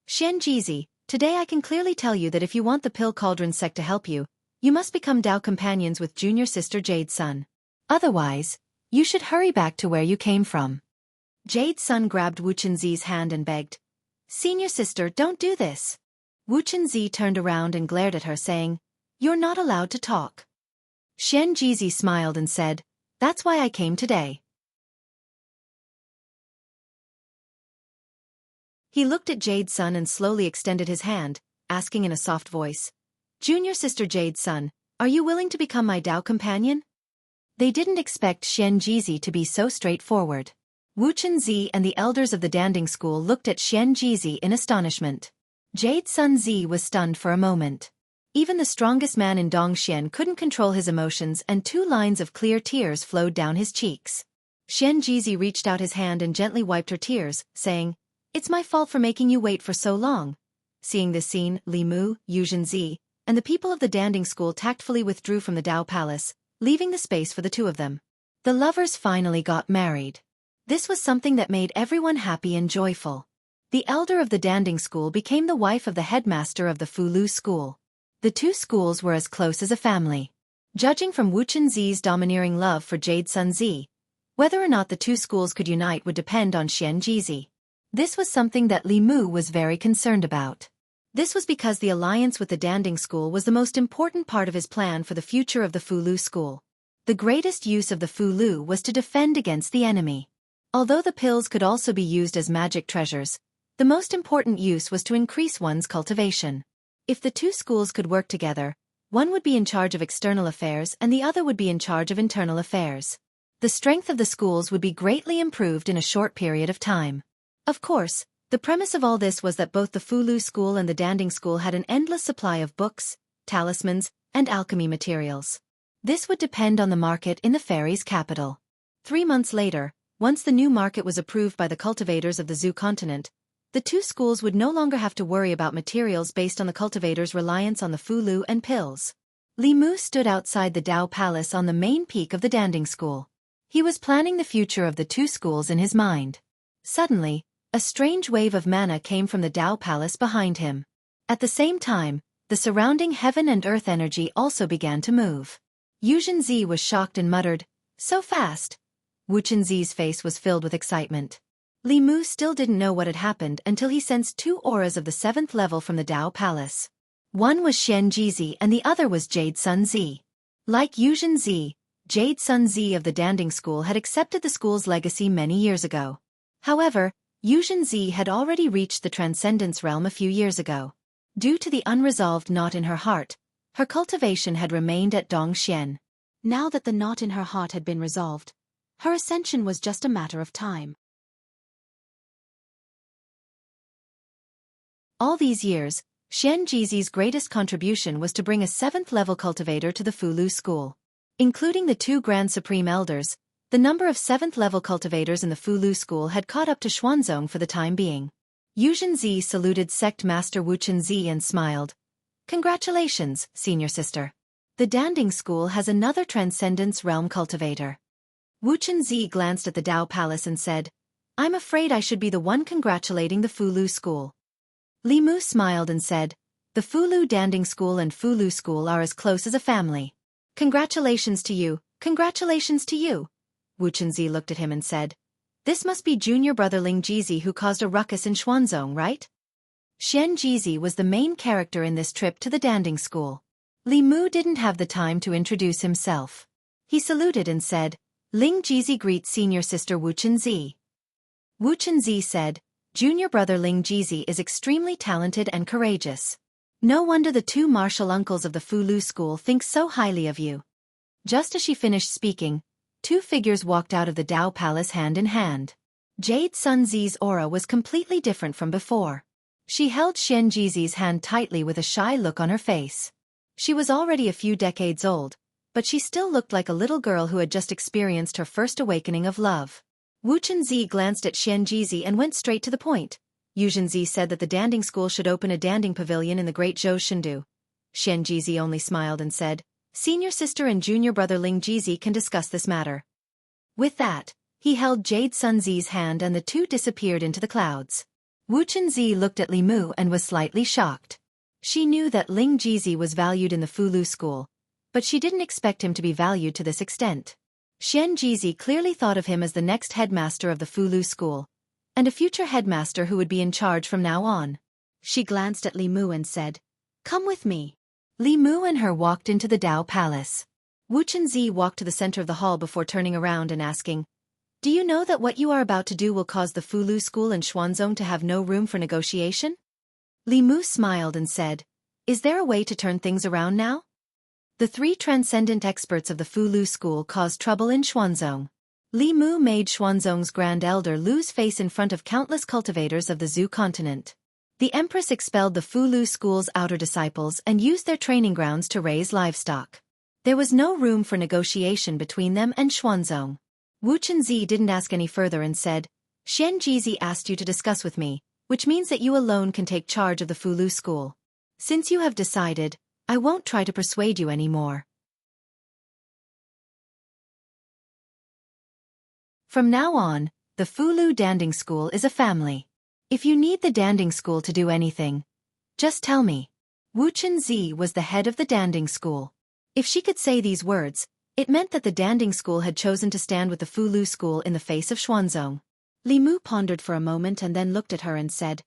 Xianxia, today I can clearly tell you that if you want the Pill Cauldron sect to help you, you must become Dao companions with junior sister Jade Sun. Otherwise, you should hurry back to where you came from. Jade Sun grabbed Wuxia's hand and begged. Senior sister, don't do this. Wuxia turned around and glared at her saying, You're not allowed to talk. Xianxia smiled and said, That's why I came today. He looked at Jade Sun and slowly extended his hand, asking in a soft voice, Junior sister Jade Sun, are you willing to become my Dao companion? They didn't expect Xianxia to be so straightforward. Wuxia and the elders of the Danding school looked at Xianxia in astonishment. Jade Sun Zi was stunned for a moment. Even the strongest man in Dongxian couldn't control his emotions and 2 lines of clear tears flowed down his cheeks. Xianxia reached out his hand and gently wiped her tears, saying, It's my fault for making you wait for so long. Seeing this scene, Li Mu, Yuxin, and the people of the Danding school tactfully withdrew from the Dao Palace, leaving the space for the 2 of them. The lovers finally got married. This was something that made everyone happy and joyful. The elder of the Danding school became the wife of the headmaster of the Fulu school. The 2 schools were as close as a family. Judging from Wuxin's domineering love for Jade Sun Zi, whether or not the 2 schools could unite would depend on Xianxia. This was something that Li Mu was very concerned about. This was because the alliance with the Danding school was the most important part of his plan for the future of the Fulu school. The greatest use of the Fulu was to defend against the enemy. Although the pills could also be used as magic treasures, the most important use was to increase one's cultivation. If the 2 schools could work together, one would be in charge of external affairs and the other would be in charge of internal affairs. The strength of the schools would be greatly improved in a short period of time. Of course, the premise of all this was that both the Fulu school and the Danding school had an endless supply of books, talismans, and alchemy materials. This would depend on the market in the fairies' capital. 3 months later, once the new market was approved by the cultivators of the Zhu continent, the 2 schools would no longer have to worry about materials based on the cultivators' reliance on the Fulu and pills. Li Mu stood outside the Dao Palace on the main peak of the Danding school. He was planning the future of the 2 schools in his mind. Suddenly, a strange wave of mana came from the Dao Palace behind him. At the same time, the surrounding heaven and earth energy also began to move. Yuxin was shocked and muttered, So fast! Wuxin's face was filled with excitement. Li Mu still didn't know what had happened until he sensed 2 auras of the 7th level from the Dao Palace. One was Xianxia and the other was Jade Sun Zi. Like Yuxin, Jade Sun Zi of the Danding school had accepted the school's legacy many years ago. However, Yuxin had already reached the Transcendence realm a few years ago. Due to the unresolved knot in her heart, her cultivation had remained at Dongxian. Now that the knot in her heart had been resolved, her ascension was just a matter of time. All these years, Xianxi's greatest contribution was to bring a 7th-level cultivator to the Fulu school. Including the 2 Grand Supreme Elders, the number of 7th-level cultivators in the Fulu school had caught up to Xuanzong for the time being. Yuxin saluted Sect Master Wuxin and smiled. Congratulations, senior sister. The Danding school has another Transcendence Realm cultivator. Wuxin glanced at the Dao Palace and said, I'm afraid I should be the one congratulating the Fulu school. Li Mu smiled and said, The Fulu Danding school and Fulu school are as close as a family. Congratulations to you, congratulations to you. Wuxin looked at him and said, This must be junior brother Ling Jizi who caused a ruckus in Xuanzong, right? Xianxia was the main character in this trip to the Danding school. Li Mu didn't have the time to introduce himself. He saluted and said, Ling Jizi greets senior sister Wuxin. Wuxin said, Junior brother Ling Jizi is extremely talented and courageous. No wonder the 2 martial uncles of the Fulu school think so highly of you. Just as she finished speaking, 2 figures walked out of the Dao Palace hand in hand. Jade Sun Zi's aura was completely different from before. She held Xianxi's hand tightly with a shy look on her face. She was already a few decades old, but she still looked like a little girl who had just experienced her first awakening of love. Wuxin glanced at Xianxia and went straight to the point. Xianxia said that the danding school should open a danding pavilion in the Great Zhou Shendu. Xianxia only smiled and said, "Senior sister and junior brother Ling Jizi can discuss this matter." With that, he held Jade Sun Zi's hand and the two disappeared into the clouds. Wu Chenzi looked at Li Mu and was slightly shocked. She knew that Ling Jizi was valued in the Fulu school, but she didn't expect him to be valued to this extent. Xian Jizi clearly thought of him as the next headmaster of the Fulu school, and a future headmaster who would be in charge from now on. She glanced at Li Mu and said, "Come with me." Li Mu and her walked into the Dao Palace. Wu Chenzi walked to the center of the hall before turning around and asking, "Do you know that what you are about to do will cause the Fulu school and Xuanzong to have no room for negotiation?" Li Mu smiled and said, "Is there a way to turn things around now?" The three transcendent experts of the Fulu school caused trouble in Xuanzong. Li Mu made Xuanzong's grand elder lose face in front of countless cultivators of the Zhu continent. The empress expelled the Fulu school's outer disciples and used their training grounds to raise livestock. There was no room for negotiation between them and Xuanzong. Wu Chenzi didn't ask any further and said, "Xian Jizi asked you to discuss with me, which means that you alone can take charge of the Fulu school. Since you have decided, I won't try to persuade you anymore." From now on, the Fulu Danding School is a family. If you need the Danding School to do anything, just tell me. Wu Chenzi was the head of the Danding School. If she could say these words, it meant that the Danding School had chosen to stand with the Fulu school in the face of Xuanzong. Li Mu pondered for a moment and then looked at her and said,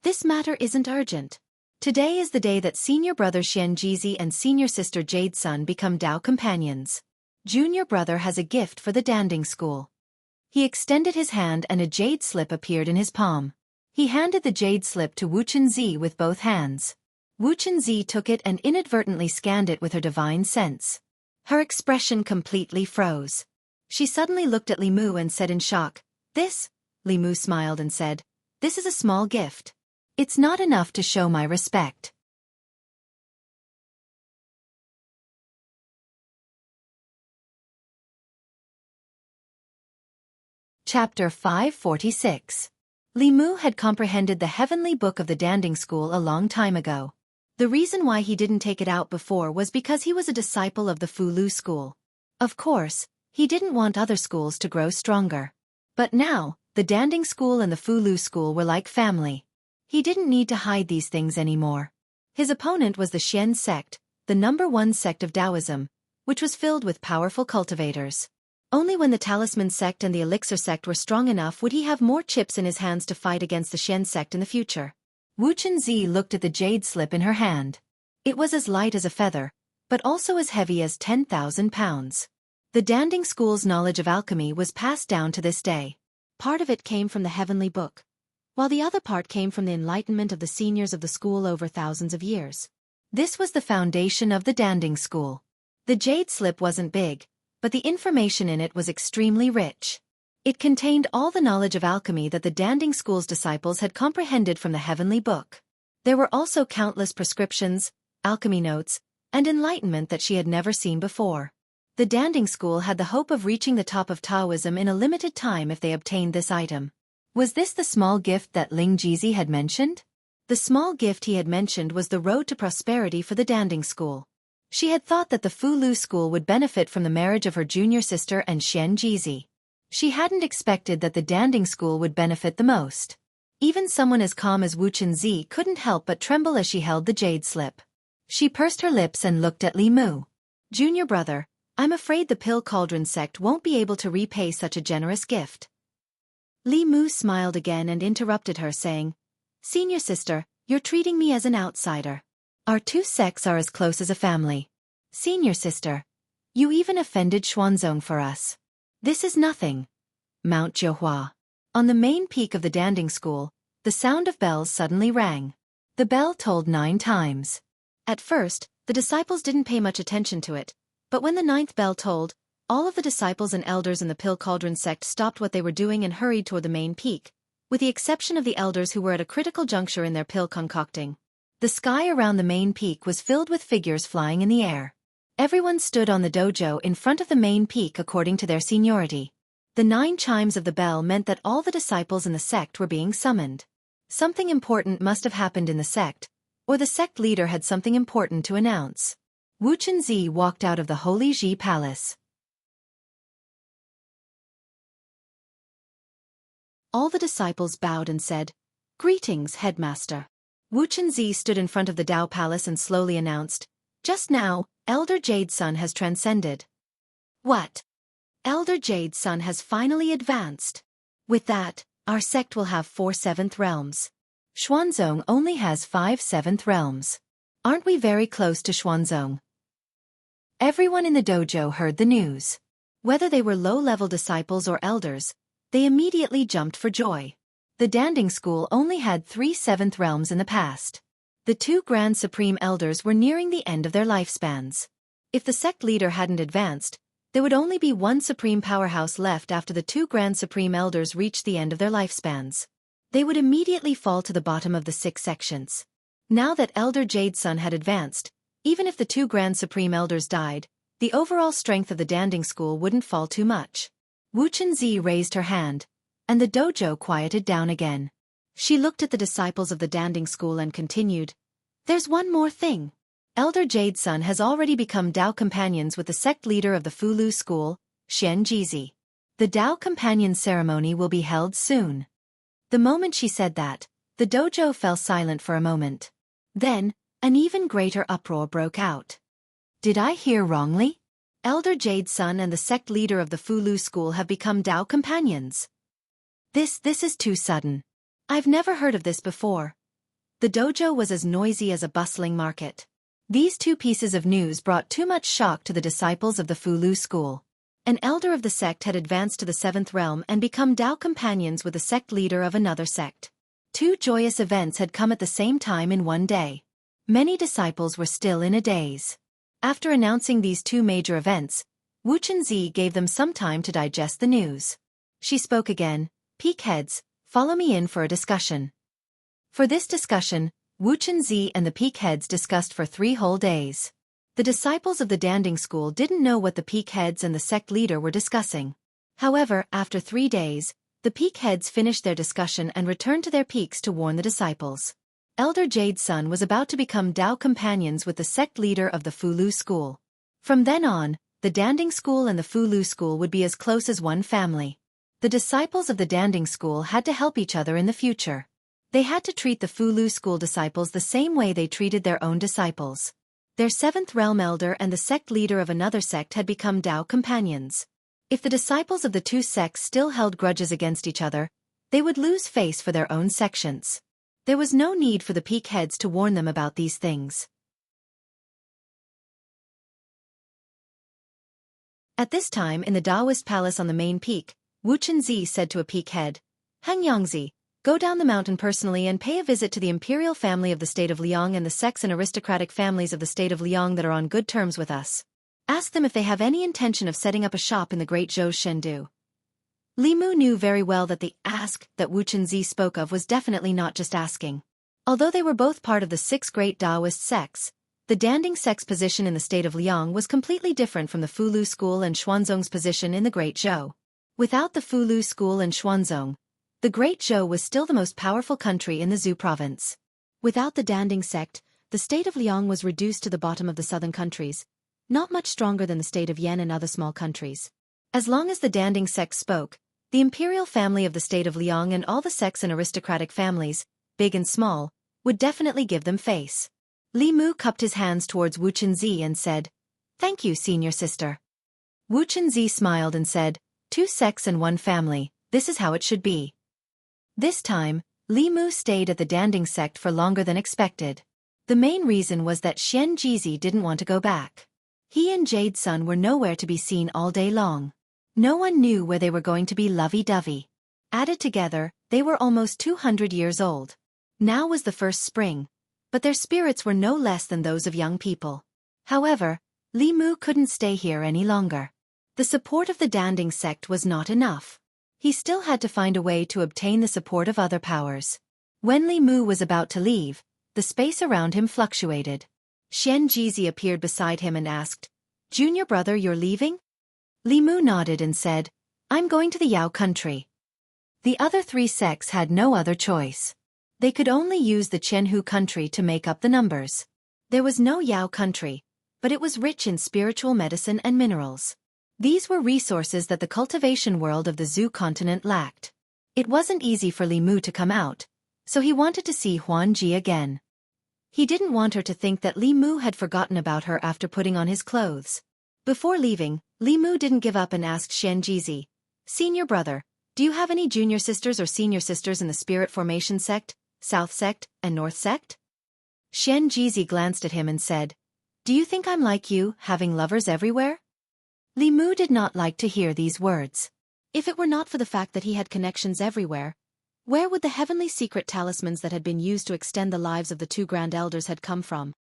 "This matter isn't urgent. Today is the day that senior brother Xian Jizi and senior sister Jade Sun become Dao companions. Junior brother has a gift for the Danding School." He extended his hand and a jade slip appeared in his palm. He handed the jade slip to Wu Chenzi with both hands. Wu Chenzi took it and inadvertently scanned it with her divine sense. Her expression completely froze. She suddenly looked at Li Mu and said in shock, "This?" Li Mu smiled and said, "This is a small gift. It's not enough to show my respect." Chapter 546. Li Mu had comprehended the heavenly book of the Danding School a long time ago. The reason why he didn't take it out before was because he was a disciple of the Fulu school. Of course, he didn't want other schools to grow stronger. But now, the Danding School and the Fulu school were like family. He didn't need to hide these things anymore. His opponent was the Xian sect, the #1 sect of Taoism, which was filled with powerful cultivators. Only when the Talisman sect and the Elixir sect were strong enough would he have more chips in his hands to fight against the Xian sect in the future. Wu Chenzi looked at the jade slip in her hand. It was as light as a feather, but also as heavy as 10,000 pounds. The Danding School's knowledge of alchemy was passed down to this day. Part of it came from the heavenly book, while the other part came from the enlightenment of the seniors of the school over thousands of years. This was the foundation of the Danding School. The jade slip wasn't big, but the information in it was extremely rich. It contained all the knowledge of alchemy that the Danding School's disciples had comprehended from the heavenly book. There were also countless prescriptions, alchemy notes, and enlightenment that she had never seen before. The Danding School had the hope of reaching the top of Taoism in a limited time if they obtained this item. Was this the small gift that Ling Jizi had mentioned? The small gift he had mentioned was the road to prosperity for the Danding School. She had thought that the Fulu school would benefit from the marriage of her junior sister and Xian Jizi. She hadn't expected that the Danding School would benefit the most. Even someone as calm as Wu Chenzi couldn't help but tremble as she held the jade slip. She pursed her lips and looked at Li Mu. "Junior brother, I'm afraid the Pill Cauldron sect won't be able to repay such a generous gift." Li Mu smiled again and interrupted her saying, "Senior sister, you're treating me as an outsider. Our two sects are as close as a family. Senior sister, you even offended Xuanzong for us. This is nothing." Mount Jiuhua. On the main peak of the Danding School, the sound of bells suddenly rang. The bell tolled 9 times. At first, the disciples didn't pay much attention to it, but when the 9th bell tolled, all of the disciples and elders in the Pill Cauldron sect stopped what they were doing and hurried toward the main peak, with the exception of the elders who were at a critical juncture in their pill concocting. The sky around the main peak was filled with figures flying in the air. Everyone stood on the dojo in front of the main peak according to their seniority. The 9 chimes of the bell meant that all the disciples in the sect were being summoned. Something important must have happened in the sect, or the sect leader had something important to announce. Wuxia walked out of the Holy Ji Palace. All the disciples bowed and said, "Greetings, headmaster." Wuxia stood in front of the Dao Palace and slowly announced, "Just now, Elder Jade's son has transcended." What? Elder Jade's son has finally advanced. With that, our sect will have 4 seventh realms. Xuanzong only has 5 seventh realms. Aren't we very close to Xuanzong? Everyone in the dojo heard the news. Whether they were low-level disciples or elders, they immediately jumped for joy. The Danding School only had 3 seventh realms in the past. The 2 Grand Supreme Elders were nearing the end of their lifespans. If the sect leader hadn't advanced, there would only be 1 Supreme Powerhouse left after the 2 Grand Supreme Elders reached the end of their lifespans. They would immediately fall to the bottom of the 6 sections. Now that Elder Jade's son had advanced, even if the 2 Grand Supreme Elders died, the overall strength of the Danding School wouldn't fall too much. Wuxia raised her hand, and the dojo quieted down again. She looked at the disciples of the Danding School and continued, "There's one more thing. Elder Jade's son has already become Dao companions with the sect leader of the Fulu School, Xianxia. The Dao companion ceremony will be held soon." The moment she said that, the dojo fell silent for a moment. Then, an even greater uproar broke out. Did I hear wrongly? Elder Jade's son and the sect leader of the Fulu School have become Dao companions. This is too sudden. I've never heard of this before. The dojo was as noisy as a bustling market. These 2 pieces of news brought too much shock to the disciples of the Fulu School. An elder of the sect had advanced to the 7th realm and become Dao companions with the sect leader of another sect. 2 joyous events had come at the same time in one day. Many disciples were still in a daze. After announcing these 2 major events, Wuxia gave them some time to digest the news. She spoke again, "Peak heads, follow me in for a discussion." For this discussion, Wuxia and the peak heads discussed for 3 whole days. The disciples of the Danding School didn't know what the peak heads and the sect leader were discussing. However, after 3 days, the peak heads finished their discussion and returned to their peaks to warn the disciples. Elder Jade's son was about to become Dao companions with the sect leader of the Fulu School. From then on, the Danding School and the Fulu School would be as close as one family. The disciples of the Danding School had to help each other in the future. They had to treat the Fulu School disciples the same way they treated their own disciples. Their 7th realm elder and the sect leader of another sect had become Dao companions. If the disciples of the 2 sects still held grudges against each other, they would lose face for their own sections. There was no need for the peak heads to warn them about these things. At this time in the Daoist palace on the main peak, Wuxia said to a peak head, "Xianxia, go down the mountain personally and pay a visit to the imperial family of the state of Liang and the sects and aristocratic families of the state of Liang that are on good terms with us. Ask them if they have any intention of setting up a shop in the Great Zhou's Shendu." Li Mu knew very well that the ask that Wuxia spoke of was definitely not just asking. Although they were both part of the 6 great Daoist sects, the Danding sect's position in the state of Liang was completely different from the Fulu School and Xuanzong's position in the Great Zhou. Without the Fulu School and Xuanzong, the Great Zhou was still the most powerful country in the Zhou province. Without the Danding sect, the state of Liang was reduced to the bottom of the southern countries, not much stronger than the state of Yan and other small countries. As long as the Danding sect spoke, the imperial family of the state of Liang and all the sects and aristocratic families, big and small, would definitely give them face. Li Mu cupped his hands towards Wuxia and said, "Thank you, senior sister." Wuxia smiled and said, "2 sects and 1 family, this is how it should be." This time, Li Mu stayed at the Danding sect for longer than expected. The main reason was that Xianxia didn't want to go back. He and Jade's son were nowhere to be seen all day long. No one knew where they were going to be lovey-dovey. Added together, they were almost 200 years old. Now was the first spring, but their spirits were no less than those of young people. However, Li Mu couldn't stay here any longer. The support of the Danding sect was not enough. He still had to find a way to obtain the support of other powers. When Li Mu was about to leave, the space around him fluctuated. Xianxia appeared beside him and asked, "Junior brother, you're leaving?" Li Mu nodded and said, "I'm going to the Yao country." The other 3 sects had no other choice. They could only use the Jianghu country to make up the numbers. There was no Yao country, but it was rich in spiritual medicine and minerals. These were resources that the cultivation world of the Zhu continent lacked. It wasn't easy for Li Mu to come out, so he wanted to see Huan Ji again. He didn't want her to think that Li Mu had forgotten about her after putting on his clothes. Before leaving, Li Mu didn't give up and asked Xianxia, "Senior brother, do you have any junior sisters or senior sisters in the Spirit Formation sect, South sect, and North sect?" Xianxia glanced at him and said, "Do you think I'm like you, having lovers everywhere?" Li Mu did not like to hear these words. If it were not for the fact that he had connections everywhere, where would the heavenly secret talismans that had been used to extend the lives of the two grand elders had come from?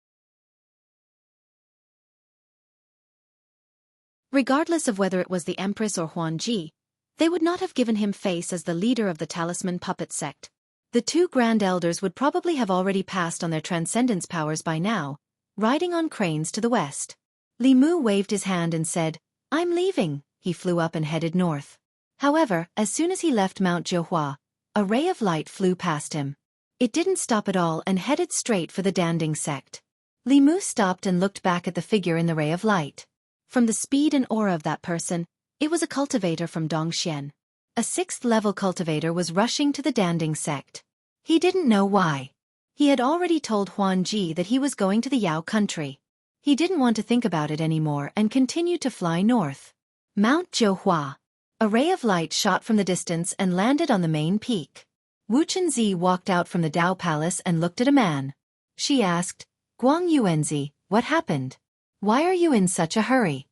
Regardless of whether it was the Empress or Huan Ji, they would not have given him face as the leader of the talisman puppet sect. The two grand elders would probably have already passed on their transcendence powers by now, riding on cranes to the west. Li Mu waved his hand and said, "I'm leaving." He flew up and headed north. However, as soon as he left Mount Jiuhua, a ray of light flew past him. It didn't stop at all and headed straight for the Danding sect. Li Mu stopped and looked back at the figure in the ray of light. From the speed and aura of that person, it was a cultivator from Dongxian. A 6th-level cultivator was rushing to the Danding sect. He didn't know why. He had already told Huan Ji that he was going to the Yao country. He didn't want to think about it anymore and continued to fly north. Mount Jiuhua. A ray of light shot from the distance and landed on the main peak. Wuxia walked out from the Dao Palace and looked at a man. She asked, "Guang Yuanzi, what happened? Why are you in such a hurry?"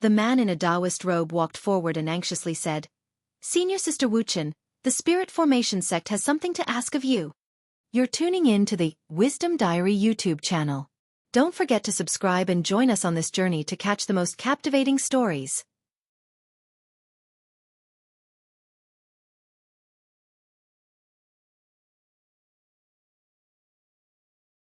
The man in a Taoist robe walked forward and anxiously said, "Senior Sister Wuchen, the Spirit Formation sect has something to ask of you." You're tuning in to the Wisdom Diary YouTube channel. Don't forget to subscribe and join us on this journey to catch the most captivating stories.